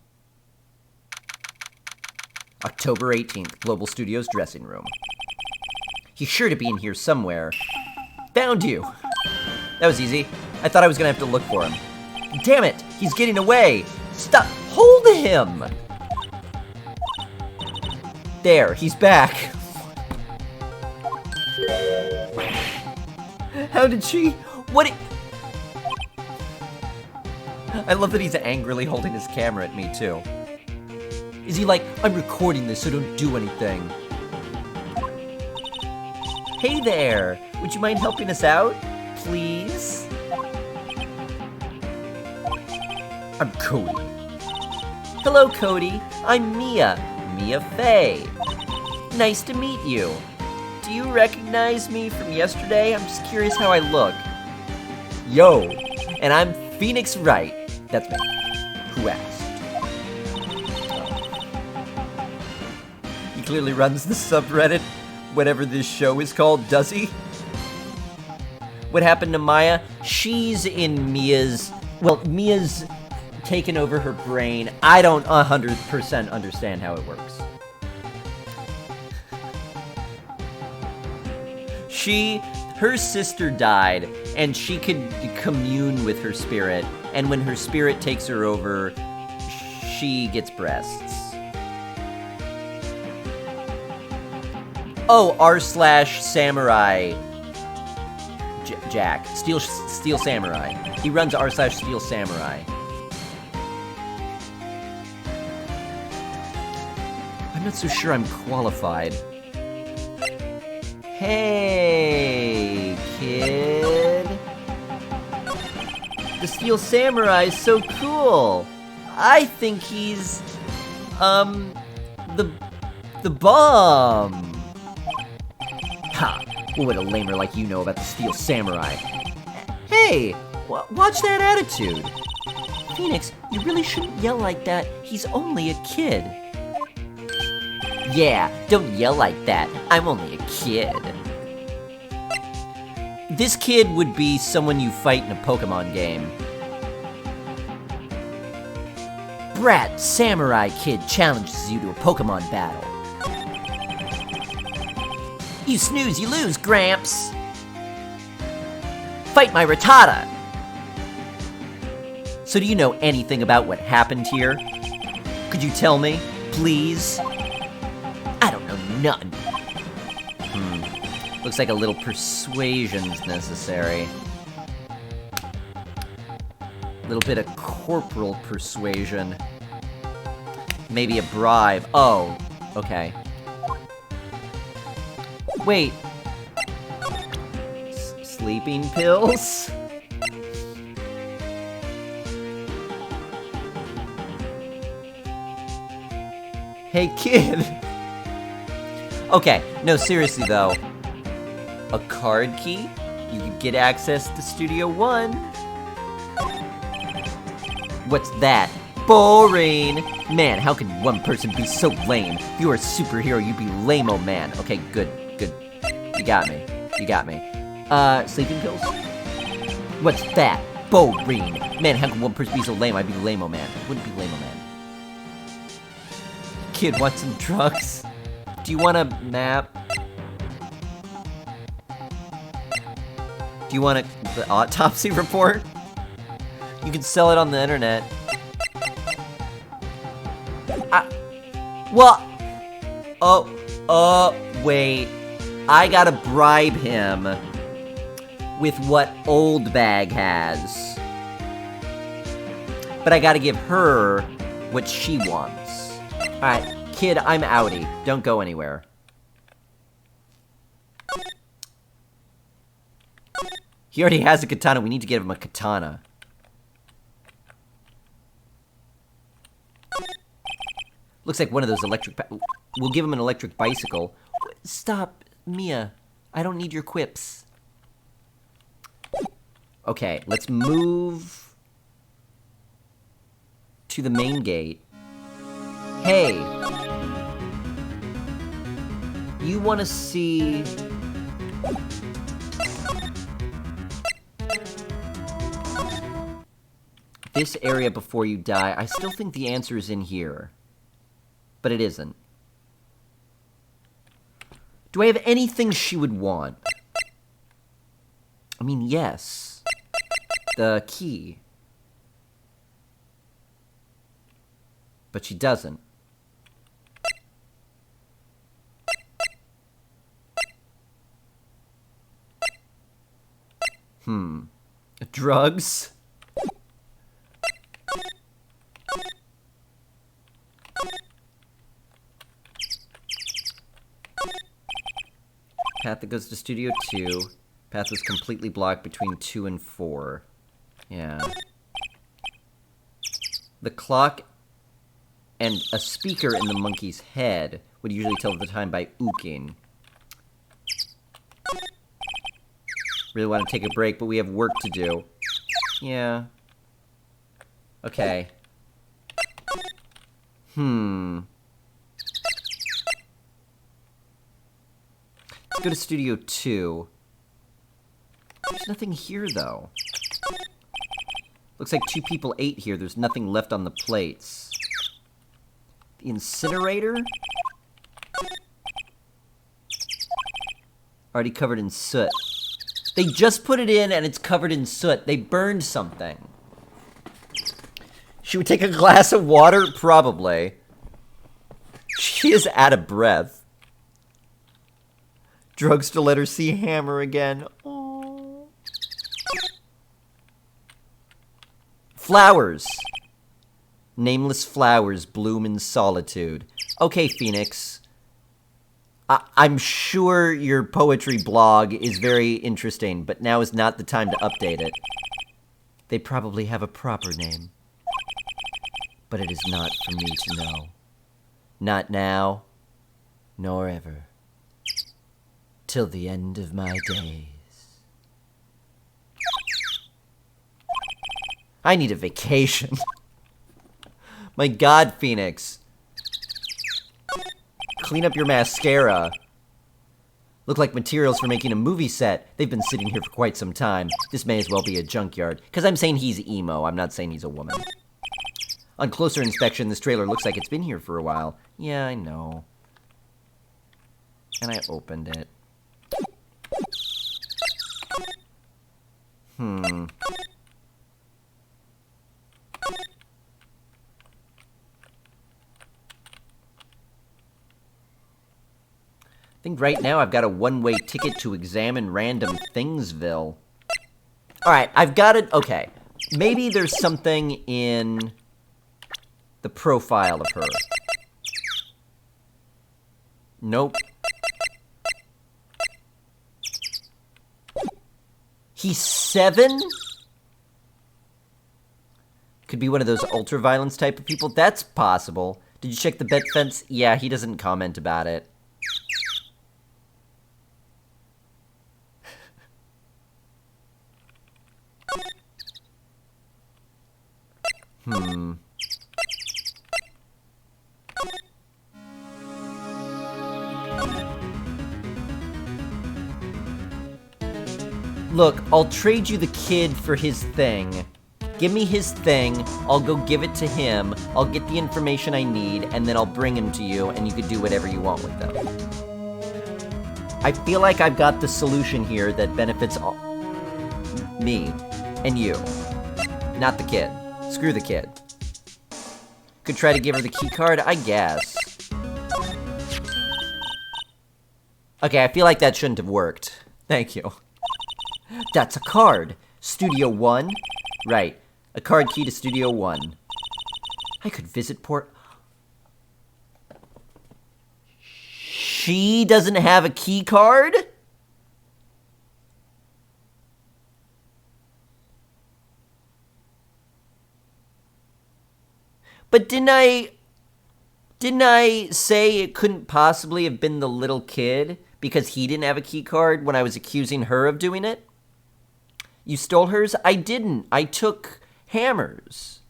October 18th, Global Studios dressing room. He's sure to be in here somewhere. Found you! That was easy. I thought I was gonna have to look for him. Damn it! He's getting away! Stop! Hold him! There, he's back. How did she... What... I love that he's angrily holding his camera at me, too. Is he like, I'm recording this, so don't do anything? Hey there! Would you mind helping us out? Please? I'm Cody. Hello, Cody. I'm Mia. Mia Fey. Nice to meet you. Do you recognize me from yesterday? I'm just curious how I look. Yo! And I'm Phoenix Wright. That's me. Who asked? He clearly runs the subreddit, whatever this show is called, does he? What happened to Maya? She's in Mia's... Well, Mia's taken over her brain. I don't 100% understand how it works. Her sister died, and she could commune with her spirit, and when her spirit takes her over, she gets breasts. Oh, r/samurai Jack. Steel Samurai. He runs r/Steel Samurai. I'm not so sure I'm qualified. Hey, kid. The Steel Samurai is so cool. I think he's, the bomb. Ha! What would a lamer like you know about the Steel Samurai? Hey! Watch that attitude! Phoenix, you really shouldn't yell like that. He's only a kid. Yeah, don't yell like that. I'm only a kid. This kid would be someone you fight in a Pokemon game. Brat Samurai Kid challenges you to a Pokemon battle. You snooze, you lose, Gramps! Fight my Rattata! So do you know anything about what happened here? Could you tell me, please? I don't know none. Looks like a little persuasion's necessary. A little bit of corporal persuasion. Maybe a bribe. Oh, okay. Wait. Sleeping pills? Hey, kid. Okay, no, seriously though. A card key? You could get access to Studio One. What's that? Boring! Man, how can one person be so lame? If you were a superhero, you'd be lame-o man. Okay, good. You got me. Sleeping pills? What's that? Boring! Man, how can one person be so lame? I'd be lame-o man. I wouldn't be lame-o man. Kid, want some drugs? Do you want a map? Do you want the autopsy report? You can sell it on the internet. Wait. I gotta bribe him with what Old Bag has. But I gotta give her what she wants. Alright, kid, I'm outie. Don't go anywhere. He already has a katana. We need to give him a katana. Looks like one of those electric... We'll give him an electric bicycle. Stop, Mia. I don't need your quips. Okay, let's move to the main gate. Hey. You want to see... this area before you die? I still think the answer is in here. But it isn't. Do I have anything she would want? I mean, yes. The key. But she doesn't. Drugs? Path that goes to Studio 2. Path was completely blocked between 2 and 4. Yeah. The clock and a speaker in the monkey's head would usually tell the time by ooking. Really want to take a break, but we have work to do. Yeah. Okay. Let's go to Studio 2. There's nothing here, though. Looks like 2 people ate here. There's nothing left on the plates. The incinerator? Already covered in soot. They just put it in and it's covered in soot. They burned something. She would take a glass of water? Probably. She is out of breath. Drugs to let her see Hammer again. Aww. Flowers. Nameless flowers bloom in solitude. Okay, Phoenix. I'm sure your poetry blog is very interesting, but now is not the time to update it. They probably have a proper name. But it is not for me to know. Not now, nor ever. Till the end of my days. I need a vacation. My God, Phoenix. Clean up your mascara. Look like materials for making a movie set. They've been sitting here for quite some time. This may as well be a junkyard. Because I'm saying he's emo. I'm not saying he's a woman. On closer inspection, this trailer looks like it's been here for a while. Yeah, I know. And I opened it. I think right now I've got a one-way ticket to examine random Thingsville. Alright, I've got it. Okay. Maybe there's something in the profile of her. Nope. He's 7? Could be one of those ultra-violence type of people. That's possible. Did you check the bet fence? Yeah, he doesn't comment about it. Look, I'll trade you the kid for his thing. Give me his thing, I'll go give it to him, I'll get the information I need, and then I'll bring him to you, and you could do whatever you want with them. I feel like I've got the solution here that benefits me and you. Not the kid. Screw the kid. Could try to give her the key card, I guess. Okay, I feel like that shouldn't have worked. Thank you. That's a card. Studio 1? Right. A card key to Studio 1. I could visit Port... She doesn't have a key card? But didn't I say it couldn't possibly have been the little kid because he didn't have a key card when I was accusing her of doing it? You stole hers? I didn't. I took Hammer's.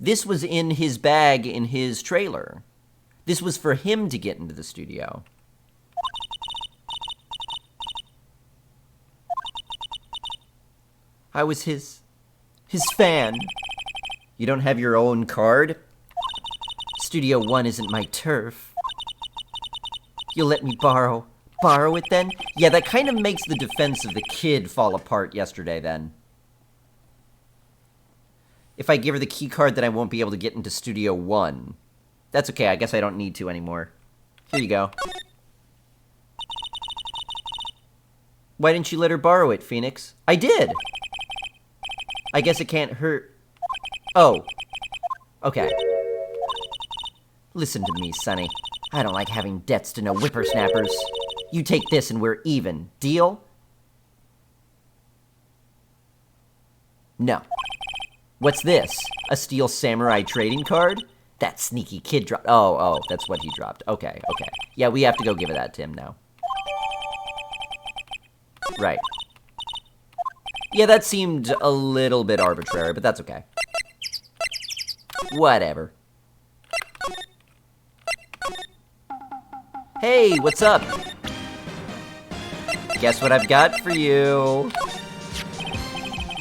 This was in his bag in his trailer. This was for him to get into the studio. I was his fan. You don't have your own card? Studio 1 isn't my turf. You'll let me borrow it then? Yeah, that kind of makes the defense of the kid fall apart yesterday then. If I give her the key card, then I won't be able to get into Studio 1. That's okay, I guess I don't need to anymore. Here you go. Why didn't you let her borrow it, Phoenix? I did! I guess it can't hurt. Oh. Okay. Listen to me, Sonny. I don't like having debts to no whippersnappers. You take this and we're even. Deal? No. What's this? A Steel Samurai trading card? That sneaky kid dropped. Oh, that's what he dropped. Okay. Yeah, we have to go give that to him now. Right. Yeah, that seemed a little bit arbitrary, but that's okay. Whatever. Hey, what's up? Guess what I've got for you?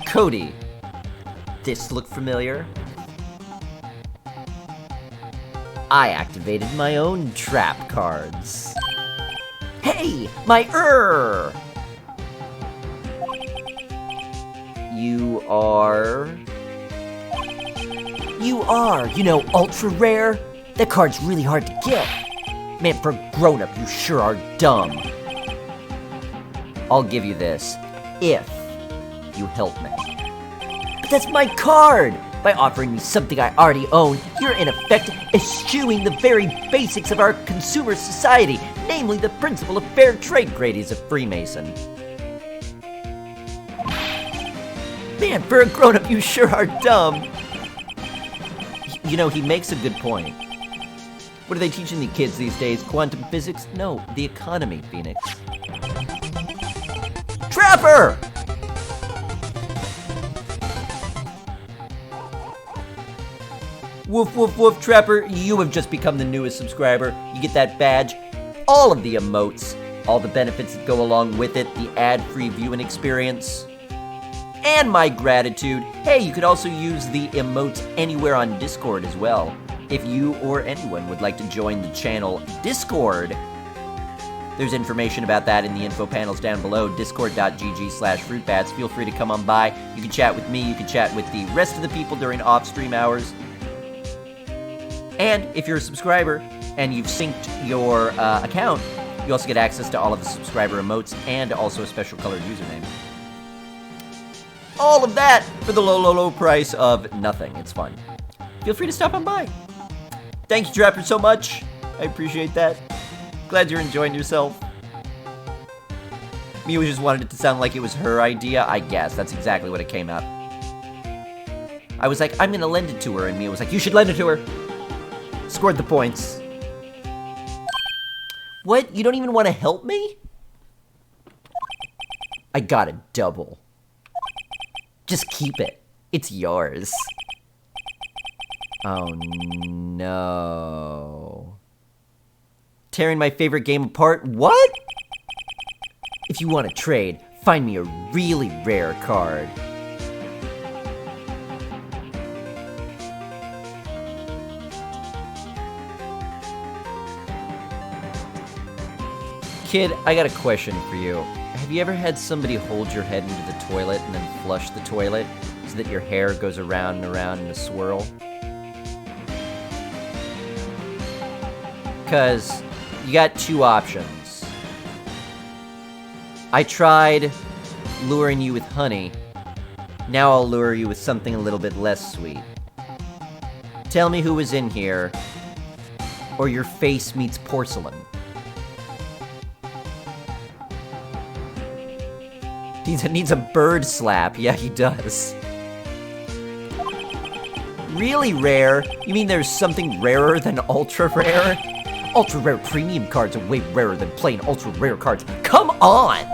Cody. This look familiar? I activated my own trap cards. Hey, my you are... You are, ultra rare? That card's really hard to get. Man, for a grown-up, you sure are dumb. I'll give you this, if you help me. But that's my card! By offering me something I already own, you're in effect eschewing the very basics of our consumer society, namely the principle of fair trade. Grady's a Freemason. Man, for a grown-up, you sure are dumb. He makes a good point. What are they teaching the kids these days? Quantum physics? No, the economy, Phoenix. Trapper! Woof, woof, woof, Trapper, you have just become the newest subscriber. You get that badge, all of the emotes, all the benefits that go along with it, the ad-free viewing experience, and my gratitude. Hey, you could also use the emotes anywhere on Discord as well. If you or anyone would like to join the channel Discord, there's information about that in the info panels down below, discord.gg/fruitbats. Feel free to come on by. You can chat with me, you can chat with the rest of the people during off-stream hours. And if you're a subscriber and you've synced your account, you also get access to all of the subscriber emotes and also a special colored username. All of that for the low, low, low price of nothing. It's fun. Feel free to stop on by. Thank you, Trapper, so much. I appreciate that. Glad you're enjoying yourself. Mia just wanted it to sound like it was her idea. I guess that's exactly what it came out. I was like, I'm gonna lend it to her, and Mia was like, you should lend it to her. Scored the points. What? You don't even want to help me? I got a double. Just keep it. It's yours. Oh no. Tearing my favorite game apart? What? If you want to trade, find me a really rare card. Kid, I got a question for you. Have you ever had somebody hold your head into the toilet and then flush the toilet so that your hair goes around and around in a swirl? Because you got two options. I tried luring you with honey. Now I'll lure you with something a little bit less sweet. Tell me who was in here, or your face meets porcelain. Needs a bird slap. Yeah, he does. Really rare? You mean there's something rarer than ultra rare? Ultra rare premium cards are way rarer than plain ultra rare cards. Come on!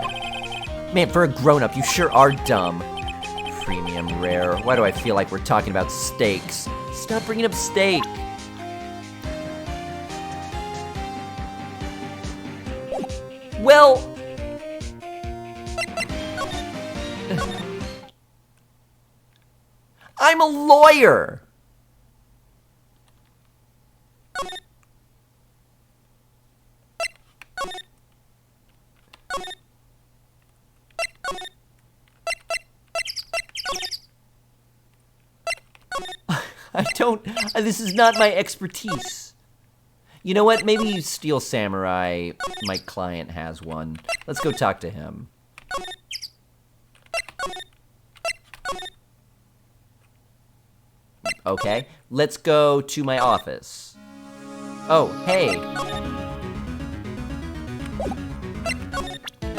Man, for a grown-up, you sure are dumb. Premium rare. Why do I feel like we're talking about steaks? Stop bringing up steak. Well... I'm a lawyer! This is not my expertise. You know what? Maybe Steel Samurai, my client, has one. Let's go talk to him. Okay, let's go to my office. Oh, hey.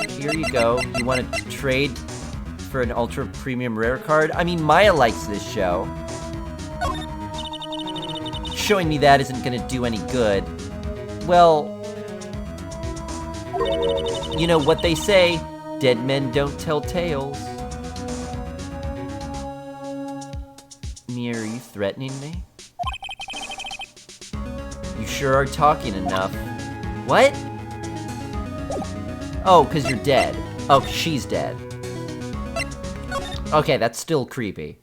Here you go. You want to trade for an ultra premium rare card? I mean, Maya likes this show. Showing me that isn't gonna do any good. Well, you know what they say, dead men don't tell tales. Mia, are you threatening me? You sure are talking enough. What? Oh, 'cause you're dead. Oh, she's dead. Okay, that's still creepy.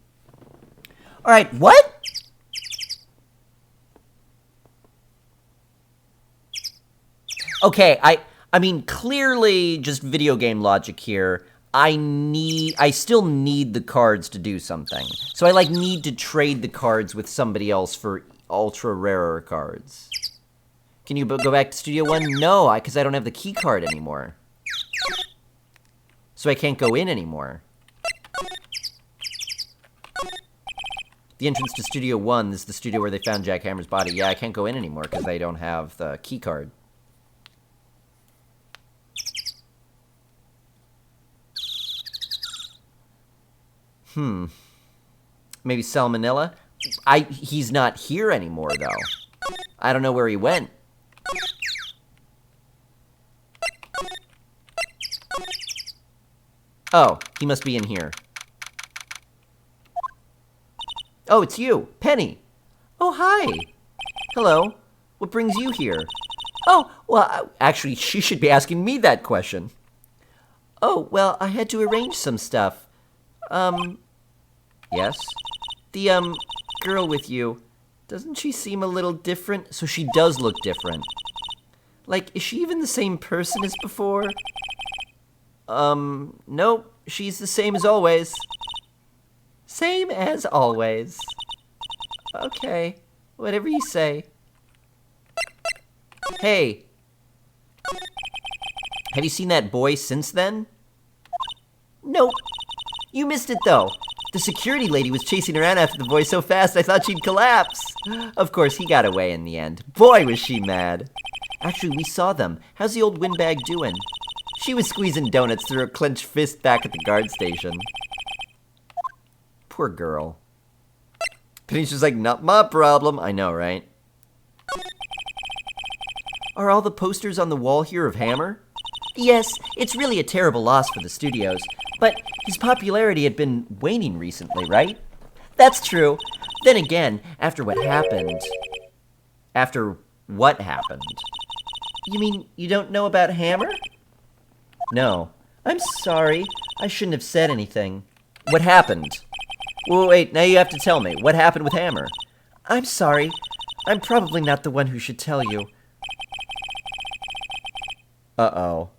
Alright, what? Okay, I mean, clearly just video game logic here. I still need the cards to do something. So I, like, need to trade the cards with somebody else for ultra rarer cards. Can you go back to Studio 1? No, because I don't have the key card anymore. So I can't go in anymore. The entrance to Studio 1 is the studio where they found Jack Hammer's body. Yeah, I can't go in anymore because they don't have the key card. Maybe Salmonella? He's not here anymore, though. I don't know where he went. Oh, he must be in here. Oh, it's you, Penny. Oh, hi. Hello. What brings you here? Oh, well, actually, she should be asking me that question. Oh, well, I had to arrange some stuff. Yes? The, girl with you, doesn't she seem a little different? So she does look different. Like, is she even the same person as before? Nope, she's the same as always. Same as always. Okay, whatever you say. Hey. Have you seen that boy since then? Nope. You missed it, though. The security lady was chasing around after the boy so fast I thought she'd collapse. Of course, he got away in the end. Boy, was she mad. Actually, we saw them. How's the old windbag doing? She was squeezing donuts through her clenched fist back at the guard station. Poor girl. Penny's just like, not my problem. I know, right? Are all the posters on the wall here of Hammer? Yes, it's really a terrible loss for the studios. But his popularity had been waning recently, right? That's true. Then again, after what happened... After what happened? You mean you don't know about Hammer? No. I'm sorry. I shouldn't have said anything. What happened? Well, wait, now you have to tell me. What happened with Hammer? I'm sorry. I'm probably not the one who should tell you. Uh-oh.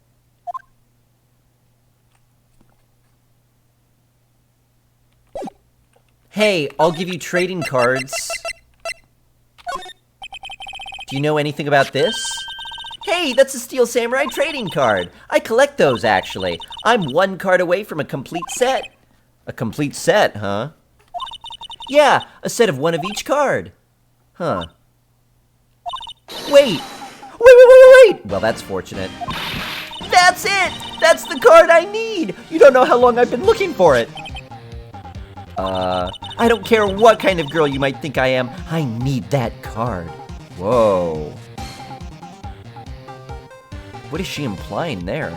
Hey, I'll give you trading cards. Do you know anything about this? Hey, that's a Steel Samurai trading card. I collect those, actually. I'm one card away from a complete set. A complete set, huh? Yeah, a set of one of each card. Huh. Wait! Wait! Well, that's fortunate. That's it! That's the card I need! You don't know how long I've been looking for it. I don't care what kind of girl you might think I am. I need that card. Whoa. What is she implying there?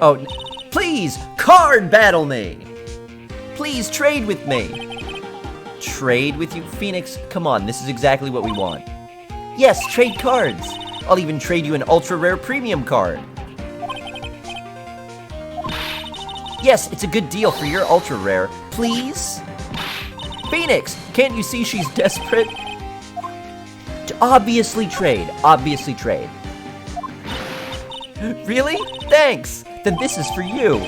Oh, please, card battle me! Please trade with me. Trade with you? Phoenix, come on, this is exactly what we want. Yes, trade cards. I'll even trade you an ultra rare premium card. Yes, it's a good deal for your ultra rare. Please? Phoenix, can't you see she's desperate? Obviously trade. Obviously trade. Really? Thanks. Then this is for you.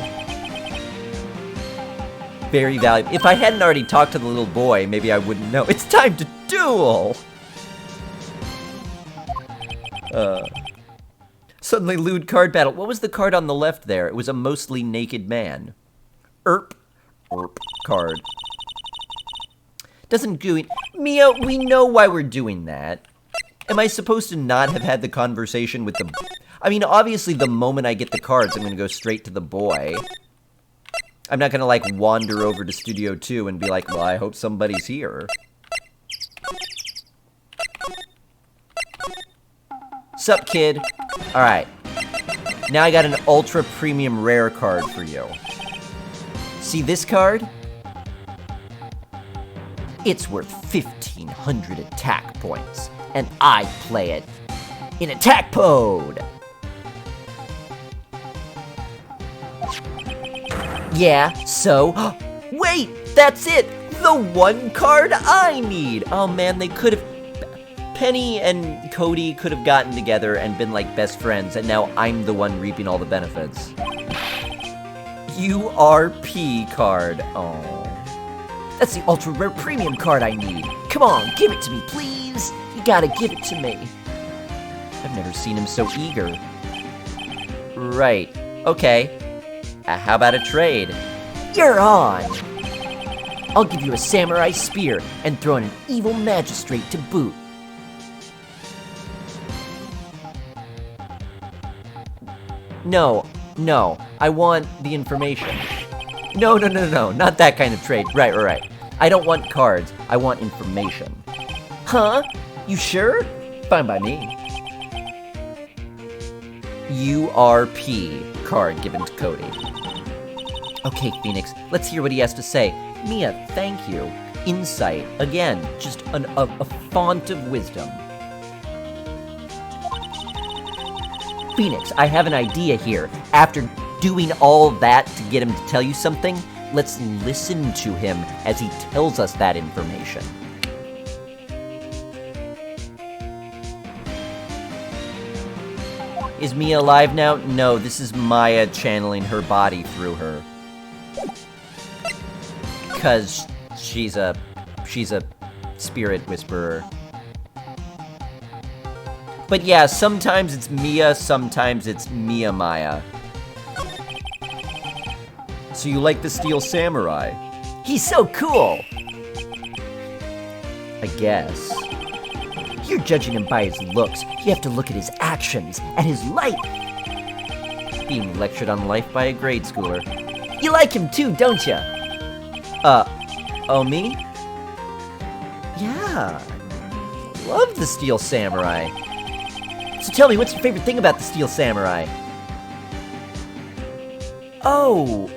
Very valuable. If I hadn't already talked to the little boy, maybe I wouldn't know. It's time to duel! Suddenly lewd card battle. What was the card on the left there? It was a mostly naked man. Erp card. Doesn't gooey. Mia, we know why we're doing that. Am I supposed to not have had the conversation with the... I mean, obviously the moment I get the cards, I'm gonna go straight to the boy. I'm not gonna, like, wander over to Studio 2 and be like, well, I hope somebody's here. Sup, kid? Alright. Now I got an ultra premium rare card for you. See this card? It's worth 1,500 attack points, and I play it in attack mode. Yeah, so... Wait! That's it! The one card I need! Oh man, they could have... Penny and Cody could have gotten together and been like best friends, and now I'm the one reaping all the benefits. URP card. Oh. That's the ultra rare premium card I need. Come on, give it to me, please. You gotta give it to me. I've never seen him so eager. Right. Okay. How about a trade? You're on. I'll give you a samurai spear and throw in an evil magistrate to boot. No, I want the information. No, not that kind of trade. Right. I don't want cards, I want information. Huh? You sure? Fine by me. URP card given to Cody. Okay, Phoenix, let's hear what he has to say. Mia, thank you. Insight, again, just a font of wisdom. Phoenix, I have an idea here. After doing all that to get him to tell you something, let's listen to him as he tells us that information. Is Mia alive now? No, this is Maya channeling her body through her. 'Cause she's a spirit whisperer. But yeah, sometimes it's Mia, sometimes it's Mia Maya. So you like the Steel Samurai? He's so cool! I guess. You're judging him by his looks. You have to look at his actions, at his life. Being lectured on life by a grade schooler. You like him too, don't you? Oh, me? Yeah. Love the Steel Samurai. So tell me, what's your favorite thing about the Steel Samurai? Oh,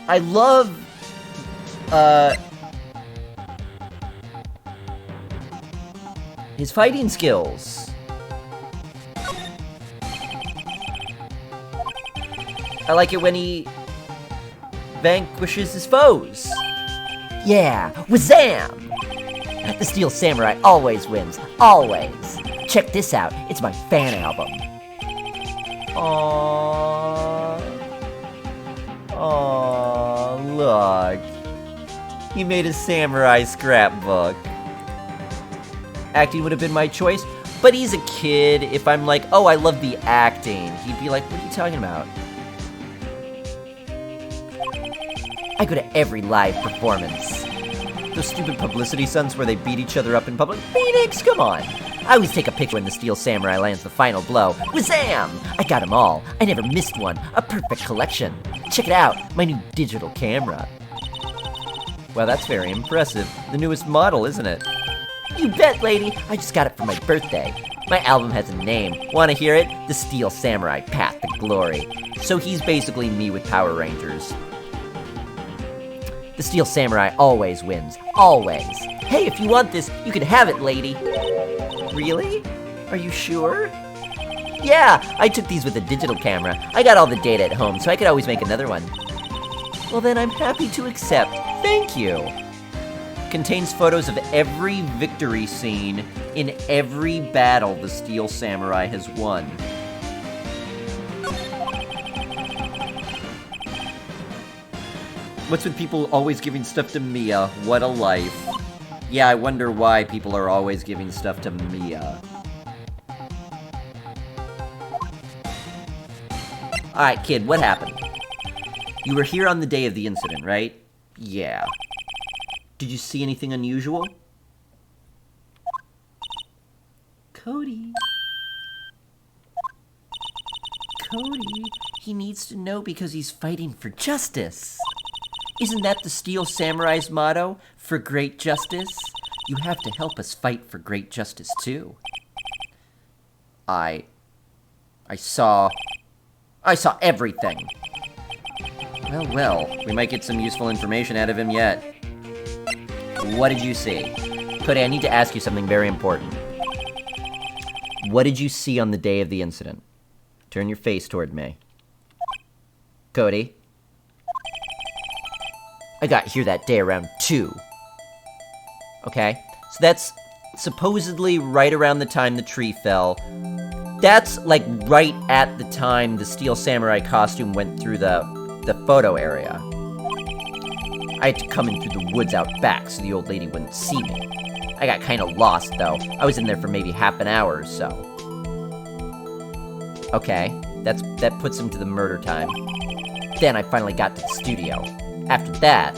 I love, his fighting skills. I like it when he vanquishes his foes. Yeah, Wazam! The Steel Samurai always wins, always. Check this out, it's my fan album. Aww, look. He made a samurai scrapbook. Acting would have been my choice, but he's a kid. If I'm like, oh, I love the acting, he'd be like, what are you talking about? I go to every live performance. Those stupid publicity stunts where they beat each other up in public? Phoenix, come on! I always take a picture when the Steel Samurai lands the final blow. Wazam! I got them all. I never missed one. A perfect collection. Check it out, my new digital camera. Wow, that's very impressive. The newest model, isn't it? You bet, lady. I just got it for my birthday. My album has a name. Want to hear it? The Steel Samurai Path to Glory. So he's basically me with Power Rangers. The Steel Samurai always wins. Always. Hey, if you want this, you can have it, lady. Really? Are you sure? Yeah, I took these with a digital camera. I got all the data at home, so I could always make another one. Well then, I'm happy to accept. Thank you. Contains photos of every victory scene in every battle the Steel Samurai has won. What's with people always giving stuff to Mia? What a life. Yeah, I wonder why people are always giving stuff to Mia. Alright, kid, what happened? You were here on the day of the incident, right? Yeah. Did you see anything unusual? Cody. Cody, he needs to know because he's fighting for justice. Isn't that the Steel Samurai's motto? For great justice? You have to help us fight for great justice, too. I saw everything. Well, we might get some useful information out of him yet. What did you see? Cody, I need to ask you something very important. What did you see on the day of the incident? Turn your face toward me. Cody? I got here that day around 2. Okay, so that's supposedly right around the time the tree fell. That's like right at the time the Steel Samurai costume went through the photo area. I had to come in through the woods out back so the old lady wouldn't see me. I got kind of lost, though. I was in there for maybe half an hour or so. Okay, that puts him to the murder time. Then I finally got to the studio. After that...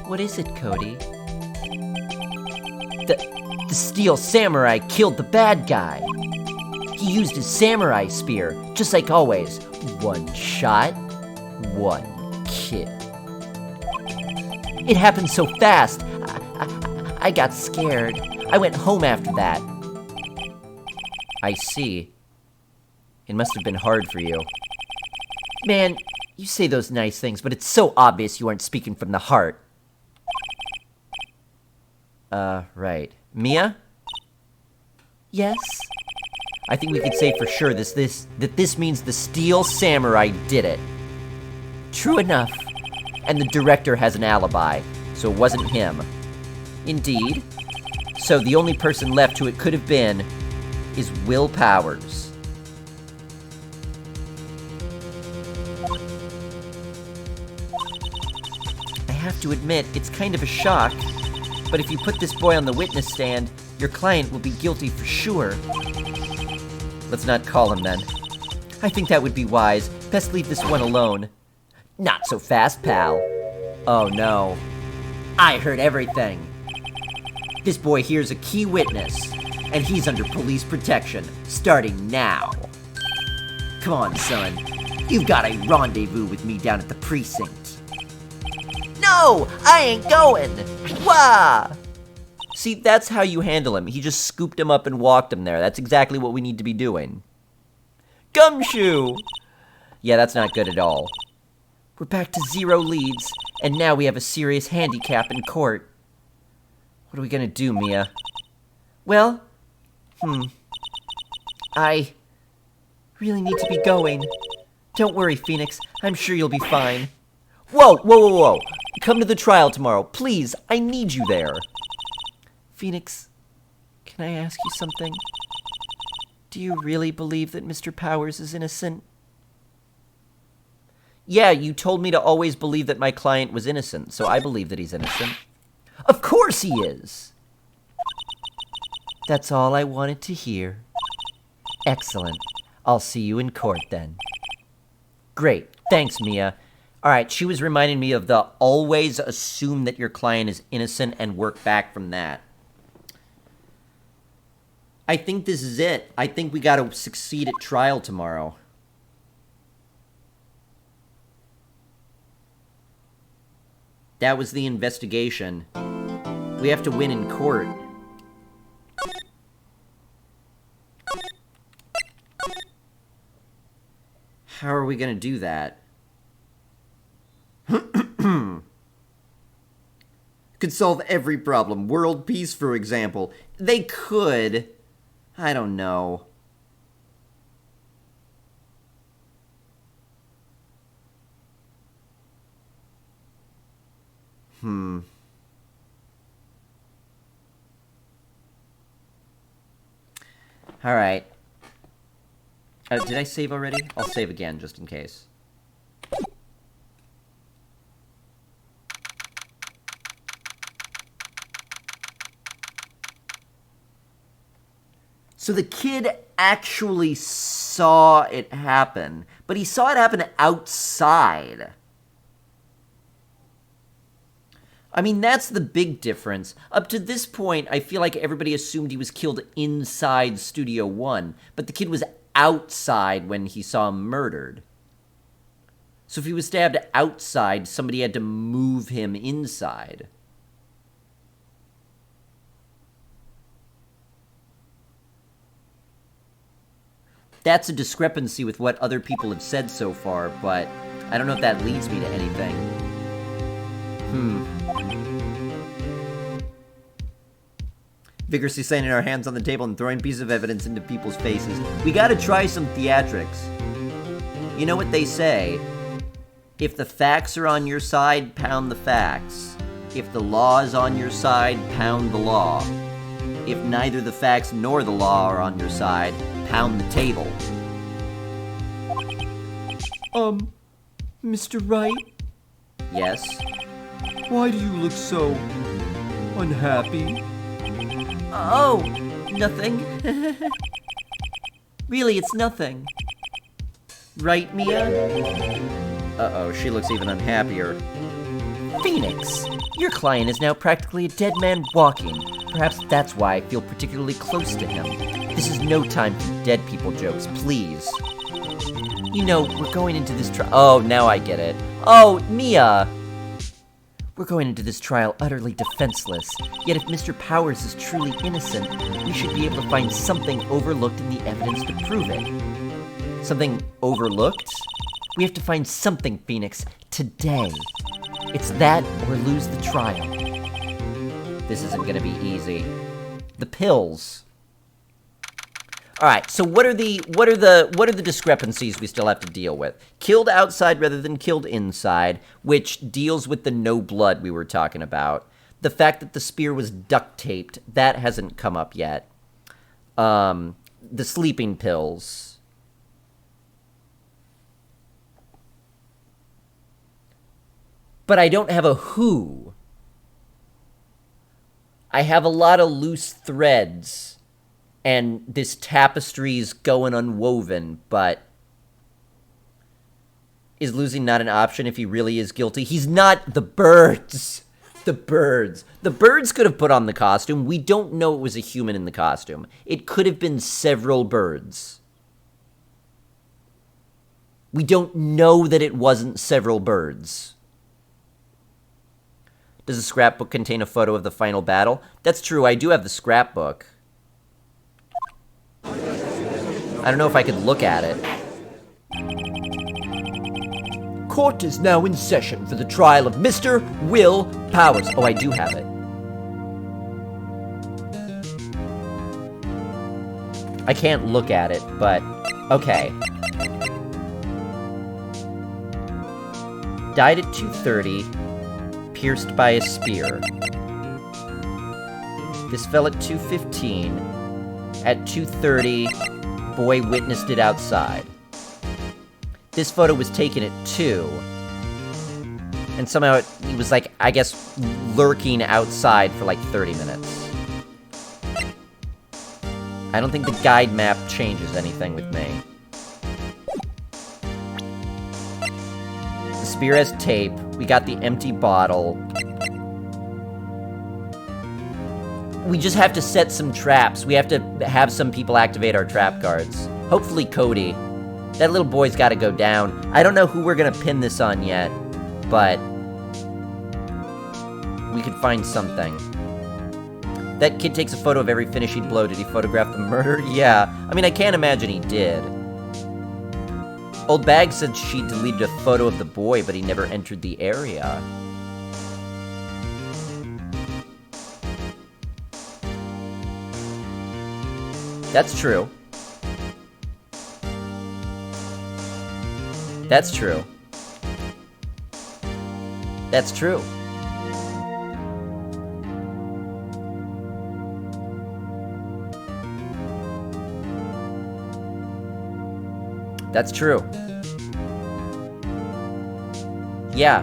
What is it, Cody? The Steel Samurai killed the bad guy. He used his samurai spear, just like always. One shot, one kill. It happened so fast, I got scared. I went home after that. I see. It must have been hard for you. Man, you say those nice things, but it's so obvious you aren't speaking from the heart. Right. Mia? Yes? I think we could say for sure that this means the Steel Samurai did it. True enough. And the director has an alibi, so it wasn't him. Indeed. So the only person left who it could have been is Will Powers. I have to admit, it's kind of a shock. But if you put this boy on the witness stand, your client will be guilty for sure. Let's not call him then. I think that would be wise. Best leave this one alone. Not so fast, pal. Oh no. I heard everything. This boy here's a key witness, and he's under police protection, starting now. Come on, son. You've got a rendezvous with me down at the precinct. No! I ain't going! Wah! See, that's how you handle him. He just scooped him up and walked him there. That's exactly what we need to be doing. Gumshoe! Yeah, that's not good at all. We're back to 0 leads, and now we have a serious handicap in court. What are we gonna do, Mia? Well, I really need to be going. Don't worry, Phoenix. I'm sure you'll be fine. Whoa, whoa, whoa, whoa. Come to the trial tomorrow. Please, I need you there. Phoenix, can I ask you something? Do you really believe that Mr. Powers is innocent? Yeah, you told me to always believe that my client was innocent, so I believe that he's innocent. Of course he is! That's all I wanted to hear. Excellent. I'll see you in court then. Great. Thanks, Mia. Alright, she was reminding me of the always assume that your client is innocent and work back from that. I think this is it. I think we gotta succeed at trial tomorrow. That was the investigation. We have to win in court. How are we gonna do that? Could solve every problem. World peace, for example. They could. I don't know. Alright. Did I save already? I'll save again, just in case. So the kid actually saw it happen, but he saw it happen outside. I mean, that's the big difference. Up to this point, I feel like everybody assumed he was killed inside Studio One, but the kid was outside when he saw him murdered. So if he was stabbed outside, somebody had to move him inside. That's a discrepancy with what other people have said so far, but I don't know if that leads me to anything. Vigorously slamming our hands on the table and throwing pieces of evidence into people's faces. We gotta try some theatrics. You know what they say? If the facts are on your side, pound the facts. If the law is on your side, pound the law. If neither the facts nor the law are on your side, pound the table. Mr. Wright, Yes? why do you look so unhappy? Oh, nothing. Really, it's nothing. Right, Mia? Uh-oh, she looks even unhappier. Phoenix, your client is now practically a dead man walking. Perhaps that's why I feel particularly close to him. This is no time for dead people jokes, please. You know, we're going into this trial. Oh, now I get it. Oh, Mia! We're going into this trial utterly defenseless. Yet if Mr. Powers is truly innocent, we should be able to find something overlooked in the evidence to prove it. Something overlooked? We have to find something, Phoenix, today. It's that or lose the trial. This isn't gonna be easy. The pills. Alright, so what are the discrepancies we still have to deal with? Killed outside rather than killed inside, which deals with the no blood we were talking about. The fact that the spear was duct taped, that hasn't come up yet. The sleeping pills. But I don't have a who. I have a lot of loose threads. And this tapestry's going unwoven, but is losing not an option if he really is guilty? He's not. The birds. The birds. The birds could have put on the costume. We don't know it was a human in the costume. It could have been several birds. We don't know that it wasn't several birds. Does the scrapbook contain a photo of the final battle? That's true, I do have the scrapbook. I don't know if I could look at it. Court is now in session for the trial of Mr. Will Powers. Oh, I do have it. I can't look at it, but okay. Died at 2:30, pierced by a spear. This fell at 2:15. At 2:30, boy witnessed it outside. This photo was taken at 2. And somehow he was like, I guess, lurking outside for like 30 minutes. I don't think the guide map changes anything with me. The spear has tape. We got the empty bottle. We just have to set some traps. We have to have some people activate our trap cards. Hopefully Cody. That little boy's got to go down. I don't know who we're going to pin this on yet, but we could find something. That kid takes a photo of every finishing blow. Did he photograph the murder? Yeah. I mean, I can't imagine he did. Old Bag said she deleted a photo of the boy, but he never entered the area. That's true. That's true. That's true. That's true. Yeah,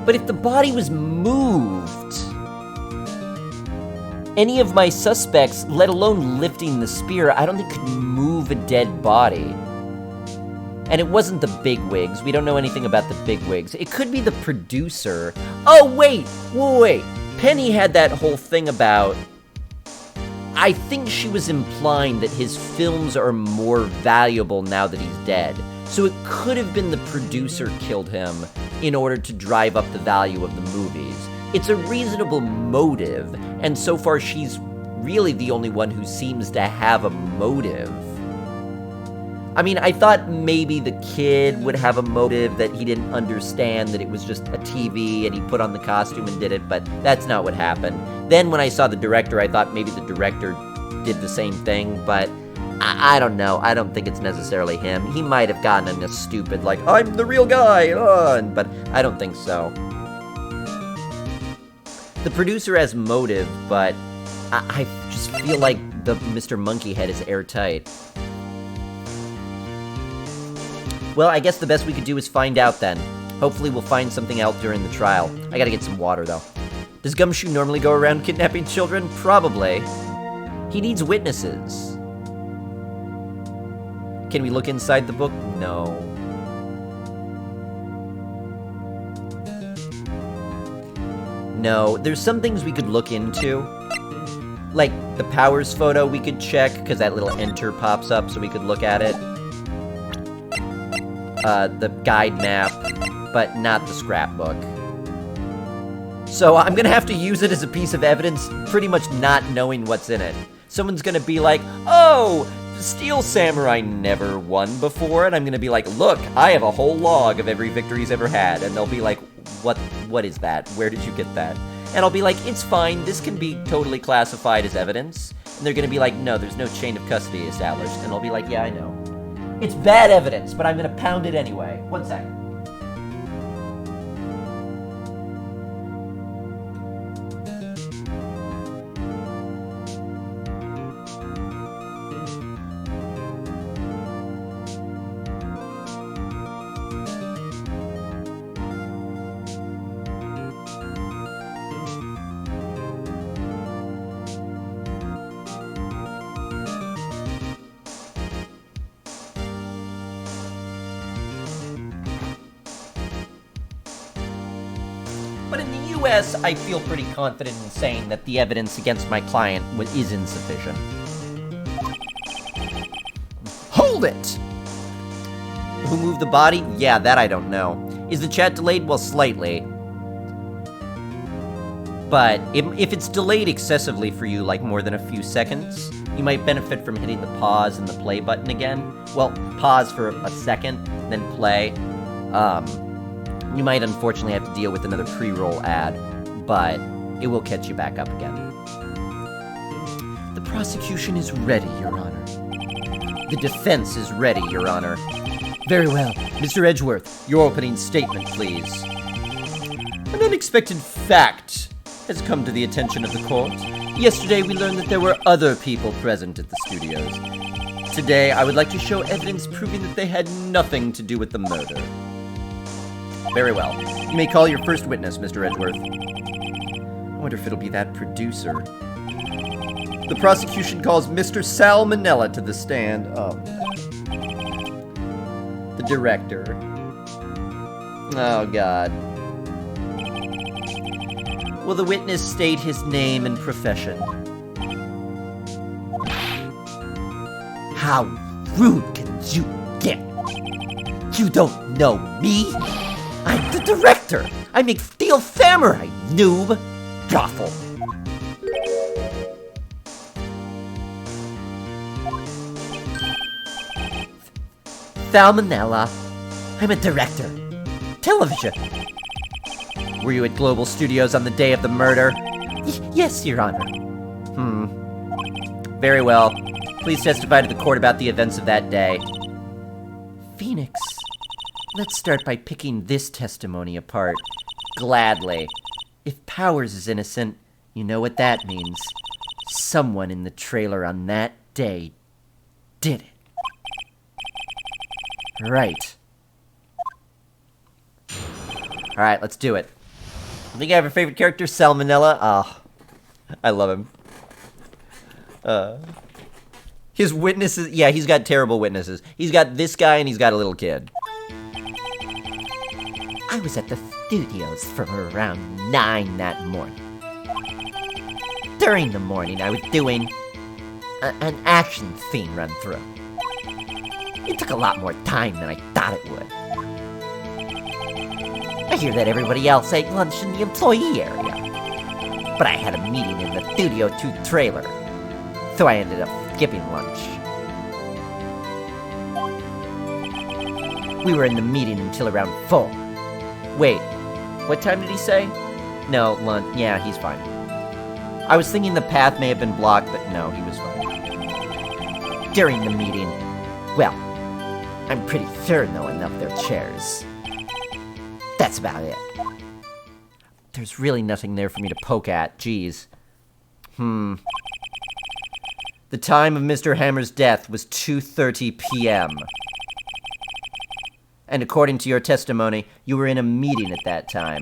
But if the body was moved, any of my suspects, let alone lifting the spear, I don't think could move a dead body. And it wasn't the bigwigs. We don't know anything about the bigwigs. It could be the producer. Oh, wait. Penny had that whole thing about... I think she was implying that his films are more valuable now that he's dead. So it could have been the producer killed him in order to drive up the value of the movies. It's a reasonable motive, and so far she's really the only one who seems to have a motive. I mean, I thought maybe the kid would have a motive, that he didn't understand that it was just a TV and he put on the costume and did it, but that's not what happened. Then when I saw the director, I thought maybe the director did the same thing, but I don't know. I don't think it's necessarily him. He might have gotten in a stupid, like, I'm the real guy, but I don't think so. The producer has motive, but I just feel like the Mr. Monkey Head is airtight. Well, I guess the best we could do is find out then. Hopefully we'll find something out during the trial. I gotta get some water, though. Does Gumshoe normally go around kidnapping children? Probably. He needs witnesses. Can we look inside the book? No. No, there's some things we could look into. Like the Powers photo we could check, because that little enter pops up so we could look at it. The guide map, but not the scrapbook. So I'm gonna have to use it as a piece of evidence, pretty much not knowing what's in it. Someone's gonna be like, oh, Steel Samurai never won before, and I'm gonna be like, look, I have a whole log of every victory he's ever had, and they'll be like, what is that? Where did you get that? And I'll be like, it's fine, this can be totally classified as evidence. And they're gonna be like, no, there's no chain of custody established. And I'll be like, yeah, I know. It's bad evidence, but I'm gonna pound it anyway. 1 second. But in the US, I feel pretty confident in saying that the evidence against my client is insufficient. Hold it! Who moved the body? Yeah, that I don't know. Is the chat delayed? Well, slightly. But if it's delayed excessively for you, like more than a few seconds, you might benefit from hitting the pause and the play button again. Well, pause for a second, then play. You might unfortunately have to deal with another pre-roll ad, but it will catch you back up again. The prosecution is ready, Your Honor. The defense is ready, Your Honor. Very well. Mr. Edgeworth, your opening statement, please. An unexpected fact has come to the attention of the court. Yesterday, we learned that there were other people present at the studios. Today, I would like to show evidence proving that they had nothing to do with the murder. Very well. You may call your first witness, Mr. Edgeworth. I wonder if it'll be that producer. The prosecution calls Mr. Salmonella to the stand. Oh. The director. Oh, God. Will the witness state his name and profession? How rude can you get? You don't know me? I'm the director! I make Steel Samurai, noob! Goffle. Salmonella. I'm a director. Television. Were you at Global Studios on the day of the murder? Yes, Your Honor. Very well. Please testify to the court about the events of that day. Phoenix. Let's start by picking this testimony apart. Gladly. If Powers is innocent, you know what that means. Someone in the trailer on that day did it. Right. Alright, let's do it. I think I have a favorite character, Salmonella. Oh, I love him. His witnesses, yeah, he's got terrible witnesses. He's got this guy and he's got a little kid. I was at the studios from around 9 that morning. During the morning, I was doing an action scene run-through. It took a lot more time than I thought it would. I hear that everybody else ate lunch in the employee area. But I had a meeting in the Studio 2 trailer, so I ended up skipping lunch. We were in the meeting until around 4. Wait, what time did he say? No, lunch. Yeah, he's fine. I was thinking the path may have been blocked, but no, he was fine. during the meeting. Well, I'm pretty sure no one left their chairs. That's about it. There's really nothing there for me to poke at. Jeez. The time of Mr. Hammer's death was 2:30 p.m. And according to your testimony, you were in a meeting at that time.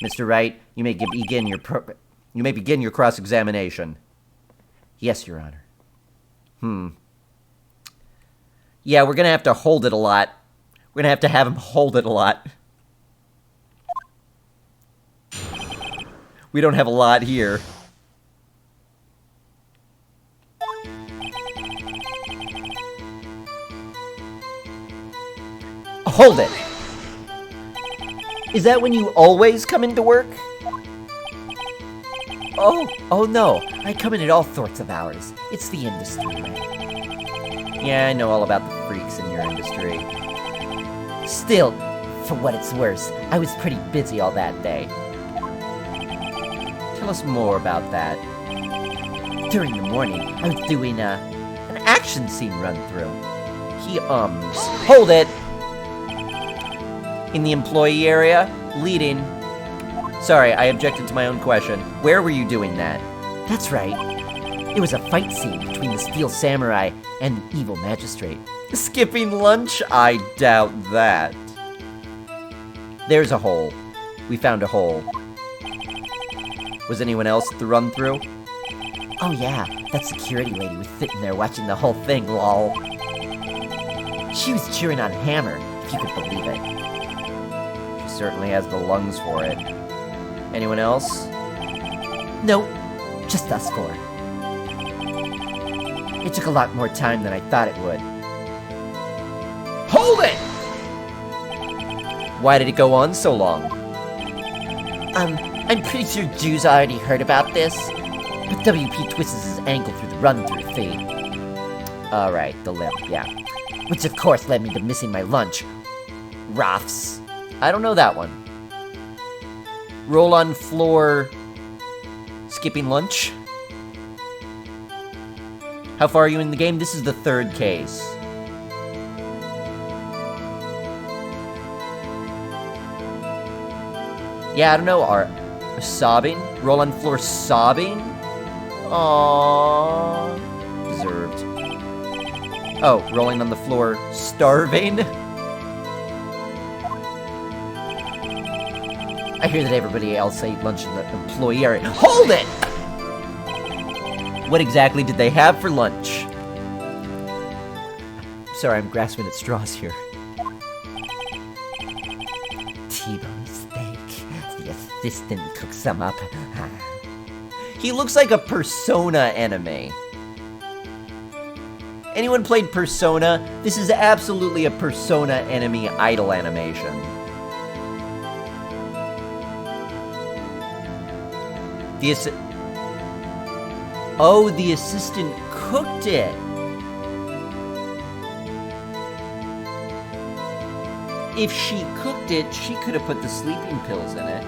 Mr. Wright, you may begin your cross-examination. Yes, Your Honor. Yeah, we're gonna have to hold it a lot. We're gonna have him hold it a lot. We don't have a lot here. Hold it! Is that when you always come into work? Oh no, I come in at all sorts of hours. It's the industry, right? Yeah, I know all about the freaks in your industry. Still, for what it's worth, I was pretty busy all that day. Tell us more about that. During the morning, I was doing an action scene run-through. He ums. Hold it! In the employee area, leading... Sorry, I objected to my own question. Where were you doing that? That's right. It was a fight scene between the Steel Samurai and the evil magistrate. Skipping lunch? I doubt that. There's a hole. We found a hole. Was anyone else at the run-through? Oh yeah, that security lady was sitting there watching the whole thing, lol. She was cheering on Hammer, if you could believe it. She certainly has the lungs for it. Anyone else? Nope, just us four. It took a lot more time than I thought it would. Hold it! Why did it go on so long? I'm pretty sure Drew's already heard about this, but WP twists his ankle through the run-through fee. Alright, the lip, yeah. Which of course led me to missing my lunch. Roths. I don't know that one. Roll on floor... Skipping lunch? How far are you in the game? This is the third case. Yeah, I don't know. Sobbing? Roll on floor sobbing? Aww. Deserved. Oh, rolling on the floor starving? I hear that everybody else ate lunch in the employee area. Hold it! What exactly did they have for lunch? Sorry, I'm grasping at straws here. T-bone steak. The assistant cooks some up. He looks like a Persona enemy. Anyone played Persona? This is absolutely a Persona enemy idle animation. The assistant cooked it. If she cooked it, she could have put the sleeping pills in it.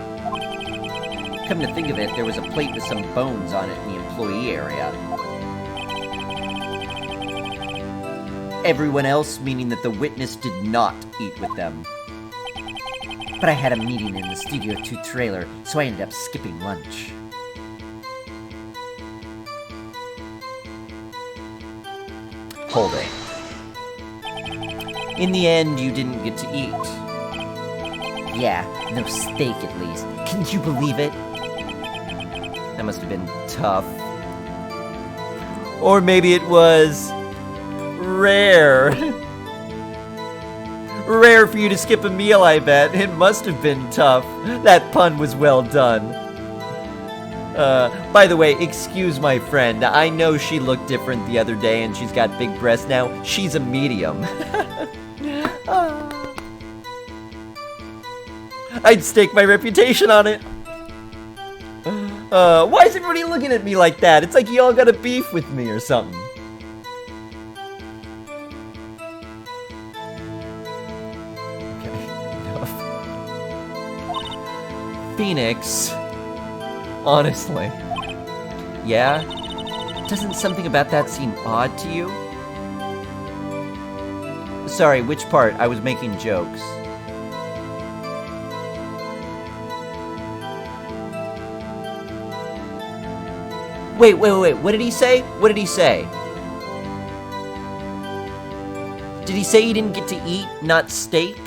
Come to think of it, there was a plate with some bones on it in the employee area. Everyone else, meaning that the witness did not eat with them. But I had a meeting in the Studio 2 trailer, so I ended up skipping lunch. Hold it. In the end, you didn't get to eat. Yeah, no steak at least. Can you believe it? That must have been tough. Or maybe it was... rare. Rare for you to skip a meal, I bet. It must have been tough. That pun was well done. By the way, excuse my friend. I know she looked different the other day and she's got big breasts now. She's a medium. I'd stake my reputation on it. Why is everybody looking at me like that? It's like you all got a beef with me or something. Okay, enough. Phoenix. Honestly. Yeah? Doesn't something about that seem odd to you? Sorry, which part? I was making jokes. Wait, what did he say? What did he say? Did he say he didn't get to eat, not steak?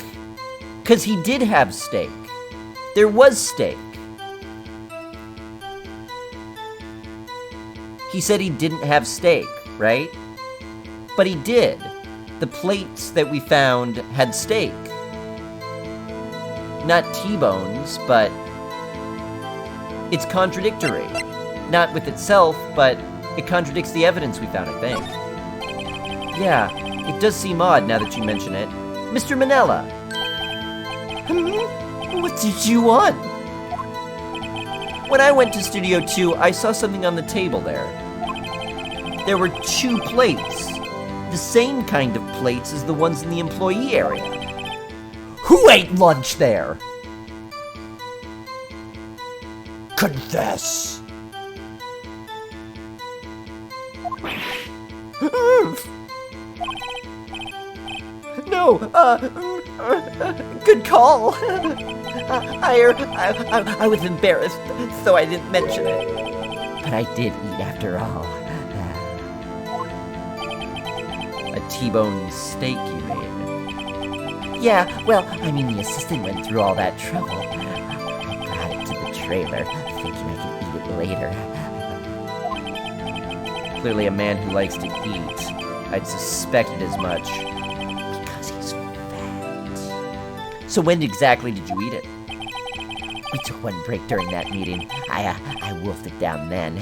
'Cause he did have steak. There was steak. He said he didn't have steak, right? But he did. The plates that we found had steak. Not T-bones, but it's contradictory. Not with itself, but it contradicts the evidence we found, I think. Yeah, it does seem odd now that you mention it. Mr. Manella! What did you want? When I went to Studio 2, I saw something on the table there. There were 2 plates. The same kind of plates as the ones in the employee area. Who ate lunch there? Confess! No, good call. I was embarrassed, so I didn't mention it. But I did eat after all. A T-bone steak, you mean? Yeah, well, I mean, the assistant went through all that trouble. I brought it to the trailer, thinking I could eat it later. Clearly a man who likes to eat. I'd suspected as much. Because he's fat. So when exactly did you eat it? We took one break during that meeting. I wolfed it down then.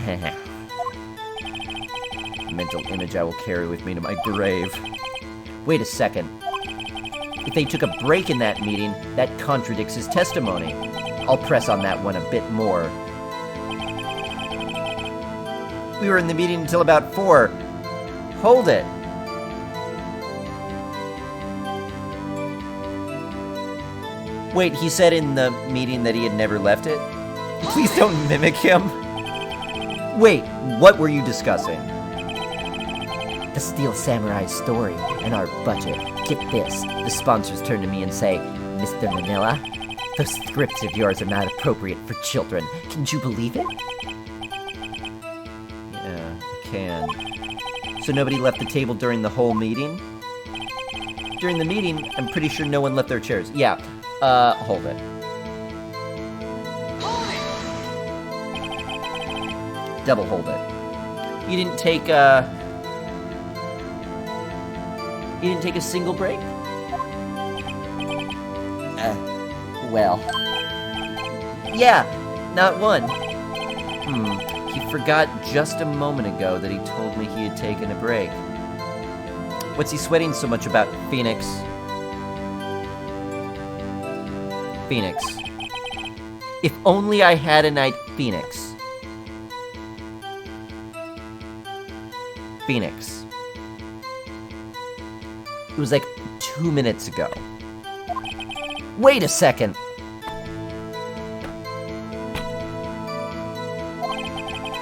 Mental image I will carry with me to my grave. Wait a second. If they took a break in that meeting, that contradicts his testimony. I'll press on that one a bit more. We were in the meeting until about 4. Hold it. Wait, he said in the meeting that he had never left it? Please don't mimic him. Wait, what were you discussing? The Steel Samurai story and our budget. Get this, the sponsors turn to me and say, Mr. Manila, those scripts of yours are not appropriate for children. Can you believe it? Yeah, I can. So nobody left the table during the whole meeting? During the meeting, I'm pretty sure no one left their chairs. Yeah, hold it. Double hold it. You didn't take a single break? Well. Yeah, not one. He forgot just a moment ago that he told me he had taken a break. What's he sweating so much about, Phoenix? Phoenix. If only I had a night, Phoenix. Phoenix. It was like 2 minutes ago. Wait a second.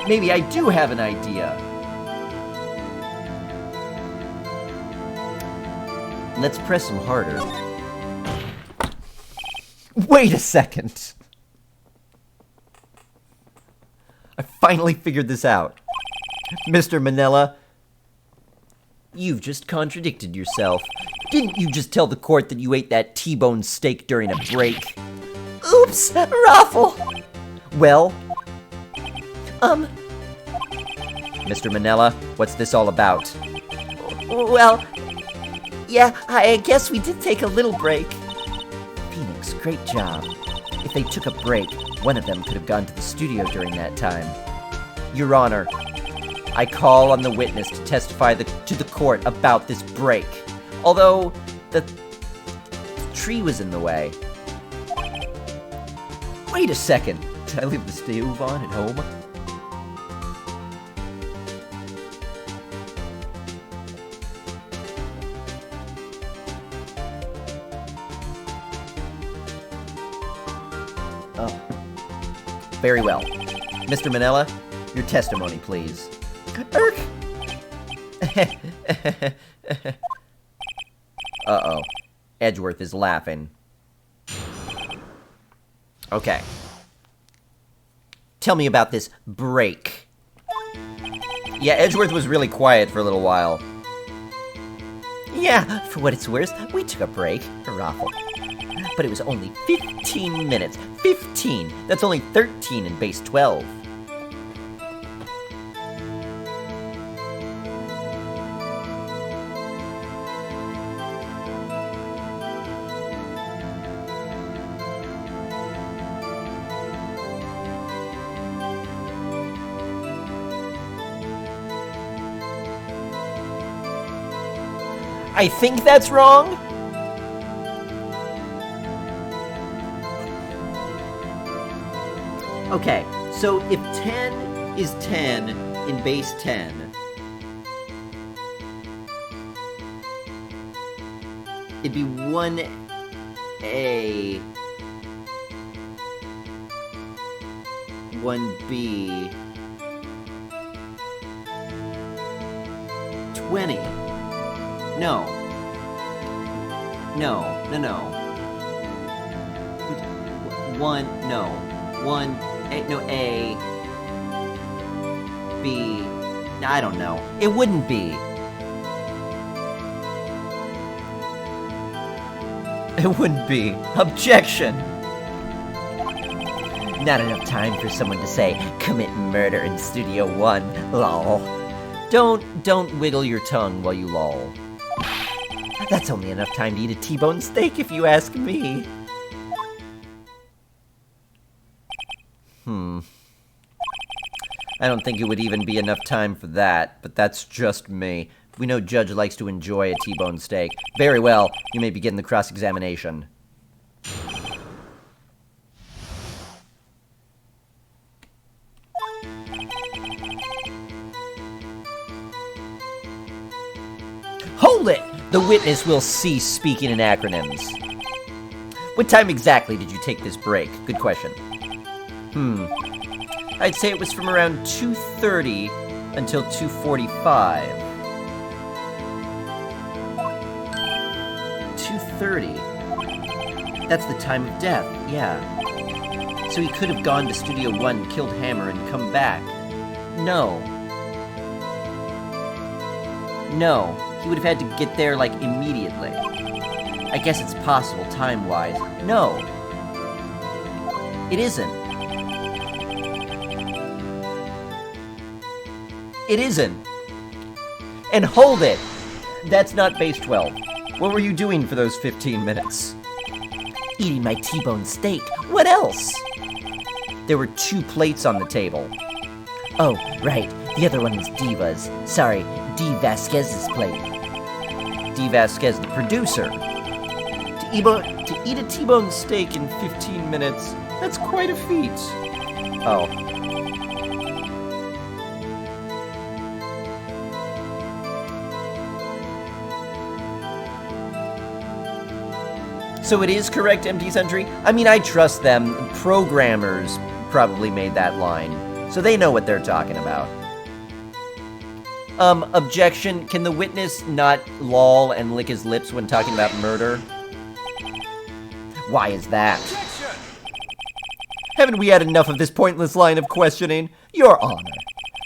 Maybe I do have an idea. Let's press him harder. Wait a second. I finally figured this out. Mr. Manila, you've just contradicted yourself. Didn't you just tell the court that you ate that T-bone steak during a break? Oops, Raffle. Well? Mr. Manila, what's this all about? Well, yeah, I guess we did take a little break. Phoenix, great job. If they took a break, one of them could have gone to the studio during that time. Your Honor, I call on the witness to testify to the court about this break. Although, the tree was in the way. Wait a second. Did I leave the stove on at home? Oh. Very well. Mr. Manila, your testimony, please. Uh-oh. Edgeworth is laughing. Okay. Tell me about this break. Yeah, Edgeworth was really quiet for a little while. Yeah, for what it's worth, we took a break, a raffle. But it was only 15 minutes. 15! That's only 13 in base 12. I think that's wrong? Okay, so if 10 is 10 in base 10, it'd be 1A, 1B, 20. No. One, no. One, A, no, A, B, I don't know. It wouldn't be. It wouldn't be. Objection! Not enough time for someone to say, commit murder in Studio One, lol. Don't wiggle your tongue while you loll. That's only enough time to eat a T-bone steak if you ask me. I don't think it would even be enough time for that, but that's just me. We know Judge likes to enjoy a T-bone steak. Very well, you may begin the cross-examination. Hold it! The witness will cease speaking in acronyms. What time exactly did you take this break? Good question. I'd say it was from around 2:30 until 2:45. 2:30? That's the time of death, yeah. So he could have gone to Studio One, killed Hammer, and come back. No. No, he would have had to get there, like, immediately. I guess it's possible, time-wise. No. It isn't. It isn't. And hold it! That's not base 12. What were you doing for those 15 minutes? Eating my T-bone steak. What else? There were 2 plates on the table. Oh, right. The other one was Diva's. Sorry, D. Vasquez's plate. D. Vasquez, the producer. To eat a T-bone steak in 15 minutes, that's quite a feat. Oh. So it is correct, Empty Sentry? I mean, I trust them. Programmers probably made that line, so they know what they're talking about. Objection. Can the witness not loll and lick his lips when talking about murder? Why is that? Objection! Haven't we had enough of this pointless line of questioning? Your Honor,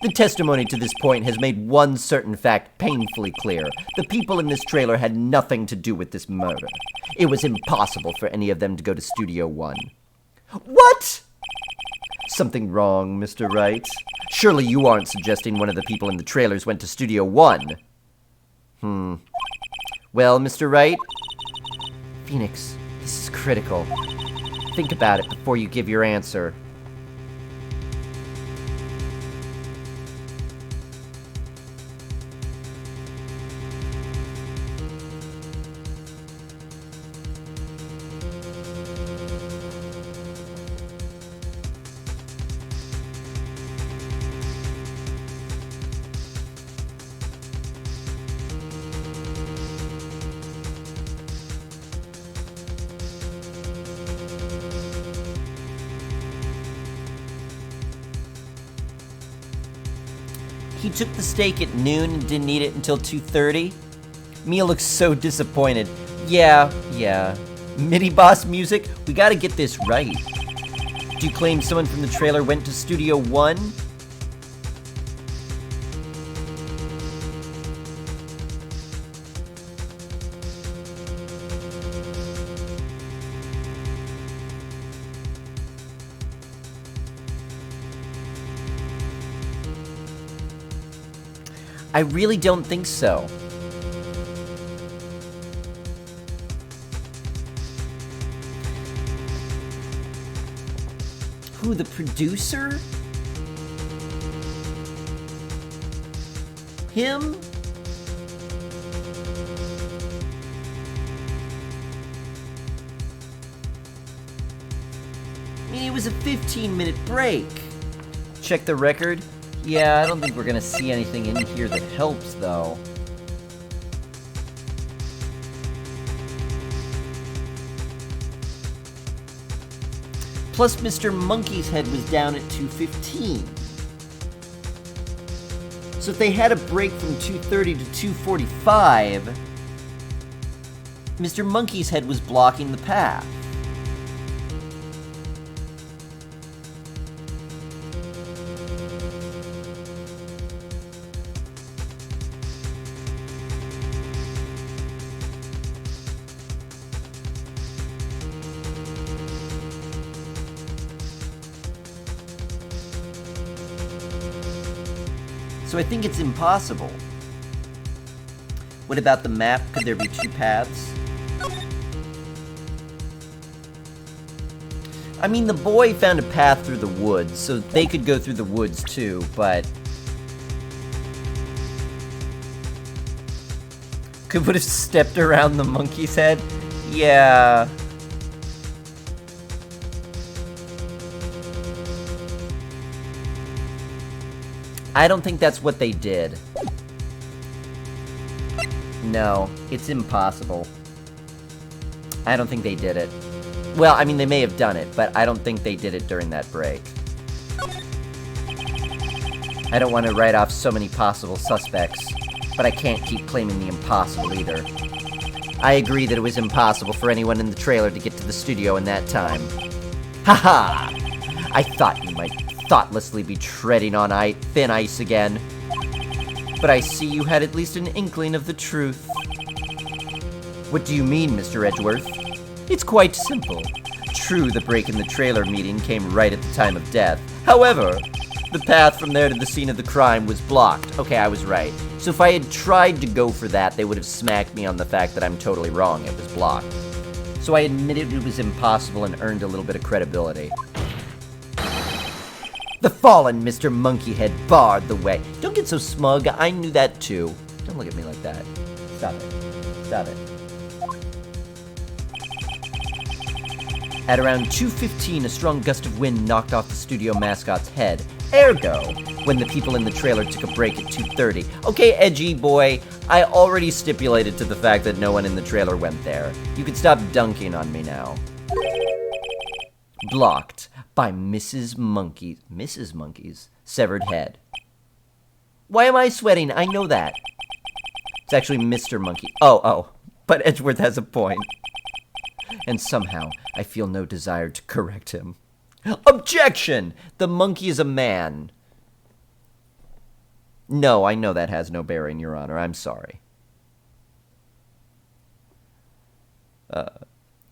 the testimony to this point has made one certain fact painfully clear. The people in this trailer had nothing to do with this murder. It was impossible for any of them to go to Studio One. What? Something wrong, Mr. Wright? Surely you aren't suggesting one of the people in the trailers went to Studio One? Well, Mr. Wright? Phoenix, this is critical. Think about it before you give your answer. He took the steak at noon and didn't eat it until 2:30? Mia looks so disappointed. Yeah. Mini boss music? We gotta get this right. Do you claim someone from the trailer went to Studio One? I really don't think so. Who, the producer? Him? I mean, it was a 15-minute break. Check the record. Yeah, I don't think we're gonna see anything in here that helps, though. Plus, Mr. Monkey's head was down at 2:15. So if they had a break from 2:30 to 2:45, Mr. Monkey's head was blocking the path. So I think it's impossible. What about the map? Could there be two paths? I mean, the boy found a path through the woods, so they could go through the woods too, but... Could would have stepped around the monkey's head? Yeah... I don't think that's what they did. No, it's impossible. I don't think they did it. Well, I mean, they may have done it, but I don't think they did it during that break. I don't want to write off so many possible suspects, but I can't keep claiming the impossible either. I agree that it was impossible for anyone in the trailer to get to the studio in that time. Haha! I thought you might thoughtlessly be treading on thin ice again. But I see you had at least an inkling of the truth. What do you mean, Mr. Edgeworth? It's quite simple. True, the break in the trailer meeting came right at the time of death. However, the path from there to the scene of the crime was blocked. Okay, I was right. So if I had tried to go for that, they would have smacked me on the fact that I'm totally wrong. It was blocked. So I admitted it was impossible and earned a little bit of credibility. The fallen Mr. Monkeyhead barred the way. Don't get so smug. I knew that too. Don't look at me like that. Stop it. Stop it. At around 2:15, a strong gust of wind knocked off the studio mascot's head. Ergo, when the people in the trailer took a break at 2:30. Okay, edgy boy, I already stipulated to the fact that no one in the trailer went there. You can stop dunking on me now. Blocked by Mrs. Monkey's severed head. Why am I sweating? I know that. It's actually Mr. Monkey. Oh, but Edgeworth has a point. And somehow, I feel no desire to correct him. Objection! The monkey is a man. No, I know that has no bearing, Your Honor. I'm sorry.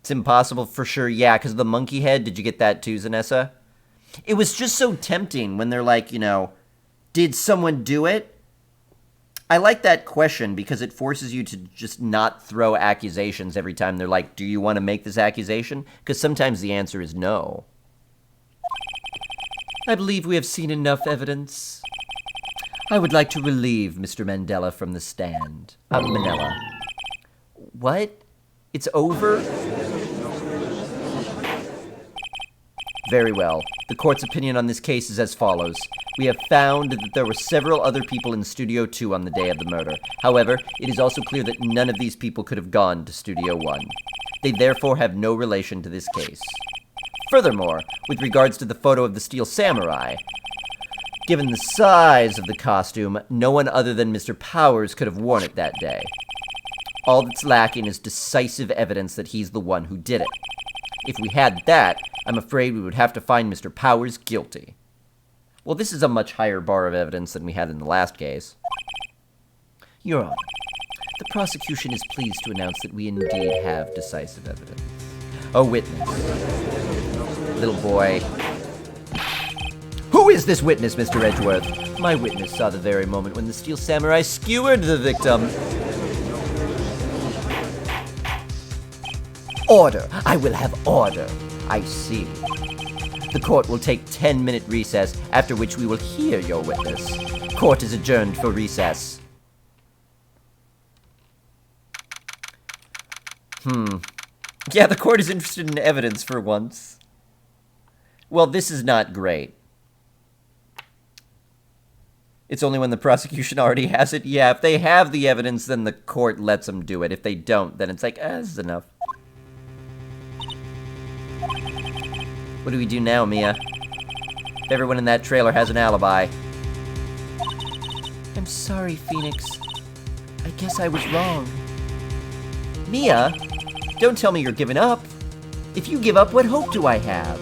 It's impossible for sure. Yeah, because of the monkey head. Did you get that too, Zanessa? It was just so tempting when they're like, you know, did someone do it? I like that question because it forces you to just not throw accusations every time they're like, do you want to make this accusation? Because sometimes the answer is no. I believe we have seen enough evidence. I would like to relieve Mr. Mandela from the stand. Manila. What? It's over? Very well. The court's opinion on this case is as follows. We have found that there were several other people in Studio 2 on the day of the murder. However, it is also clear that none of these people could have gone to Studio 1. They therefore have no relation to this case. Furthermore, with regards to the photo of the Steel Samurai, given the size of the costume, no one other than Mr. Powers could have worn it that day. All that's lacking is decisive evidence that he's the one who did it. If we had that, I'm afraid we would have to find Mr. Powers guilty. Well, this is a much higher bar of evidence than we had in the last case. Your Honor, the prosecution is pleased to announce that we indeed have decisive evidence. A witness. Little boy. Who is this witness, Mr. Edgeworth? My witness saw the very moment when the Steel Samurai skewered the victim. Order! I will have order. I see. The court will take 10-minute recess, after which we will hear your witness. Court is adjourned for recess. Yeah, the court is interested in evidence for once. Well, this is not great. It's only when the prosecution already has it. Yeah, if they have the evidence, then the court lets them do it. If they don't, then it's like, this is enough. What do we do now, Mia? If everyone in that trailer has an alibi. I'm sorry, Phoenix. I guess I was wrong. Mia? Don't tell me you're giving up. If you give up, what hope do I have?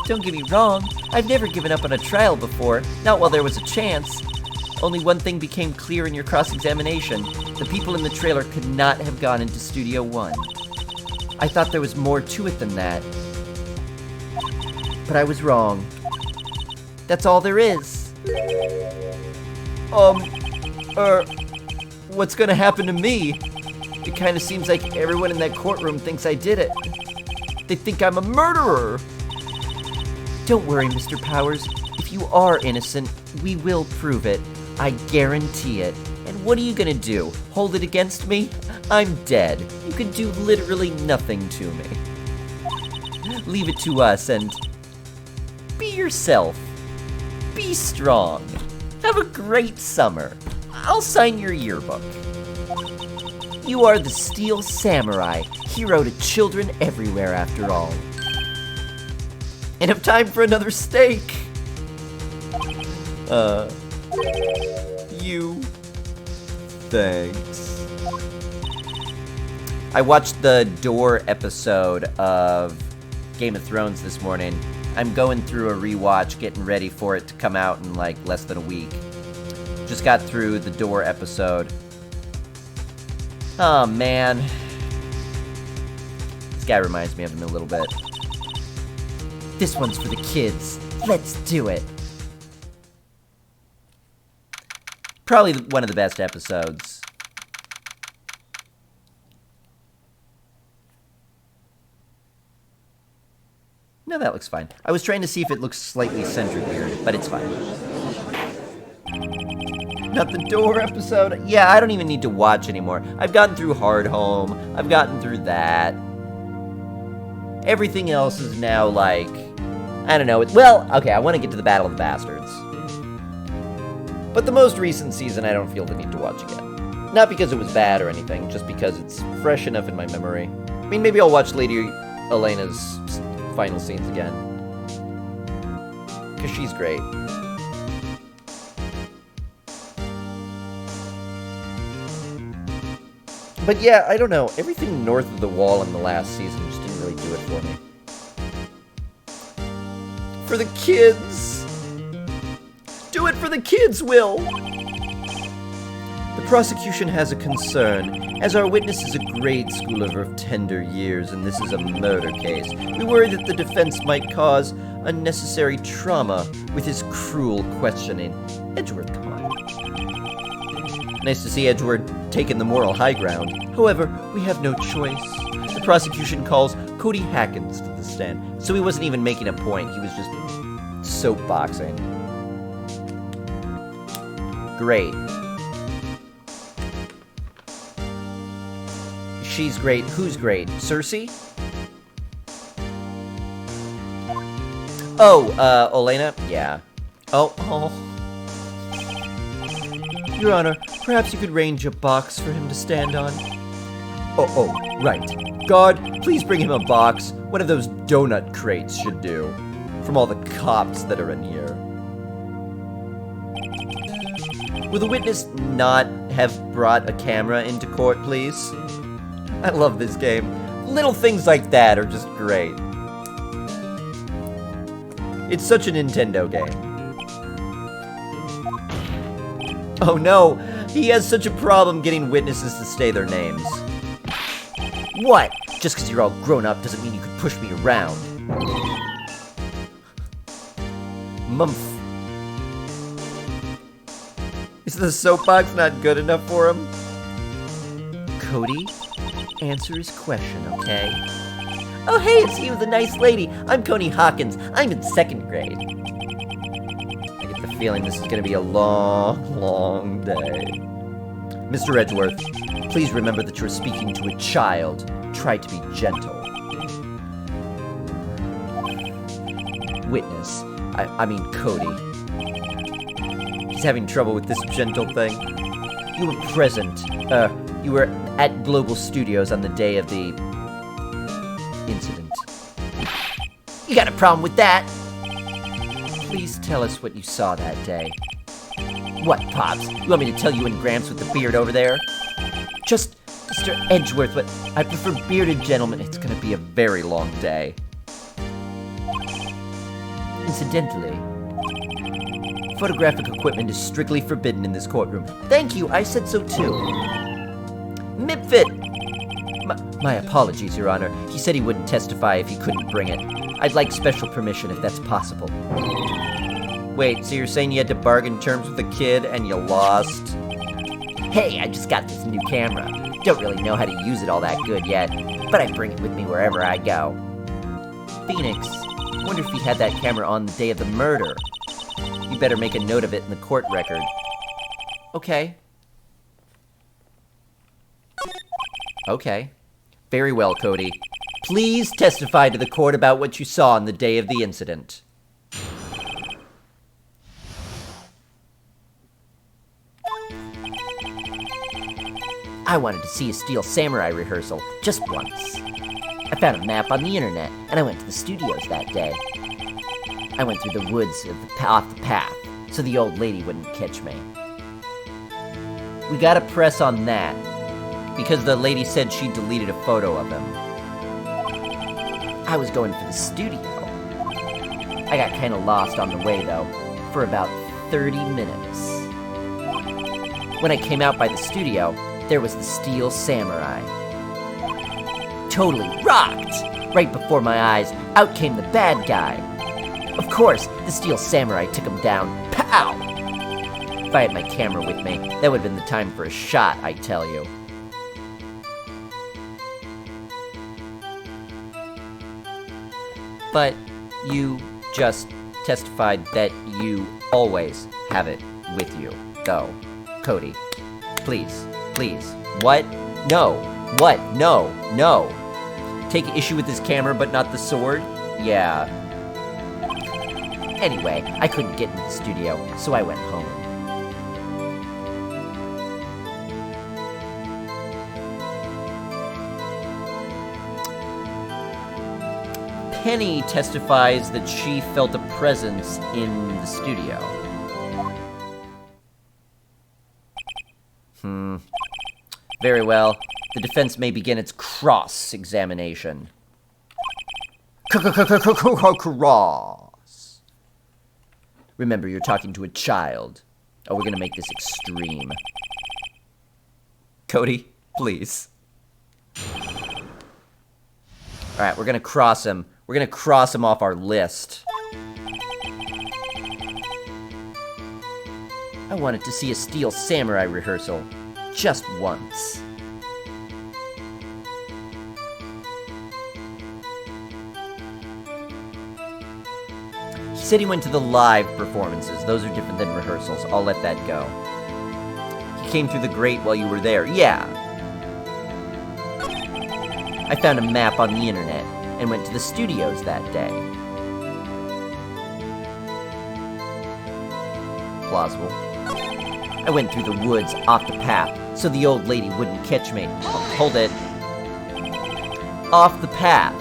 Don't get me wrong, I've never given up on a trial before, not while there was a chance. Only one thing became clear in your cross-examination. The people in the trailer could not have gone into Studio One. I thought there was more to it than that. But I was wrong. That's all there is. What's gonna happen to me? It kinda seems like everyone in that courtroom thinks I did it. They think I'm a murderer. Don't worry, Mr. Powers. If you are innocent, we will prove it. I guarantee it. And what are you gonna do? Hold it against me? I'm dead. You can do literally nothing to me. Leave it to us and be yourself. Be strong. Have a great summer. I'll sign your yearbook. You are the Steel Samurai, hero to children everywhere after all. And have time for another steak. You. Thanks. I watched the Door episode of Game of Thrones this morning. I'm going through a rewatch, getting ready for it to come out in like less than a week. Just got through the Door episode. Oh man. This guy reminds me of him a little bit. This one's for the kids. Let's do it. Probably one of the best episodes. No, that looks fine. I was trying to see if it looks slightly centered weird, but it's fine. Not the Door episode? Yeah, I don't even need to watch anymore. I've gotten through Hard Home. I've gotten through that. Everything else is now like... I don't know. Well, okay, I want to get to the Battle of the Bastards. But the most recent season, I don't feel the need to watch again. Not because it was bad or anything, just because it's fresh enough in my memory. I mean, maybe I'll watch Lady Elena's final scenes again. Because she's great. But yeah, I don't know. Everything north of the wall in the last season just didn't really do it for me. For the kids! Do it for the kids, Will! The prosecution has a concern. As our witness is a grade schooler of tender years and this is a murder case, we worry that the defense might cause unnecessary trauma with his cruel questioning. Edgeworth, come on. Nice to see Edgeworth taking the moral high ground. However, we have no choice. The prosecution calls Cody Hackins to the stand, so he wasn't even making a point. He was just soapboxing. Great. She's great. Who's great? Cersei? Oh, Olenna? Yeah. Oh. Your Honor, perhaps you could range a box for him to stand on? Oh, right. Guard, please bring him a box. One of those donut crates should do. From all the cops that are in here. Will the witness not have brought a camera into court, please? I love this game. Little things like that are just great. It's such a Nintendo game. Oh no, he has such a problem getting witnesses to say their names. What? Just because you're all grown up doesn't mean you can push me around. Mumph. Is the soapbox not good enough for him? Cody, answer his question, okay? Oh, hey, it's you, the nice lady. I'm Coney Hawkins. I'm in 2nd grade. I get the feeling this is going to be a long, long day. Mr. Edgeworth, please remember that you're speaking to a child. Try to be gentle. Witness. I mean Cody. He's having trouble with this gentle thing. You were present. You were at Global Studios on the day of the incident. You got a problem with that? Please tell us what you saw that day. What, Pops? You want me to tell you and Gramps with the beard over there? Just Mr. Edgeworth, but I prefer bearded gentlemen. It's gonna be a very long day. Incidentally, photographic equipment is strictly forbidden in this courtroom. Thank you, I said so too. Mipfit! My apologies, Your Honor. He said he wouldn't testify if he couldn't bring it. I'd like special permission if that's possible. Wait, so you're saying you had to bargain terms with the kid and you lost? Hey, I just got this new camera. Don't really know how to use it all that good yet, but I bring it with me wherever I go. Phoenix, wonder if he had that camera on the day of the murder. You better make a note of it in the court record. Okay. Okay. Very well, Cody. Please testify to the court about what you saw on the day of the incident. I wanted to see a Steel Samurai rehearsal, just once. I found a map on the internet, and I went to the studios that day. I went through the woods off the path, so the old lady wouldn't catch me. We gotta press on that, because the lady said she deleted a photo of him. I was going for the studio. I got kinda lost on the way, though, for about 30 minutes. When I came out by the studio, there was the Steel Samurai. Totally rocked! Right before my eyes, out came the bad guy. Of course, the Steel Samurai took him down. Pow! If I had my camera with me, that would have been the time for a shot, I tell you. But you just testified that you always have it with you, though. Cody, please. Please. What? No. What? No. No. Take issue with his camera, but not the sword? Yeah. Anyway, I couldn't get into the studio, so I went home. Penny testifies that she felt a presence in the studio. Very well. The defense may begin its cross-examination. Cross. Remember, you're talking to a child. Oh, we're gonna make this extreme. Cody, please. Alright, we're gonna cross him. We're gonna cross him off our list. I wanted to see a Steel Samurai rehearsal. Just once. He said he went to the live performances. Those are different than rehearsals. I'll let that go. He came through the grate while you were there. Yeah. I found a map on the internet and went to the studios that day. Plausible. I went through the woods off the path, so the old lady wouldn't catch me. Oh, hold it. Off the path.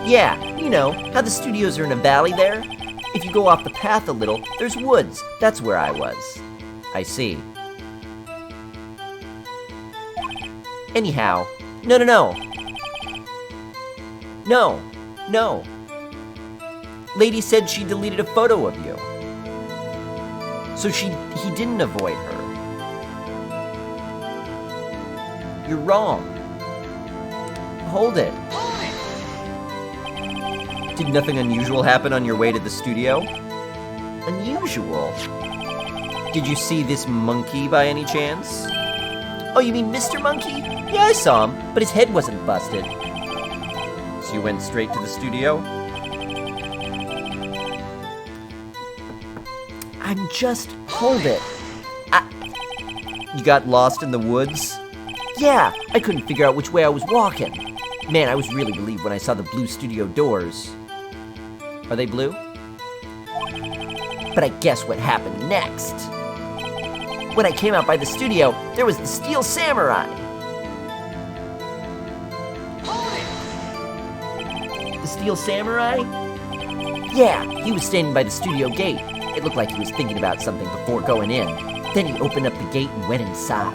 Yeah, you know, how the studios are in a valley there? If you go off the path a little, there's woods. That's where I was. I see. Anyhow, no. No. Lady said she deleted a photo of you. So he didn't avoid her. You're wrong. Hold it. Did nothing unusual happen on your way to the studio? Unusual? Did you see this monkey by any chance? Oh, you mean Mr. Monkey? Yeah, I saw him, but his head wasn't busted. So you went straight to the studio? Hold it. You got lost in the woods? Yeah, I couldn't figure out which way I was walking. Man, I was really relieved when I saw the blue studio doors. Are they blue? But I guess what happened next. When I came out by the studio, there was the Steel Samurai. The Steel Samurai? Yeah, he was standing by the studio gate. It looked like he was thinking about something before going in. Then he opened up the gate and went inside.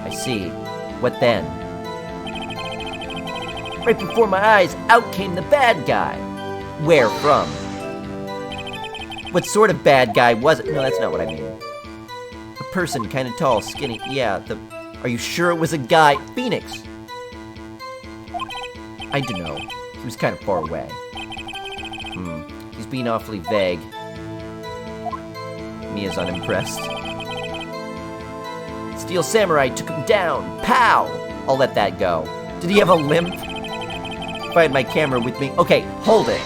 I see. What then? Right before my eyes, out came the bad guy. Where from? What sort of bad guy was it? No, that's not what I mean. A person, kind of tall, skinny. Yeah, Are you sure it was a guy? Phoenix. I don't know. He was kind of far away. He's being awfully vague. Mia's unimpressed. Steel Samurai took him down. Pow! I'll let that go. Did he have a limp? If I had my camera with me... Okay, hold it.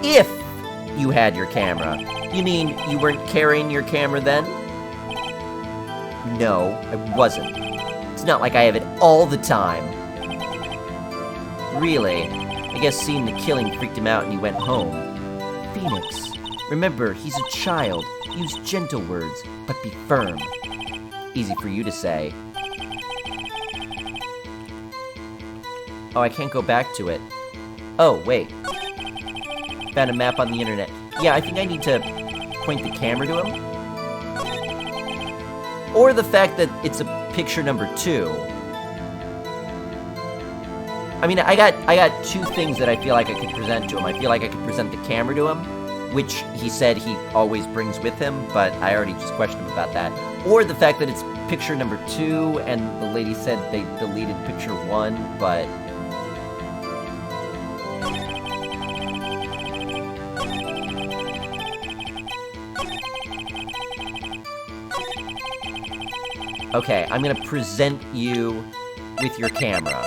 If you had your camera. You mean you weren't carrying your camera then? No, I wasn't. It's not like I have it all the time. Really? I guess seeing the killing freaked him out and he went home. Phoenix. Remember, he's a child. Use gentle words, but be firm. Easy for you to say. Oh, I can't go back to it. Oh, wait. Found a map on the internet. Yeah, I think I need to point the camera to him. Or the fact that it's a picture number 2. I mean, I got two things that I feel like I could present to him. I feel like I could present the camera to him, which he said he always brings with him, but I already just questioned him about that. Or the fact that it's picture number 2, and the lady said they deleted picture 1, but... Okay, I'm gonna present you with your camera.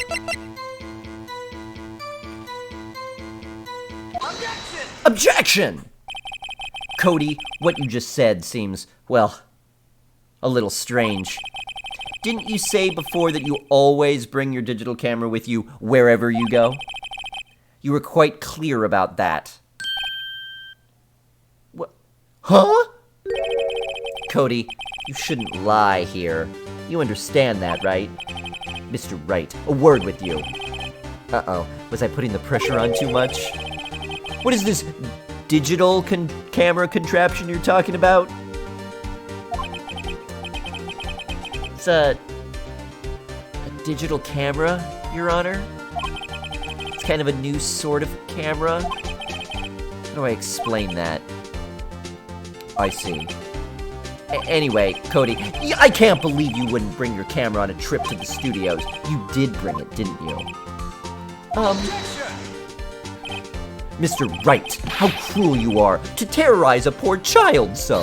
Objection! Cody, what you just said seems, well, a little strange. Didn't you say before that you always bring your digital camera with you wherever you go? You were quite clear about that. What? Huh? Cody, you shouldn't lie here. You understand that, right? Mr. Wright, a word with you. Uh-oh, was I putting the pressure on too much? What is this digital camera contraption you're talking about? It's a digital camera, Your Honor. It's kind of a new sort of camera. How do I explain that? I see. Anyway, Cody, I can't believe you wouldn't bring your camera on a trip to the studios. You did bring it, didn't you? Mr. Wright, how cruel you are to terrorize a poor child so.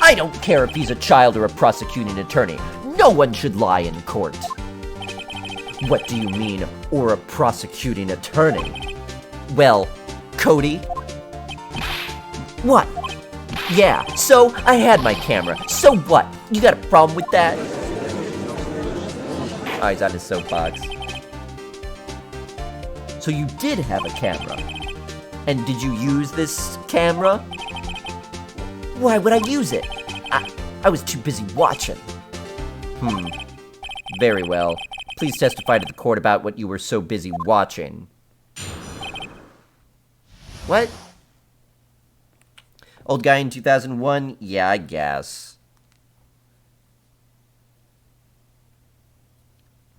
I don't care if he's a child or a prosecuting attorney. No one should lie in court. What do you mean, or a prosecuting attorney? Well, Cody? What? Yeah, so I had my camera. So what? You got a problem with that? Oh, he's on his soapbox. So you did have a camera. And did you use this camera? Why would I use it? I was too busy watching. Very well. Please testify to the court about what you were so busy watching. What? Old guy in 2001? Yeah, I guess.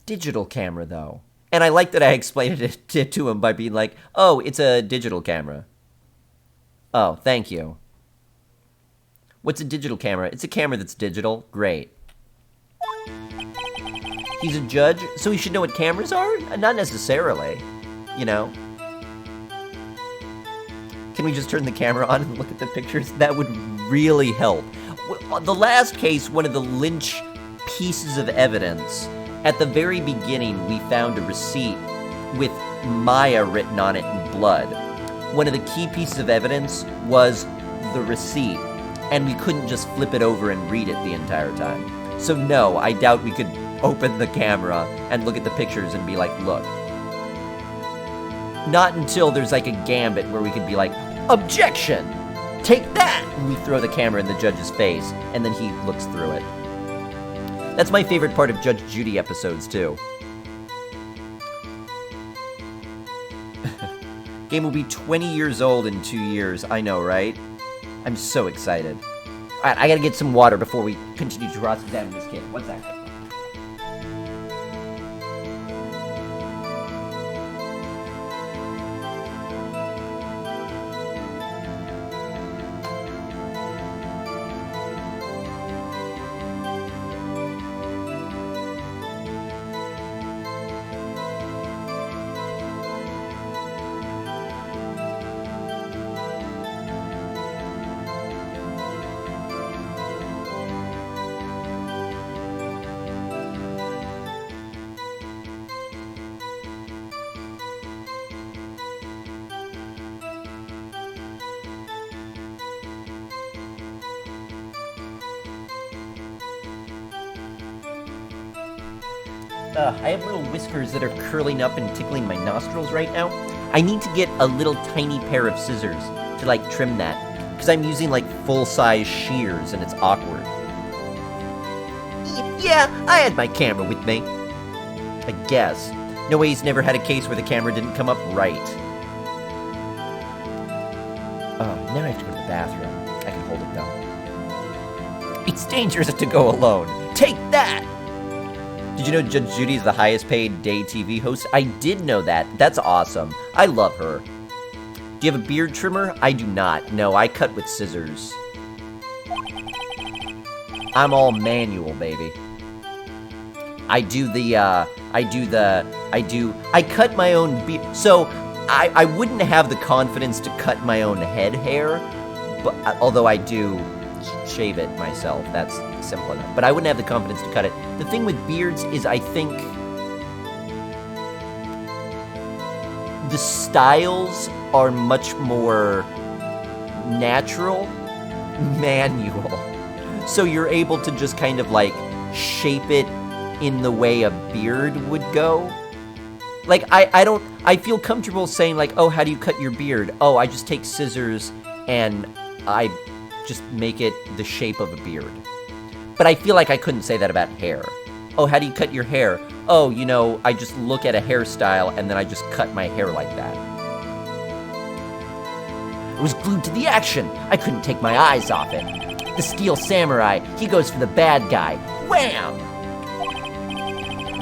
Digital camera, though. And I like that I explained it to him by being like, oh, it's a digital camera. Oh, thank you. What's a digital camera? It's a camera that's digital. Great. He's a judge, so he should know what cameras are? Not necessarily, you know. Can we just turn the camera on and look at the pictures? That would really help. The last case, one of the Lynch pieces of evidence, at the very beginning, we found a receipt with Maya written on it in blood. One of the key pieces of evidence was the receipt, and we couldn't just flip it over and read it the entire time. So no, I doubt we could open the camera and look at the pictures and be like, look. Not until there's like a gambit where we could be like, objection! Take that! And we throw the camera in the judge's face, and then he looks through it. That's my favorite part of Judge Judy episodes, too. Game will be 20 years old in 2 years. I know, right? I'm so excited. Alright, I gotta get some water before we continue to cross-examine this kid. One second. I have little whiskers that are curling up and tickling my nostrils right now. I need to get a little tiny pair of scissors to, like, trim that. Because I'm using, like, full-size shears, and it's awkward. Yeah, I had my camera with me. I guess. No way he's never had a case where the camera didn't come up right. Oh, now I have to go to the bathroom. I can hold it, though. It's dangerous to go alone. Take that! Did you know Judge Judy is the highest paid day TV host? I did know that. That's awesome. I love her. Do you have a beard trimmer? I do not. No, I cut with scissors. I'm all manual, baby. I cut my own beard. So, I wouldn't have the confidence to cut my own head hair, but although I do shave it myself. That's simple enough. But I wouldn't have the confidence to cut it. The thing with beards is I think the styles are much more natural, manual. So you're able to just kind of like shape it in the way a beard would go. Like, I feel comfortable saying like, oh, how do you cut your beard? Oh, I just take scissors and I just make it the shape of a beard. But I feel like I couldn't say that about hair. Oh, how do you cut your hair? Oh, you know, I just look at a hairstyle and then I just cut my hair like that. I was glued to the action. I couldn't take my eyes off it. The Steel Samurai, he goes for the bad guy. Wham!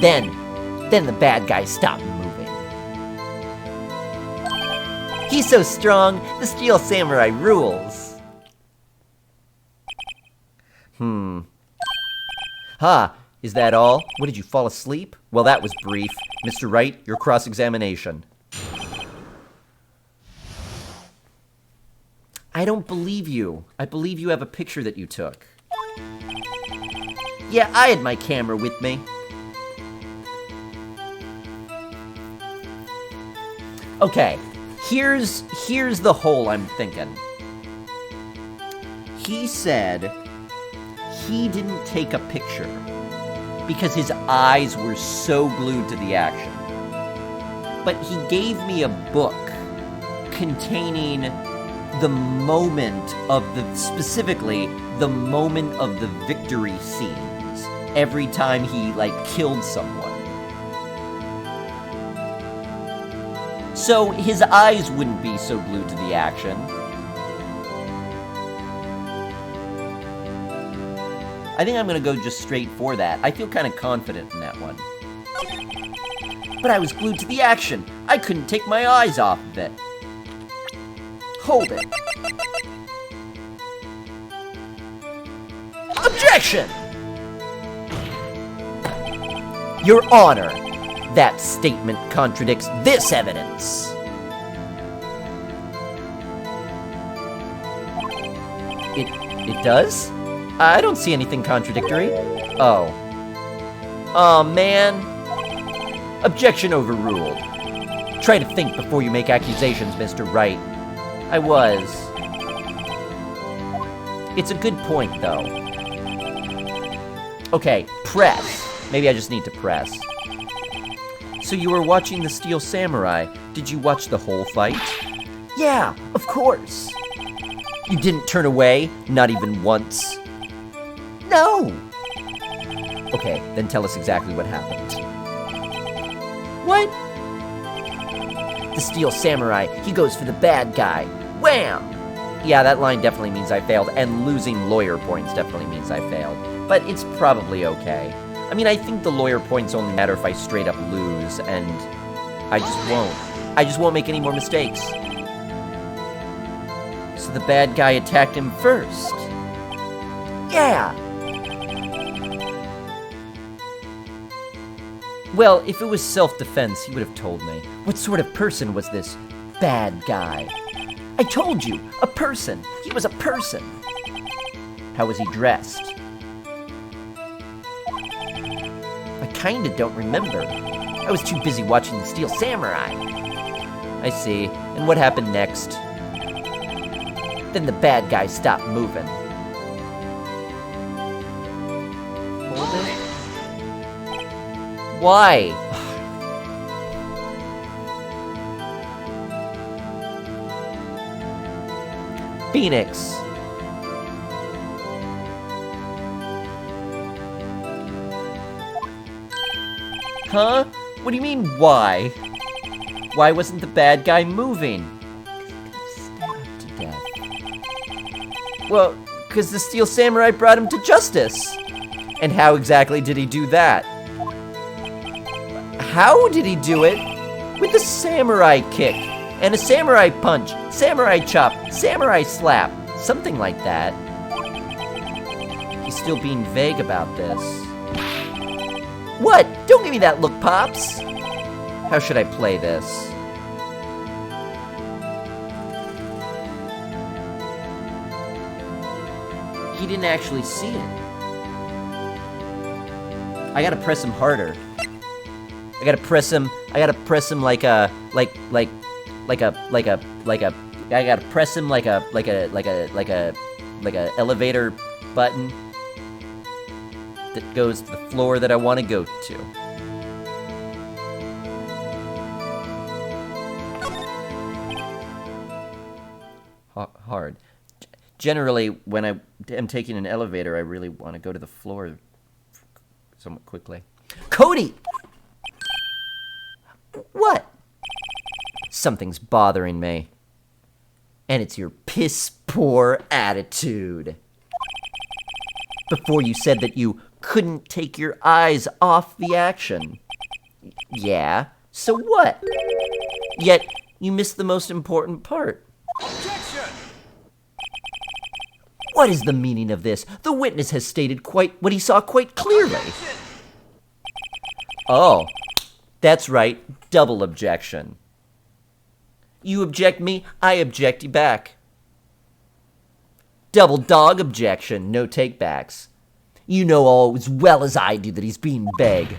Then the bad guy stopped moving. He's so strong, the Steel Samurai rules. Is that all? What, did you fall asleep? Well, that was brief. Mr. Wright, your cross-examination. I don't believe you. I believe you have a picture that you took. Yeah, I had my camera with me. Okay, here's the hole I'm thinking. He said he didn't take a picture because his eyes were so glued to the action. But he gave me a book containing the moment of specifically the moment of the victory scenes every time he, like, killed someone. So his eyes wouldn't be so glued to the action. I think I'm gonna go just straight for that. I feel kind of confident in that one. But I was glued to the action. I couldn't take my eyes off of it. Hold it. Objection! Your Honor, that statement contradicts this evidence. It does? I don't see anything contradictory. Oh. Aw, man. Objection overruled. Try to think before you make accusations, Mr. Wright. I was. It's a good point, though. Okay, press. Maybe I just need to press. So you were watching the Steel Samurai. Did you watch the whole fight? Yeah, of course. You didn't turn away? Not even once? No! Okay, then tell us exactly what happened. What? The Steel Samurai, he goes for the bad guy. Wham! Yeah, that line definitely means I failed, and losing lawyer points definitely means I failed. But it's probably okay. I mean, I think the lawyer points only matter if I straight up lose, and I just won't. I just won't make any more mistakes. So the bad guy attacked him first. Yeah! Well, if it was self-defense, he would have told me. What sort of person was this bad guy? I told you, a person. He was a person. How was he dressed? I kinda don't remember. I was too busy watching the Steel Samurai. I see. And what happened next? Then the bad guy stopped moving. Hold it? Why? Phoenix. Huh? What do you mean, why? Why wasn't the bad guy moving? Stabbed to death. Well, because the Steel Samurai brought him to justice. And how exactly did he do that? How did he do it? With a samurai kick, and a samurai punch, samurai chop, samurai slap, something like that. He's still being vague about this. What? Don't give me that look, Pops! How should I play this? He didn't actually see it. I gotta press him harder. I gotta press him like a, I gotta press him like a elevator button that goes to the floor that I want to go to. Hard. Generally, when I am taking an elevator, I really want to go to the floor somewhat quickly. Cody! What? Something's bothering me. And it's your piss-poor attitude. Before you said that you couldn't take your eyes off the action. Yeah, so what? Yet, you missed the most important part. Objection! What is the meaning of this? The witness has stated what he saw quite clearly. Oh, that's right, double objection. You object me, I object you back. Double dog objection, no takebacks. You know all as well as I do that he's being beg.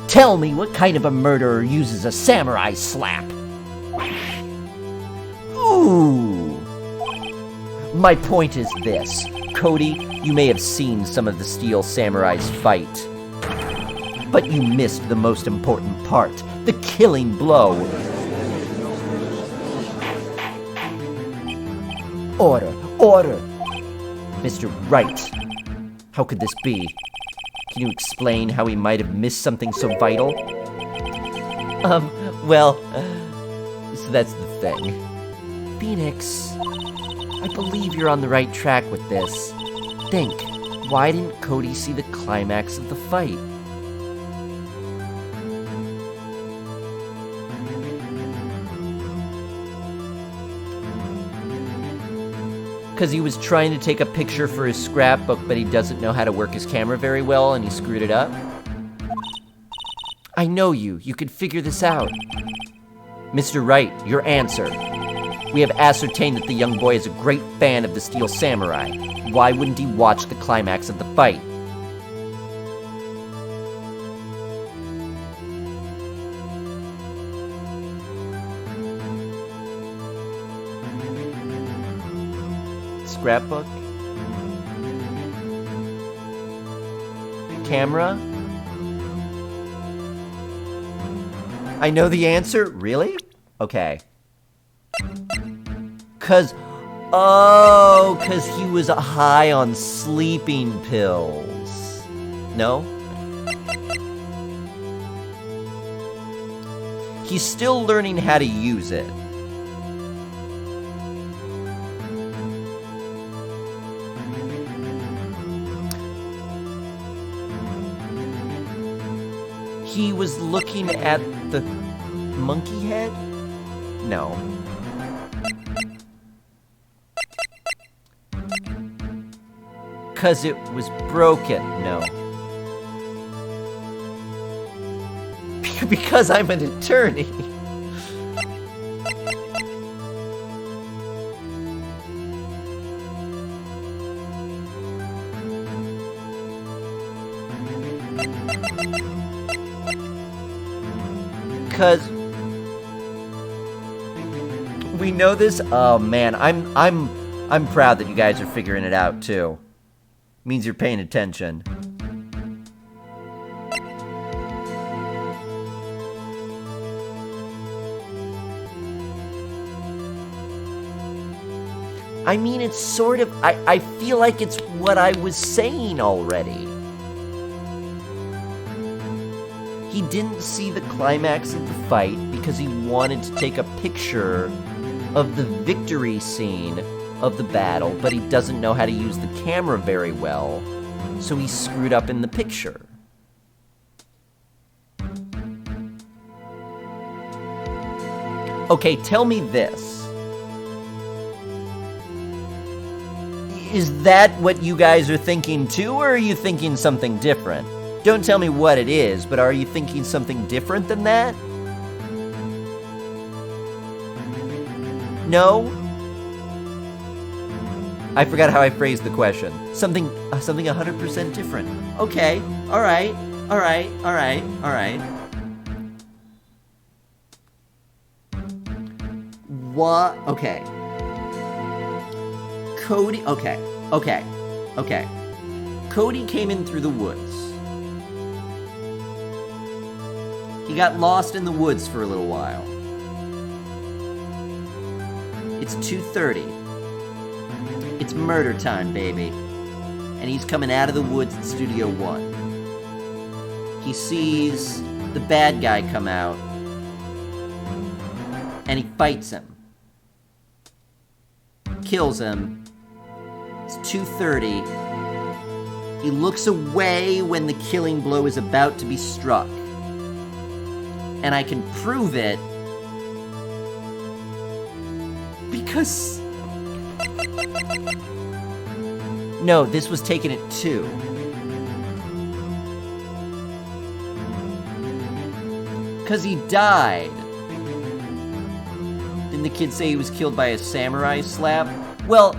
Tell me what kind of a murderer uses a samurai slap. Ooh. My point is this. Cody, you may have seen some of the Steel Samurai's fight. But you missed the most important part, the killing blow. Order, order! Mr. Wright, how could this be? Can you explain how he might have missed something so vital? So that's the thing. Phoenix, I believe you're on the right track with this. think, why didn't Cody see the climax of the fight? Because he was trying to take a picture for his scrapbook, but he doesn't know how to work his camera very well, and he screwed it up? I know you. You could figure this out. Mr. Wright, your answer. We have ascertained that the young boy is a great fan of the Steel Samurai. Why wouldn't he watch the climax of the fight? Scrapbook? Camera? I know the answer? Really? Okay. Cause he was high on sleeping pills. No? He's still learning how to use it. He was looking at the monkey head? No. Cause it was broken? No. Because I'm an attorney. Cause we know this. Oh man, I'm proud that you guys are figuring it out too. Means you're paying attention. I mean, it's sort of, I feel like it's what I was saying already. He didn't see the climax of the fight because he wanted to take a picture of the victory scene of the battle, but he doesn't know how to use the camera very well, so he screwed up in the picture. Okay, tell me this. Is that what you guys are thinking too, or are you thinking something different? Don't tell me what it is, but are you thinking something different than that? No? I forgot how I phrased the question. Something 100% different. Okay, alright. What? Okay. Cody, okay. Cody came in through the woods. He got lost in the woods for a little while. It's 2:30. It's murder time, baby. And he's coming out of the woods at Studio One. He sees the bad guy come out, and he fights him. Kills him. It's 2:30. He looks away when the killing blow is about to be struck. And I can prove it because... No, this was taken at 2. Because he died. Didn't the kid say he was killed by a samurai slap? Well,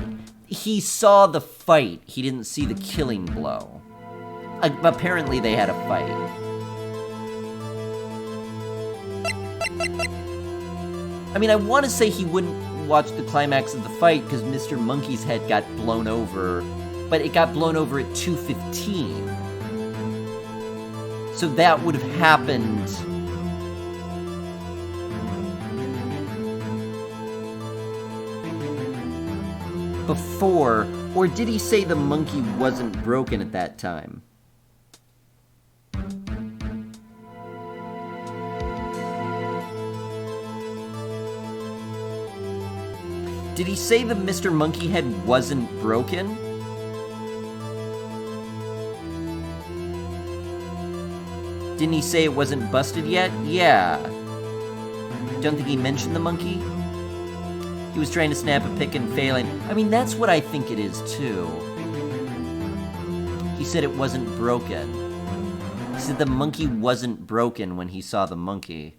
he saw the fight. He didn't see the killing blow. Apparently they had a fight. I mean, I want to say he wouldn't watch the climax of the fight because Mr. Monkey's head got blown over, but it got blown over at 2:15. So that would have happened before, or did he say the monkey wasn't broken at that time? Did he say the Mr. Monkey head wasn't broken? Didn't he say it wasn't busted yet? Yeah. Don't think he mentioned the monkey? He was trying to snap a pic and failing. I mean, that's what I think it is, too. He said it wasn't broken. He said the monkey wasn't broken when he saw the monkey.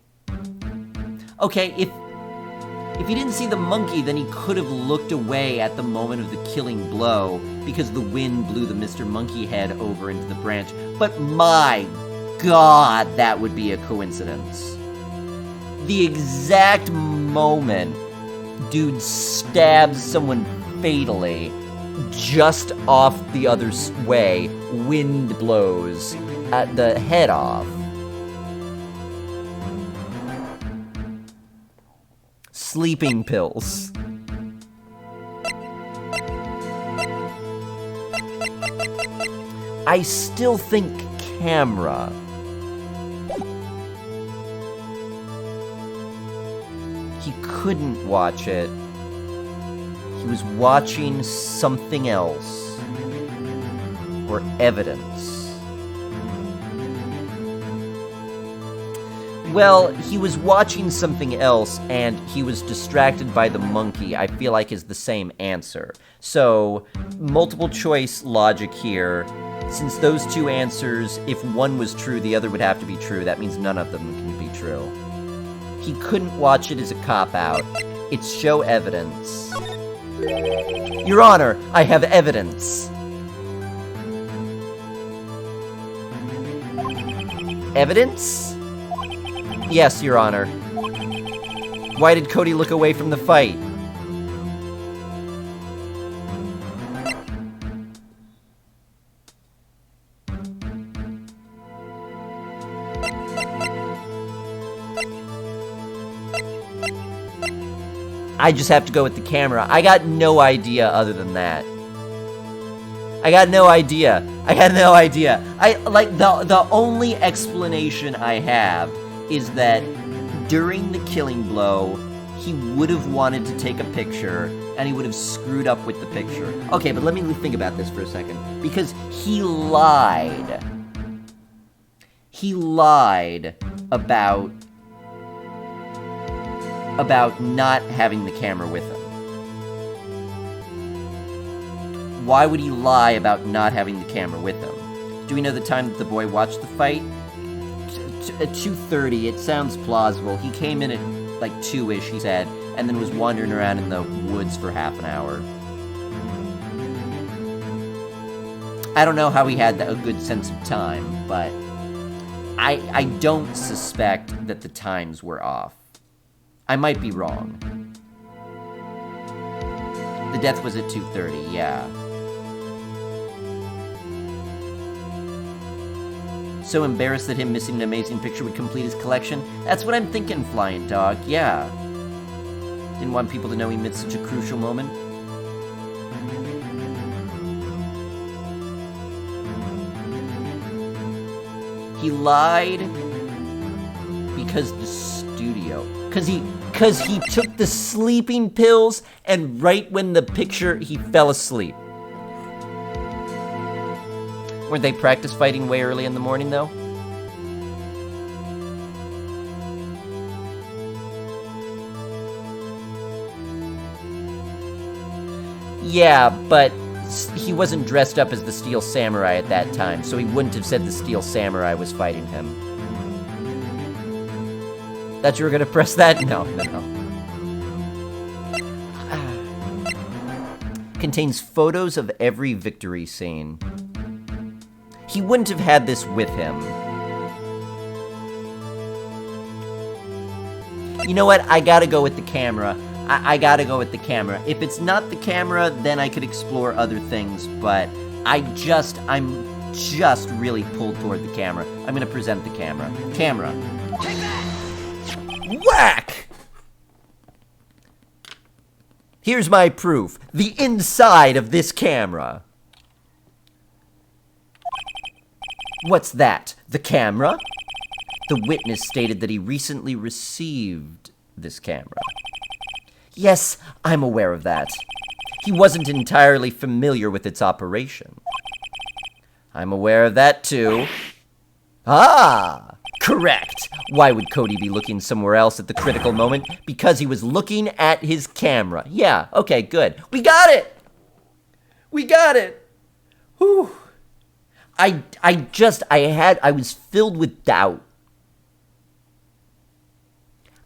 Okay, if he didn't see the monkey, then he could have looked away at the moment of the killing blow because the wind blew the Mr. Monkey head over into the branch. But my God, that would be a coincidence. The exact moment dude stabs someone fatally, just off the other way, wind blows at the head off. Sleeping pills. I still think camera. He couldn't watch it. He was watching something else. Or evidence. Well, he was watching something else, and he was distracted by the monkey, I feel like is the same answer. So, multiple choice logic here. Since those two answers, if one was true, the other would have to be true. That means none of them can be true. He couldn't watch it as a cop-out. It's show evidence. Your Honor, I have evidence. Evidence? Yes, Your Honor. Why did Cody look away from the fight? I just have to go with the camera. I got no idea other than that. I got no idea. The only explanation I have is that during the killing blow, he would have wanted to take a picture, and he would have screwed up with the picture. Okay, but let me think about this for a second. Because he lied. He lied about not having the camera with him. Why would he lie about not having the camera with him? Do we know the time that the boy watched the fight? At 2:30, it sounds plausible. He came in at like 2-ish, he said, and then was wandering around in the woods for half an hour. I don't know how he had a good sense of time, but I don't suspect that the times were off. I might be wrong. The death was at 2:30, yeah. So embarrassed that him missing an amazing picture would complete his collection? That's what I'm thinking, Flying Dog, yeah. Didn't want people to know he missed such a crucial moment. He lied because the studio... Because he took the sleeping pills, and right when the picture, he fell asleep. Weren't they practice fighting way early in the morning, though? Yeah, but he wasn't dressed up as the Steel Samurai at that time, so he wouldn't have said the Steel Samurai was fighting him. Thought you were gonna press that? No. Contains photos of every victory scene. He wouldn't have had this with him. You know what? I gotta go with the camera. I gotta go with the camera. If it's not the camera, then I could explore other things, but I'm just really pulled toward the camera. I'm gonna present the camera. Camera. Take that! Whack! Here's my proof. The inside of this camera. What's that? The camera? The witness stated that he recently received this camera. Yes, I'm aware of that. He wasn't entirely familiar with its operation. I'm aware of that too. Ah! Correct. Why would Cody be looking somewhere else at the critical moment? Because he was looking at his camera. Yeah, okay, good. We got it! We got it! Whew. I was filled with doubt.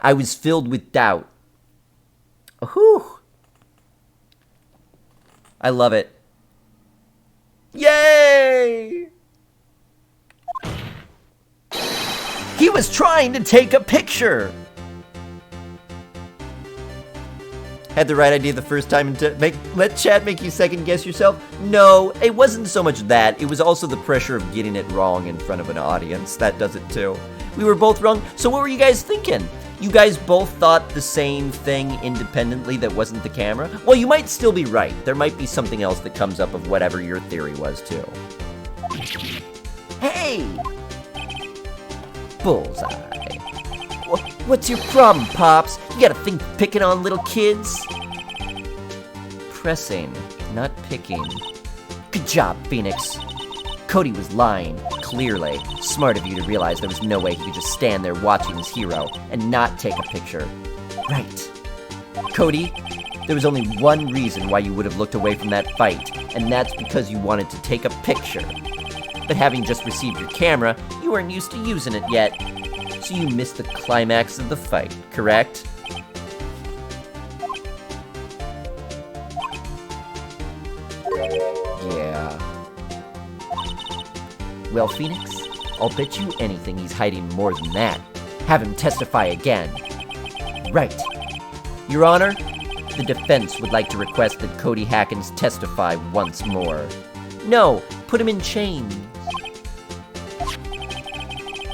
I was filled with doubt. Whew. I love it. Yay! He was trying to take a picture! Had the right idea the first time and let chat make you second guess yourself? No, it wasn't so much that. It was also the pressure of getting it wrong in front of an audience. That does it too. We were both wrong. So what were you guys thinking? You guys both thought the same thing independently that wasn't the camera? Well, you might still be right. There might be something else that comes up of whatever your theory was too. Hey! Bullseye. What's your problem, Pops? You gotta think picking on little kids? Pressing, not picking. Good job, Phoenix. Cody was lying, clearly. Smart of you to realize there was no way he could just stand there watching his hero and not take a picture. Right. Cody, there was only one reason why you would have looked away from that fight, and that's because you wanted to take a picture. But having just received your camera, you weren't used to using it yet, so you missed the climax of the fight, correct? Yeah. Well, Phoenix, I'll bet you anything he's hiding more than that. Have him testify again. Right. Your Honor, the defense would like to request that Cody Hackins testify once more. No, put him in chains.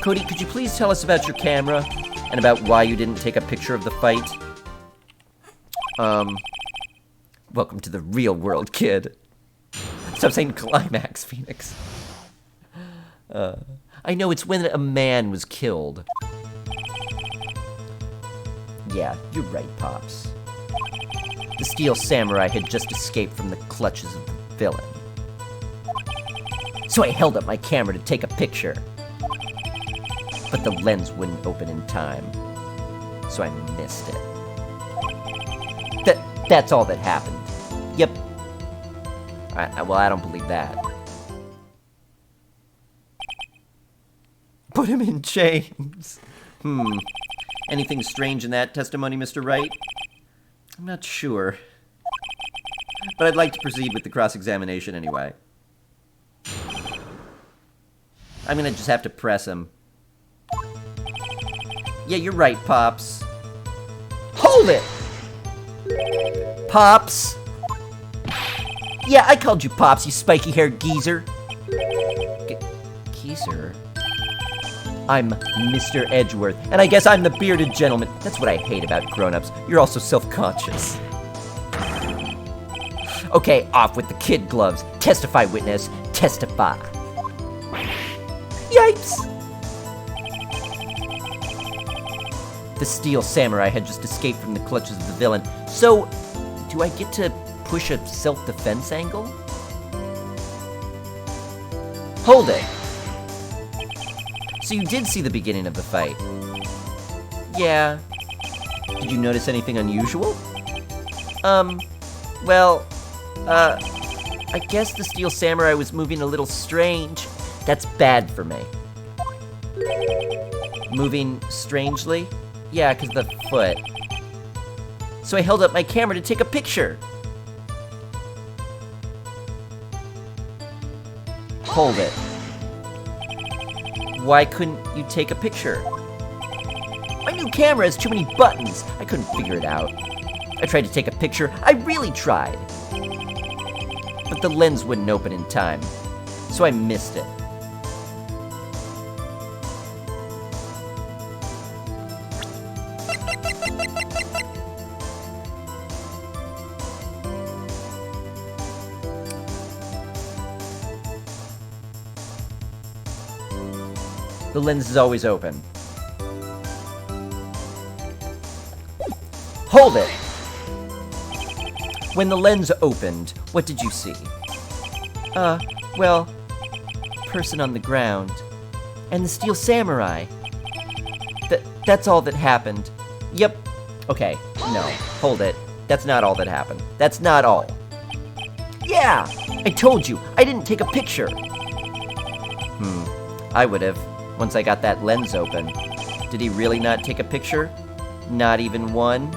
Cody, could you please tell us about your camera and about why you didn't take a picture of the fight? Welcome to the real world, kid. Stop saying climax, Phoenix. I know, it's when a man was killed. Yeah, you're right, Pops. The Steel Samurai had just escaped from the clutches of the villain. So I held up my camera to take a picture. But the lens wouldn't open in time. So I missed it. That's all that happened. Yep. Well, I don't believe that. Put him in chains. Anything strange in that testimony, Mr. Wright? I'm not sure. But I'd like to proceed with the cross-examination anyway. I'm gonna just have to press him. Yeah, you're right, Pops. Hold it! Pops! Yeah, I called you Pops, you spiky-haired geezer. Geezer? I'm Mr. Edgeworth, and I guess I'm the bearded gentleman. That's what I hate about grown-ups. You're also self-conscious. Okay, off with the kid gloves. Testify, witness. Testify. Yikes! The Steel Samurai had just escaped from the clutches of the villain. So, do I get to push a self-defense angle? Hold it! So you did see the beginning of the fight? Yeah. Did you notice anything unusual? Well, I guess the Steel Samurai was moving a little strange. That's bad for me. Moving strangely? Yeah, 'cause the foot. So I held up my camera to take a picture. Hold it. Why couldn't you take a picture? My new camera has too many buttons. I couldn't figure it out. I tried to take a picture. I really tried. But the lens wouldn't open in time. So I missed it. The lens is always open. Hold it! When the lens opened, what did you see? Well, person on the ground. And the Steel Samurai. That's all that happened. Yep. Okay, no, hold it. That's not all that happened. That's not all. Yeah, I told you, I didn't take a picture. I would have, once I got that lens open. Did he really not take a picture? Not even one?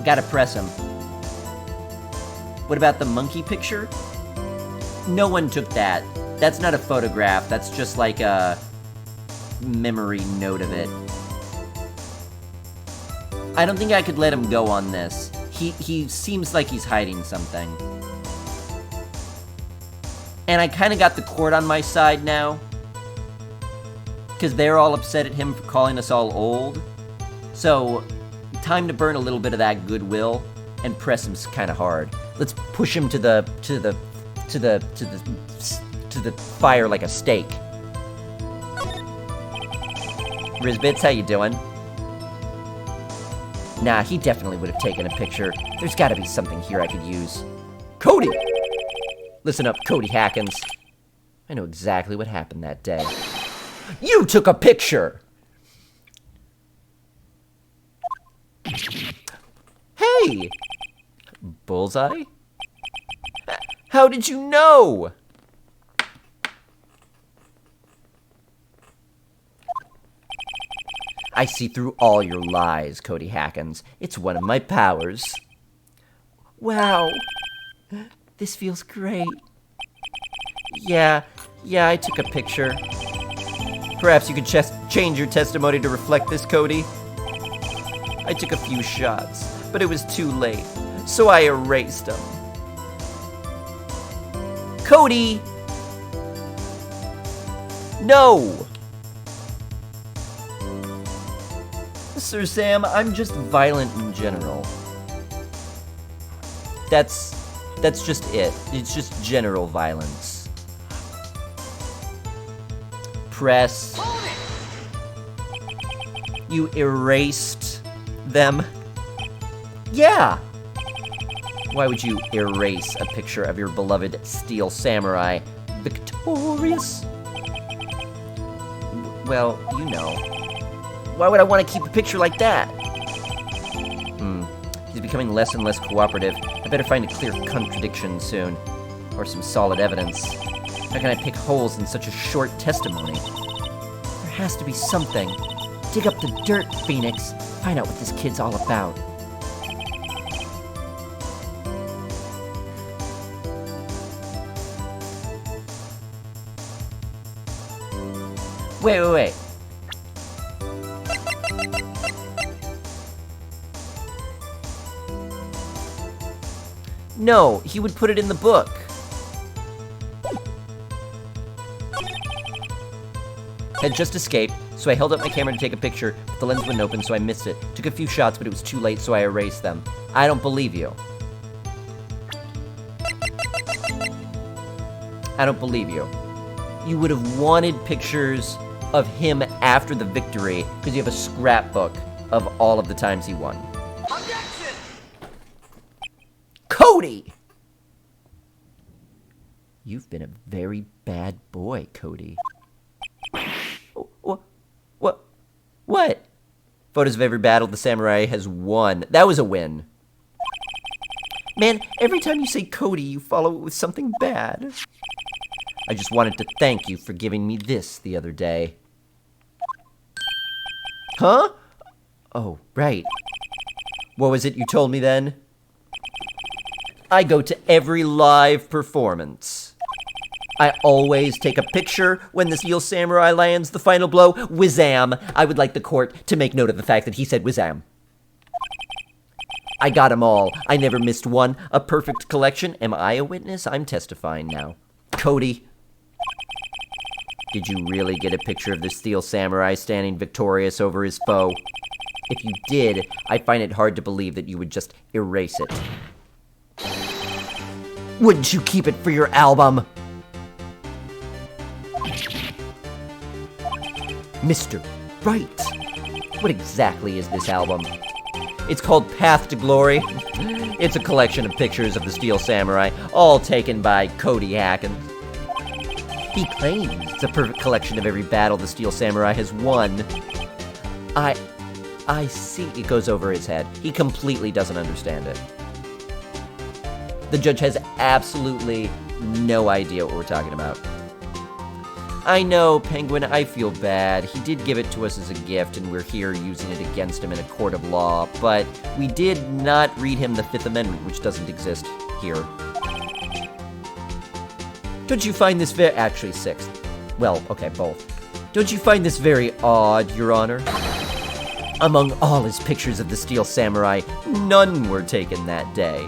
Gotta press him. What about the monkey picture? No one took that. That's not a photograph, that's just like a memory note of it. I don't think I could let him go on this. He seems like he's hiding something. And I kind of got the court on my side now. Because they're all upset at him for calling us all old. So, time to burn a little bit of that goodwill and press him kind of hard. Let's push him to the fire like a stake. Rizbits, how you doing? Nah, he definitely would have taken a picture. There's gotta be something here I could use. Cody! Listen up, Cody Hackins. I know exactly what happened that day. You took a picture! Hey! Bullseye? How did you know? I see through all your lies, Cody Hackins. It's one of my powers. Wow. This feels great. Yeah, I took a picture. Perhaps you could change your testimony to reflect this, Cody? I took a few shots, but it was too late, so I erased them. Cody! No! Sir Sam, I'm just violent in general. That's just it. It's just general violence. Press. You erased them? Yeah! Why would you erase a picture of your beloved Steel Samurai victorious? Well, you know. Why would I want to keep a picture like that? He's becoming less and less cooperative. I better find a clear contradiction soon. Or some solid evidence. How can I pick holes in such a short testimony? There has to be something. Dig up the dirt, Phoenix. Find out what this kid's all about. Wait. No, he would put it in the book. Had just escaped, so I held up my camera to take a picture, but the lens wouldn't open, so I missed it. Took a few shots, but it was too late, so I erased them. I don't believe you. I don't believe you. You would have wanted pictures of him after the victory, because you have a scrapbook of all of the times he won. Objection! Cody! You've been a very bad boy, Cody. What? Photos of every battle the samurai has won. That was a win. Man, every time you say Cody, you follow it with something bad. I just wanted to thank you for giving me this the other day. Huh? Oh, right. What was it you told me then? I go to every live performance. I always take a picture when the Steel Samurai lands the final blow. Whizam! I would like the court to make note of the fact that he said whizam. I got 'em all. I never missed one. A perfect collection. Am I a witness? I'm testifying now. Cody. Did you really get a picture of the Steel Samurai standing victorious over his foe? If you did, I find it hard to believe that you would just erase it. Wouldn't you keep it for your album? Mr. Right. What exactly is this album? It's called Path to Glory. It's a collection of pictures of the Steel Samurai, all taken by Cody Hackins. He claims it's a perfect collection of every battle the Steel Samurai has won. I see. It goes over his head. He completely doesn't understand it. The judge has absolutely no idea what we're talking about. I know, Penguin, I feel bad. He did give it to us as a gift, and we're here using it against him in a court of law, but we did not read him the Fifth Amendment, which doesn't exist here. Don't you find this actually, Sixth. Well, okay, both. Don't you find this very odd, Your Honor? Among all his pictures of the Steel Samurai, none were taken that day.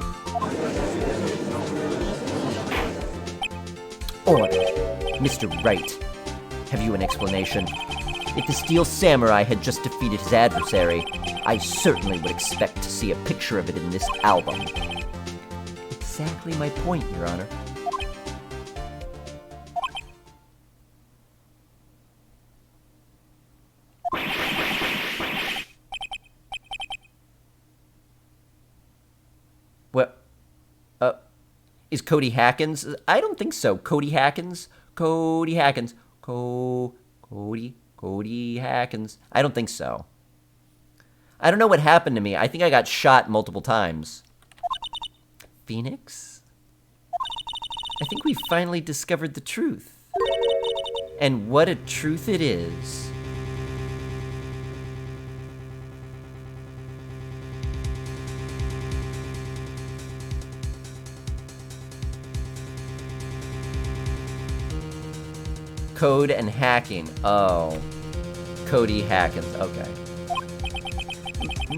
Order. Mr. Wright, have you an explanation? If the Steel Samurai had just defeated his adversary, I certainly would expect to see a picture of it in this album. Exactly my point, Your Honor. What? Is Cody Hackins? I don't think so. Cody Hackins? Cody Hackins. Cody Hackins. I don't think so. I don't know what happened to me. I think I got shot multiple times. Phoenix? I think we finally discovered the truth. And what a truth it is. Code and hacking. Oh. Cody Hackins. Okay.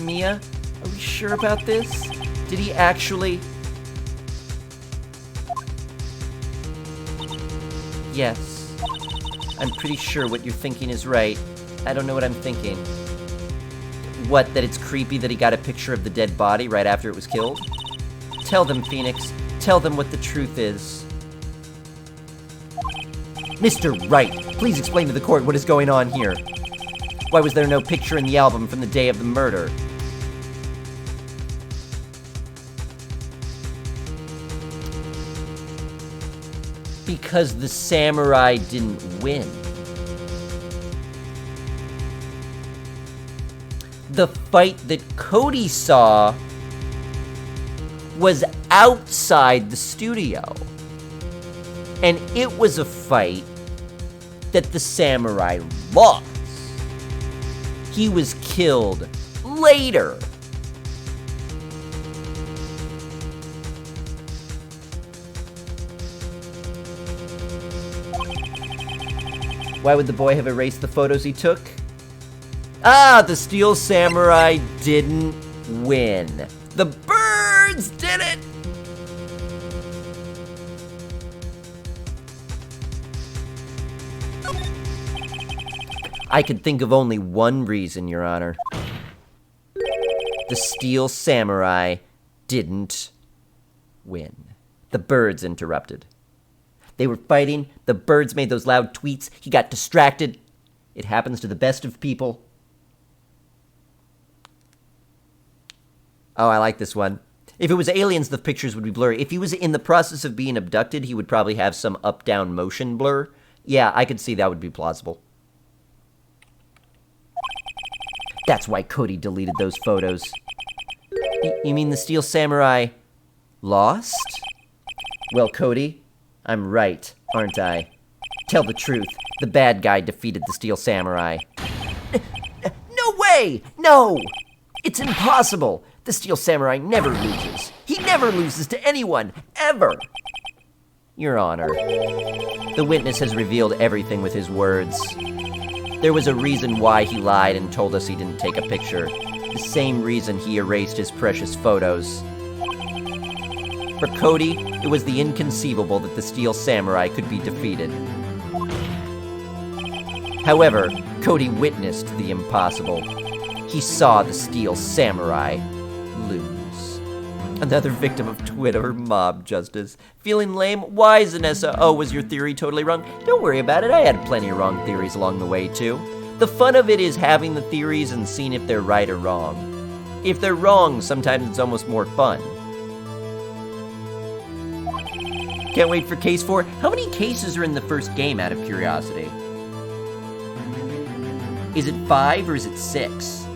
Mia, are we sure about this? Did he actually... Yes. I'm pretty sure what you're thinking is right. I don't know what I'm thinking. What, that it's creepy that he got a picture of the dead body right after it was killed? Tell them, Phoenix. Tell them what the truth is. Mr. Wright, please explain to the court what is going on here. Why was there no picture in the album from the day of the murder? Because the samurai didn't win. The fight that Cody saw was outside the studio. And it was a fight that the samurai lost. He was killed later. Why would the boy have erased the photos he took? Ah, the Steel Samurai didn't win. The birds did it! I could think of only one reason, Your Honor. The Steel Samurai didn't win. The birds interrupted. They were fighting. The birds made those loud tweets. He got distracted. It happens to the best of people. Oh, I like this one. If it was aliens, the pictures would be blurry. If he was in the process of being abducted, he would probably have some up-down motion blur. Yeah, I could see that would be plausible. That's why Cody deleted those photos. You mean the Steel Samurai lost? Well, Cody, I'm right, aren't I? Tell the truth. The bad guy defeated the Steel Samurai. No way! No! It's impossible! The Steel Samurai never loses. He never loses to anyone, ever! Your Honor, the witness has revealed everything with his words. There was a reason why he lied and told us he didn't take a picture. The same reason he erased his precious photos. For Cody, it was the inconceivable that the Steel Samurai could be defeated. However, Cody witnessed the impossible. He saw the Steel Samurai lose. Another victim of Twitter mob justice. Feeling lame? Why, Zanessa? Oh, was your theory totally wrong? Don't worry about it. I had plenty of wrong theories along the way, too. The fun of it is having the theories and seeing if they're right or wrong. If they're wrong, sometimes it's almost more fun. Can't wait for case 4. How many cases are in the first game, out of curiosity? Is it 5 or is it 6?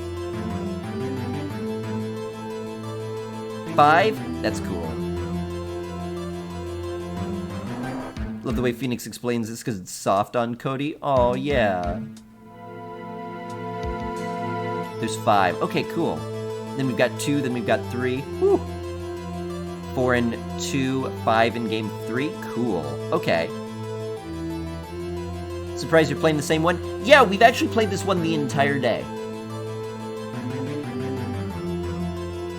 5? That's cool. Love the way Phoenix explains this because it's soft on Cody. Oh, yeah. There's 5. Okay, cool. Then we've got 2, then we've got 3. Whew. 4 and 2, 5 in game 3. Cool. Okay. Surprised you're playing the same one? Yeah, we've actually played this one the entire day.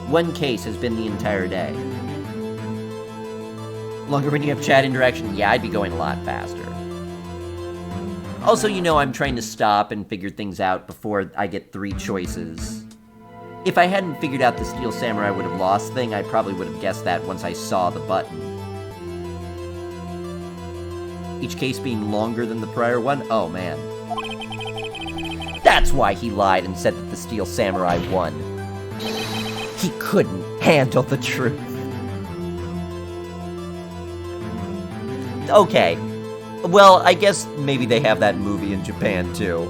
One case has been the entire day. Longer when you have chat interaction, yeah, I'd be going a lot faster. Also, you know, I'm trying to stop and figure things out before I get 3 choices. If I hadn't figured out the Steel Samurai would have lost thing, I probably would have guessed that once I saw the button. Each case being longer than the prior one? Oh, man. That's why he lied and said that the Steel Samurai won. He couldn't handle the truth. Okay. Well, I guess maybe they have that movie in Japan, too.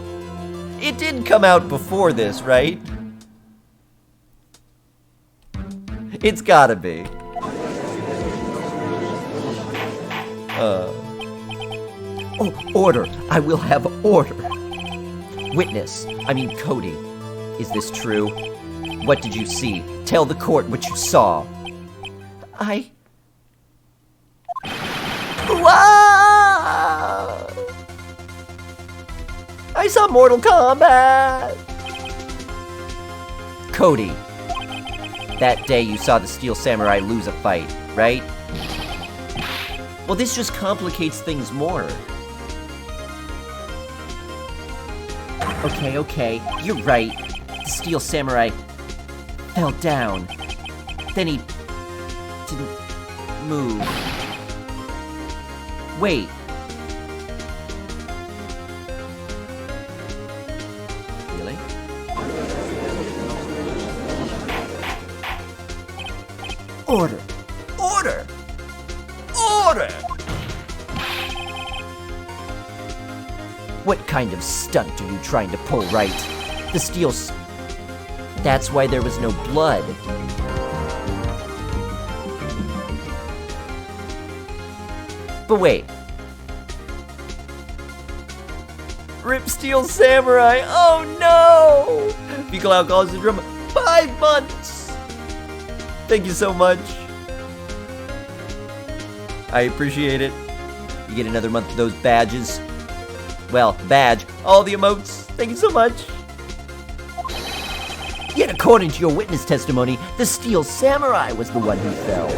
It did come out before this, right? It's gotta be. Oh, order. I will have order. Witness. I mean, Cody. Is this true? What did you see? Tell the court what you saw. Wow! I saw Mortal Kombat! Cody. That day you saw the Steel Samurai lose a fight, right? Well, this just complicates things more. Okay, you're right. The Steel Samurai fell down. Then he didn't move. Wait. Really? Order! Order! Order! What kind of stunt are you trying to pull, right? The Steel's... That's why there was no blood. But wait. Rip Steel Samurai! Oh no! Fecal alcohol syndrome, 5 months! Thank you so much. I appreciate it. You get another month of those badges. Well, badge, all the emotes. Thank you so much. Yet according to your witness testimony, the Steel Samurai was the one who fell.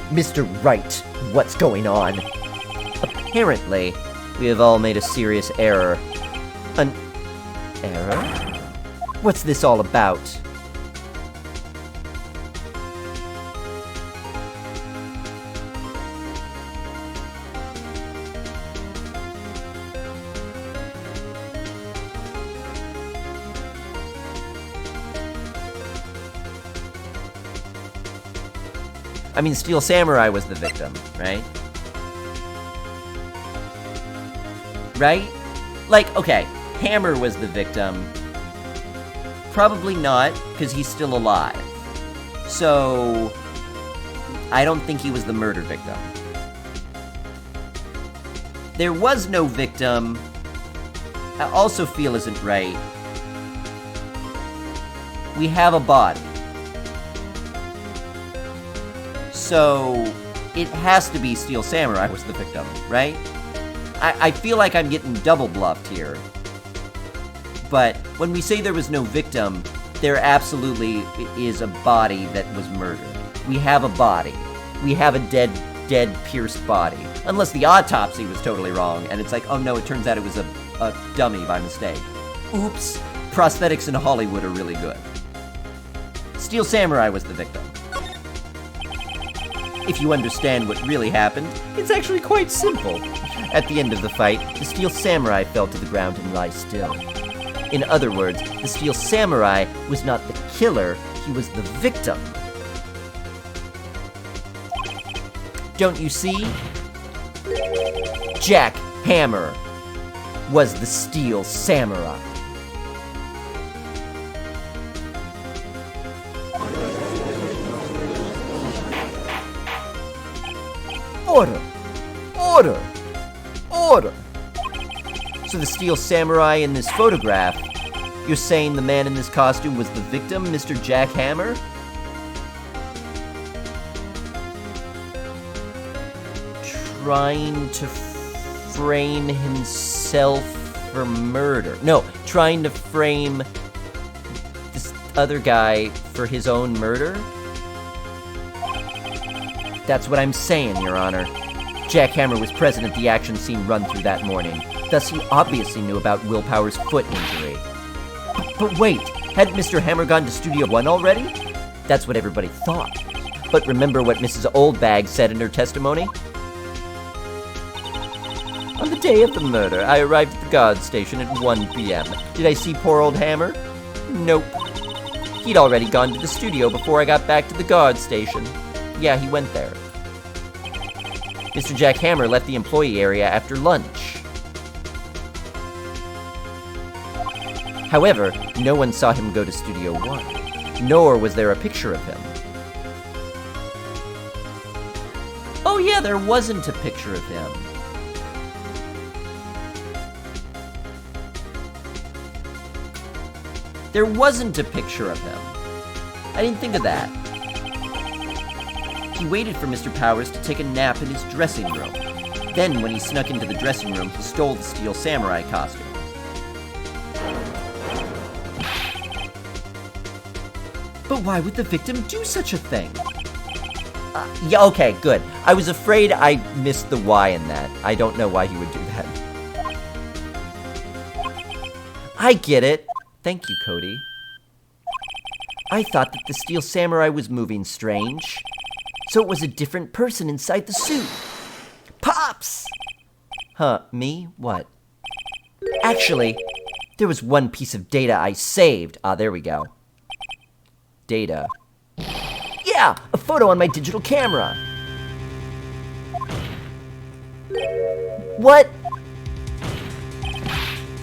Mr. Wright, what's going on? Apparently, we have all made a serious error. An error? What's this all about? I mean, Steel Samurai was the victim, right? Right? Like, okay, Hammer was the victim. Probably not, because he's still alive. So, I don't think he was the murder victim. There was no victim. I also feel isn't right. We have a body. So, it has to be Steel Samurai was the victim, right? I feel like I'm getting double bluffed here. But when we say there was no victim, there absolutely is a body that was murdered. We have a body. We have a dead, pierced body. Unless the autopsy was totally wrong, and it's like, oh no, it turns out it was a dummy by mistake. Oops, prosthetics in Hollywood are really good. Steel Samurai was the victim. If you understand what really happened, it's actually quite simple. At the end of the fight, the Steel Samurai fell to the ground and lay still. In other words, the Steel Samurai was not the killer, he was the victim. Don't you see? Jack Hammer was the Steel Samurai. Order! Order! Order! So the Steel Samurai in this photograph, you're saying the man in this costume was the victim, Mr. Jack Hammer? Trying to frame himself for murder. No, trying to frame this other guy for his own murder? That's what I'm saying, Your Honor. Jack Hammer was present at the action scene run-through that morning. Thus, he obviously knew about Willpower's foot injury. But wait, hadn't Mr. Hammer gone to Studio One already? That's what everybody thought. But remember what Mrs. Oldbag said in her testimony? On the day of the murder, I arrived at the guard station at 1 p.m. Did I see poor old Hammer? Nope. He'd already gone to the studio before I got back to the guard station. Yeah, he went there. Mr. Jack Hammer left the employee area after lunch. However, no one saw him go to Studio One, nor was there a picture of him. Oh yeah, there wasn't a picture of him. There wasn't a picture of him. I didn't think of that. He waited for Mr. Powers to take a nap in his dressing room. Then, when he snuck into the dressing room, he stole the Steel Samurai costume. But why would the victim do such a thing? Yeah, okay, good. I was afraid I missed the why in that. I don't know why he would do that. I get it. Thank you, Cody. I thought that the Steel Samurai was moving strange. So it was a different person inside the suit. Pops! Huh, me? What? Actually, there was one piece of data I saved. Ah, there we go. Data. Yeah, a photo on my digital camera. What?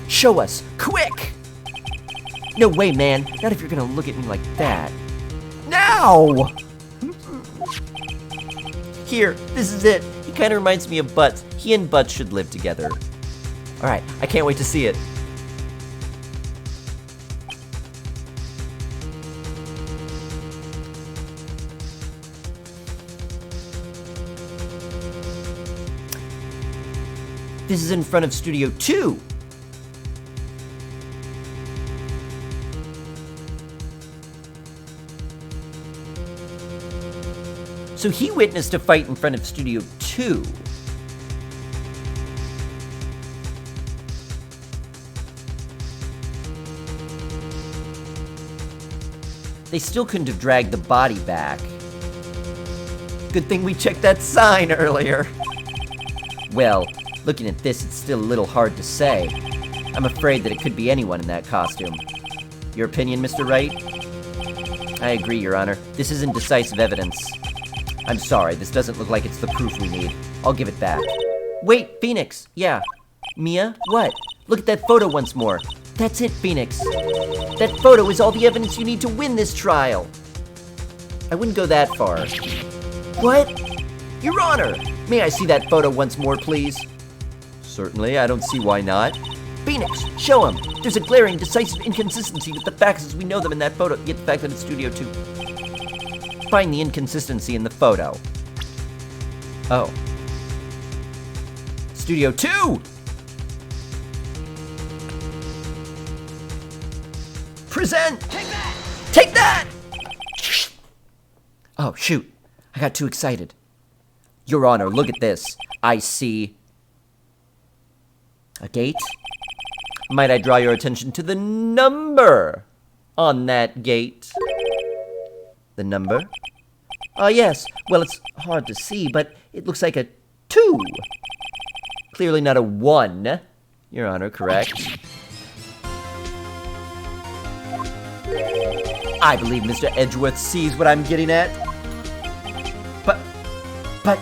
Show us, quick! No way, man. Not if you're gonna look at me like that. Now! Here, this is it. He kind of reminds me of Butts. He and Butts should live together. Alright, I can't wait to see it. This is in front of Studio 2. So he witnessed a fight in front of Studio 2. They still couldn't have dragged the body back. Good thing we checked that sign earlier. Well, looking at this, it's still a little hard to say. I'm afraid that it could be anyone in that costume. Your opinion, Mr. Wright? I agree, Your Honor. This isn't decisive evidence. I'm sorry, this doesn't look like it's the proof we need. I'll give it back. Wait, Phoenix! Yeah. Mia? What? Look at that photo once more. That's it, Phoenix. That photo is all the evidence you need to win this trial. I wouldn't go that far. What? Your Honor! May I see that photo once more, please? Certainly, I don't see why not. Phoenix, show him! There's a glaring, decisive inconsistency with the facts as we know them in that photo, yet the fact that it's Studio 2. Find the inconsistency in the photo. Oh. Studio 2! Present! Take that! Take that! Oh, shoot. I got too excited. Your Honor, look at this. I see a gate. Might I draw your attention to the number on that gate? The number? Ah, yes. Well, it's hard to see, but it looks like a 2. Clearly not a 1. Your Honor, correct. I believe Mr. Edgeworth sees what I'm getting at. But,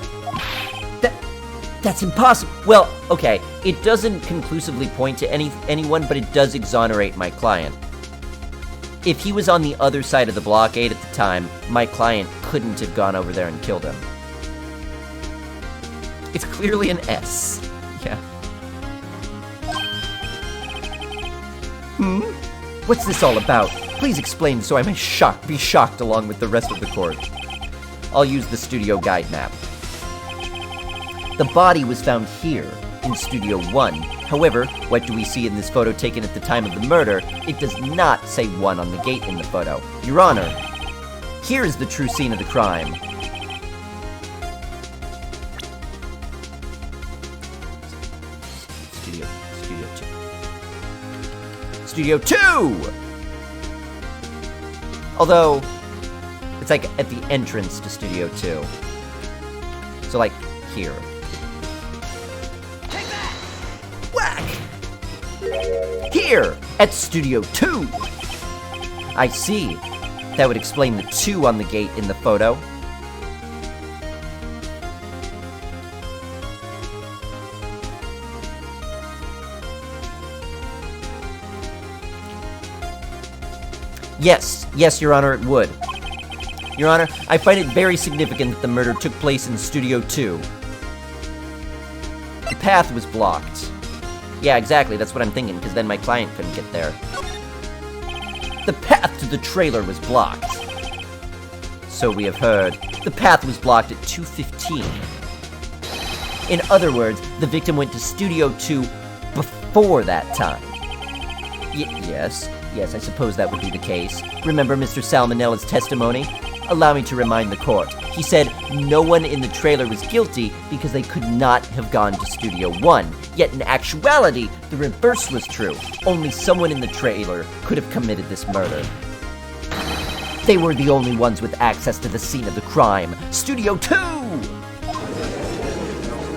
That's impossible. Well, okay, it doesn't conclusively point to anyone, but it does exonerate my client. If he was on the other side of the blockade at the time, my client couldn't have gone over there and killed him. It's clearly an S. Yeah. What's this all about? Please explain so I may be shocked along with the rest of the court. I'll use the studio guide map. The body was found here, in Studio 1. However, what do we see in this photo taken at the time of the murder? It does not say 1 on the gate in the photo. Your Honor, here is the true scene of the crime. Studio 2! Although, it's like at the entrance to Studio 2. So like, here. Whack! Here, at Studio 2! I see. That would explain the 2 on the gate in the photo. Yes, Your Honor, it would. Your Honor, I find it very significant that the murder took place in Studio 2. The path was blocked. Yeah, exactly, that's what I'm thinking, because then my client couldn't get there. The path to the trailer was blocked. So we have heard. The path was blocked at 2:15. In other words, the victim went to Studio 2 before that time. Yes, I suppose that would be the case. Remember Mr. Salmonella's testimony? Allow me to remind the court. He said no one in the trailer was guilty because they could not have gone to Studio 1. Yet in actuality, the reverse was true. Only someone in the trailer could have committed this murder. They were the only ones with access to the scene of the crime. Studio 2!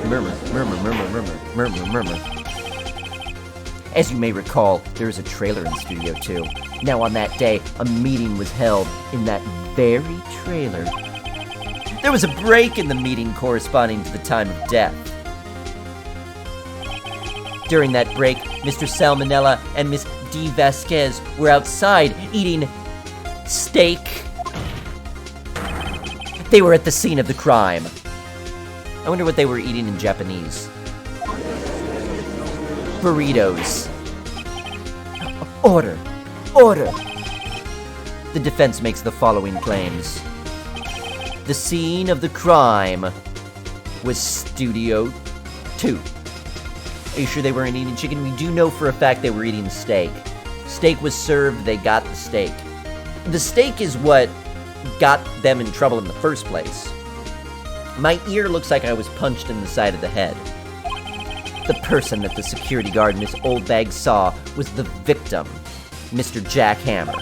Murmur. As you may recall, there is a trailer in Studio 2. Now on that day, a meeting was held in that very trailer. There was a break in the meeting corresponding to the time of death. During that break, Mr. Salmonella and Miss D. Vasquez were outside eating steak. They were at the scene of the crime. I wonder what they were eating in Japanese. Burritos. Order! The defense makes the following claims. The scene of the crime was Studio 2. Are you sure they weren't eating chicken? We do know for a fact they were eating steak. Steak was served, they got the steak. The steak is what got them in trouble in the first place. My ear looks like I was punched in the side of the head. The person that the security guard Miss Oldbag saw was the victim, Mr. Jack Hammer.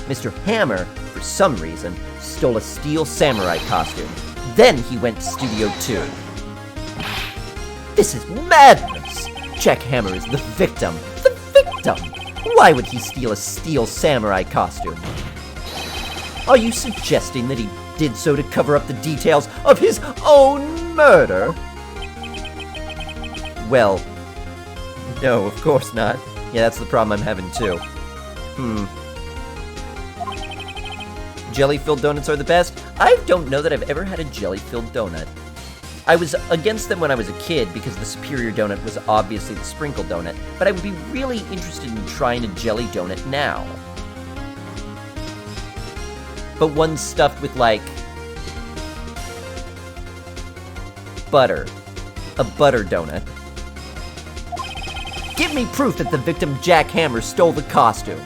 Mr. Hammer, for some reason, stole a steel samurai costume. Then he went to Studio 2. This is madness! Jack Hammer is the victim. The victim! Why would he steal a steel samurai costume? Are you suggesting that he did so to cover up the details of his own murder? Well, no, of course not. Yeah, that's the problem I'm having too. Jelly-filled donuts are the best? I don't know that I've ever had a jelly-filled donut. I was against them when I was a kid because the superior donut was obviously the sprinkle donut, but I would be really interested in trying a jelly donut now. But one stuffed with, like, butter. A butter donut. Give me proof that the victim Jack Hammer stole the costume.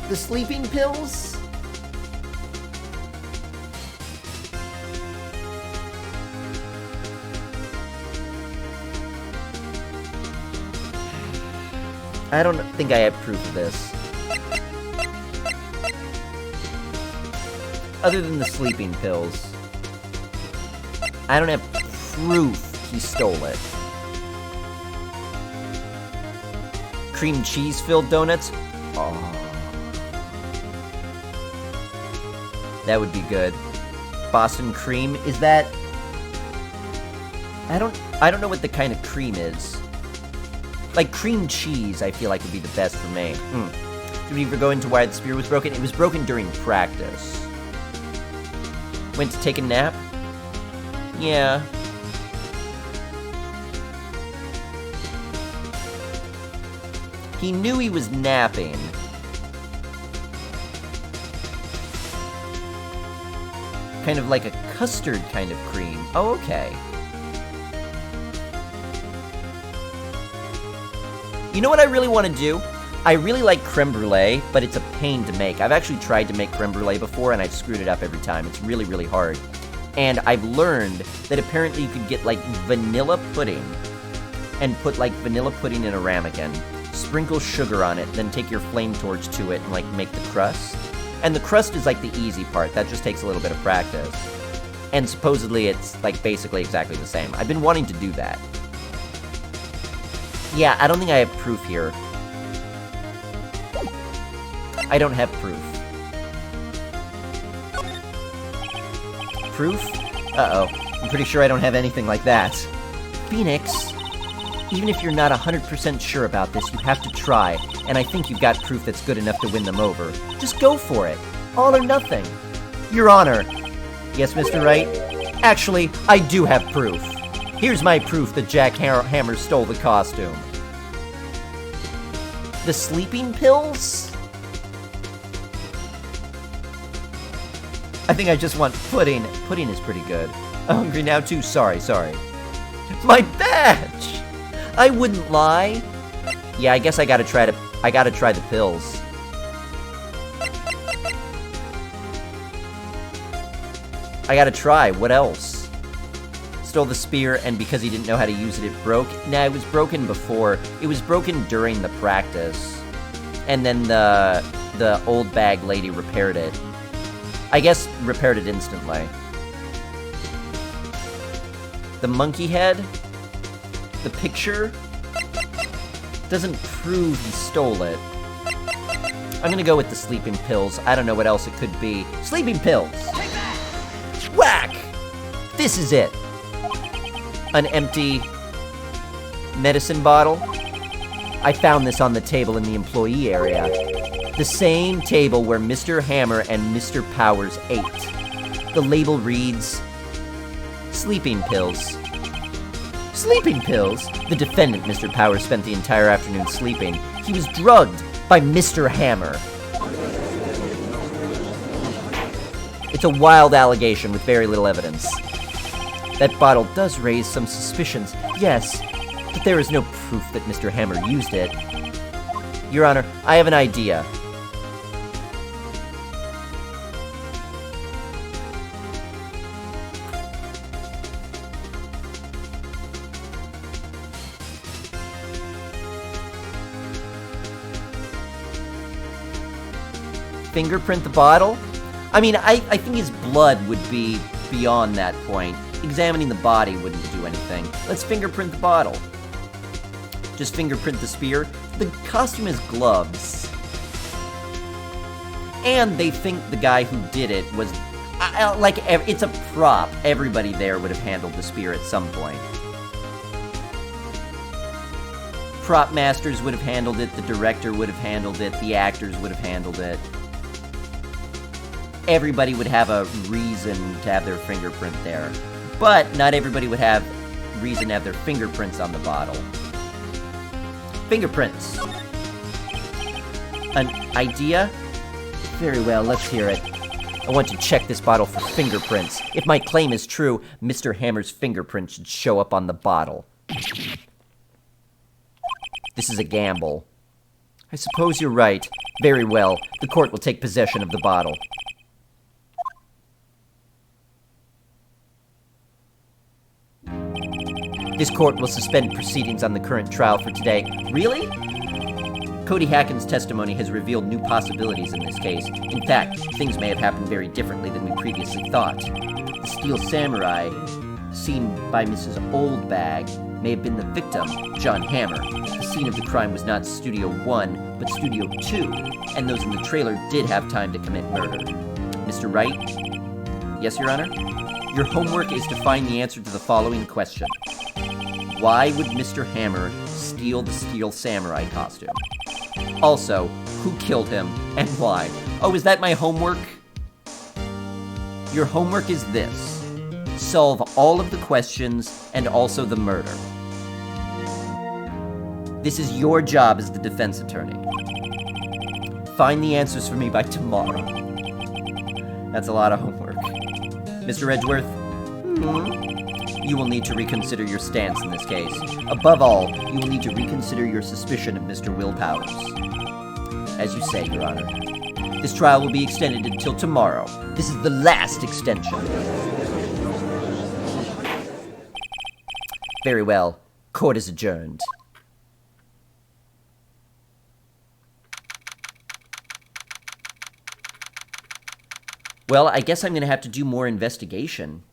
The sleeping pills? I don't think I have proof of this. Other than the sleeping pills, I don't have proof he stole it. cream cheese-filled donuts. Oh. That would be good. Boston cream, is that... I don't know what the kind of cream is. Like cream cheese, I feel like would be the best for me. Did we ever go into why the spear was broken? It was broken during practice. Went to take a nap? Yeah. He knew he was napping. Kind of like a custard kind of cream. Oh, okay. You know what I really want to do? I really like creme brulee, but it's a pain to make. I've actually tried to make creme brulee before, and I've screwed it up every time. It's really, really hard. And I've learned that apparently you could get, like, vanilla pudding, and put, like, vanilla pudding in a ramekin, sprinkle sugar on it, then take your flame torch to it and, like, make the crust. And the crust is, like, the easy part. That just takes a little bit of practice. And supposedly it's, like, basically exactly the same. I've been wanting to do that. Yeah, I don't think I have proof here. I don't have proof. Proof? Uh-oh. I'm pretty sure I don't have anything like that. Phoenix, even if you're not 100% sure about this, you have to try, and I think you've got proof that's good enough to win them over. Just go for it. All or nothing. Your Honor. Yes, Mr. Wright? Actually, I do have proof. Here's my proof that Jack Hammer stole the costume. The sleeping pills? I think I just want pudding. Pudding is pretty good. I'm hungry now too. Sorry. My badge! I wouldn't lie. Yeah, I guess I gotta try the pills. I gotta try. What else? Stole the spear, and because he didn't know how to use it, it broke. Nah, it was broken before. It was broken during the practice. And then the old bag lady repaired it. I guess repaired it instantly. The monkey head? The picture? Doesn't prove he stole it. I'm gonna go with the sleeping pills. I don't know what else it could be. Sleeping pills! Whack! This is it. An empty medicine bottle. I found this on the table in the employee area. The same table where Mr. Hammer and Mr. Powers ate. The label reads, sleeping pills. Sleeping pills? The defendant, Mr. Powers, spent the entire afternoon sleeping. He was drugged by Mr. Hammer. It's a wild allegation with very little evidence. That bottle does raise some suspicions, yes, but there is no proof that Mr. Hammer used it. Your Honor, I have an idea. Fingerprint the bottle? I mean, I think his blood would be beyond that point. Examining the body wouldn't do anything. Let's fingerprint the bottle. Just fingerprint the spear. The costume has gloves. And they think the guy who did it was... it's a prop. Everybody there would have handled the spear at some point. Prop masters would have handled it. The director would have handled it. The actors would have handled it. Everybody would have a reason to have their fingerprint there. But not everybody would have reason to have their fingerprints on the bottle. Fingerprints. An idea? Very well, let's hear it. I want to check this bottle for fingerprints. If my claim is true, Mr. Hammer's fingerprint should show up on the bottle. This is a gamble. I suppose you're right. Very well, the court will take possession of the bottle. This court will suspend proceedings on the current trial for today. Really? Cody Hacken's testimony has revealed new possibilities in this case. In fact, things may have happened very differently than we previously thought. The Steel Samurai, seen by Mrs. Oldbag, may have been the victim, John Hammer. The scene of the crime was not Studio 1, but Studio 2, and those in the trailer did have time to commit murder. Mr. Wright? Yes, Your Honor? Your homework is to find the answer to the following question. Why would Mr. Hammer steal the Steel Samurai costume? Also, who killed him and why? Oh, is that my homework? Your homework is this. Solve all of the questions and also the murder. This is your job as the defense attorney. Find the answers for me by tomorrow. That's a lot of homework. Mr. Edgeworth? You will need to reconsider your stance in this case. Above all, you will need to reconsider your suspicion of Mr. Will Powers. As you say, Your Honor. This trial will be extended until tomorrow. This is the last extension. Very well. Court is adjourned. Well, I guess I'm going to have to do more investigation.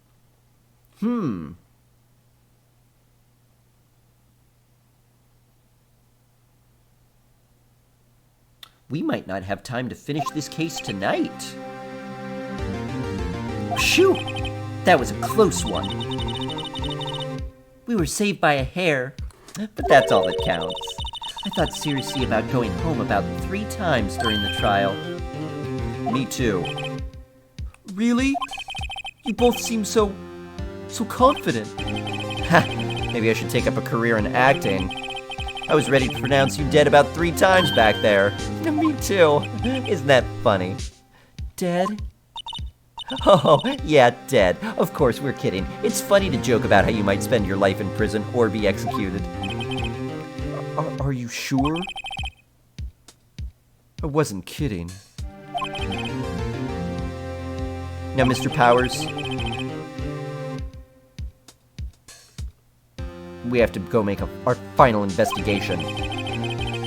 We might not have time to finish this case tonight. Phew! That was a close one. We were saved by a hair, but that's all that counts. I thought seriously about going home about 3 times during the trial. Me too. Really? You both seem so confident. Ha! Maybe I should take up a career in acting. I was ready to pronounce you dead about 3 times back there. Me too. Isn't that funny? Dead? Oh, yeah, dead. Of course, we're kidding. It's funny to joke about how you might spend your life in prison or be executed. Are you sure? I wasn't kidding. Now, Mr. Powers, we have to go make our final investigation.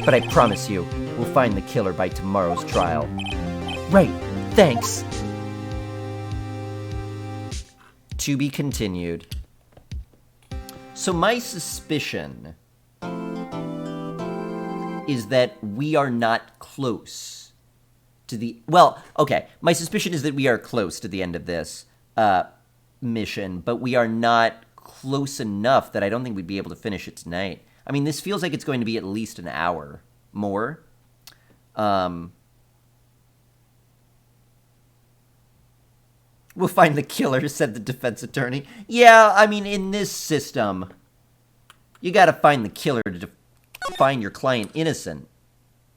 But I promise you, we'll find the killer by tomorrow's trial. Right, thanks. To be continued. So my suspicion is that we are not close to the... Well, okay, my suspicion is that we are close to the end of this mission, but we are not close enough that I don't think we'd be able to finish it tonight. I mean, this feels like it's going to be at least an hour more. We'll find the killer, said the defense attorney. Yeah, I mean, in this system, you gotta find the killer to find your client innocent.